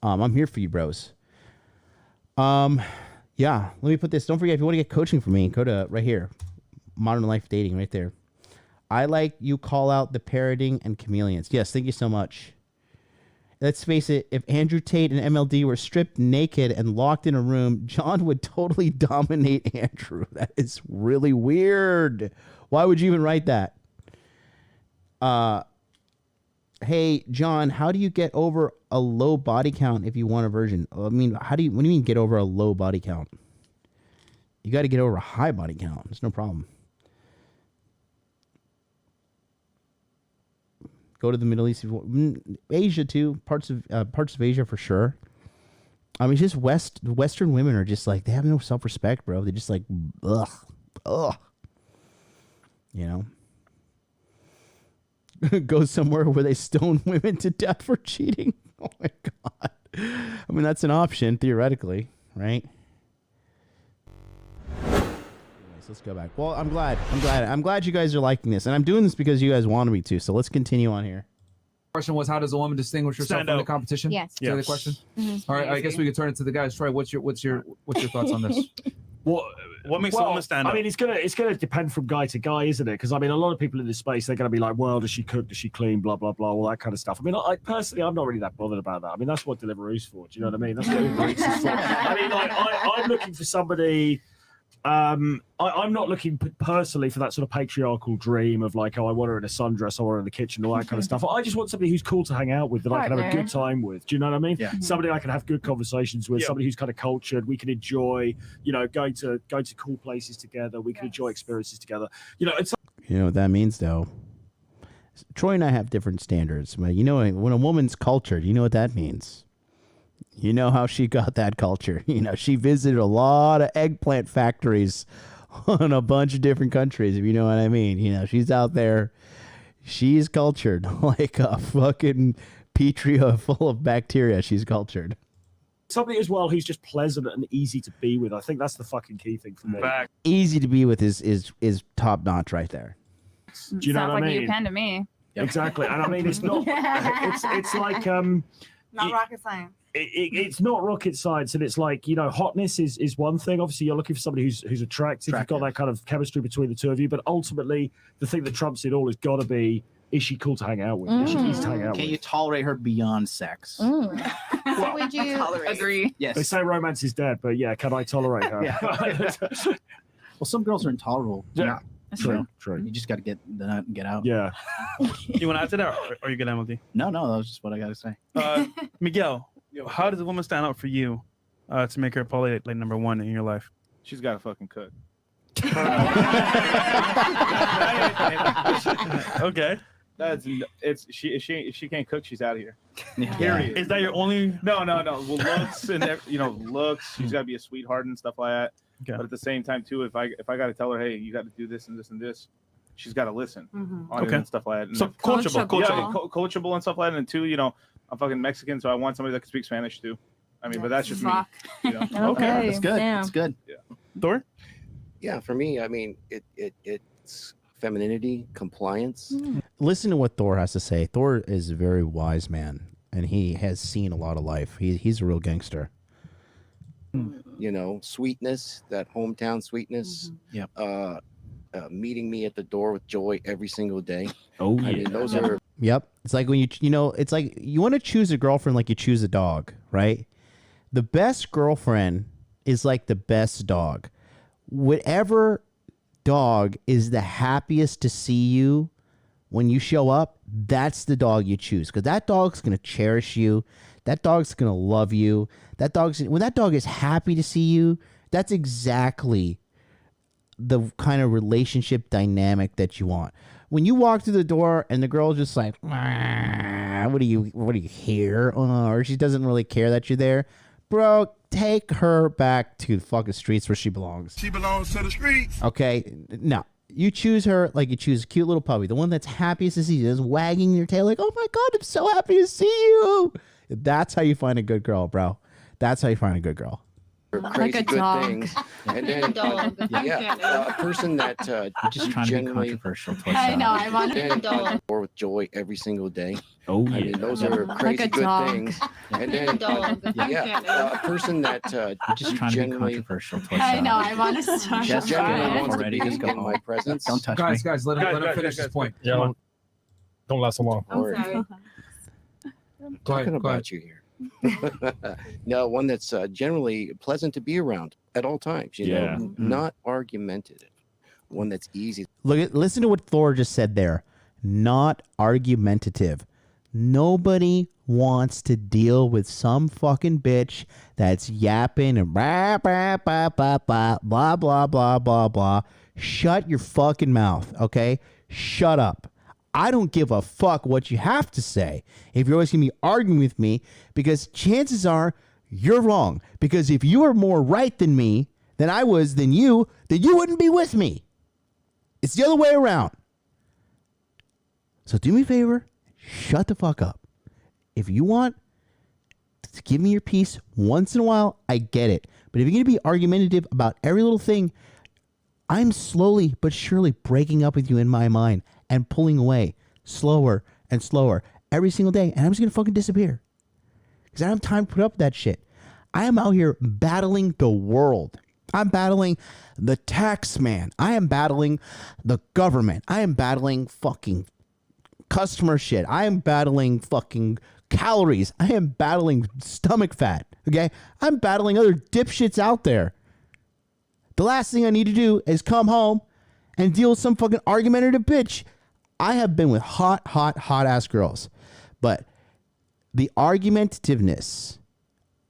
I'm here for you, bros. Yeah. Let me put this. Don't forget, if you want to get coaching from me, go to right here, Modern Life Dating, right there. I like you call out the parroting and chameleons. Yes, thank you so much. Let's face it, if Andrew Tate and MLD were stripped naked and locked in a room, John would totally dominate Andrew. That is really weird. Why would you even write that? Hey, John, how do you get over a low body count if you want a virgin? I mean, what do you mean get over a low body count? You got to get over a high body count. There's no problem. Go to the Middle East, Asia too. Parts of Asia for sure. I mean, just Western women are just like, they have no self-respect, bro. They're just like, ugh. You know? Go somewhere where they stone women to death for cheating. Oh my God. I mean, that's an option, theoretically, right? Anyways, let's go back. Well, I'm glad you guys are liking this. And I'm doing this because you guys wanted me to. So let's continue on here. Question was, how does a woman distinguish herself from the competition? Yes. Is that the question? Mhm. All right, I guess we could turn it to the guys. Troy, what's your thoughts on this? What makes a woman stand out? I mean, it's gonna depend from guy to guy, isn't it? Because I mean, a lot of people in this space, they're gonna be like, well, does she cook? Does she clean? Blah blah blah, all that kind of stuff. I mean, I personally, I'm not really that bothered about that. I mean, that's what Deliveroo's for. Do you know what I mean? That's what Uber Eats is for. I mean, like, I'm looking for somebody. I'm not looking personally for that sort of patriarchal dream of like, oh, I want her in a sundress, I want her in the kitchen, all that kind of stuff. I just want somebody who's cool to hang out with, that I can have a good time with. Do you know what I mean? Yeah. Somebody I can have good conversations with, somebody who's kind of cultured. We can enjoy, you know, going to cool places together. We can enjoy experiences together. You know, it's. You know what that means, though? Troy and I have different standards. But you know, when a woman's cultured, you know what that means? You know how she got that culture. You know, she visited a lot of eggplant factories on a bunch of different countries, if you know what I mean. You know, she's out there. She's cultured like a fucking petri full of bacteria. She's cultured. Somebody as well who's just pleasant and easy to be with. I think that's the fucking key thing for me. Easy to be with is top notch right there. Do you know Sounds what I like mean? you pen to me. Exactly. And I mean, it's not. It's like Not rocket science. It's not rocket science, and it's like, you know, hotness is one thing. Obviously, you're looking for somebody who's attractive. You've got that kind of chemistry between the two of you. But ultimately, the thing that trumps it all has got to be: is she cool to hang out with? Is she easy to hang out with? Can you tolerate her beyond sex? So would you agree? Yes. They say romance is dead, but yeah, can I tolerate her? Well, some girls are intolerable. Yeah. True. True. You just got to get the nut and get out. Yeah. You want to add to that, or are you good, Emily? No, that was just what I got to say. Miguel, how does a woman stand out for you to make her probably like number one in your life? She's got to fucking cook. Okay. If she can't cook, she's out of here. Period. Is that your only? No. Well, looks and looks. She's got to be a sweetheart and stuff like that. Okay. But at the same time, too, if I got to tell her, hey, you got to do this and this and this, she's got to listen. On it and stuff like that. And So coachable. Yeah, coachable and stuff like that. And two, I'm fucking Mexican, so I want somebody that can speak Spanish too. I mean, but that's just me. Okay. That's good. Damn. That's good. Yeah. Thor? Yeah, for me, I mean, it's femininity, compliance. Listen to what Thor has to say. Thor is a very wise man, and he has seen a lot of life. He's a real gangster. You know, sweetness, that hometown sweetness. Yep. Meeting me at the door with joy every single day. Oh, I mean, those are. Yep. It's like when it's like you want to choose a girlfriend like you choose a dog, right? The best girlfriend is like the best dog. Whatever dog is the happiest to see you when you show up, that's the dog you choose, because that dog's going to cherish you. That dog's going to love you. When that dog is happy to see you, that's exactly the kind of relationship dynamic that you want. When you walk through the door and the girl's just like, what are you here? Or she doesn't really care that you're there, bro, take her back to the fucking streets where she belongs. She belongs to the streets. Okay, no. You choose her like you choose a cute little puppy, the one that's happiest to see you, just wagging their tail like, oh my God, I'm so happy to see you. That's how you find a good girl, bro. That's how you find a good girl. Crazy good dog. things, and then a person that Just trying to be generally controversial. I know. I want a then dog. or with joy every single day. Oh, I mean, those are Like crazy a good dog. things, and then a person that Just trying to be generally controversial. I know. I want to start. Just generally wants to already. be Just go in my home. presence. Don't touch Guys, me. let him finish his point. Yeah, Come on. don't last so long. Or Go talking ahead. about you here. No, one that's generally pleasant to be around at all times. You Yeah. know, not argumentative. One that's easy. Listen to what Thor just said there. Not argumentative. Nobody wants to deal with some fucking bitch that's yapping and blah, blah, blah, blah, blah, blah, blah, blah, blah, blah. Shut your fucking mouth, okay? Shut up. I don't give a fuck what you have to say if you're always going to be arguing with me, because chances are You're wrong. Because if you were more right than me, than I was, than you wouldn't be with me. It's the other way around. So do me a favor, shut the fuck up. If you want to give me your piece once in a while, I get it. But if you're going to be argumentative about every little thing, I'm slowly but surely breaking up with you in my mind and pulling away slower and slower every single day. And I'm just going to fucking disappear. Because I don't have time to put up with that shit. I am out here battling the world. I'm battling the tax man. I am battling the government. I am battling fucking customer shit. I am battling fucking calories. I am battling stomach fat. Okay? I'm battling other dipshits out there. The last thing I need to do is come home and deal with some fucking argumentative bitch. I have been with hot ass girls. But the argumentativeness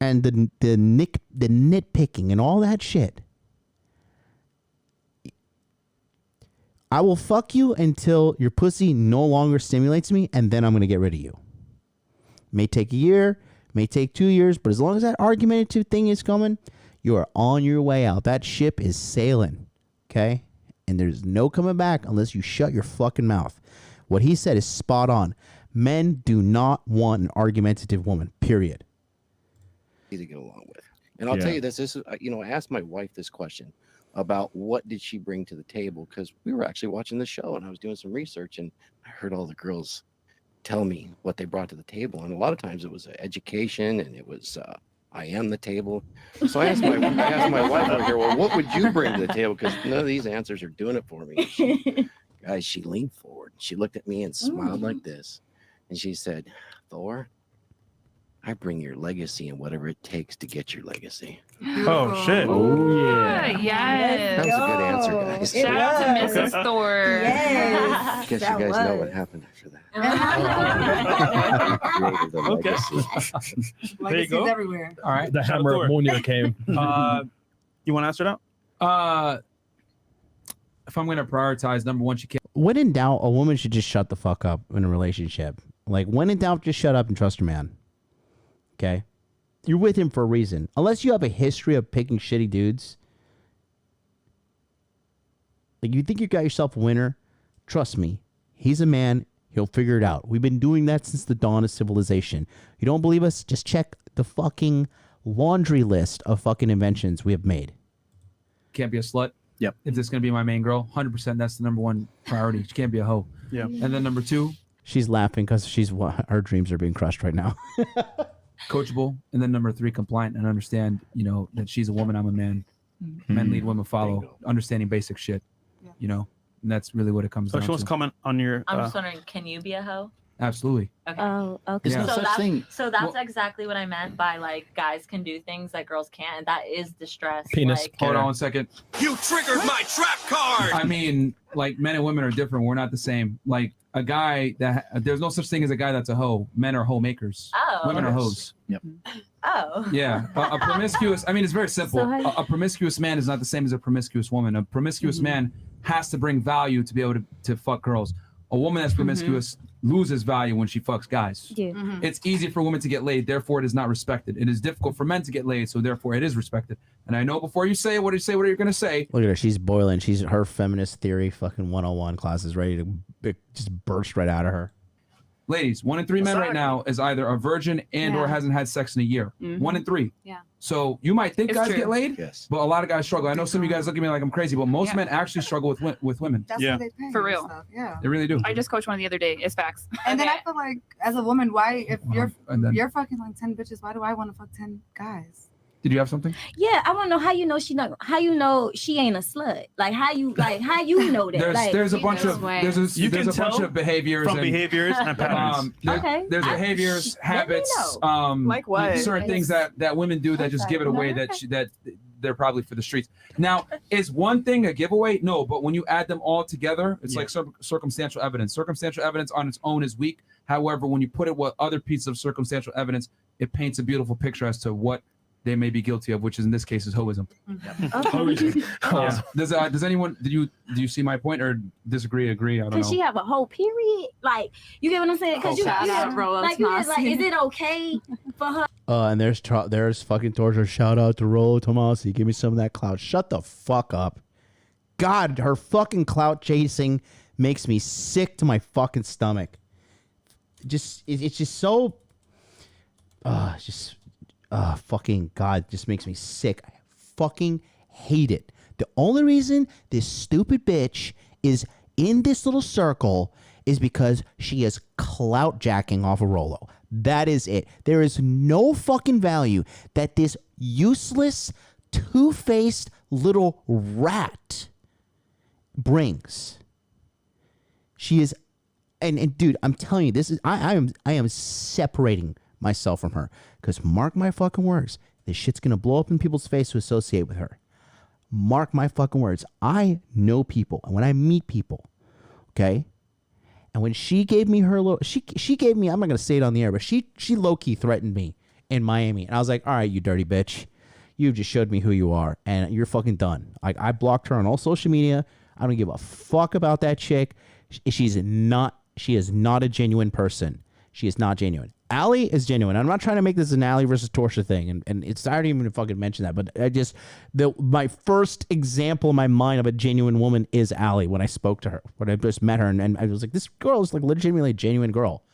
and the nitpicking and all that shit, I will fuck you until your pussy no longer stimulates me, and then I'm going to get rid of you. May take a year, may take 2 years, but as long as that argumentative thing is coming, you are on your way out. That ship is sailing, okay? And there's no coming back unless you shut your fucking mouth. What he said is spot on. Men do not want an argumentative woman, period. To get along with. And I'll tell you this is, I asked my wife this question about what did she bring to the table, because we were actually watching the show and I was doing some research and I heard all the girls tell me what they brought to the table. And a lot of times it was education and it was, I am the table. So I asked my wife over here, well, what would you bring to the table? Because none of these answers are doing it for me. She leaned forward. She looked at me and smiled like this. And she said, Thor, I bring your legacy and whatever it takes to get your legacy. Oh, shit. Oh, yeah. Yes. That was a good answer, guys. Shout out to Mrs. Thor. I guess you guys know what happened after that. Created the Okay. legacy. There you go. everywhere. All right. The hammer of Mjolnir came. You want to answer that? If I'm going to prioritize, number one, she can't. When in doubt, a woman should just shut the fuck up in a relationship. Like, when in doubt, just shut up and trust your man. Okay? You're with him for a reason. Unless you have a history of picking shitty dudes. Like, you think you got yourself a winner? Trust me. He's a man. He'll figure it out. We've been doing that since the dawn of civilization. You don't believe us? Just check the fucking laundry list of fucking inventions we have made. Can't be a slut. Yep. If this is going to be my main girl, 100%, that's the number one priority. She can't be a hoe. Yeah. And then number two, She's laughing because her dreams are being crushed right now. coachable. And then number three, compliant and understand, that she's a woman, I'm a man. Men lead, women follow. Understanding basic shit, and that's really what it comes So down she wants to. to comment on your. I'm just wondering, can you be a hoe? Absolutely. Okay. Oh, okay. There's no So such thing. that's exactly what I meant by like guys can do things that girls can't, and that is distress. Penis. Like, Hold on 1 second. You triggered my trap card. I mean, like men and women are different. We're not the same. Like a guy there's no such thing as a guy that's a hoe. Men are hoe makers. Oh. Women are hoes. Yep. Oh. Yeah. A promiscuous. I mean, it's very simple. So A promiscuous man is not the same as a promiscuous woman. A promiscuous man has to bring value to be able to fuck girls. A woman that's promiscuous loses value when she fucks guys. Yeah. It's easy for women to get laid, therefore it is not respected. It is difficult for men to get laid, so therefore it is respected. And I know before you say what you're gonna say. Look at her. She's boiling. Her feminist theory fucking 101 class is ready to just burst right out of her. Ladies, 1 in 3 men right now is either a virgin and or hasn't had sex in a year. 1 in 3. Yeah. So you might think It's guys true. get laid, but a lot of guys struggle. I know some of you guys look at me like I'm crazy, but most men actually struggle with women. That's what they pay For and real. stuff, yeah. They really do. I just coached one the other day. It's facts. And then I feel like, as a woman, why, if And then- you're fucking like 10 bitches, why do I want to fuck 10 guys? Did you have something? Yeah, I want to know how you know she not. How you know she ain't a slut? Like how you know that? There's a bunch of there's a bunch of behaviors from behaviors and patterns. There's behaviors, habits, Like what? certain things that women do that just give it away that they're probably for the streets. Now, is one thing a giveaway? No, but when you add them all together, it's like circumstantial evidence. Circumstantial evidence on its own is weak. However, when you put it with other pieces of circumstantial evidence, it paints a beautiful picture as to what they may be guilty of, which is in this case is hoism. Does anyone do you see my point or disagree? Agree? I don't know. Does she have a whole period? Like you get what I'm saying? Because Shout out Rolos like, is it okay for her And there's fucking torture. Shout out to Rollo Tomasi. Give me some of that clout. Shut the fuck up. God, her fucking clout chasing makes me sick to my fucking stomach. It's just so. Fucking God, just makes me sick. I fucking hate it. The only reason this stupid bitch is in this little circle is because she is clout jacking off of Rollo. That is it. There is no fucking value that this useless, two-faced little rat brings. She is, and dude, I'm telling you, this is I am separating myself from her, because mark my fucking words, this shit's gonna blow up in people's face to associate with her. Mark my fucking words. I know people, and when I meet people, okay, and when she gave me her little, she gave me, I'm not gonna say it on the air, but she low-key threatened me in Miami, and I was like, all right, you dirty bitch, you just showed me who you are, and you're fucking done. Like, I blocked her on all social media. I don't give a fuck about that chick. She is not a genuine person. She is not genuine. Allie is genuine. I'm not trying to make this an Allie versus Torsha thing, and it's, I don't even fucking mention that, but I just, my first example in my mind of a genuine woman is Allie when I spoke to her, when I just met her, and I was like, this girl is like legitimately a genuine girl.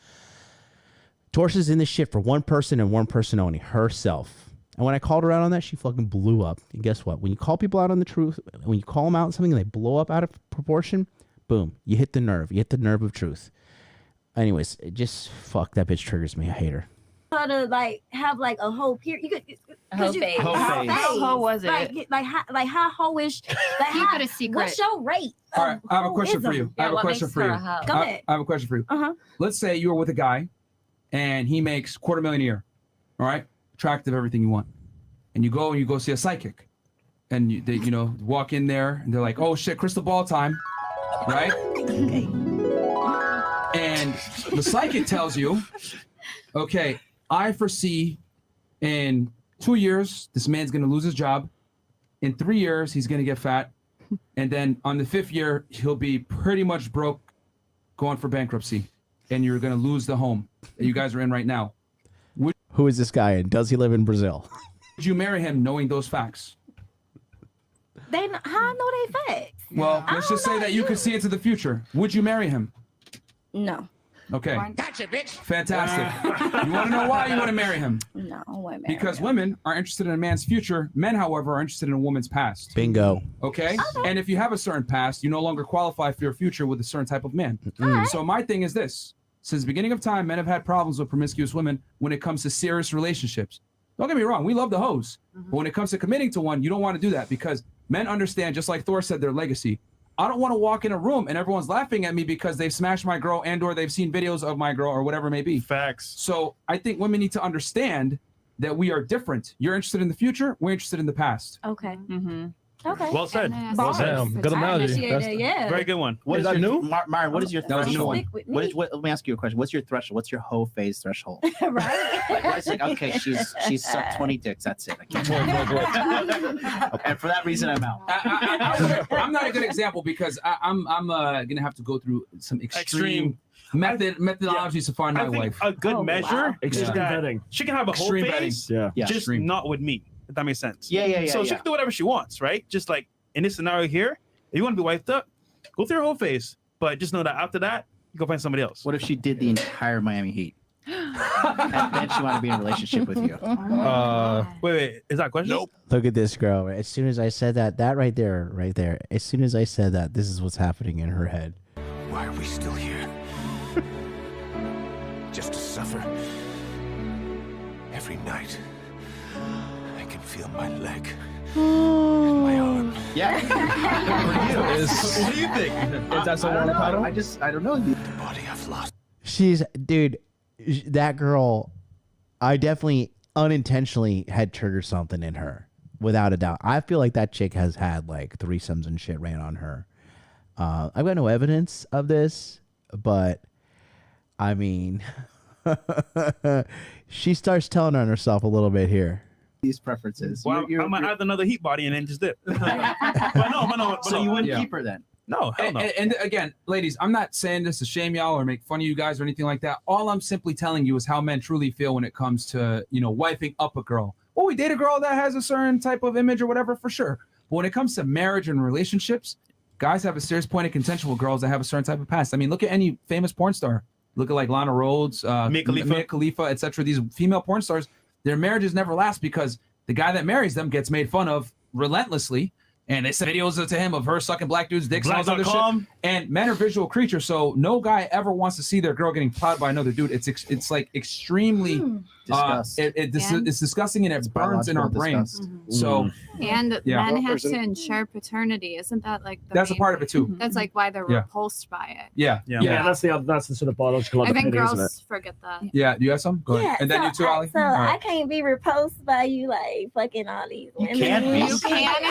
Torsha's in this shit for one person and one person only, herself. And when I called her out on that, she fucking blew up. And guess what? When you call people out on the truth, when you call them out on something and they blow up out of proportion, boom, you hit the nerve. You hit the nerve of truth. Anyways, it just, fuck, that bitch triggers me. I hate her. How to like have like a whole period? You could Hoe phase. How hoe was it? Like how hoish? Like Keep how, it a secret. What's your rate? All right, I have a question for you. Yeah, what makes her a hoe? Go ahead. I have a question for you. Let's say you were with a guy, and he makes $250,000 a year. All right, attractive, everything you want, and you go see a psychic, and they walk in there, and they're like, oh shit, crystal ball time, right? Okay. And the psychic tells you, okay, I foresee in 2 years, this man's going to lose his job. In 3 years, he's going to get fat. And then on the 5th year, he'll be pretty much broke, going for bankruptcy. And you're going to lose the home that you guys are in right now. Who is this guy, and does he live in Brazil? Would you marry him knowing those facts? How I know they facts? Well, let's just say that you could see into the future. Would you marry him? No. Okay. Gotcha, bitch. Fantastic. You want to know why you want to marry him? No, I won't marry Because him. women are interested in a man's future. Men, however, are interested in a woman's past. Bingo. Okay? And if you have a certain past, you no longer qualify for your future with a certain type of man. So my thing is this. Since the beginning of time, men have had problems with promiscuous women when it comes to serious relationships. Don't get me wrong. We love the hoes. But when it comes to committing to one, you don't want to do that because men understand, just like Thor said, their legacy. I don't want to walk in a room and everyone's laughing at me because they've smashed my girl and or they've seen videos of my girl or whatever it may be. Facts. So I think women need to understand that we are different. You're interested in the future. We're interested in the past. Okay. Okay. Well said. Well said. Good analogy. Yeah. Very good one. What Is is that your, new? Myron, what is your That was a new threshold? one. Stick with What me. is, let me ask you a question. What's your threshold? What's your hoe phase threshold? Right. Like, it's like, okay, she's sucked 20 dicks. That's it. I can't. And for that reason, I'm out. I'm not a good example because I'm gonna have to go through some extreme methodologies to find my I think wife. a good measure is Extreme that vetting. she can have a whole Extreme phase, vetting. Yeah. just Extreme. not with me. If that makes sense. Yeah. So she can do whatever she wants, right? Just like in this scenario here, if you want to be wiped up, go through her whole phase. But just know that after that, you go find somebody else. What if she did the entire Miami Heat? And then she wanted to be in a relationship with you. Wait, is that a question? Nope. Look at this girl. As soon as I said that right there, as soon as I said that, this is what's happening in her head. Why are we still here? Just to suffer? Every night, I can feel my leg. And my arm. Yeah. What do you think? Is that someone on the paddle? I don't know. The body I've lost. Dude, that girl, I definitely unintentionally had triggered something in her, without a doubt. I feel like that chick has had like threesomes and shit ran on her. I've got no evidence of this, but I mean, she starts telling on herself a little bit here. These preferences. Well, I'm gonna add another heat body and then just dip. but no. So you wouldn't keep her then? No, hell no. And again, ladies, I'm not saying this to shame y'all or make fun of you guys or anything like that. All I'm simply telling you is how men truly feel when it comes to, wifing up a girl. Well, we date a girl that has a certain type of image or whatever, for sure. But when it comes to marriage and relationships, guys have a serious point of contention with girls that have a certain type of past. I mean, look at any famous porn star. Look at like Lana Rhoades, Mia Khalifa, etc. These female porn stars, their marriages never last because the guy that marries them gets made fun of relentlessly. And they send videos to him of her sucking black dudes' dicks and all this other shit. And men are visual creatures, so no guy ever wants to see their girl getting plowed by another dude. It's like extremely it's disgusting, and it burns in our brains. So and yeah. men have to ensure paternity. Isn't that like that's a part of it too? That's like why they're repulsed by it. Yeah. That's the sort of biological I think underpinning, isn't it? girls forget that. Yeah. Do you have some? Go ahead. Yeah, And then so you too, Ali. So All right. I can't be repulsed by you like fucking all these women. can be. You can.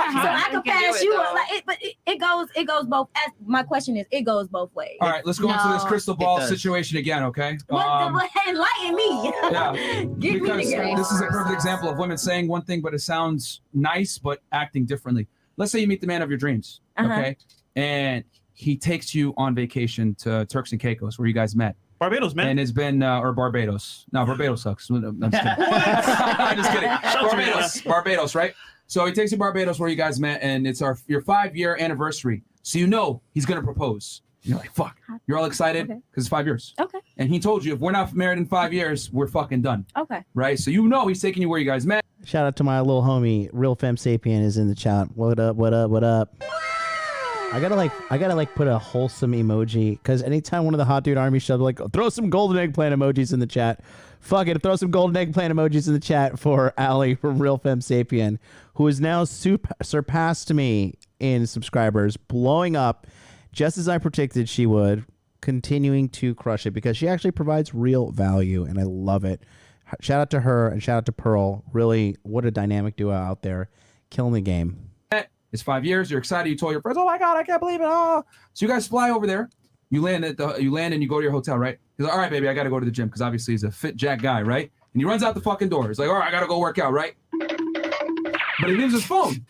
So I can pass you up, but it goes both. My question is, it goes both ways. All right, let's go into this crystal ball situation again, okay? Enlighten me. Yeah, Give me because the game. this is a perfect example of women saying one thing, but it sounds nice, but acting differently. Let's say you meet the man of your dreams, okay? And he takes you on vacation to Turks and Caicos, where you guys met. Barbados, man. And it's been, or Barbados. No, Barbados sucks. I'm just kidding. I'm just kidding. Barbados, right? So he takes you to Barbados where you guys met, and it's your 5-year anniversary. So you know he's going to propose. You're like, fuck. You're all excited because it's 5 years. Okay. And he told you, if we're not married in 5 years, we're fucking done. Okay. Right? So you know he's taking you where you guys met. Shout out to my little homie, Real Femme Sapien is in the chat. What up, what up, what up? I gotta put a wholesome emoji, because anytime one of the hot dude army shows like, throw some golden eggplant emojis in the chat. Fuck it, throw some golden eggplant emojis in the chat for Ali from Real Femme Sapien, who has now surpassed me in subscribers, blowing up just as I predicted she would, continuing to crush it because she actually provides real value, and I love it. Shout out to her and shout out to Pearl. Really, what a dynamic duo out there, killing the game. It's 5 years. You're excited. You told your friends, "Oh my god, I can't believe it!" Oh, so you guys fly over there. You land and you go to your hotel, right? He's like, "All right, baby, I got to go to the gym," because obviously he's a fit jack guy, right? And he runs out the fucking door. He's like, "All right, I got to go work out," right? But he leaves his phone,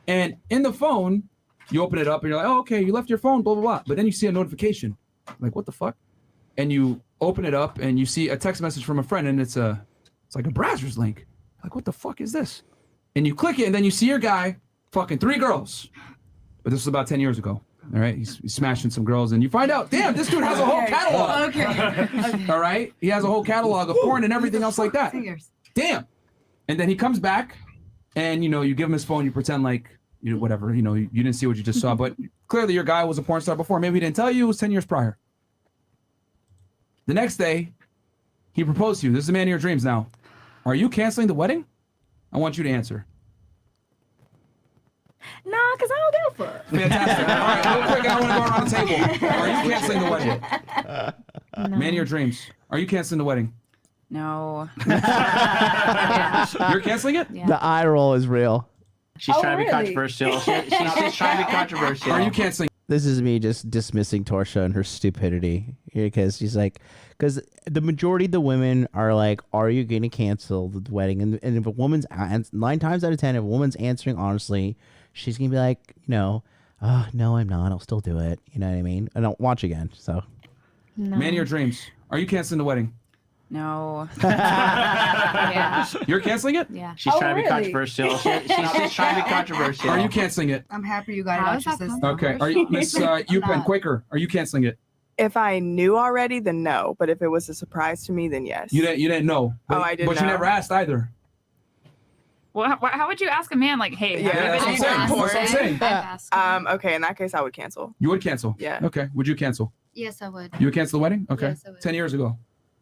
and in the phone, you open it up and you're like, "Oh, okay, you left your phone, blah blah blah." But then you see a notification, like, "What the fuck?" And you open it up and you see a text message from a friend, and it's like a browser's link. Like, what the fuck is this? And you click it, and then you see your guy fucking 3 girls. But this was about 10 years ago. All right, he's smashing some girls, and you find out, damn, this dude has a whole catalog. Okay. All right, he has a whole catalog of porn and everything else like that. Damn. And then he comes back, and you give him his phone. You pretend like whatever. You didn't see what you just saw, but clearly your guy was a porn star before. Maybe he didn't tell you. It was 10 years prior. The next day, he proposed to you. This is the man of your dreams now. Are you canceling the wedding? I want you to answer. No, because I don't give a fuck. Fantastic. All right, real quick, I want to go around the table. Are you canceling the wedding? Man of your dreams. Are you canceling the wedding? No. You're canceling it? The eye roll is real. She's trying to be controversial. She's just trying to be controversial. Are you canceling? This is me just dismissing Torsha and her stupidity, because she's like, because the majority of the women are like, are you going to cancel the wedding? And if a woman's 9 times out of 10, if a woman's answering honestly, she's going to be like, no, I'm not. I'll still do it. You know what I mean? I don't watch again. So, Man of your dreams. Are you canceling the wedding? No. Yeah. You're canceling it? Yeah. She's trying to be controversial. She's just trying to be controversial. Are you canceling it? I'm happy you got it How out is your that system. Okay. Are you Miss Yupen Quaker? Are you canceling it? If I knew already, then no. But if it was a surprise to me, then yes. You didn't know. But, I didn't But you know. never asked either. Well, how would you ask a man like, "Hey, Yeah, have you that's been what I'm dating saying. Okay, in that case, I would cancel. You would cancel? Yeah. Okay. Would you cancel? Yes, I would. You would cancel the wedding? Okay. Yes, I would. 10 years ago.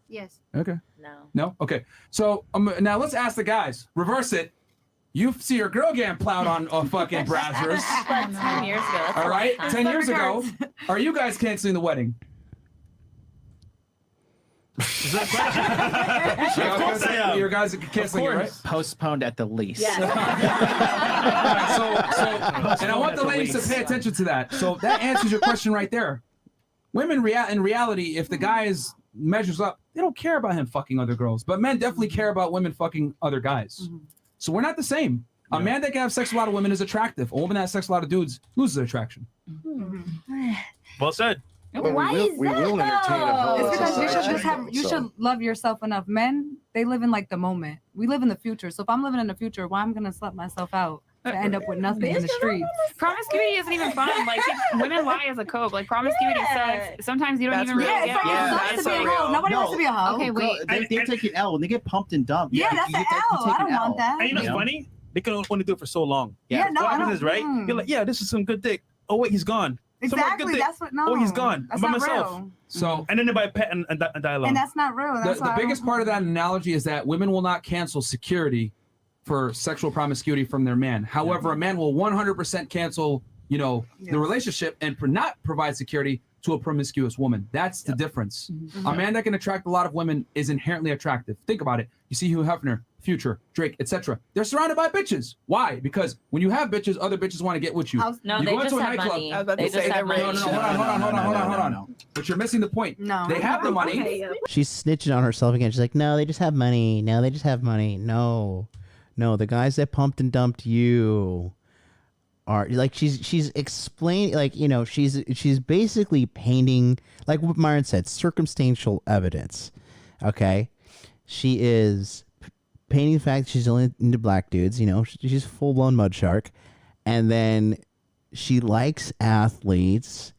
Yes. Okay. No. No? Okay. So now let's ask the guys. Reverse it. You see your girl getting plowed on fucking browsers. But 10 years ago. That's All a right. long 10 time. years ago. Are you guys canceling the wedding? Of course I am. Your guys are canceling it, right? Postponed at the least. And I want the ladies to pay attention to that. So that answers your question right there. Women in reality, if the guy measures up, they don't care about him fucking other girls. But men definitely care about women fucking other guys. So we're not the same. A man that can have sex with a lot of women is attractive. A woman that has sex with a lot of dudes loses their attraction. Well said. Why is we that will entertain a hoe. It's because you should society, just have. You so- should love yourself enough. Men, they live in like the moment. We live in the future. So if I'm living in the future, why I'm gonna slut myself out to end up with nothing in the streets? Promiscuity isn't even fun. Like women lie as a code. Like promiscuity sucks. Sometimes you don't That's even real. really Yeah, it's like Yeah, it that's sucks to be a so hoe. real. Nobody wants to be a hoe. Okay, wait. They take an L when they get pumped and dumped. Yeah, that's you an take- you L. take I don't an want L. that. And you know Yeah. what's funny? They can only do it for so long. Yeah, no, What I happens don't. is, right? You're like, yeah, this is some good dick. Oh wait, he's gone. Some more Exactly. good dick. That's what. No. Oh, he's gone. That's I'm by not myself. real. So And then they buy a pet and die alone. And that's not real. That's the why I biggest don't- part of that analogy is that women will not cancel security for sexual promiscuity from their man. However, a man will 100% cancel, the relationship and not provide security to a promiscuous woman. That's the difference. Mm-hmm. A man that can attract a lot of women is inherently attractive. Think about it. You see Hugh Hefner, Future, Drake, etc. They're surrounded by bitches. Why? Because when you have bitches, other bitches want to get with you. No, you they go just into a have nightclub. money. I was about They to say just they're have money. rich. Hold on. But you're missing the point. No. They have the money. She's snitching on herself again. She's like, no, they just have money. No, they just have money. No, the guys that pumped and dumped you are like she's explaining, like, she's basically painting, like what Myron said, circumstantial evidence. Okay, she is painting the fact that she's only into black dudes. She's a full blown mud shark, and then she likes athletes.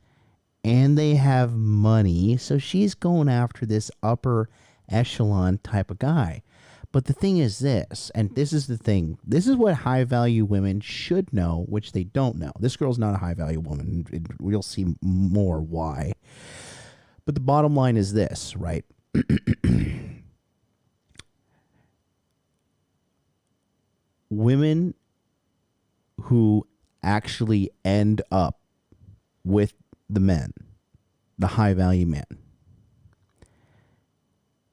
And they have money, so she's going after this upper echelon type of guy. But the thing is this, and this is the thing, this is what high-value women should know, which they don't know. This girl's not a high-value woman. We'll see more why. But the bottom line is this, right? Women who actually end up with the men, the high-value men,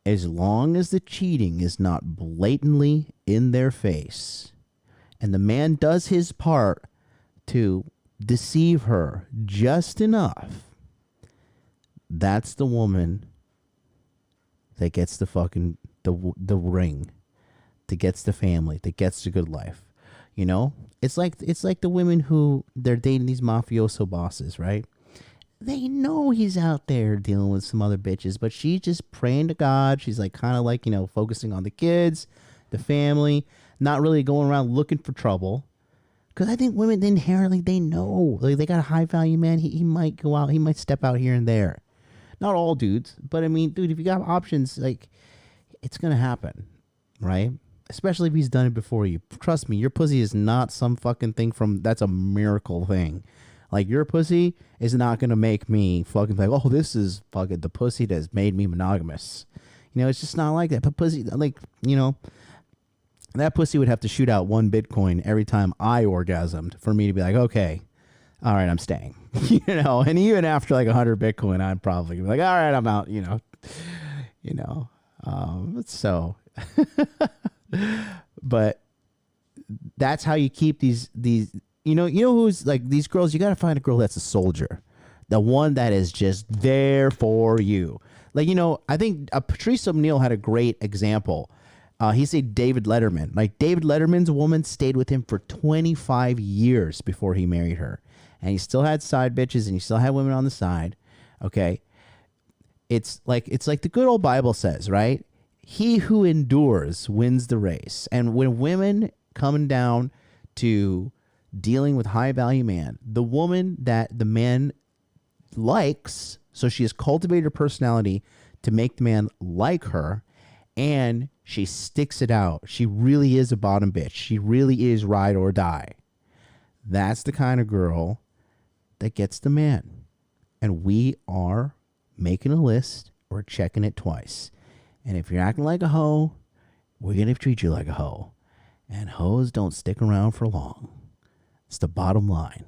as long as the cheating is not blatantly in their face and the man does his part to deceive her just enough, that's the woman that gets the fucking the ring, that gets the family, that gets the good life. It's like the women who they're dating these mafioso bosses, right? They know he's out there dealing with some other bitches, but she's just praying to God. She's like kind of like, focusing on the kids, the family, not really going around looking for trouble. Because I think women inherently, they know, like, they got a high value man. He might go out, he might step out here and there. Not all dudes, but I mean, dude, if you got options, like, it's going to happen, right? Especially if he's done it before you. Trust me, your pussy is not some fucking thing that's a miracle thing. Like, your pussy is not going to make me fucking like, oh, this is fucking the pussy that's made me monogamous. It's just not like that. But pussy, like, that pussy would have to shoot out 1 Bitcoin every time I orgasmed for me to be like, okay, all right, I'm staying. And even after like 100 Bitcoin, I'd probably be like, all right, I'm out, so, but that's how you keep these, who's like these girls, you got to find a girl that's a soldier, the one that is just there for you. Like, I think Patrice O'Neal had a great example. He said David Letterman. Like, David Letterman's woman stayed with him for 25 years before he married her. And he still had side bitches and he still had women on the side. Okay. It's like the good old Bible says, right? He who endures wins the race. And when women coming down to dealing with high value man, the woman that the man likes, so she has cultivated her personality to make the man like her, and she sticks it out. She really is a bottom bitch. She really is ride or die. That's the kind of girl that gets the man. And we are making a list. We're checking it twice. And if you're acting like a hoe, we're going to treat you like a hoe. And hoes don't stick around for long. It's the bottom line.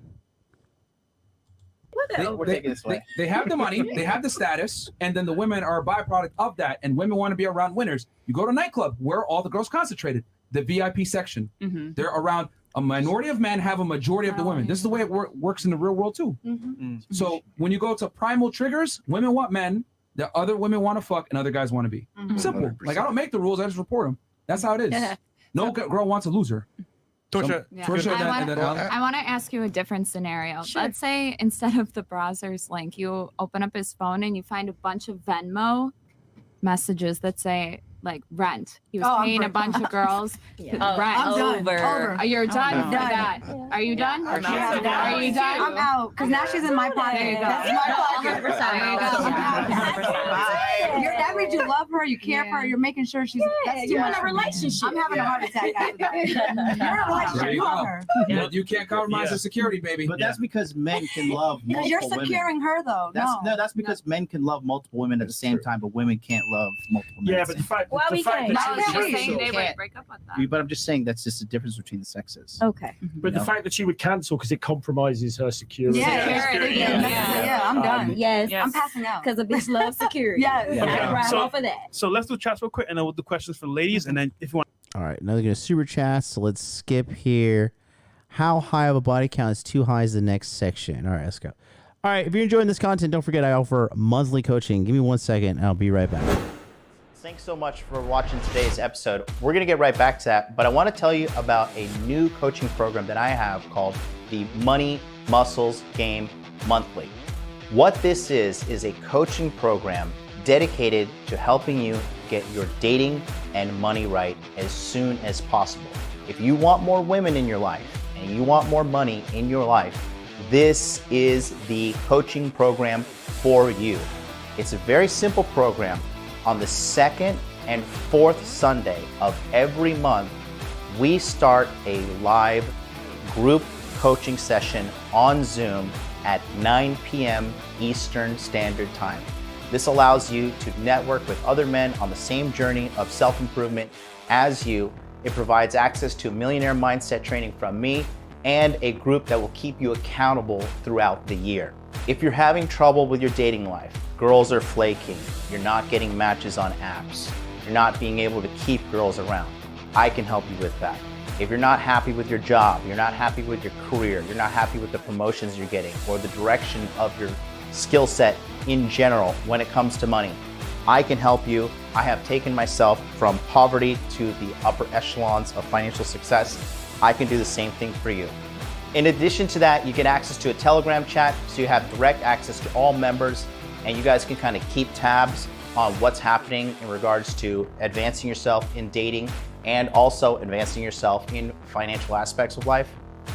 They have the money, they have the status, and then the women are a byproduct of that. And women want to be around winners. You go to a nightclub where all the girls concentrated, the VIP section. Mm-hmm. They're around a minority of men have a majority of the women. This is the way it works in the real world too. Mm-hmm. So when you go to primal triggers, women want men, the other women want to fuck, and other guys want to be. Mm-hmm. Simple. 100%. Like, I don't make the rules, I just report them. That's how it is. No girl wants a loser. Torture. Yeah. Torture, and I then want Alan. to ask you a different scenario. Sure. Let's say instead of the browser's link, you open up his phone and you find a bunch of Venmo messages that say like rent. He was I'm paying a breaking bunch of girls Yeah. to rent. I'm done. Over. You're done I'm for done. that. Are you done? I'm Are out. you done? I'm out because now she's in my pocket. There you go. That's my pocket. 100%. There you go. That means you love her, you care for her, you're making sure she's. That's too You're much in a for me. relationship. I'm having a heart attack after that. You're in a There relationship. you You love go. her. You can't compromise the security, baby. But that's because men can love Because multiple you're women. securing her though. No, that's because men can love multiple women at the same time, but women can't love multiple men. Yeah, but the fact, Well, the we fact can't. that No, she it's would just saying cancel, they would break up with that. But I'm just saying that's just the difference between the sexes. Okay. but the fact that she would cancel because it compromises her security. Yeah, I'm done. Yes. I'm passing out. Because a bitch loves security. Yes. I grab So- off of that. So let's do chats real quick, and then we'll do questions for the ladies, and then if you want. All right, now they're going to super chat, so let's skip here. How high of a body count is too high is the next section. All right, let's go. All right, if you're enjoying this content, don't forget I offer monthly coaching. Give me 1 second, and I'll be right back. Thanks so much for watching today's episode. We're going to get right back to that, but I want to tell you about a new coaching program that I have called the Money Muscles Game Monthly. What this is a coaching program dedicated to helping you get your dating and money right as soon as possible. If you want more women in your life and you want more money in your life, this is the coaching program for you. It's a very simple program. On the second and fourth Sunday of every month, we start a live group coaching session on Zoom at 9 p.m. Eastern Standard Time. This allows you to network with other men on the same journey of self-improvement as you. It provides access to millionaire mindset training from me and a group that will keep you accountable throughout the year. If you're having trouble with your dating life, girls are flaking, you're not getting matches on apps, you're not being able to keep girls around, I can help you with that. If you're not happy with your job, you're not happy with your career, you're not happy with the promotions you're getting or the direction of your skill set in general when it comes to money, I can help you. I have taken myself from poverty to the upper echelons of financial success. I can do the same thing for you. In addition to that, you get access to a Telegram chat, so you have direct access to all members, and you guys can kind of keep tabs on what's happening in regards to advancing yourself in dating and also advancing yourself in financial aspects of life.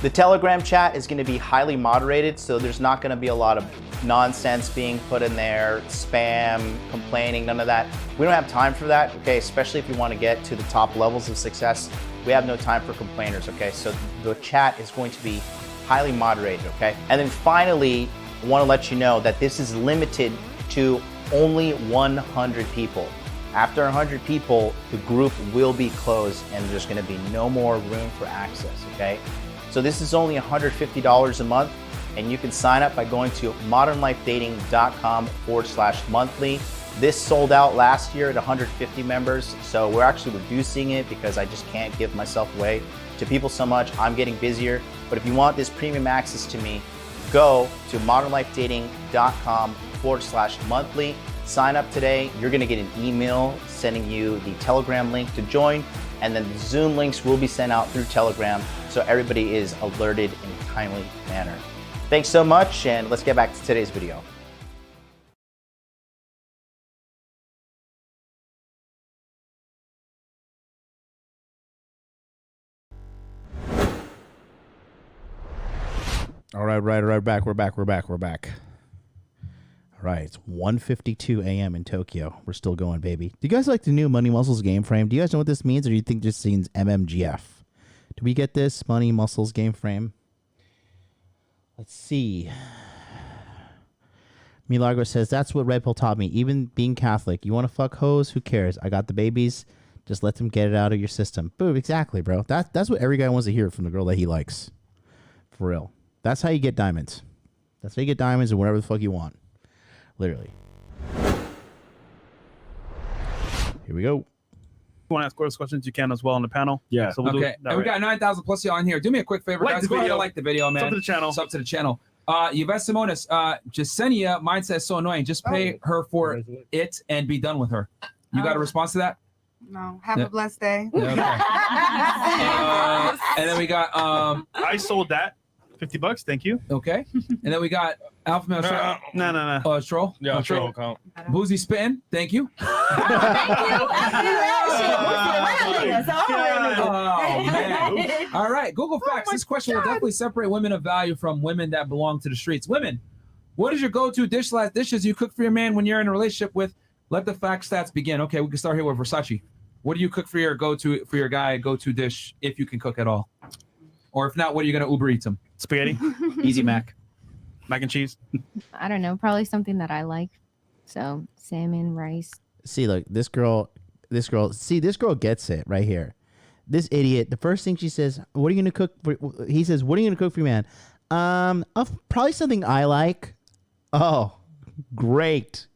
The Telegram chat is going to be highly moderated, so there's not going to be a lot of nonsense being put in there, spam, complaining, none of that. We don't have time for that, okay? Especially if you want to get to the top levels of success. We have no time for complainers, okay? So the chat is going to be highly moderated, okay? And then finally, I want to let you know that this is limited to only 100 people. After 100 people, the group will be closed and there's going to be no more room for access, okay? So this is only $150 a month, and you can sign up by going to modernlifedating.com/monthly. This sold out last year at 150 members, so we're actually reducing it because I just can't give myself away to people so much. I'm getting busier, but if you want this premium access to me, go to modernlifedating.com/monthly. Sign up today. You're gonna get an email sending you the Telegram link to join, and then the Zoom links will be sent out through Telegram so everybody is alerted in a timely manner. Thanks so much, and let's get back to today's video. All right, we're back. All right, it's 1:52 a.m. in Tokyo. We're still going, baby. Do you guys like the new Money Muscles game frame? Do you guys know what this means, or do you think this means MMGF? Do we get this Money Muscles game frame? Let's see. Milagro says, that's what Red Pill taught me. Even being Catholic, you want to fuck hoes? Who cares? I got the babies. Just let them get it out of your system. Boom, exactly, bro. That's what every guy wants to hear from the girl that he likes. For real. That's how you get diamonds. That's how you get diamonds and whatever the fuck you want. Literally. Here we go. If you want to ask those questions, you can as well on the panel. Yeah. So we'll do Okay. it that And we way. got 9,000 plus you on here. Do me a quick favor, Like guys. the Go ahead video. and like the video, man. Sub to the channel. Sub to the channel. Yvette Simonis, Jasenia, mindset is so annoying. Just pay her for it and be done with her. You got a response to that? No. Have Yeah. a blessed day. Yeah, okay. And then we got I sold that. $50, thank you. Okay. And then we got Alpha Male. No. Oh, Troll. Yeah, Oh, Troll count. Boozy Spitting. Thank you. Oh, man. All right. Google Facts. This question will definitely separate women of value from women that belong to the streets. Women, what is your go-to dishes you cook for your man when you're in a relationship with? Let the fact stats begin. Okay, we can start here with Versace. What do you cook for your go-to dish if you can cook at all? Or if not, what are you going to Uber Eats them? Spaghetti. Easy Mac. Mac and cheese. I don't know, probably something that I like. So salmon, rice. See, look, this girl gets it right here. This idiot, the first thing she says, what are you going to cook for? He says, what are you going to cook for your man? Probably something I like. Oh, great.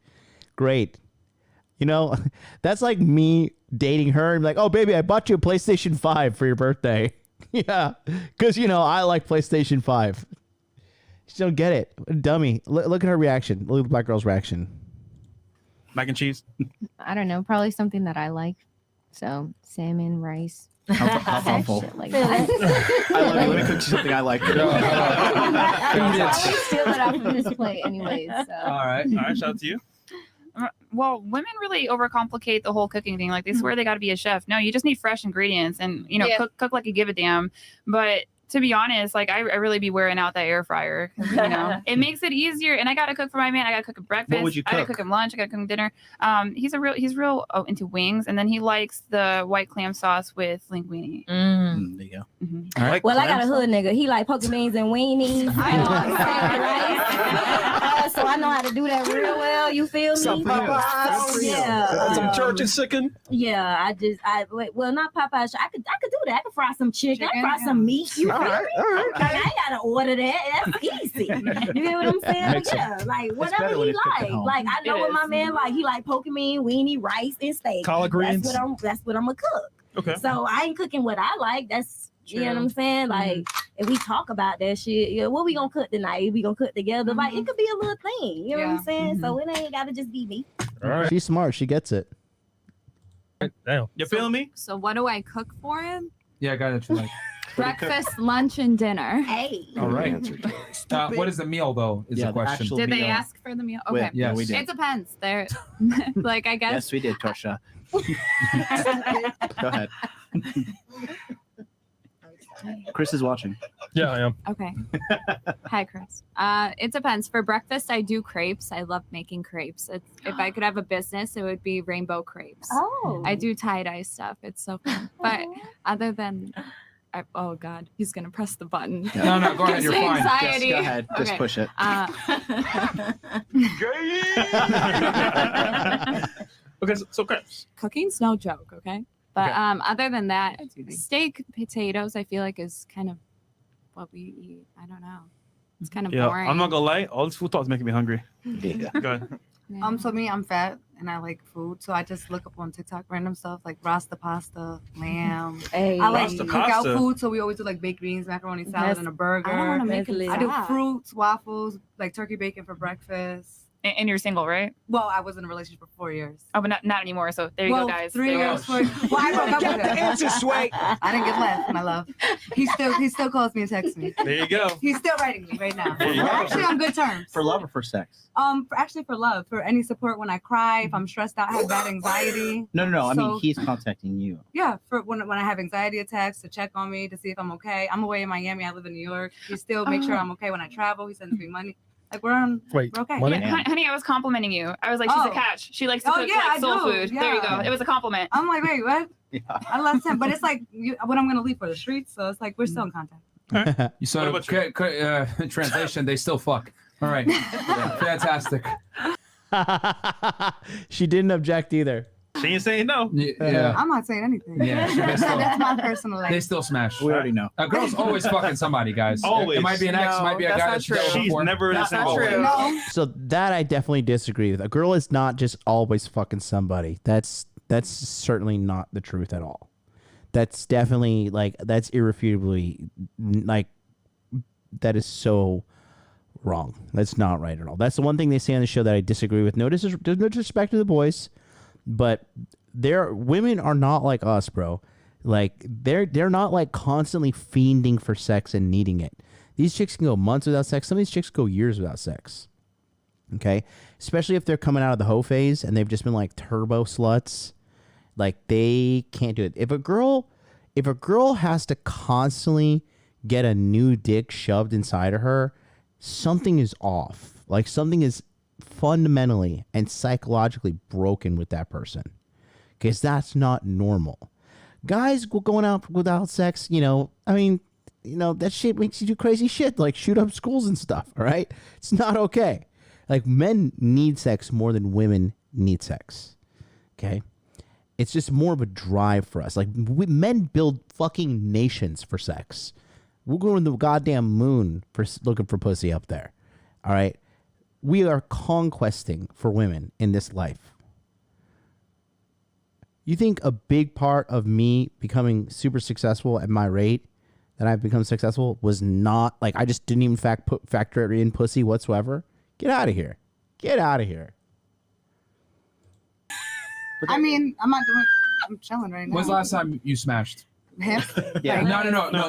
You know, that's like me dating her and like, oh, baby, I bought you a PlayStation 5 for your birthday. Yeah, because, you know, I like PlayStation 5. She don't get it. Dummy. Look at her reaction. Look at the black girl's reaction. Mac and cheese. I don't know, probably something that I like. So salmon, rice. How thoughtful. Shit like that. I love it. Let me cook you something I like. I steal it off of his plate anyways. So. All right. Shout out to you. Well, women really overcomplicate the whole cooking thing. Like they swear they got to be a chef. No, you just need fresh ingredients and, you know, cook like you give a damn. But to be honest, like I really be wearing out that air fryer. You know, it makes it easier. And I got to cook for my man. I got to cook him breakfast. What would you I got to cook? cook him lunch. I got to cook him dinner. He's real into wings. And then he likes the white clam sauce with linguine. There you go. All right. Well, I got a hood nigga. He like poke beans and weenies. So I know how to do that real well. You feel me? Some Popeyes. Yeah. Some church and chicken. Yeah, well, not Popeyes. I could do that. I could fry some chicken. I could fry some meat. You feel me? Like, I ain't gotta order that. That's easy. You get what I'm saying? Makes Yeah, sense. like It's whatever better when he it's cooked at like. home. Like I know It what my is. man like. He like poke bean, weenie, rice, and steak. Collard greens. That's what I'm gonna cook. Okay. So I ain't cooking what I like. That's you know what I'm saying? Like if we talk about that shit, yeah, what we gonna cook tonight? We gonna cook together. Like it could be a little thing. You know what I'm saying? So it ain't gotta just be me. All right. She's smart. She gets it. Damn. You feeling me? So what do I cook for him? Yeah, I got it. You like. Breakfast, lunch, and dinner. Hey. All right. What is the meal, though, is Yeah, the the question. actual Did they meal. ask for the meal? We- Okay. Yes. we did. It depends. They're like I guess Yes, we did, Torsha. Go ahead. Chris is watching. Yeah, I am. Okay. Hi, Chris. It depends. For breakfast, I do crepes. I love making crepes. If I could have a business, it would be rainbow crepes. Oh. I do tie-dye stuff. It's so fun. But other than, oh God, he's gonna press the button. No, go ahead. Gives You're me fine. anxiety. Yes, go ahead. Just Okay. push it. Okay, so crepes. Cooking's no joke, okay? But other than that, steak, potatoes, I feel like is kind of what we eat. I don't know. It's kind of Yeah, boring. I'm not gonna lie. All this food talk is making me hungry. Yeah. Go ahead. So me, I'm fat and I like food, so I just look up on TikTok random stuff like rasta pasta, lamb. Hey. I like Rasta to cook out pasta? food, so we always do like baked beans, macaroni salad, That's- and a burger. I wanna make a I do list. fruits, waffles, like turkey bacon for breakfast. And you're single, right? Well, I was in a relationship for 4 years. Oh, but not anymore. So there you Well, go, guys. 3 There you years. go. Well, I broke up Get with the him. answer, Sway. I didn't get left, my love. He still calls me and texts me. There you go. He's still writing me right now. There you We're go. actually on good terms. For love or for sex? Actually for love, for any support when I cry, if I'm stressed out, I have bad anxiety. No. I mean, So- he's contacting you. Yeah, for when I have anxiety attacks, to check on me to see if I'm okay. I'm away in Miami. I live in New York. He still makes sure I'm okay when I travel. He sends me money. Like we're okay. money? Yeah, honey, I was complimenting you. I was like, she's a Oh. catch. She likes to Oh, cook yeah, like I soul do. food. There you go. Yeah. It was a compliment. I'm like, wait, what? Yeah. I left him, but it's like what I'm gonna leave for the streets. So it's like we're still in contact. You saw translation, they still fuck. All right. Fantastic. She didn't object either. She ain't saying no. Yeah. I'm not saying anything. Yeah, they still- That's my personal life. They still smash. We already know. A girl's always fucking somebody, guys. Always. It might be an ex, it might be a No, guy that's that's not true. She's never in a That's not single. true. No. So that I definitely disagree with. A girl is not just always fucking somebody. That's certainly not the truth at all. That's definitely that's irrefutably that is so wrong. That's not right at all. That's the one thing they say on the show that I disagree with. No disrespect to the boys, But women are not like us, bro. Like they're not like constantly fiending for sex and needing it. These chicks can go months without sex. Some of these chicks go years without sex. Okay? Especially if they're coming out of the hoe phase and they've just been like turbo sluts. Like they can't do it. If a girl has to constantly get a new dick shoved inside of her, something is off. Like something is fundamentally and psychologically broken with that person. Because that's not normal. Guys going out without sex, that shit makes you do crazy shit, like shoot up schools and stuff, all right? It's not okay. Like, men need sex more than women need sex, okay? It's just more of a drive for us. Like, men build fucking nations for sex. We're going to the goddamn moon for looking for pussy up there, all right? We are conquesting for women in this life. You think a big part of me becoming super successful at my rate that I've become successful was not like I just didn't even factor in pussy whatsoever? Get out of here. Get out of here. I mean, I'm chilling right now. When's the last time you smashed? Him? Yeah. No,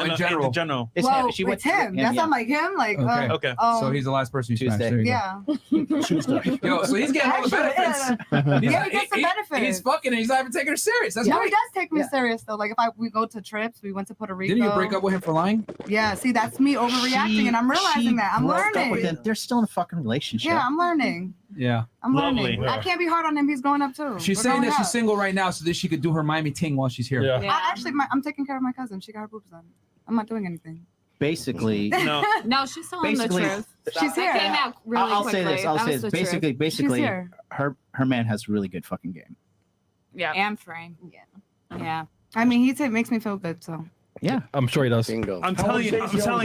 in general. In general. Well, it's him. That's not like him. Like, Okay. So he's the last person you smashed. There you go. Yeah. Yo, so he's getting all the benefits. Yeah, he gets the benefits. He's fucking and he's not even taking her serious. That's no, great. he does take me serious though. Like if we go to trips, we went to Puerto Rico. Didn't you break up with him for lying? Yeah, see, that's me overreacting, and I'm realizing that. I'm learning. They're still in a fucking relationship. Yeah, I'm learning. Yeah. I'm learning. I can't be hard on him. He's going up too. She's We're saying going that she's up. single right now so that she could do her Miami ting while she's here. I'm taking care of my cousin. She got her boobs done. I'm not doing anything. Basically, No, she's telling the truth. She's here. That came out really I'll say quickly. this. I'll That say was this. the truth. Basically, She's here. her man has really good fucking game. Yeah. And frame. Yeah. I mean, makes me feel good. So yeah, I'm sure he does. Bingo. I'm telling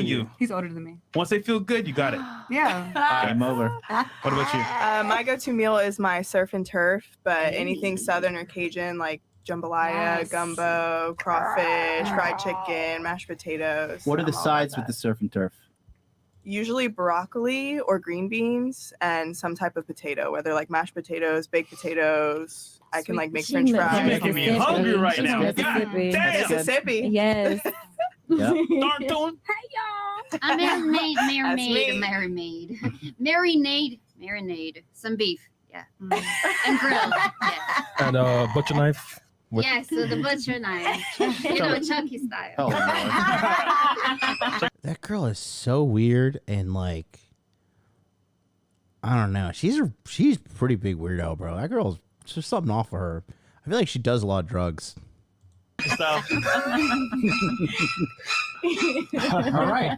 you. he's older than me. Once they feel good, you got it. Yeah. Game over. What about you? My go-to meal is my surf and turf, but anything Southern or Cajun like jambalaya, gumbo, crawfish, fried chicken, mashed potatoes. What are the I'm all sides about with the surf and turf? Usually broccoli or green beans and some type of potato, whether like mashed potatoes, baked potatoes. I can like make French fries. You're making me hungry right now. God damn. Mississippi. Yes. I'm marinade, some beef, yeah, and grilled, yeah. And butcher knife. Yes, so the butcher knife, Chucky style. That girl is so weird and like I don't know. She's pretty big weirdo, bro. That girl's there's something off of her. I feel like she does a lot of drugs. Stop. All right.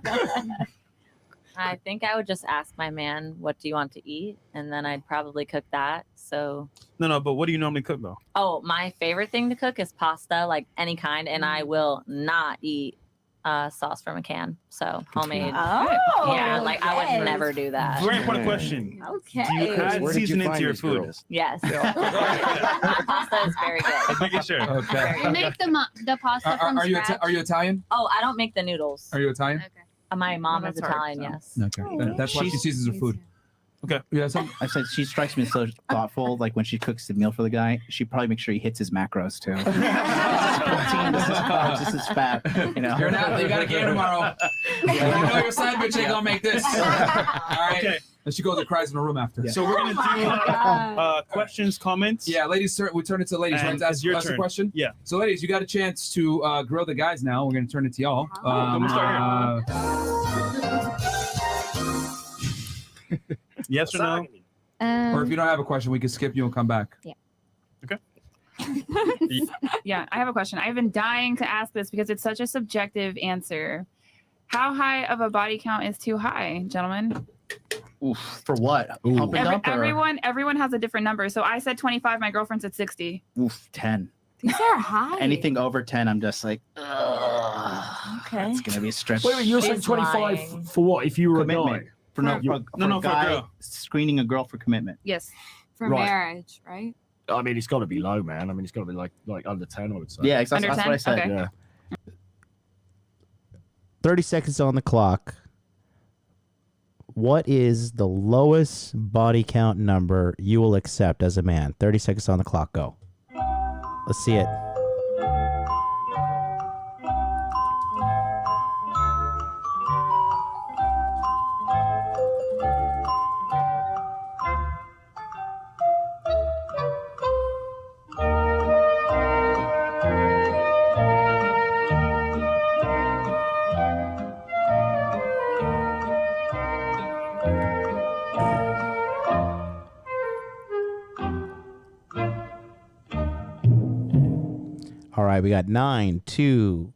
I think I would just ask my man, what do you want to eat? And then I'd probably cook that. So No, but what do you normally cook though? oh, my favorite thing to cook is pasta, like any kind, and I will not eat sauce from a can. So homemade. Oh, yeah, like I would yes. never do that. Very important question. Okay. Do you add Where did you seasoning find to your these food? girls? Yes. Pasta is very good. Making sure. Okay. You make the pasta from Are you scratch. are you Italian? Oh, I don't make the noodles. Are you Italian? My mom is that's hard, Italian, so. yes. Okay. That's why she seasons her food. Okay. Yeah. Some, I said she strikes me as so thoughtful. Like when she cooks the meal for the guy, she probably makes sure he hits his macros too. This is protein. This is carbs. This is fat. You know. You're an athlete. You got a game tomorrow. You know your side bitch ain't gonna make this. All right. Okay. And she goes and cries in her room after. So we're gonna do questions, comments. Yeah, ladies, we turn it to ladies, right? And To it's your ask the turn. question? Yeah. So, ladies, you got a chance to grill the guys now. We're going to turn it to y'all. I'm gonna start Yes or no? Or if you don't have a question, we can skip you and come back. Yeah. Okay. Yeah, I have a question. I've been dying to ask this because it's such a subjective answer. How high of a body count is too high, gentlemen? Oof, for what? Pump and dump or? Everyone has a different number. So I said 25. My girlfriend said 60. Oof, 10. These are high. Anything over 10, I'm just like, ugh. Okay. It's gonna be a stretch. Wait, you're saying She's 25 lying. for what? If you were a guy? Commitment. For No, a for a guy girl. screening a girl for commitment. Yes. For Right. marriage, right? I mean, it's got to be low, man. I mean, it's got to be like under 10, I would say. Yeah, exactly. Under That's what I 10? said. Okay. Yeah. 30 seconds on the clock. What is the lowest body count number you will accept as a man? 30 seconds on the clock. Go. Let's see it. All right, we got 9, 2,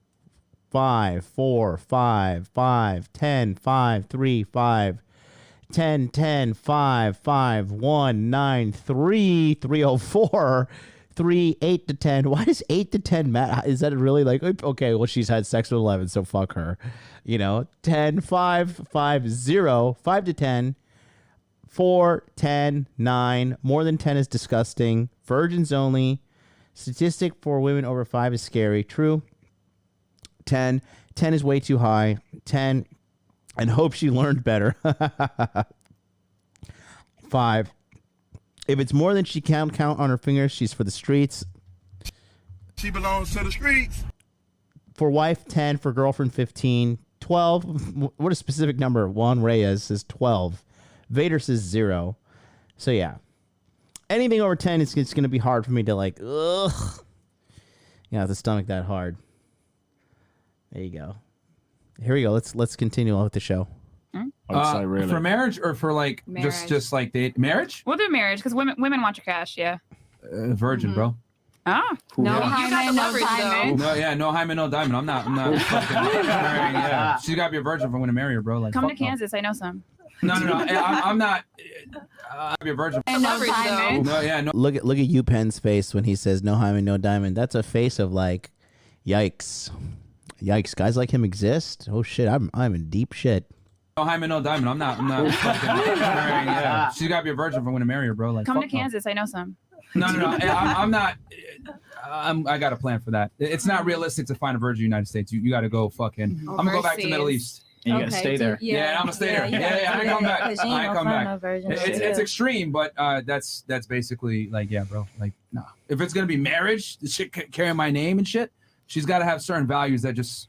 5, 4, 5, 5, 10, 5, 3, 5, 10, 10, 5, 5, 1, 9, 3, 304, 3, 8 to 10. Why does 8 to 10 matter? Is that really like, okay, well, she's had sex with 11, so fuck her. 10, 5, 5, 0, 5 to 10, 4, 10, 9. More than 10 is disgusting. Virgins only. Statistic for women over 5 is scary. True. 10 is way too high. 10, and hope she learned better. 5, if it's more than she can count on her fingers, she's for the streets. She belongs to the streets. For wife, 10. For girlfriend, 15. 12. What a specific number. Juan Reyes says 12. Vader says 0. So yeah. Anything over 10, it's going to be hard for me to like, ugh. The stomach that hard. There you go. Here we go. Let's continue on with the show. I would say really. For marriage or for like just like date marriage? We'll do marriage because women want your cash. Yeah. Virgin, bro. Ah. No You got hymen, the no leverage, diamond. No, yeah, no hymen, no diamond. I'm not fucking marrying. Yeah, she's got to be a virgin if I'm going to marry her, bro. Like, Come to fuck no. Kansas. I know some. No. I'm not. I'll be a virgin. And no diamond. No, yeah, no. Look at UPenn's face when he says no hymen, no diamond. That's a face of like, yikes. Guys like him exist? Oh shit, I'm in deep shit. No hymen, no diamond. I'm not fucking marrying. Yeah, she's got to be a virgin if I'm going to marry her, bro. Like, Come to fuck no. Kansas. I know some. No. I'm not. I got a plan for that. It's not realistic to find a virgin in the United States. You got to go fucking. I'm gonna go back to the Middle East. And you gotta stay there. Yeah, I'm gonna stay there. Yeah, I ain't come back. I ain't come back. It's extreme, but that's basically like, yeah, bro. Like, no. If it's gonna be marriage, the shit carrying my name and shit, she's got to have certain values that just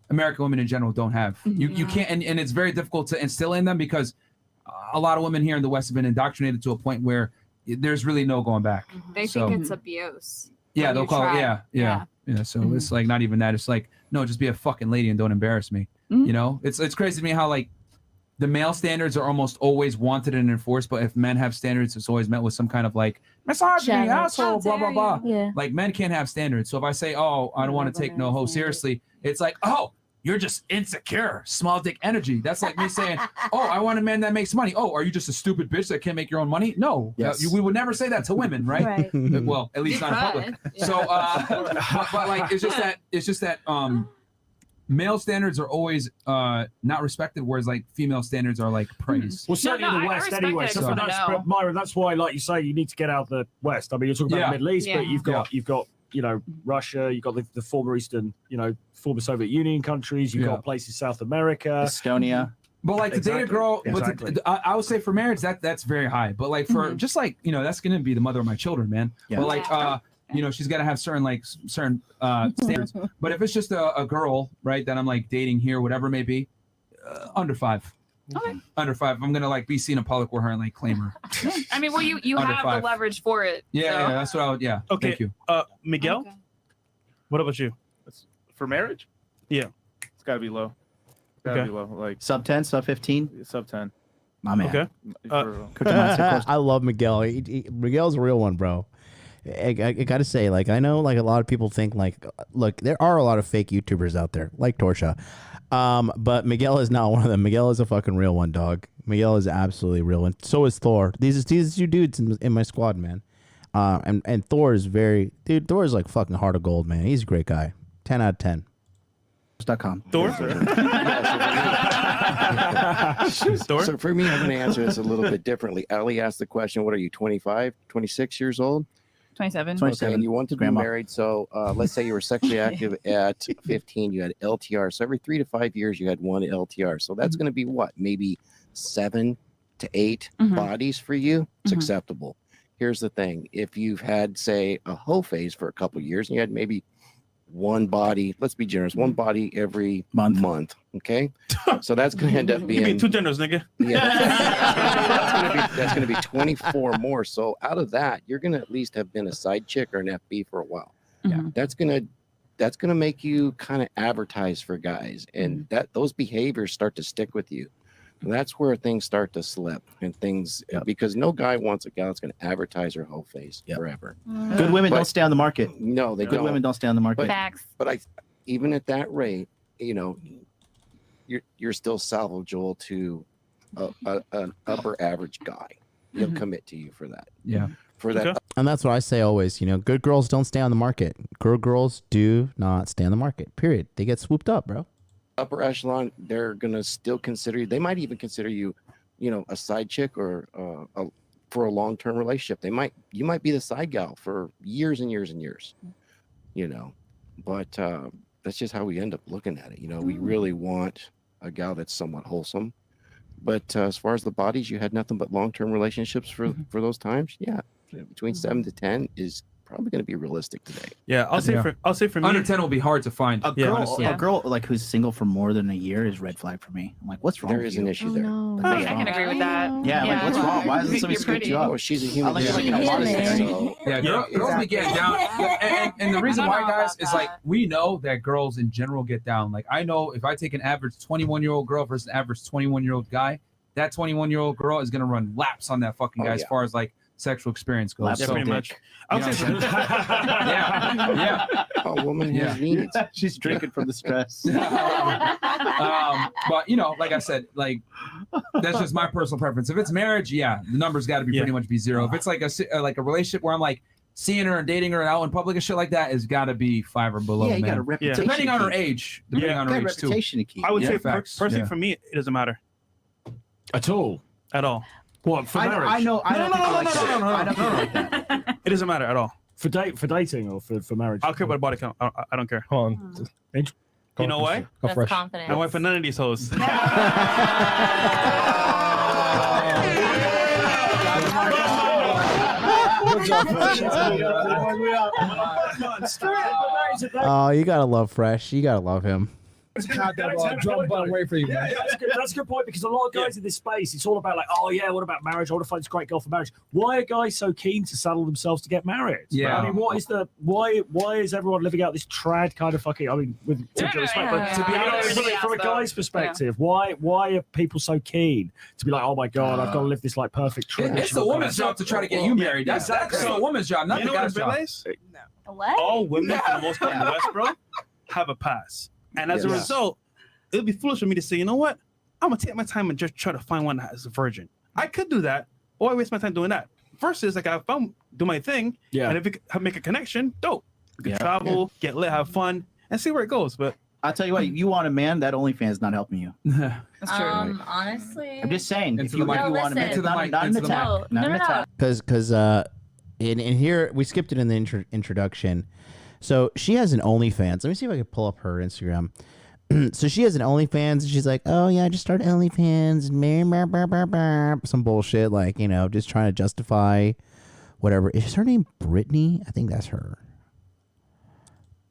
American women in general don't have. You can't, and it's very difficult to instill in them because a lot of women here in the West have been indoctrinated to a point where there's really no going back. They think it's abuse. Yeah, they'll call it. Yeah. So it's like not even that. It's like, no, just be a fucking lady and don't embarrass me. It's crazy to me how like the male standards are almost always wanted and enforced, but if men have standards, it's always met with some kind of like misogyny, asshole, blah blah blah. Yeah. Like men can't have standards. So if I say, oh, I don't want to take no hoe seriously, it's like, oh, you're just insecure, small dick energy. That's like me saying, oh, I want a man that makes money. Oh, are you just a stupid bitch that can't make your own money? No, we would never say that to women, right? Well, at least not in public. Yeah. So, but like, it's just that male standards are always not respected, whereas like female standards are like praised. Well, certainly in the West anyway. So Myra, that's why, like you say, you need to get out of the West. I mean, you're talking about the Middle East, but you've got Russia, you've got the former Eastern, former Soviet Union countries, you've got places South America, Estonia. But like to date a girl, I would say for marriage that's very high. But like for just like that's gonna be the mother of my children, man. Yeah. But like she's gotta have certain standards. But if it's just a girl, right, that I'm like dating here, whatever it may be, under 5. Okay. Under 5. I'm gonna like be seen in public with her and like claim her. I mean, well, you Under have 5. the leverage for it. Yeah, that's what I would. Yeah. Okay. Thank you. Miguel, Okay. what about you? For marriage? Yeah. It's got to be low. Gotta be low. Like sub 10, sub 15, sub 10. My man. Okay. I love Miguel. Miguel's a real one, bro. I gotta say, like, I know, like, a lot of people think, like, look, there are a lot of fake YouTubers out there, like Torsha, but Miguel is not one of them. Miguel is a fucking real one, dog. Miguel is absolutely a real one. So is Thor. These two dudes in my squad, man. And Thor is Thor is like fucking heart of gold, man. He's a great guy. 10 out of 10. .com. Thor? So for me, I'm going to answer this a little bit differently. Ali asked the question, what are you, 25, 26 years old? 27. Okay, and you want to be married. So let's say you were sexually active at 15, you had LTR. So every 3 to 5 years, you had one LTR. So that's going to be what? Maybe 7 to 8 bodies for you. It's acceptable. here's the thing: if you've had, say, a hoe phase for a couple years, and you had maybe one body, let's be generous, one body every month. Okay, so that's going to end up being You be too generous, nigga. Yeah, that's going to be 24 more. So out of that, you're going to at least have been a side chick or an FB for a while. Yeah, that's gonna make you kind of advertise for guys, and that those behaviors start to stick with you. That's where things start to slip, and things because no guy wants a gal that's going to advertise her whole face forever. Good women don't stay on the market. No, they Good don't. women don't stay on the market. But even at that rate, you know, you're still salvageable to an upper average guy. He'll commit to you for that. Yeah. For that. And that's what I say always. You know, good girls don't stay on the market. Good girls do not stay on the market. Period. They get swooped up, bro. Upper echelon, they're gonna still consider you. They might even consider you, you know, a side chick or for a long-term relationship. You might be the side gal for years and years and years, you know. But that's just how we end up looking at it. You know, we really want a gal that's somewhat wholesome. But as far as the bodies, you had nothing but long-term relationships for those times. Yeah, between 7 to 10 is probably going to be realistic today. Yeah, I'll say for me, under 10 will be hard to find. A girl like who's single for more than a year is red flag for me. I'm like, what's wrong? There is an issue there. I can agree with that. Yeah, like what's wrong? Why doesn't somebody scoop you up? Well, she's a human. Unless you're like in a monastery. Yeah, girls be getting down. And the reason why, guys, is like we know that girls in general get down. Like I know if I take an average 21-year-old girl versus an average 21-year-old guy, that 21-year-old girl is gonna run laps on that fucking guy as far as like sexual experience goes. Yeah, pretty much. Yeah. A woman has needs. She's drinking from the stress. But you know, like I said, like that's just my personal preference. If it's marriage, the numbers got to be pretty much be zero. If it's like a relationship where I'm like seeing her and dating her out in public and shit like that, it's got to be 5 or below. Yeah, you man. got a reputation. Depending on her to keep. age. Depending on her age too. Reputation to keep. I would say facts. personally for me, it doesn't matter At all. at all. What, for marriage? I know. I No, don't no, think I no, like no, that. no, no, I don't no, no. think I like that. It doesn't matter at all. For dating or for marriage? I don't care about body count. I don't care. Hold on. You know why? Go fresh. I went for none of these hoes. Oh, you gotta love Fresh. You gotta love him. Away for you, man. That's a good point because a lot of guys in this space, it's all about like, oh yeah, what about marriage? I want to find this great girl for marriage. Why are guys so keen to saddle themselves to get married? Yeah. I mean, what is the why is everyone living out this trad kind of fucking? I mean, with all due respect, but to be honest, from a guy's perspective, why are people so keen to be like, oh my god, I've got to live this like perfect traditional? It's the woman's job to try to get you married. That's the woman's job, not You the know what I guy's job. realize? What? All women, for the most part in the West, bro, have a pass. And as a Yes. result, it would be foolish for me to say, you know what? I'm going to take my time and just try to find one that is a virgin. I could do that, or I waste my time doing that. Versus, like, I found, do my thing, and if we could make a connection, dope. We can travel, get lit, have fun, and see where it goes. But I'll tell you what, you want a man, that OnlyFans is not helping you. That's true. Honestly, I'm just saying, if Into you the mic. want a man, Into the not mic. an Into the attack. mic. Not an attack. Because in here we skipped it in the introduction. So she has an OnlyFans. Let me see if I can pull up her Instagram. So she has an OnlyFans, and she's like, "Oh yeah, I just started OnlyFans, some bullshit, like, you know, just trying to justify whatever." Is her name Brittany? I think that's her.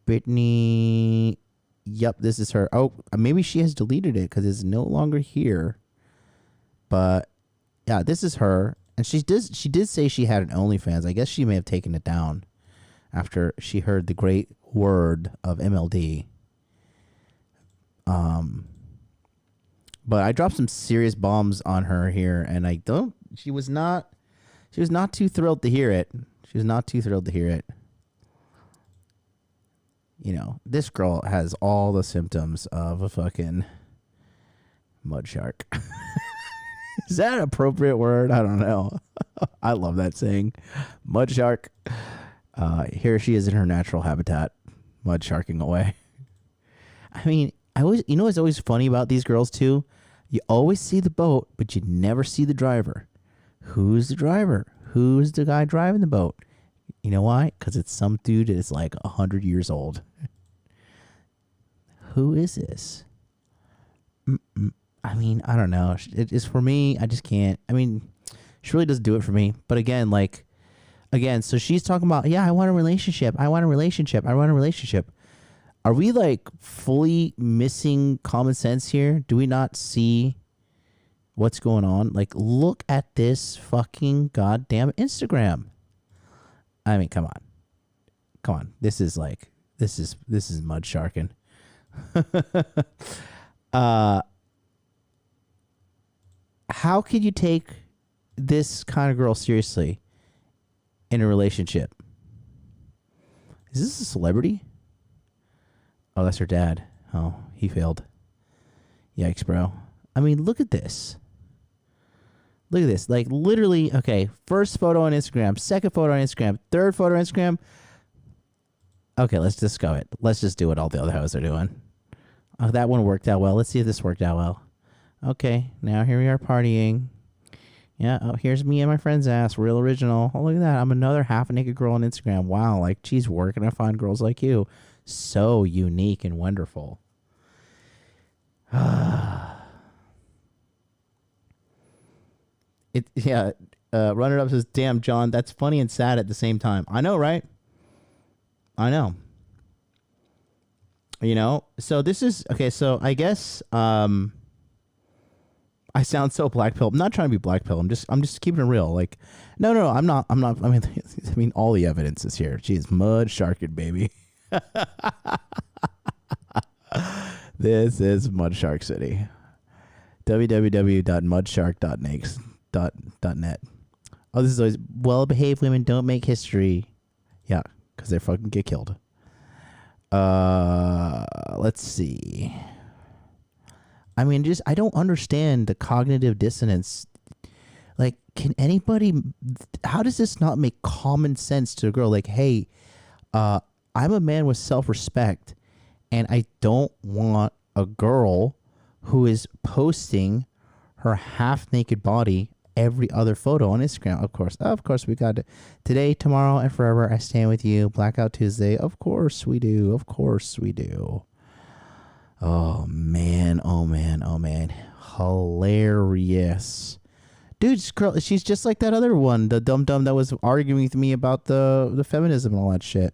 Brittany. Yep, this is her. Oh, maybe she has deleted it because it's no longer here. But yeah, this is her, and she did say she had an OnlyFans. I guess she may have taken it down after she heard the great word of MLD. But I dropped some serious bombs on her here, and she was not too thrilled to hear it. She was not too thrilled to hear it. You know, this girl has all the symptoms of a fucking mud shark. Is that an appropriate word? I don't know. I love that saying. Mud shark. Here she is in her natural habitat, mud sharking away. I mean, you know what's always funny about these girls too? You always see the boat, but you never see the driver. Who's the driver? Who's the guy driving the boat? You know why? Because it's some dude that is like 100 years old. Who is this? I mean, I don't know. It's for me. I just can't. I mean, she really doesn't do it for me. But again, like, again, so she's talking about, yeah, I want a relationship. I want a relationship. I want a relationship. Are we like fully missing common sense here? Do we not see what's going on? Like, look at this fucking goddamn Instagram. I mean, come on. Come on. This is mud sharking. How could you take this kind of girl seriously in a relationship? Is this a celebrity? Oh, that's her dad. Oh, he failed. Yikes, bro. I mean, look at this. Look at this. Like, literally, okay, first photo on Instagram, second photo on Instagram, third photo on Instagram. Okay, let's just go it. Let's just do what all the other hoes are doing. Oh, that one worked out well. Let's see if this worked out well. Okay, now here we are partying. Yeah, oh, here's me and my friend's ass. Real original. Oh, look at that. I'm another half-naked girl on Instagram. Wow, like, geez, where can I find girls like you? So unique and wonderful. Runner Up says, damn, John, that's funny and sad at the same time. I know, right? I know. You know, so this is okay. So I guess I sound so black pill. I'm not trying to be black pill. I'm just keeping it real. Like, no, I'm not. I mean, all the evidence is here. Jeez, mud sharking, baby. This is Mud Shark City. www.mudshark.net. Oh, this is always well-behaved women don't make history. Yeah, because they fucking get killed. Let's see. I mean, I don't understand the cognitive dissonance. Like, can anybody, how does this not make common sense to a girl? Like, hey, I'm a man with self-respect, and I don't want a girl who is posting her half-naked body every other photo on Instagram. Of course, we got it. Today, tomorrow, and forever, I stand with you. Blackout Tuesday. Of course we do. Of course we do. Oh, man. Oh, man. Oh, man. Hilarious. Dude, she's just like that other one, the dum-dum that was arguing with me about the feminism and all that shit.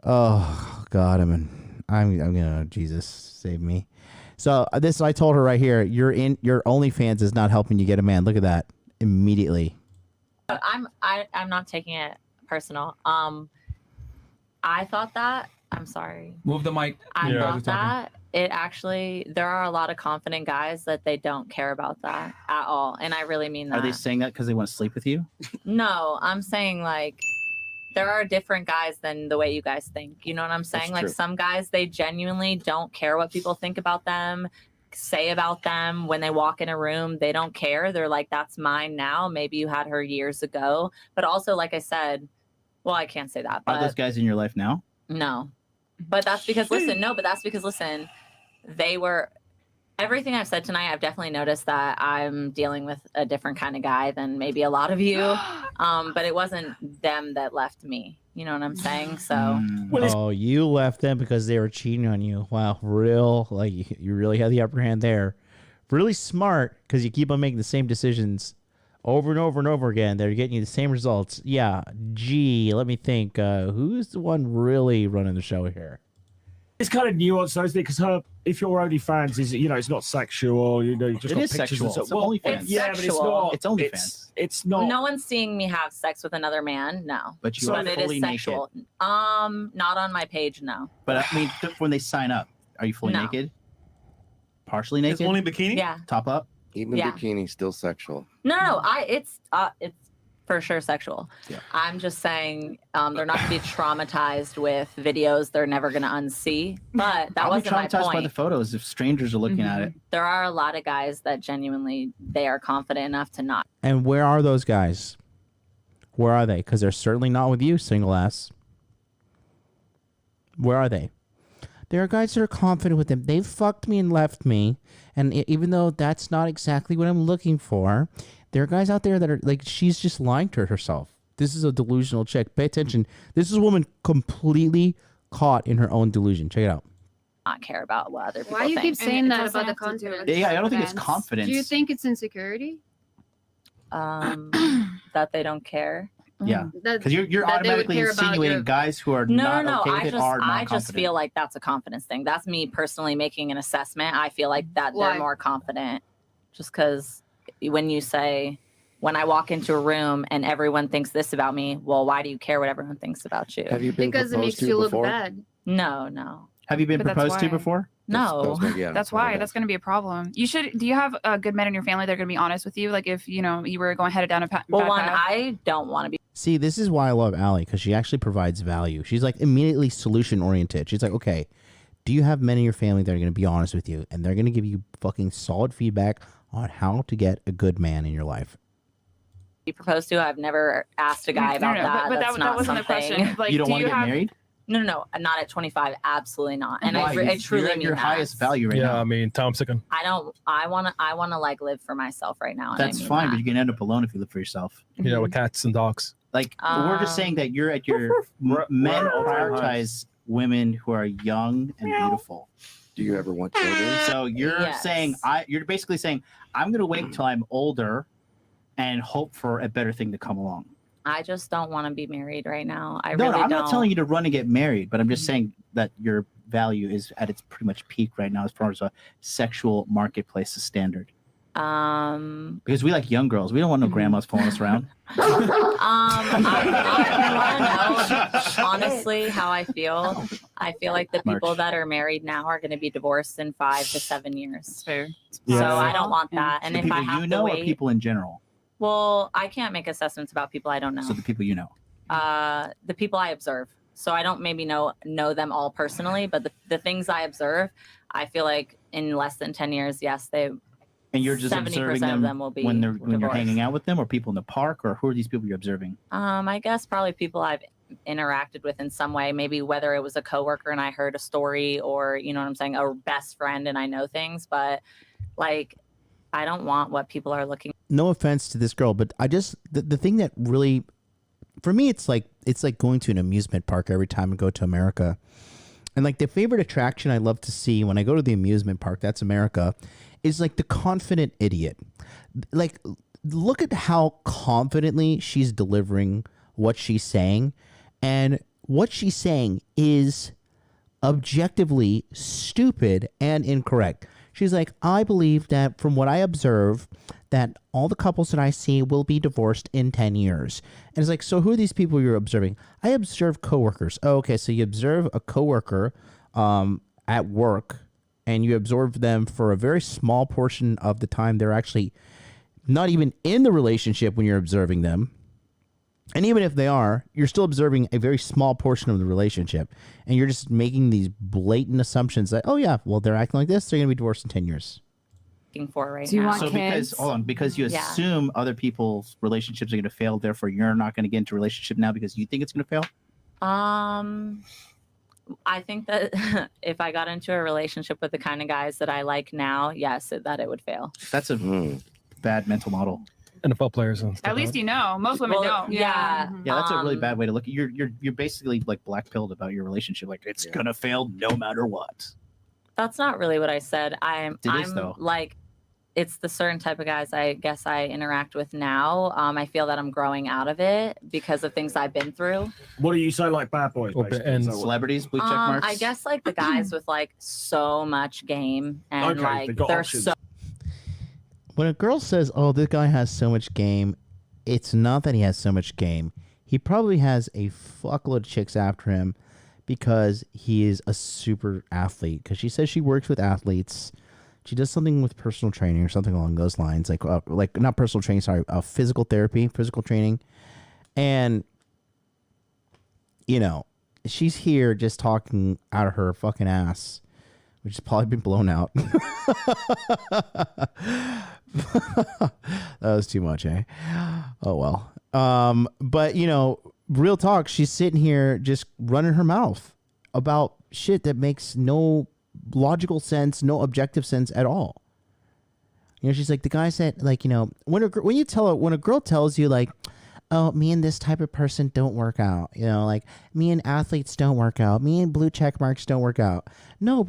Oh, God. I'm gonna, Jesus, save me. So I told her right here, your OnlyFans is not helping you get a man. Look at that. Immediately. I'm not taking it personal. I thought that. I'm sorry. Move the mic. I thought that it actually, there are a lot of confident guys that they don't care about that at all. And I really mean that. Are they saying that because they want to sleep with you? No, I'm saying like, there are different guys than the way you guys think. You know what I'm saying? Like some guys, they genuinely don't care what people think about them, say about them. When they walk in a room, they don't care. They're like, that's mine now. Maybe you had her years ago. But also, like I said, well, I can't say that. But are those guys in your life now? No. But that's because, listen, they were, everything I've said tonight, I've definitely noticed that I'm dealing with a different kind of guy than maybe a lot of you. But it wasn't them that left me. You know what I'm saying? So. Oh, you left them because they were cheating on you. Wow, you really had the upper hand there. Really smart, because you keep on making the same decisions over and over and over again. They're getting you the same results. Yeah, gee, let me think. Who's the one really running the show here? It's kind of nuanced, though, isn't it? Because if your OnlyFans is, it's not sexual, you just it got is pictures sexual. and stuff. It's OnlyFans. It's sexual. It's OnlyFans. It's not. No one's seeing me have sex with another man. No. But you are it fully is sexual. naked. Not on my page. No. But I mean, when they sign up, are you fully No. naked? Partially naked? It's only bikini? Yeah. Top up? Even Yeah. bikini still sexual. No. It's for sure sexual. Yeah. I'm just saying they're not going to be traumatized with videos they're never going to unsee. But that I'll be wasn't my traumatized by point. the photos if strangers are looking at it. There are a lot of guys that genuinely they are confident enough to not. And where are those guys? Where are they? Because they're certainly not with you, single ass. Where are they? There are guys that are confident with them. They've fucked me and left me. And even though that's not exactly what I'm looking for, there are guys out there that are like, she's just lying to herself. This is a delusional chick. Pay attention. This is a woman completely caught in her own delusion. Check it out. Not care about what other people Why do you think. keep saying that about the confidence? Yeah, I don't think it's confidence. Do you think it's insecurity? That they don't care? Yeah, That- because you're that they would automatically care about insinuating your- guys who are No, not no, okay I with it just, are not I just confident. feel like that's a confidence thing. That's me personally making an assessment. I feel like that Why? they're more confident, just because when you say, when I walk into a room and everyone thinks this about me, well, why do you care what everyone thinks about you? Have you been Because it proposed makes to you look before? bad. No, no. Have you been But that's proposed to why. before? No. That's why. That's going to be a problem. You should. Do you have good men in your family that are going to be honest with you? Like if you were going headed down a bad Well, one, path? I don't want to be. See, this is why I love Allie, because she actually provides value. She's like immediately solution oriented. She's like, okay, do you have men in your family that are going to be honest with you, and they're going to give you fucking solid feedback on how to get a good man in your life? Proposed to. I've never asked a guy No, about no, that. but That's that not wasn't the something. question. Like, You don't do want to get have- married? No, not at 25. Absolutely not. And Why? I truly You're at mean your that. highest value right now. Yeah, I mean, Tom Sicken. I don't. I wanna like live for myself right now. and I That's mean fine, that. but you can end up alone if you live for yourself. Yeah, with cats and dogs. Like we're just saying that you're at your men we're all-time prioritize women who are young and beautiful. Do you ever want children? So you're Yes. saying you're basically saying I'm going to wait till I'm older and hope for a better thing to come along. I just don't want to be married right now. I No, really I'm don't. not telling you to run and get married, but I'm just saying that your value is at its pretty much peak right now as far as a sexual marketplace is standard. Because we like young girls. We don't want no grandmas following us around. I want to know honestly how I feel. I feel like the people that are married now are going to be divorced in 5 to 7 years. Fair. So I don't want that. And The if people I have you know to or wait, people in general? well, I can't make assessments about people I don't know. So the people you know. The people I observe. So I don't maybe know them all personally, but the things I observe, I feel like in less than 10 years, yes, they. And you're just 70% observing of them, them will be when you're divorced. hanging out with them, or people in the park, or who are these people you're observing? I guess probably people I've interacted with in some way, maybe whether it was a coworker and I heard a story, or you know what I'm saying, a best friend and I know things, but like I don't want what people are looking. No offense to this girl, but I just the thing that really, for me, it's like going to an amusement park every time I go to America. And like the favorite attraction I love to see when I go to the amusement park, that's America, is like the confident idiot. Like, look at how confidently she's delivering what she's saying. And what she's saying is objectively stupid and incorrect. She's like, I believe that from what I observe, that all the couples that I see will be divorced in 10 years. And it's like, so who are these people you're observing? I observe coworkers. Oh, okay, so you observe a coworker at work, and you observe them for a very small portion of the time. They're actually not even in the relationship when you're observing them. And even if they are, you're still observing a very small portion of the relationship. And you're just making these blatant assumptions that, oh, yeah, well, they're acting like this, they're going to be divorced in 10 years. For right Do you now. want kids? Because you Yeah. assume other people's relationships are going to fail, therefore you're not going to get into a relationship now because you think it's going to fail? I think that if I got into a relationship with the kind of guys that I like now, yes, that it would fail. That's a bad mental model. NFL players and stuff. At least you know. Most women don't. Yeah. Yeah, that's a really bad way to look. You're basically like black pilled about your relationship. Like it's gonna fail no matter what. That's not really what I said. I'm though. like, it's the certain type of guys I guess I interact with now. I feel that I'm growing out of it because of things I've been through. What do you say, like bad boys? basically? and Is that what- Celebrities, blue check marks. I guess like the guys with like so much game and Okay, like they got they're options. so. When a girl says, oh, this guy has so much game, it's not that he has so much game. He probably has a fuckload of chicks after him because he is a super athlete. Because she says she works with athletes. She does something with personal training or something along those lines. Like not personal training, sorry, physical therapy, physical training. And, you know, she's here just talking out of her fucking ass, which has probably been blown out. That was too much, eh? Oh well. But you know, real talk, she's sitting here just running her mouth about shit that makes no logical sense, no objective sense at all. You know, she's like, the guy said, like, you know, when a girl tells you, like, oh, me and this type of person don't work out, you know, like me and athletes don't work out, me and blue check marks don't work out. No,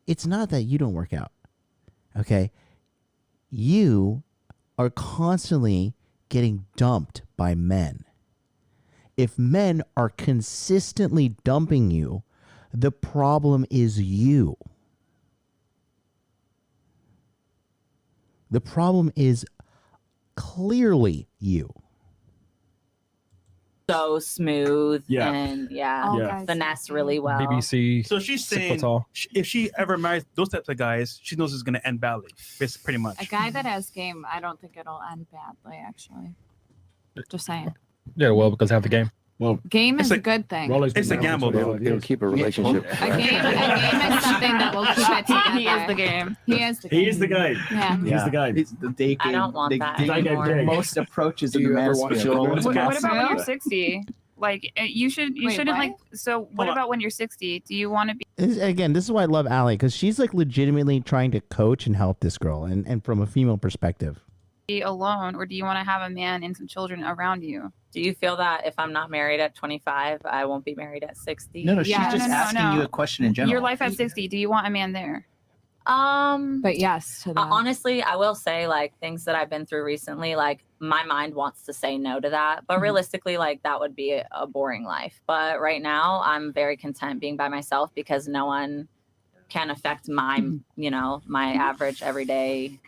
it's not that you don't work out. Okay, you are constantly getting dumped by men. If men are consistently dumping you, the problem is you. The problem is clearly you. So smooth Yeah. and Yeah. finesse really well. BBC. So she's 6 foot saying tall. if she ever marries those types of guys, she knows it's going to end badly. It's pretty much. A guy that has game, I don't think it'll end badly. Actually, just saying. Yeah, well, because they have the game. Well, Game is a good thing. It's a gamble, though. It'll keep a relationship. A game is something that will keep it together. He is the game. He is the game. He is the game. Yeah. He's the game. It's the day I game. don't want the that day game anymore. most approaches Do in the you ever watch manosphere. children? What about when you're 60? Like you shouldn't Wait, like. So what about when you're 60? Do you want to be Again, this is why I love Allie, because she's like legitimately trying to coach and help this girl, and from a female perspective. alone, or do you want to have a man and some children around you? Do you feel that if I'm not married at 25, I won't be married at 60? No, she's just asking you a question in general. Your life at 60, do you want a man there? But yes to that. Honestly, I will say like things that I've been through recently, like my mind wants to say no to that, but realistically, like that would be a boring life. But right now I'm very content being by myself because no one can affect my, my average everyday,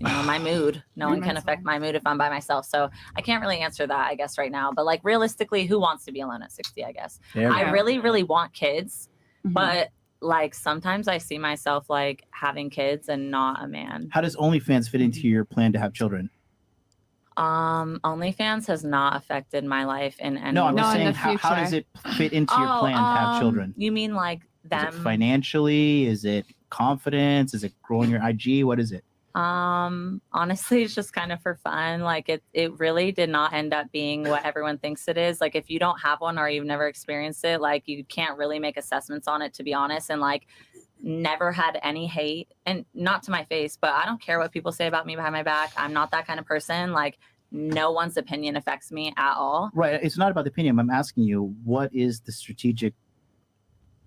my mood. No one can affect my mood if I'm by myself. So I can't really answer that, I guess, right now. But like realistically, who wants to be alone at 60, I guess? I really, really want kids, but like sometimes I see myself like having kids and not a man. How does OnlyFans fit into your plan to have children? OnlyFans has not affected my life in any No, I'm way. just saying, how does it fit into your plan to have children? You mean like them? Is it financially? Is it confidence? Is it growing your IG? What is it? Honestly, it's just kind of for fun. Like it really did not end up being what everyone thinks it is. Like if you don't have one or you've never experienced it, like you can't really make assessments on it, to be honest. And like never had any hate, and not to my face, but I don't care what people say about me behind my back. I'm not that kind of person. Like no one's opinion affects me at all. Right. It's not about the opinion. I'm asking you, what is the strategic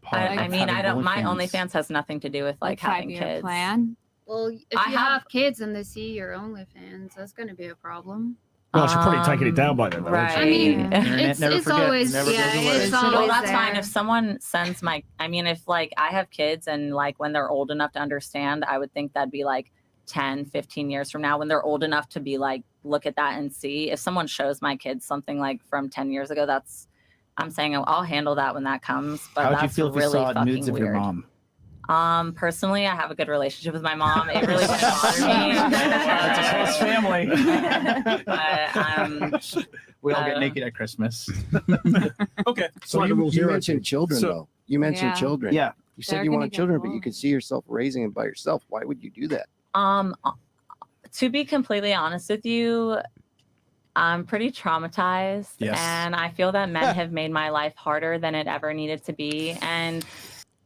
part? I mean, I don't, my OnlyFans has nothing to do with like having 5-year kids. plan. Well, if I you have- have kids and they see your OnlyFans, that's going to be a problem. Well, she's probably taking it down by then. Though, Right. isn't I she? mean, it's always, it's Well, always that's there. fine. If someone sends if like I have kids and like when they're old enough to understand, I would think that'd be like 10, 15 years from now when they're old enough to be like, look at that and see. If someone shows my kids something like from 10 years ago, I'm saying I'll handle that when that comes. But How would that's you feel if you really saw fucking nudes of weird. your mom? Personally, I have a good relationship with my mom. It really wouldn't bother me. That's a close family. But, we all get naked at Christmas. Okay. So you mentioned children, though. You mentioned Yeah. children. Yeah. You said They're you gonna wanted get children, but along. you could see yourself raising them by yourself. Why would you do that? To be completely honest with you, I'm pretty traumatized, Yes. and I feel that men have made my life harder than it ever needed to be. And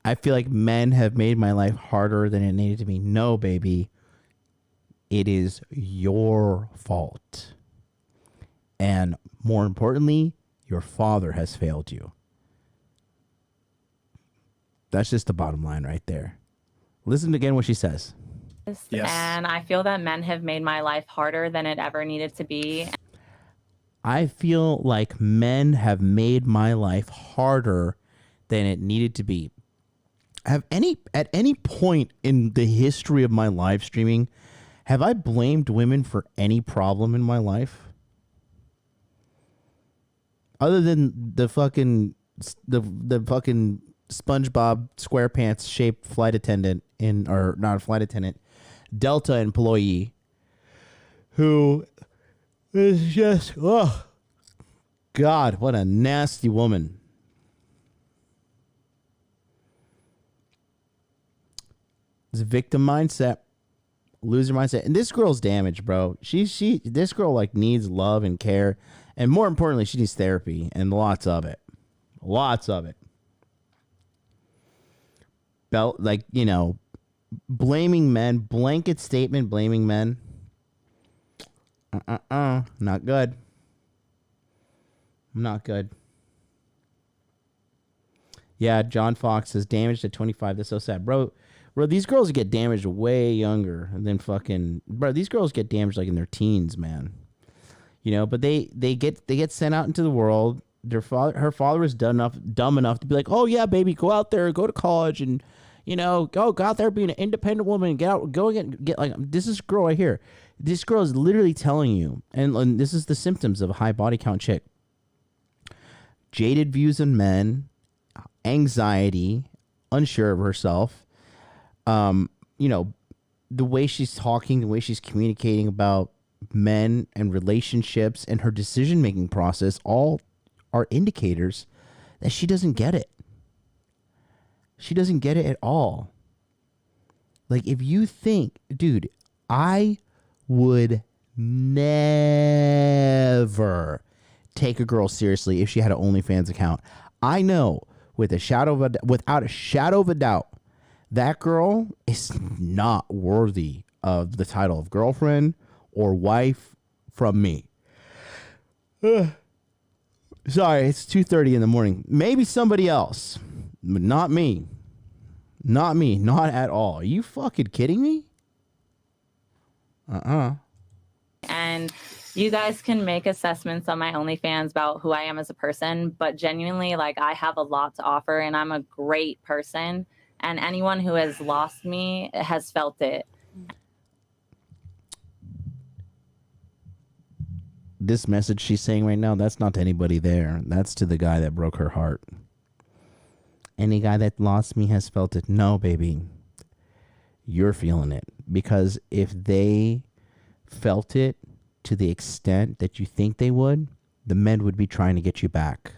I feel like men have made my life harder than it needed to be. No, baby. It is your fault. And more importantly, your father has failed you. That's just the bottom line right there. Listen again what she says. and I feel that men have made my life harder than it ever needed to be. I feel like men have made my life harder than it needed to be. At any point in the history of my live streaming, have I blamed women for any problem in my life? Other than the fucking SpongeBob SquarePants shaped flight attendant or not a flight attendant, Delta employee, who is just, oh, God, what a nasty woman. It's a victim mindset, loser mindset. And this girl's damaged, bro. This girl like needs love and care. And more importantly, she needs therapy and lots of it. Lots of it. Blaming men, blanket statement, blaming men. Not good. Not good. Yeah, John Fox says damaged at 25. That's so sad. Bro, these girls get damaged way younger than fucking... Bro, these girls get damaged like in their teens, man. But they get sent out into the world. Her father is dumb enough to be like, oh yeah, baby, go out there, go to college, and go out there, be an independent woman, get like this is girl right here. This girl is literally telling you, and this is the symptoms of a high body count chick: jaded views on men, anxiety, unsure of herself. The way she's talking, the way she's communicating about men and relationships and her decision-making process all are indicators that she doesn't get it. She doesn't get it at all. Like, if you think, dude, I would never take a girl seriously if she had an OnlyFans account. I know without a shadow of a doubt, that girl is not worthy of the title of girlfriend or wife from me. Sorry, it's 2:30 in the morning. Maybe somebody else, but not me. Not me. Not at all. Are you fucking kidding me? And you guys can make assessments on my OnlyFans about who I am as a person, but genuinely, like, I have a lot to offer and I'm a great person. And anyone who has lost me has felt it. This message she's saying right now, that's not to anybody there. That's to the guy that broke her heart. Any guy that lost me has felt it. No, baby. You're feeling it. Because if they felt it to the extent that you think they would, the men would be trying to get you back.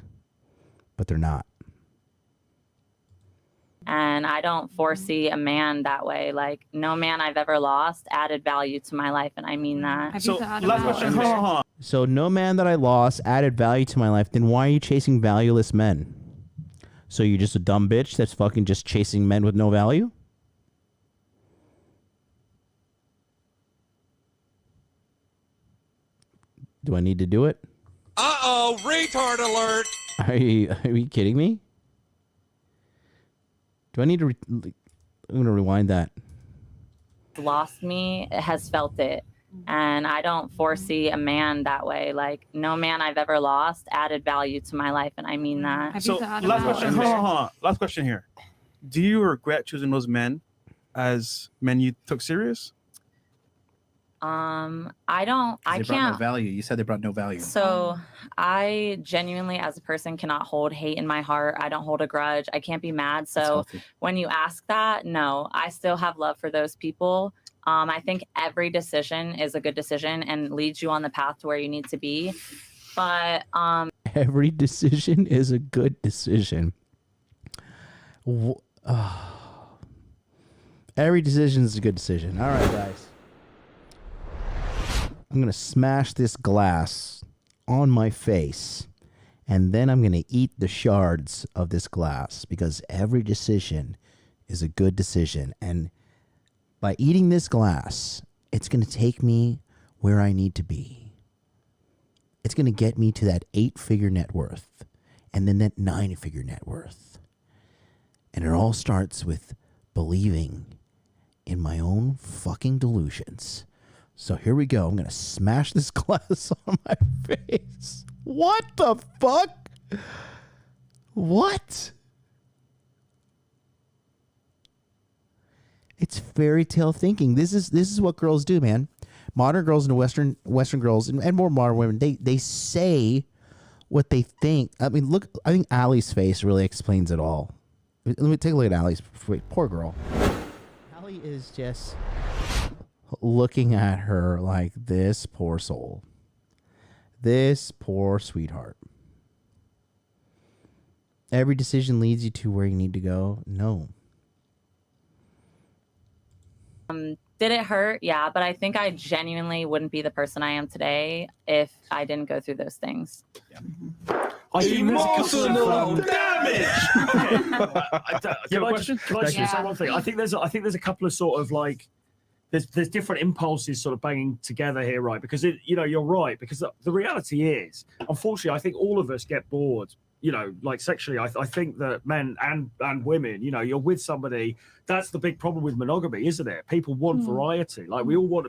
But they're not. And I don't foresee a man that way. Like, no man I've ever lost added value to my life, and I mean that. So, last question. Hold on. So no man that I lost added value to my life. Then why are you chasing valueless men? So you're just a dumb bitch that's fucking just chasing men with no value? Do I need to do it? Uh-oh, retard alert. Are you kidding me? Do I need to? I'm gonna rewind that. Lost me has felt it, and I don't foresee a man that way. Like, no man I've ever lost added value to my life, and I mean that. So, last question. Hold on. Last question here. Do you regret choosing those men as men you took serious? I don't. I They brought no can't. value. You said they brought no value. So I genuinely, as a person, cannot hold hate in my heart. I don't hold a grudge. I can't be mad. So when you ask that, no, I still have love for those people. I think every decision is a good decision and leads you on the path to where you need to be. But Every decision is a good decision. Every decision is a good decision. All right, guys. I'm going to smash this glass on my face, and then I'm going to eat the shards of this glass, because every decision is a good decision. And by eating this glass, it's going to take me where I need to be. It's going to get me to that 8-figure net worth, and then that 9-figure net worth. And it all starts with believing in my own fucking delusions. So here we go. I'm going to smash this glass on my face. What the fuck? What? It's fairy tale thinking. This is what girls do, man. Modern girls and Western girls and more modern women, they say what they think. I mean, look, I think Allie's face really explains it all. Let me take a look at Allie's. Wait, poor girl. Allie is just looking at her like, this poor soul. This poor sweetheart. Every decision leads you to where you need to go. No. did it hurt? Yeah, but I think I genuinely wouldn't be the person I am today if I didn't go through those things. Emotional damage. Can I just say one thing? I think there's a couple of sort of like there's different impulses sort of banging together here, right? Because you're right. Because the reality is, unfortunately, I think all of us get bored. you know, like sexually, I think that men and women, you know, you're with somebody. That's the big problem with monogamy, isn't it? People want variety. Like we all want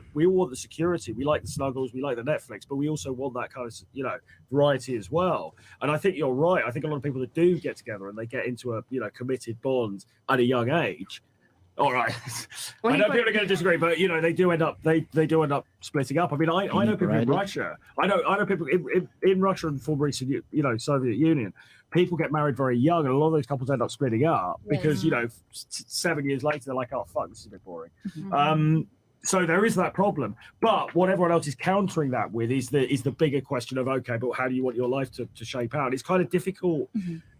the security. We like the snuggles. We like the Netflix, but we also want that kind of, you know, variety as well. And I think you're right. I think a lot of people that do get together and they get into a, you know, committed bond at a young age. All right. I know people are going to disagree, but you know they do end up splitting up. I mean, I know people in Russia. I know people in Russia and former recent, you know, Soviet Union. People get married very young, and a lot of those couples end up splitting up because you know 7 years later they're like, oh fuck, this is a bit boring. So there is that problem. But what everyone else is countering that with is the bigger question of, okay, but how do you want your life to shape out? It's kind of difficult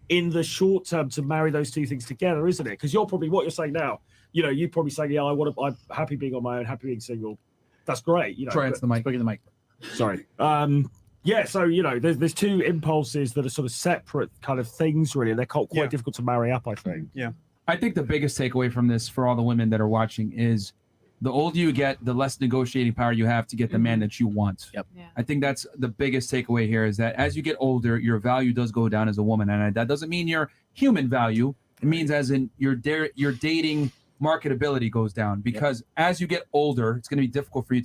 in the short term to marry those two things together, isn't it? Because you're probably what you're saying now. You know, you probably say, yeah, I'm happy being on my own, happy being single. That's great. You know, try into the mic. Speaking the mic. Sorry. Yeah. So you know, there's two impulses that are sort of separate kind of things, really. They're quite difficult to marry up, I think. Yeah. I think the biggest takeaway from this for all the women that are watching is the older you get, the less negotiating power you have to get the man that you want. Yep. Yeah. I think that's the biggest takeaway here is that as you get older, your value does go down as a woman. And that doesn't mean your human value. It means as in your dating marketability goes down because as you get older, it's going to be difficult for you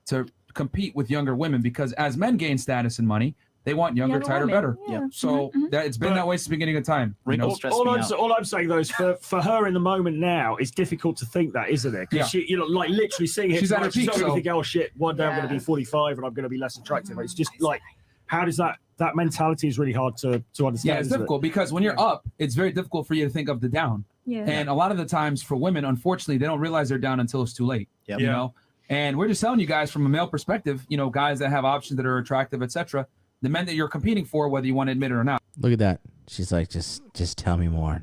to compete with younger women because as men gain status and money, they want younger, tighter, better. Yeah. So it's been that way since the beginning of time. You know? All I'm saying though is for her in the moment now, it's difficult to think that, isn't it? Because she, you know, like literally seeing it, She's at her she's peak, not going to so- think, oh shit, one day I'm going to be 45 and I'm going to be less attractive. It's just like, how does that mentality is really hard to understand. Yeah, it's isn't it? difficult because when you're up, it's very difficult for you to think of the down. Yeah. And a lot of the times for women, unfortunately, they don't realize they're down until it's too late. Yep. You Yeah. know, and we're just telling you guys from a male perspective, you know, guys that have options that are attractive, etc. The men that you're competing for, whether you want to admit it or not. Look at that. She's like, just tell me more.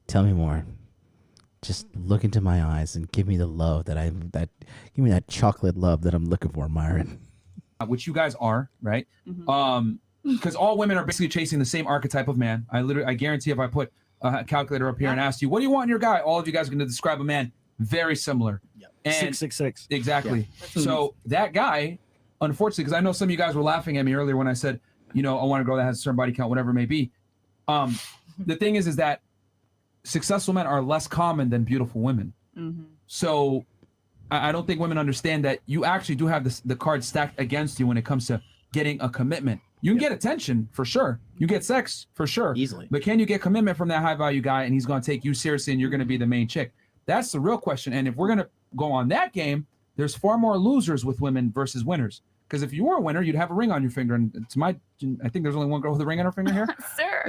Tell me more. Just look into my eyes and give me the love give me that chocolate love that I'm looking for, Myron. Which you guys are, right? Because all women are basically chasing the same archetype of man. I guarantee if I put a calculator up here and asked you, what do you want in your guy? All of you guys are going to describe a man very similar. And 666. Exactly. Yeah. So that guy, unfortunately, because I know some of you guys were laughing at me earlier when I said, you know, I want a girl that has a certain body count, whatever it may be. The thing is that successful men are less common than beautiful women. So I don't think women understand that you actually do have the card stacked against you when it comes to getting a commitment. You can get attention for sure. You get sex for sure. Easily. But can you get commitment from that high value guy and he's going to take you seriously and you're going to be the main chick? That's the real question. And if we're going to go on that game, there's far more losers with women versus winners. Because if you were a winner, you'd have a ring on your finger. And I think there's only one girl with a ring on her finger here. Sir.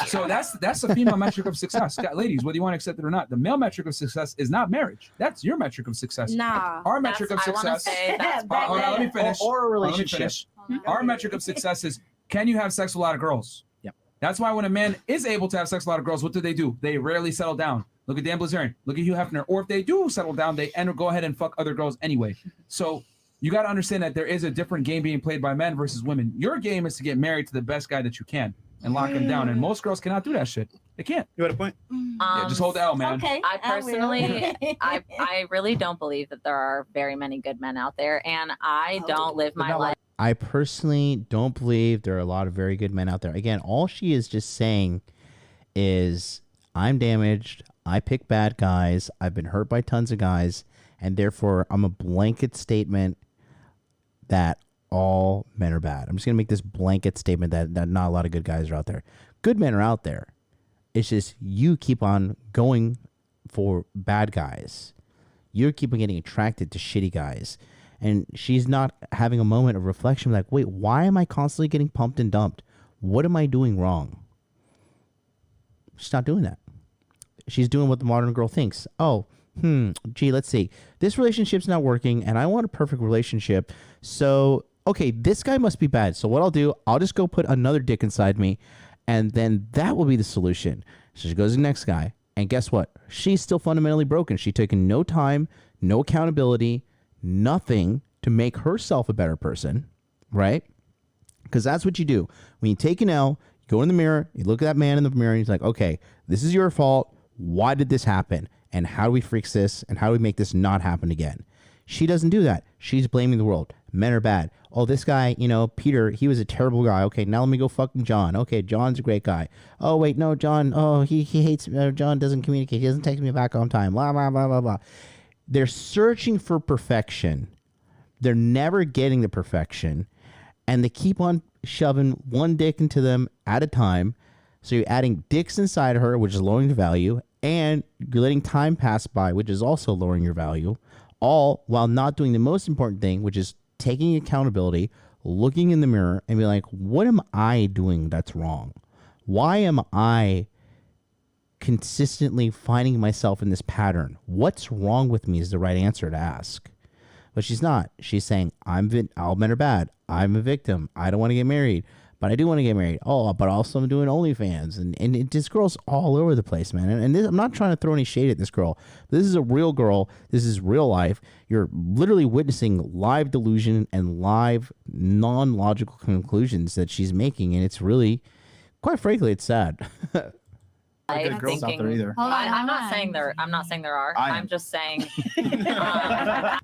So that's the female metric of success. Ladies, whether you want to accept it or not, the male metric of success is not marriage. That's your metric of success. Nah. Our metric of success. Hold on, let me finish. Or a Let me relationship. finish. Our metric of success is, can you have sex with a lot of girls? Yep. That's why when a man is able to have sex with a lot of girls, what do? They rarely settle down. Look at Dan Bilzerian. Look at Hugh Hefner. Or if they do settle down, they go ahead and fuck other girls anyway. So you got to understand that there is a different game being played by men versus women. Your game is to get married to the best guy that you can and lock him down. And most girls cannot do that shit. They can't. You had a point? Yeah, just hold the L, man. Okay. I personally, I really don't believe that there are very many good men out there, and I don't live my life. I personally don't believe there are a lot of very good men out there. Again, all she is just saying is, I'm damaged. I pick bad guys. I've been hurt by tons of guys. And therefore, I'm a blanket statement that all men are bad. I'm just going to make this blanket statement that not a lot of good guys are out there. Good men are out there. It's just you keep on going for bad guys. You keep on getting attracted to shitty guys. And she's not having a moment of reflection like, wait, why am I constantly getting pumped and dumped? What am I doing wrong? She's not doing that. She's doing what the modern girl thinks. Oh, gee, let's see. This relationship's not working, and I want a perfect relationship. So, okay, this guy must be bad. So what I'll do, I'll just go put another dick inside me, and then that will be the solution. So she goes to the next guy, and guess what? She's still fundamentally broken. She's taken no time, no accountability, nothing to make herself a better person, right? Because that's what you do. When you take an L, you go in the mirror, you look at that man in the mirror, and he's like, okay, this is your fault. Why did this happen? And how do we fix this? And how do we make this not happen again? She doesn't do that. She's blaming the world. Men are bad. Oh, this guy, Peter, he was a terrible guy. Okay, now let me go fuck John. Okay, John's a great guy. Oh, wait, no, John, he hates me. John doesn't communicate. He doesn't text me back on time. Blah, blah, blah, blah, blah. They're searching for perfection. They're never getting the perfection. And they keep on shoving one dick into them at a time. So you're adding dicks inside her, which is lowering the value, and you're letting time pass by, which is also lowering your value, all while not doing the most important thing, which is taking accountability, looking in the mirror, and be like, what am I doing that's wrong? Why am I consistently finding myself in this pattern? What's wrong with me is the right answer to ask. But she's not. She's saying, all men are bad. I'm a victim. I don't want to get married. But I do want to get married. Oh, but also I'm doing OnlyFans. And this girl's all over the place, man. And this, I'm not trying to throw any shade at this girl. This is a real girl. This is real life. You're literally witnessing live delusion and live non-logical conclusions that she's making. And it's really, quite frankly, it's sad. Girls out there either. I'm not saying there are. I'm just saying I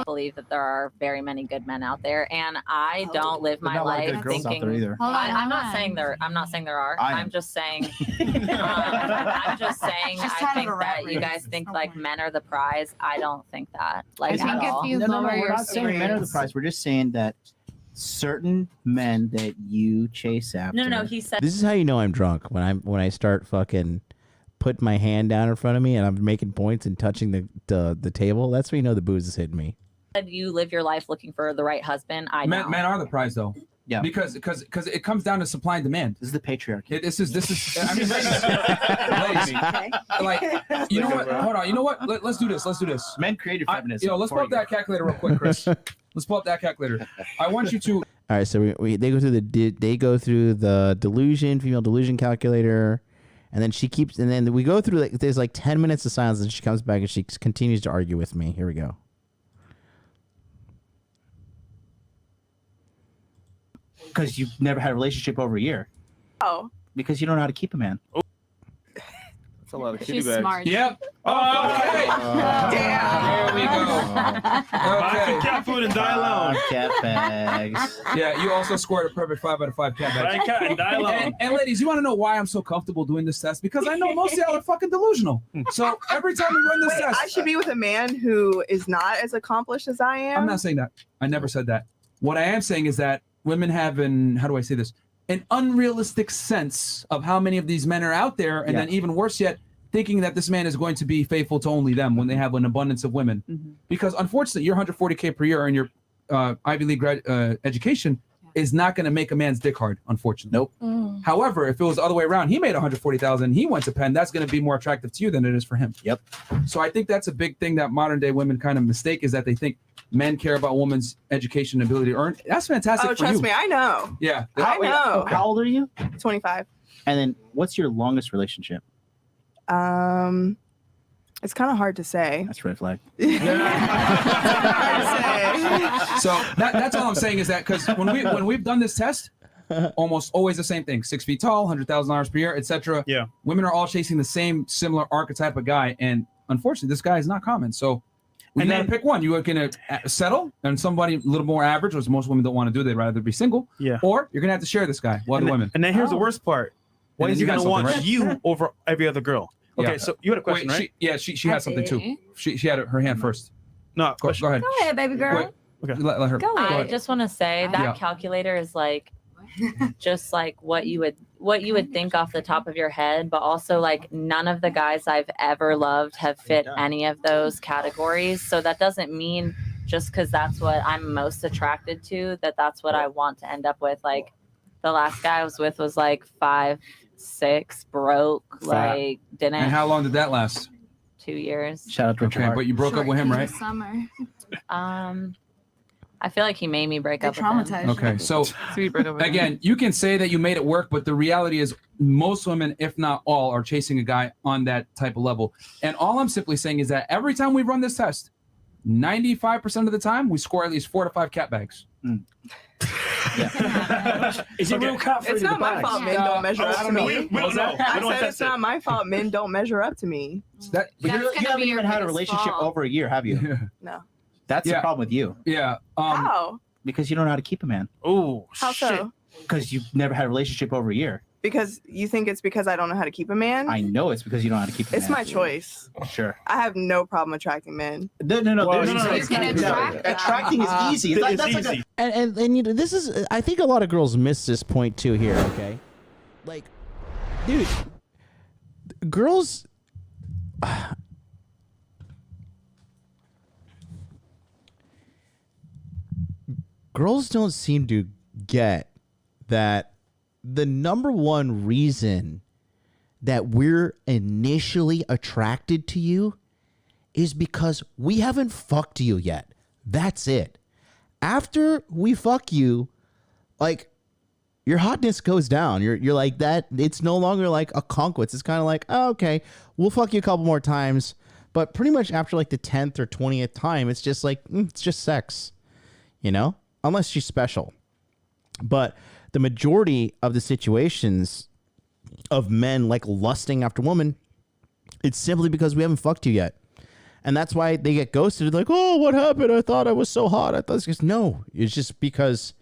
believe that there are very many good men out there, and I don't live my life thinking. I'm not saying there are. I'm just saying. I think that you guys think like men are the prize. I don't think that. Like, I think if you lower your standards, we're not saying men are the prize. We're just saying that certain men that you chase after. No, he said. This is how you know I'm drunk, when I start fucking putting my hand down in front of me and I'm making points and touching the table. That's when you know the booze is hitting me. You live your life looking for the right husband. Men are the prize, though. Yeah, because it comes down to supply and demand. This is the patriarchy. This is. I mean, ladies, like, you know what? Hold on. You know what? Let's do this. Men created feminism. Let's pull up that calculator real quick, Chris. Let's pull up that calculator. I want you to. All right, so they go through the female delusion calculator, and then we go through there's like 10 minutes of silence, and she comes back and she continues to argue with me. Here we go. Because you've never had a relationship over a year. Oh. Because you don't know how to keep a man. That's a lot of kitty She's bags. smart. Yep. Okay. Damn. There we go. Buy some cat food and die alone. Cat bags. Yeah, you also scored a perfect 5 out of 5 cat bags. Buy cat and die alone. And ladies, you want to know why I'm so comfortable doing this test? Because I know most of y'all are fucking delusional. So every time we run this test, I should be with a man who is not as accomplished as I am. I'm not saying that. I never said that. What I am saying is that women have how do I say this? An unrealistic sense of how many of these men are out there, and then even worse yet, thinking that this man is going to be faithful to only them when they have an abundance of women. Mm-hmm. Because unfortunately, your $140K per year and your Ivy League education is not going to make a man's dick hard, unfortunately. Nope. Mm. However, if it was the other way around, he made $140,000, he went to Penn, that's going to be more attractive to you than it is for him. Yep. So I think that's a big thing that modern day women kind of mistake, is that they think men care about women's education and ability to earn. That's fantastic. Oh, for trust you. me, I know. Yeah. I know. How old are you? 25. And then what's your longest relationship? It's kind of hard to say. That's red flag. So that's all I'm saying, is that because when we've done this test, almost always the same thing: 6 feet tall, $100,000 per year, etc. Yeah. Women are all chasing the same similar archetype of guy, and unfortunately, this guy is not common. So we got to pick one. You are going to settle on somebody a little more average, which most women don't want to do. They'd rather be single. Yeah. Or you're going to have to share this guy with other women. And then here's the worst part. Why is he going to want right? you over every other girl? Okay, Yeah. so you had a question, Wait, right? She had something too. She had her hand first. No, go ahead. Go ahead, baby girl. Okay. Let her. Go I ahead. just want to say that Yeah. calculator is like just like what you would think off the top of your head, but also like none of the guys I've ever loved have fit any of those categories. So that doesn't mean just because that's what I'm most attracted to, that's what I want to end up with. Like the last guy I was with was like 5'6", broke, like didn't. And how long did that last? 2 years. Shout out to Okay, but you broke up with him, right? Summer. I feel like he made me break up with him. Okay, so again, you can say that you made it work, but the reality is most women, if not all, are chasing a guy on that type of level. And all I'm simply saying is that every time we run this test, 95% of the time, we score at least 4 to 5 cat bags. Is it real cat food It's in not the my bag? fault men don't measure I up don't to know. me. We don't know. I We don't said test it's not my fault men don't measure up to me. But you haven't even had a relationship over a year, have you? No. That's the problem with you. Yeah. How? Because you don't know how to keep a man. Oh, How so? Because you've never had a relationship over a year. Because you think it's because I don't know how to keep a man? I know it's because you don't know how to keep a man. It's my choice. Sure. I have no problem attracting men. No. Attracting is easy. That's like And you know, this is, I think a lot of girls miss this point too here, okay? Like, dude, girls, girls don't seem to get that the number one reason that we're initially attracted to you is because we haven't fucked you yet. That's it. After we fuck you, like, your hotness goes down. You're like that. It's no longer like a conquest. It's kind of like, oh, okay, we'll fuck you a couple more times. But pretty much after like the 10th or 20th time, it's just like, it's just sex, you know, unless she's special. But the majority of the situations of men like lusting after women, it's simply because we haven't fucked you yet. And that's why they get ghosted. Like, oh, what happened? I thought I was so hot. I thought it's just, no, it's just because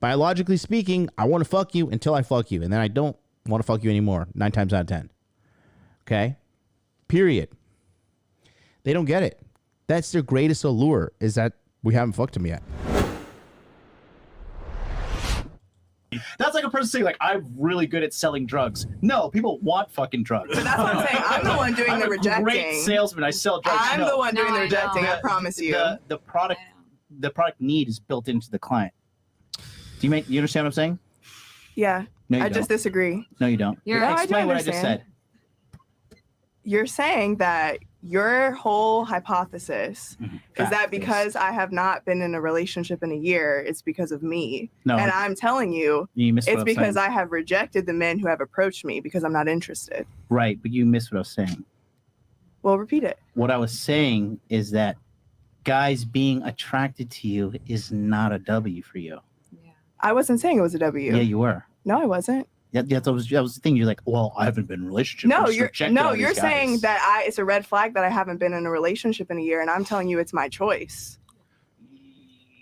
biologically speaking, I want to fuck you until I fuck you. And then I don't want to fuck you anymore 9 times out of 10. Okay? Period. They don't get it. That's their greatest allure, is that we haven't fucked them yet. That's like a person saying, like, I'm really good at selling drugs. No, people want fucking drugs. But that's what I'm saying. I'm the one doing the rejecting. I'm a great salesman. I sell drugs. I'm the one doing the rejecting. I promise you. The product need is built into the client. Do you understand what I'm saying? Yeah. No, you I don't. just disagree. No, you don't. Explain what I just said. You're saying that your whole hypothesis is that because I have not been in a relationship in a year, it's because of me. No. And I'm telling you, missed what it's I'm because saying. I have rejected the men who have approached me because I'm not interested. Right, but you missed what I was saying. Well, repeat it. What I was saying is that guys being attracted to you is not a W for you. I wasn't saying it was a W. Yeah, you were. No, I wasn't. Yeah, that was the thing. You're like, well, I haven't been in a relationship. No, I just you're rejected all these you're guys. saying that it's a red flag that I haven't been in a relationship in a year, and I'm telling you it's my choice.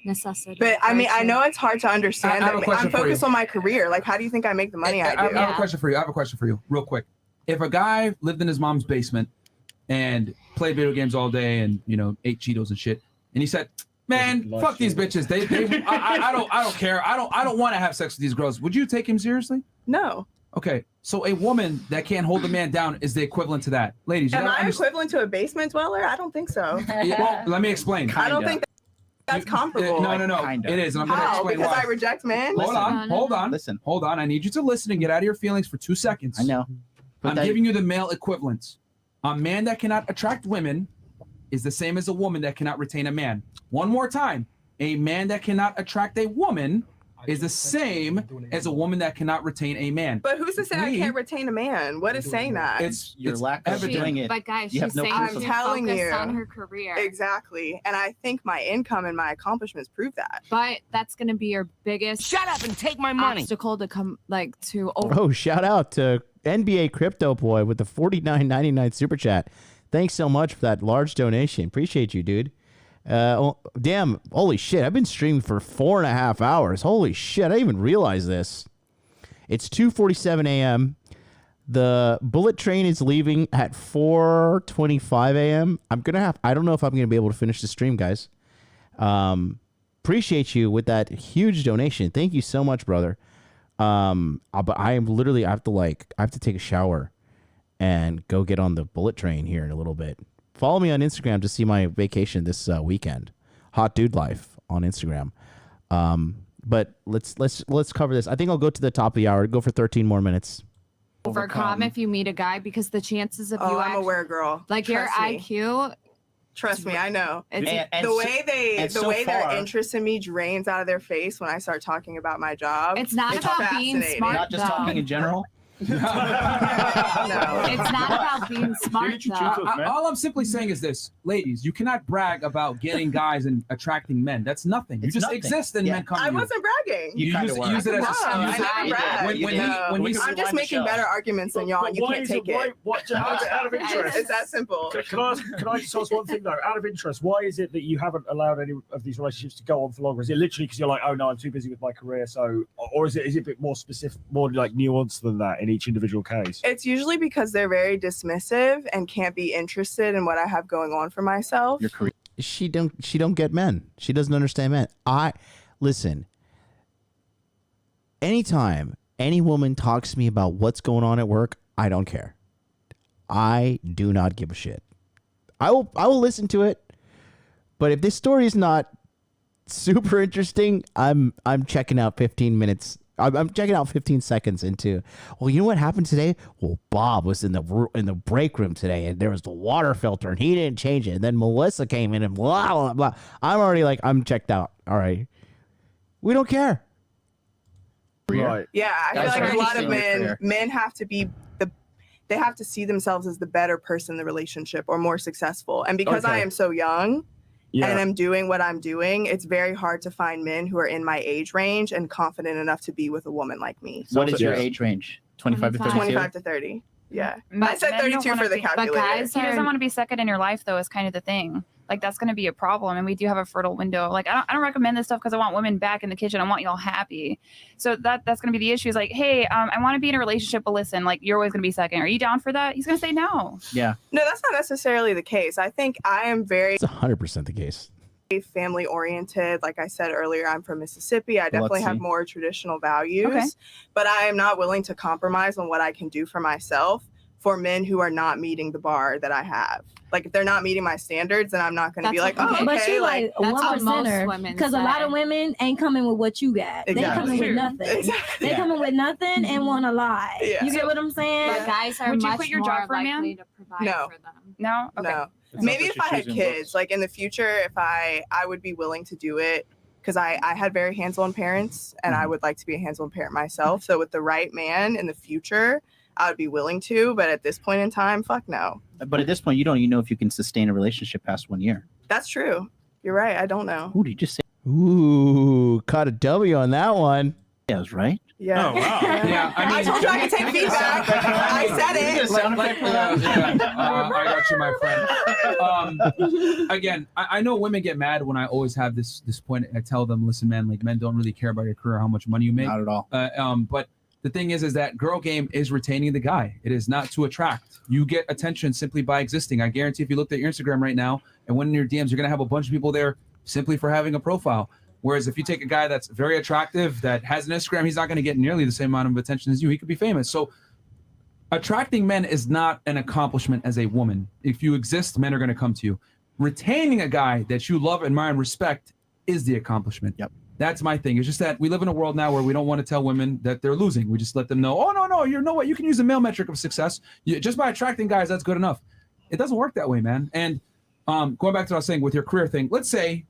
Necessity. But I mean, I know it's hard to understand. I have a question I'm for you. focused on my career. Like, how do you think I make the money I do? I have a question for you. I have a question for you, real quick. If a guy lived in his mom's basement and played video games all day and ate Cheetos and shit, and he said, "Man, fuck these bitches. I don't care. I don't want to have sex with these girls." Would you take him seriously? No. Okay, so a woman that can't hold a man down is the equivalent to that, ladies. You Am gotta I understand- equivalent to a basement dweller? I don't think so. Well, let me explain. I don't think that's comparable. No. It is, and I'm going to How? explain Because why. I reject men? Hold on. Listen. Hold on. I need you to listen and get out of your feelings for 2 seconds. I know. I'm giving you the male equivalent. A man that cannot attract women is the same as a woman that cannot retain a man. One more time. A man that cannot attract a woman is the same as a woman that cannot retain a man. But who's to say I can't retain a man? What is saying that? It's your lack of doing it. But guys, You have she's no saying proof she's of it. telling focused you. on her career. Exactly. And I think my income and my accomplishments prove that. But that's going to be your biggest Shut up and take my money. obstacle to come to over. Oh, shout out to NBA Crypto Boy with the $49.99 super chat. Thanks so much for that large donation. Appreciate you, dude. Damn, holy shit. I've been streaming for 4.5 hours. Holy shit, I didn't even realize this. It's 2:47 a.m. The bullet train is leaving at 4:25 a.m. I don't know if I'm gonna be able to finish the stream, guys. Appreciate you with that huge donation. Thank you so much, brother. But I have to take a shower and go get on the bullet train here in a little bit. Follow me on Instagram to see my vacation this weekend. Hot Dude Life on Instagram. But let's cover this. I think I'll go to the top of the hour. Go for 13 more minutes. Overcome if you meet a guy because the chances of you I'm a wear girl. like your Trust me. IQ. Trust me, I know. It's- The way their far- interest in me drains out of their face when I start talking about my job. It's not about being fascinating. smart. Not just though. talking in general. No. It's not about being smart, though. All I'm simply saying is this, ladies, you cannot brag about getting guys and attracting men. That's nothing. You It's just nothing. exist and men come to I you. wasn't bragging. You use it as No, a I never bragged. I'm just making better arguments than y'all, and you can't take it. Out of interest. It's that simple. Can I just ask one thing though? Out of interest, why is it that you haven't allowed any of these relationships to go on for longer? Is it literally because you're like, oh no, I'm too busy with my career? So, or is it a bit more specific, more like nuanced than that in each individual case? It's usually because they're very dismissive and can't be interested in what I have going on for myself. Your career. She don't get men. She doesn't understand men. Listen. Anytime any woman talks to me about what's going on at work, I don't care. I do not give a shit. I will listen to it, but if this story is not super interesting, I'm checking out 15 minutes. I'm checking out 15 seconds into. Well, you know what happened today? Well, Bob was in the break room today, and there was the water filter, and he didn't change it. And then Melissa came in, and blah blah blah. I'm already like, I'm checked out. All right, we don't care. Right. Yeah, I feel like a lot of men have to be they have to see themselves as the better person in the relationship or more successful. And because I am so young and I'm doing what I'm doing, it's very hard to find men who are in my age range and confident enough to be with a woman like me. What is your age range? 25 to 32? 25 to 30. Yeah. I said 32 for the calculator. He doesn't want to be second in your life, though, is kind of the thing. Like, that's going to be a problem. And we do have a fertile window. Like, I don't recommend this stuff because I want women back in the kitchen. I want y'all happy. So that's going to be the issue. Is like, hey, I want to be in a relationship, but listen, like, you're always going to be second. Are you down for that? He's going to say no. Yeah. No, that's not necessarily the case. I think I am very It's 100% the case. family oriented. Like I said earlier, I'm from Mississippi. I definitely have more traditional values, but I am not willing to compromise on what I can do for myself for men who are not meeting the bar that I have. Like, if they're not meeting my standards, then I'm not going to be like, oh, okay. But she like that's what 1%er, most women because a lot of women ain't coming with what you got. Exactly. They coming with nothing. Exactly. They coming with nothing and want to lie. Yeah. You get what I'm saying? But guys are Would you much quit your more job for a man? likely to provide No. for them. No? Okay. No. Maybe if I had kids, like in the future, if I would be willing to do it, because I had very hands-on parents and I would like to be a hands-on parent myself. So with the right man in the future, I would be willing to, but at this point in time, fuck no. But at this point, you don't even know if you can sustain a relationship past 1 year. That's true. You're right. I don't know. Who did you just say? Ooh, caught a W on that one. Yeah, I was right. Yeah. Oh, wow. Yeah, I told you I could take feedback. I said it. I got you, my friend. Again, I know women get mad when I always have this point. I tell them, listen, man, like, men don't really care about your career, how much money you make. Not at all. But the thing is that girl game is retaining the guy. It is not to attract. You get attention simply by existing. I guarantee if you looked at your Instagram right now and went in your DMs, you're going to have a bunch of people there simply for having a profile. Whereas if you take a guy that's very attractive, that has an Instagram, he's not going to get nearly the same amount of attention as you. He could be famous. So attracting men is not an accomplishment as a woman. If you exist, men are going to come to you. Retaining a guy that you love, admire, and respect is the accomplishment. Yep. That's my thing. It's just that we live in a world now where we don't want to tell women that they're losing. We just let them know, oh, no, you know what? You can use the male metric of success. Just by attracting guys, that's good enough. It doesn't work that way, man. And going back to what I was saying with your career thing, let's say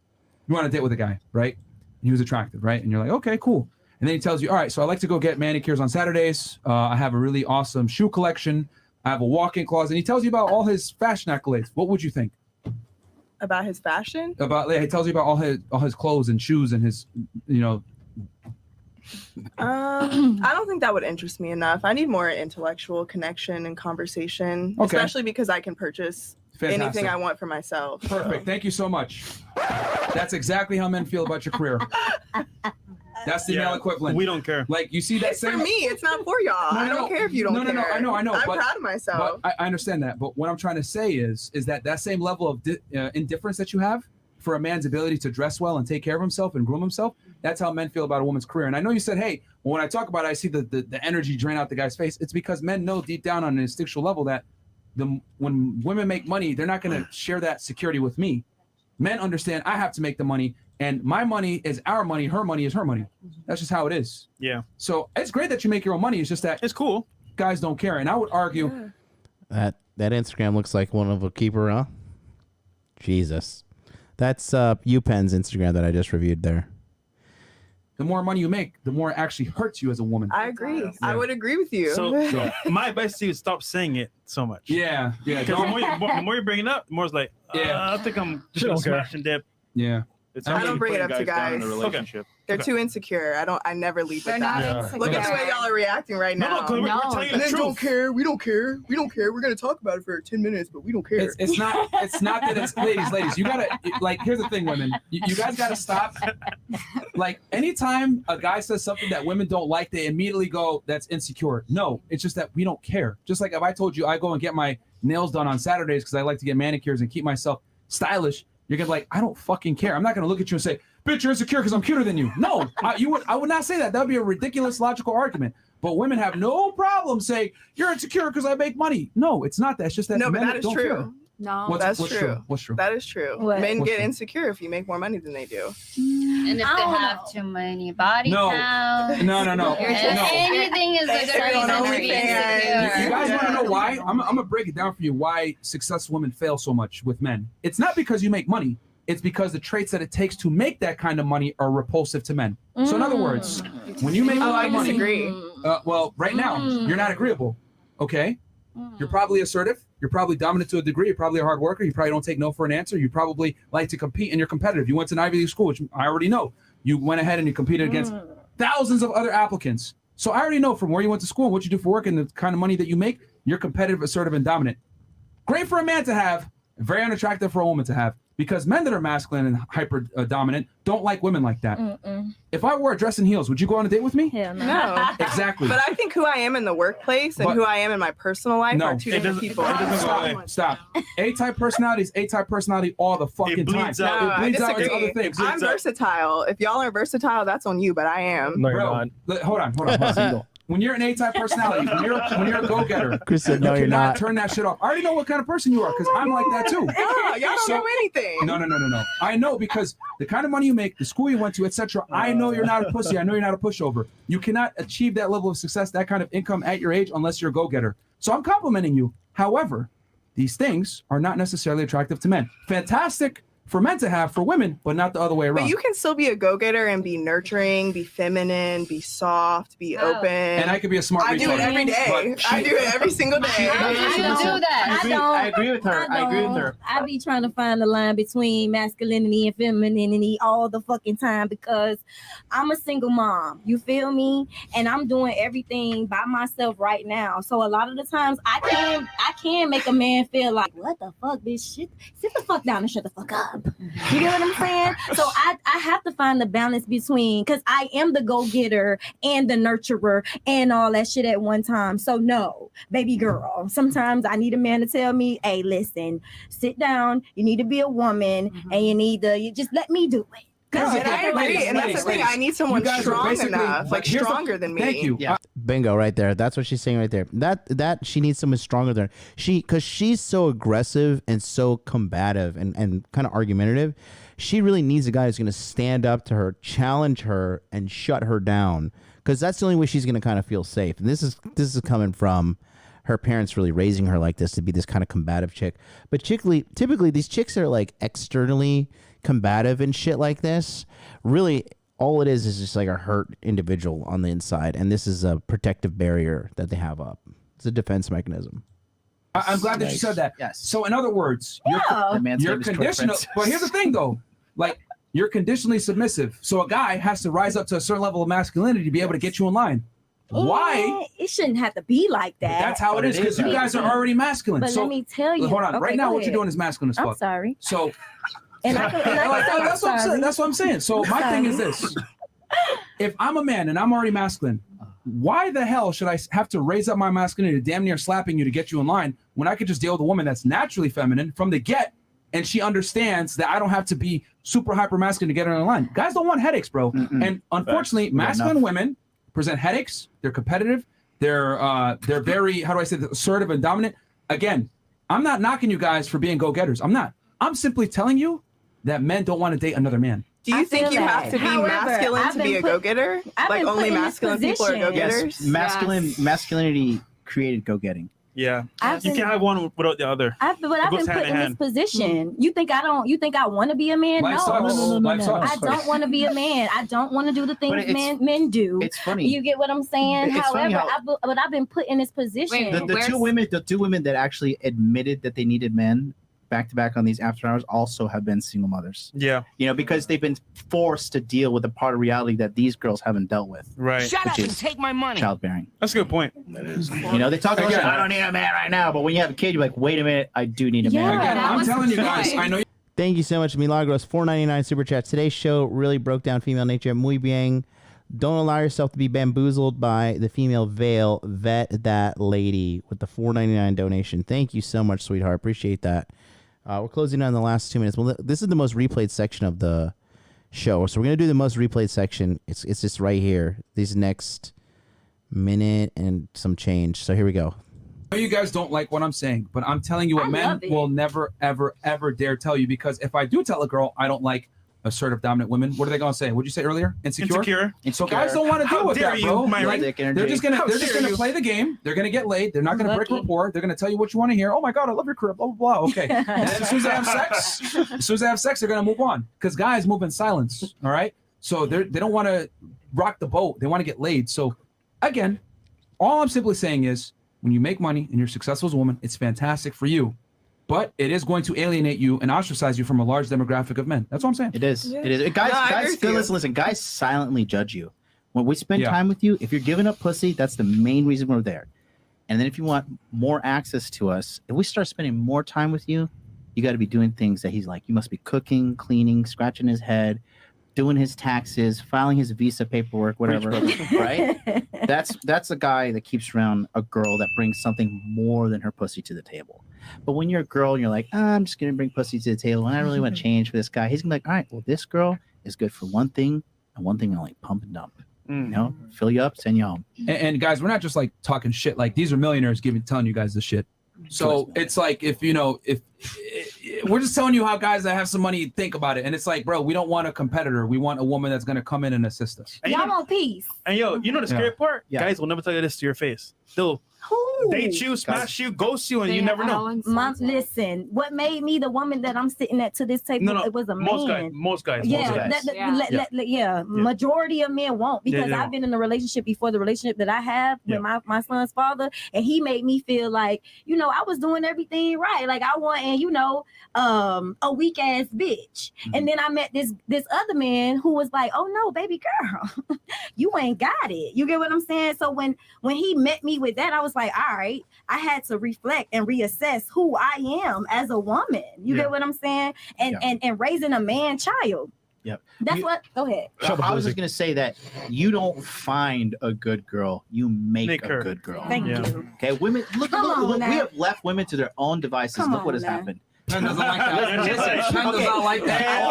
you want to date with a guy, right? And he was attractive, right? And you're like, okay, cool. And then he tells you, all right, so I like to go get manicures on Saturdays. I have a really awesome shoe collection. I have a walk-in closet. And he tells you about all his fashion accolades. What would you think? About his fashion? He tells you about all his clothes and shoes and his, I don't think that would interest me enough. I need more intellectual connection and conversation, especially because I can purchase anything I want for myself. Perfect. Thank you so much. That's exactly how men feel about your career. That's the male equivalent. We don't care. Like, you see that It's for me. It's not for y'all. I don't care if you don't care. No, I know. I'm but, proud of myself. But I understand that. But what I'm trying to say is that same level of indifference that you have for a man's ability to dress well and take care of himself and groom himself, that's how men feel about a woman's career. And I know you said, hey, well, when I talk about it, I see the energy drain out the guy's face. It's because men know deep down on an instinctual level that when women make money, they're not going to share that security with me. Men understand I have to make the money, and my money is our money, her money is her money. That's just how it is. Yeah. So it's great that you make your own money. It's just that it's cool. Guys don't care. And I would argue that Instagram looks like one of a keeper, huh? Jesus. That's UPenn's Instagram that I just reviewed there. the more money you make, the more it actually hurts you as a woman. I agree. I would agree with you. So my advice to you is stop saying it so much. Yeah. Because the more you bring it up, the more it's like, I think I'm just gonna smash and dip. Yeah. I don't bring it up to guys. Relationship. They're too insecure. I never lead with They're that. not insecure. Look at the way y'all are reacting right now. No, we're telling you the Men truth. don't care. We don't care. We don't care. We're gonna talk about it for 10 minutes, but we don't care. It's not that it's ladies. You gotta like. Here's the thing, women. You guys gotta stop. Like anytime a guy says something that women don't like, they immediately go, "That's insecure." No, it's just that we don't care. Just like if I told you I go and get my nails done on Saturdays because I like to get manicures and keep myself stylish, you're gonna be like, I don't fucking care. I'm not gonna look at you and say, bitch, you're insecure because I'm cuter than you. No, I would not say that. That would be a ridiculous logical argument. But women have no problem saying you're insecure because I make money. No, it's not that. It's just that No, but men that is don't true. care. No, What's that's true? What's true? That is true. What? Men What's get true? insecure if you make more money than they do. And if they have too many body counts. No. You're just, anything is a good reason to be insecure. You guys want to know why? I'm gonna break it down for you. Why successful women fail so much with men? It's not because you make money. It's because the traits that it takes to make that kind of money are repulsive to men. So in other words, when you make a lot of money, well, right now you're not agreeable. Okay, you're probably assertive. You're probably dominant to a degree. You're probably a hard worker. You probably don't take no for an answer. You probably like to compete and you're competitive. You went to an Ivy League school, which I already know. You went ahead and you competed against thousands of other applicants. So I already know from where you went to school, what you do for work, and the kind of money that you make, you're competitive, assertive, and dominant. Great for a man to have, very unattractive for a woman to have. Because men that are masculine and hyper dominant don't like women like that. If I wore a dress and heels, would you go on a date with me? Hell no. No. Exactly. But I think who I am in the workplace and But- who I am in my personal life No, are two different people. Stop. A-type personality is A-type personality all the fucking time. bleeds out. No, It I bleeds out into disagree. other things. I'm versatile. If y'all are versatile, that's on you, but I am. No, you're Bro, not. hold on. When you're an A-type personality, when you're a go-getter, Chris said, "No, you you're cannot not." turn that shit off. I already know what kind of person you are because I'm like that too. No, y'all don't know anything. No. I know because the kind of money you make, the school you went to, etc. I know you're not a pussy. I know you're not a pushover. You cannot achieve that level of success, that kind of income at your age unless you're a go-getter. So I'm complimenting you. However, these things are not necessarily attractive to men. Fantastic for men to have for women, but not the other way around. But you can still be a go-getter and be nurturing, be feminine, be soft, be open. And I could be a smart I do it retard. every day. But I do it every single day. I agree with her. I agree with her. I be trying to find the line between masculinity and femininity all the fucking time because I'm a single mom. You feel me? And I'm doing everything by myself right now. So a lot of the times I can make a man feel like, what the fuck, bitch? Sit the fuck down and shut the fuck up. You get what I'm saying? So I have to find the balance between, because I am the go-getter and the nurturer and all that shit at one time. So no, baby girl, sometimes I need a man to tell me, hey, listen, sit down. You need to be a woman and you just let me do it. No, and I agree. And that's the thing. I need someone strong enough, like stronger than me. Thank you. Yeah. Bingo, right there. That's what she's saying right there. That she needs someone stronger than her. Because she's so aggressive and so combative and kind of argumentative. She really needs a guy who's going to stand up to her, challenge her, and shut her down. Because that's the only way she's going to kind of feel safe. And this is coming from her parents really raising her like this to be this kind of combative chick. But typically these chicks are like externally combative and shit like this. Really, all it is just like a hurt individual on the inside, and this is a protective barrier that they have up. It's a defense mechanism. I'm glad that you said that. Yes. So in other words, you're conditional. But here's the thing, though, like you're conditionally submissive. So a guy has to rise up to a certain level of masculinity to be able to get you in line. Why? It shouldn't have to be like that. That's how it is because you guys are already masculine. But so let me tell you. Hold on. Okay, right now, go what you're ahead. doing is masculine as fuck. I'm sorry. So. And I can say That's what I'm saying. So I'm my thing is sorry. this: if I'm a man and I'm already masculine, why the hell should I have to raise up my masculinity, damn near slapping you to get you in line, when I could just deal with a woman that's naturally feminine from the get, and she understands that I don't have to be super hyper masculine to get her in line. Guys don't want headaches, bro. And unfortunately, masculine women present headaches. They're competitive. They're very, how do I say this, assertive and dominant. Again, I'm not knocking you guys for being go-getters. I'm not. I'm simply telling you that men don't want to date another man. Do you think you have to be masculine to be a go-getter? Like only masculine people are go-getters? Yes, masculinity created go-getting. Yeah. I've You been- can't have one without the other. I've been It goes put hand in this hand. position. You think I don't? You think I want to be a man? Life No. sucks. Life sucks. I don't want to be a man. I don't want to do the things men do. It's funny. You get what I'm saying? It's funny However, how- but I've been put in this position. The two women that actually admitted that they needed men back to back on these after hours also have been single mothers. Yeah. You know, because they've been forced to deal with a part of reality that these girls haven't dealt with. Right. Shut up and take my money. Childbearing. That's a good point. That is. You know, they talk about, I don't need a man right now, but when you have a kid, you're like, wait a minute, I do need a man. Again, I'm telling you guys, I know. Thank you so much, Milagros. $4.99 super chat. Today's show really broke down female nature. Muy bien. Don't allow yourself to be bamboozled by the female veil. Vet that lady with the $4.99 donation. Thank you so much, sweetheart. Appreciate that. We're closing on the last 2 minutes. Well, this is the most replayed section of the show, so we're gonna do the most replayed section. It's just right here. These next minute and some change. So here we go. I know you guys don't like what I'm saying, but I'm telling you what men will never, ever, ever dare tell you, because if I do tell a girl I don't like assertive, dominant women, what are they gonna say? What'd you say earlier? Insecure. So guys don't want to deal with that, bro. Like, they're just gonna play the game. They're gonna get laid. They're not gonna break rapport. They're gonna tell you what you want to hear. Oh my god, I love your career. Blah blah blah. Okay. And then as soon as they have sex, they're gonna move on, because guys move in silence. All right. So they don't want to rock the boat. They want to get laid. So again, all I'm simply saying is, when you make money and you're successful as a woman, it's fantastic for you. But it is going to alienate you and ostracize you from a large demographic of men. That's what I'm saying. It is. It is. Guys, listen. Guys silently judge you. When we spend time with you, if you're giving up pussy, that's the main reason we're there. And then if you want more access to us, if we start spending more time with you, you got to be doing things that he's like. You must be cooking, cleaning, scratching his head, doing his taxes, filing his visa paperwork, whatever. Right? That's a guy that keeps around a girl that brings something more than her pussy to the table. But when you're a girl and you're like, I'm just going to bring pussy to the table and I really want to change for this guy, he's going to be like, all right, well, this girl is good for one thing and one thing only, pump and dump. You know, fill you up, send you home. And guys, we're not just like talking shit. Like, these are millionaires telling you guys this shit. So it's like, if we're just telling you how guys that have some money think about it. And it's like, bro, we don't want a competitor. We want a woman that's going to come in and assist us. Y'all want peace. And yo, you know the scary part? Yeah. Guys will never tell you this to your face. They'll date you, smash you, ghost you, and you never know. Listen, what made me the woman that I'm sitting at to this table? It was a man. Most guys. Majority of men won't, because I've been in a relationship before the relationship that I have with my son's father, and he made me feel like, I was doing everything right. Like I wasn't, a weak ass bitch. And then I met this other man who was like, oh no, baby girl, you ain't got it. You get what I'm saying? So when he met me with that, I was like, all right, I had to reflect and reassess who I am as a woman. You get what I'm saying? And raising a man child. Yep. That's what. Go ahead. I was just gonna say that you don't find a good girl; you make a good girl. Thank you. Okay, women. Look, we have left women to their own devices. Look what has happened. Men doesn't like that. Men does not like that.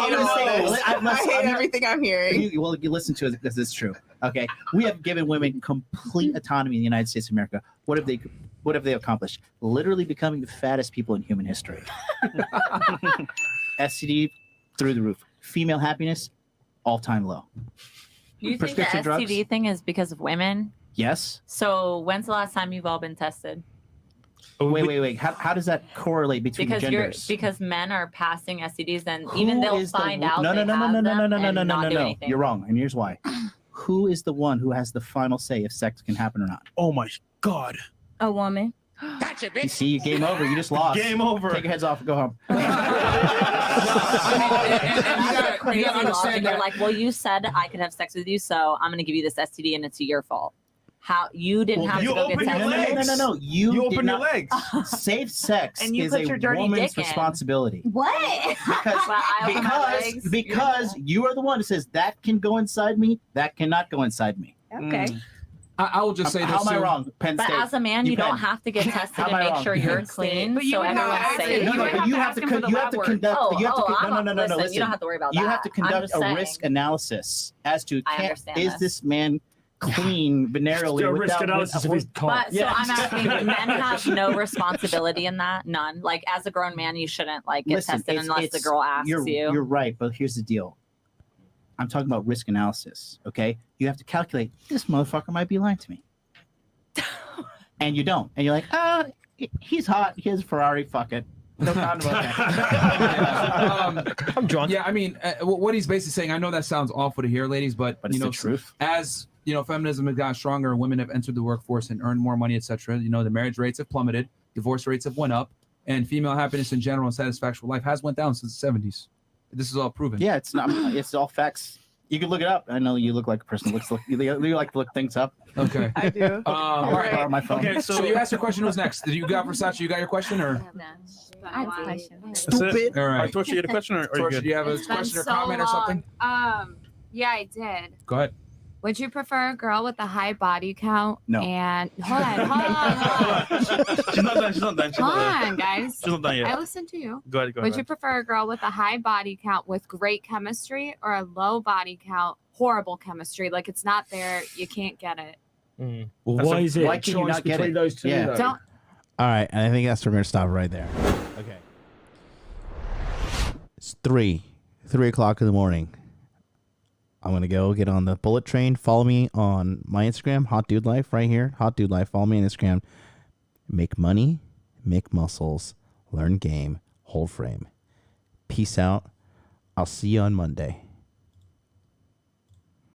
I hate everything I'm hearing. You listen to it because it's true. Okay, we have given women complete autonomy in the United States of America. What have they accomplished? Literally becoming the fattest people in human history. STD through the roof. Female happiness, all-time low. Do you think the STD thing is because of women? Yes. So when's the last time you've all been tested? Wait. How does that correlate between the genders? Because men are passing STDs, and even they'll find out No. not do anything. You're wrong, and here's why. Who is the one who has the final say if sex can happen or not? Oh my God. A woman. That's it, bitch. You see, game over. You just lost. Game over. Take your heads off and go home. You gotta understand that. Like, well, you said I could have sex with you, so I'm gonna give you this STD, and it's your fault. How you didn't have to go get tested? No. You open your legs. Safe sex And you is put a your dirty woman's dick in. responsibility. What? Because you are the one who says that can go inside me, that cannot go inside me. Okay. I will just say this. How am I wrong? Penn But State. as a man, you don't have to get tested and make sure you're clean, But you so would everyone's have- safe. No, but you have to conduct. You have to conduct. Listen, you don't have to worry about You that. have to I'm conduct just a saying. risk analysis as to I understand is this man clean venereally Still risk without analysis if he's caught. But so I'm asking, men have no responsibility in that, none. Like as a grown man, you shouldn't like get tested unless the girl asks you. You're right, but here's the deal. I'm talking about risk analysis. Okay, you have to calculate. This motherfucker might be lying to me, and you don't. And you're like, He's hot. He has a Ferrari. Fuck it. No doubt about that. I'm drunk. Yeah, I mean, what he's basically saying, I know that sounds awful to hear, ladies, but it's you know, the truth. As you know, feminism has gotten stronger, women have entered the workforce and earned more money, etc. You know, the marriage rates have plummeted, divorce rates have went up, and female happiness in general and satisfaction with life has went down since the 70s. This is all proven. Yeah, it's not. It's all facts. You can look it up. I know you look like a person who you like to look things up. Okay. I do. All right. Borrow my phone. Okay, so you asked your question. Who's next? Did you got Versace? You got your question or? I have a question. Stupid. All right. Torch, you had a question or you Torch, good? do you have a It's been question or so comment or something? long. Yeah, I did. Go ahead. Would you prefer a girl with a high body count? No. And hold on. She's not done. She's not done. She's Hold not done. on, guys. She's not done yet. I listened to you. Go ahead. Go Would ahead. you prefer a girl with a high body count with great chemistry or a low body count, horrible chemistry? Like it's not there, you can't get it. Well, That's why a- is it why a can you choice not get between it? those two? Yeah. though? Don't. All right, and I think that's where we're gonna stop right there. Okay. It's 3 o'clock in the morning. I'm gonna go get on the bullet train. Follow me on my Instagram, Hot Dude Life, right here. Hot Dude Life. Follow me on Instagram. Make money, make muscles, learn game, hold frame. Peace out. I'll see you on Monday.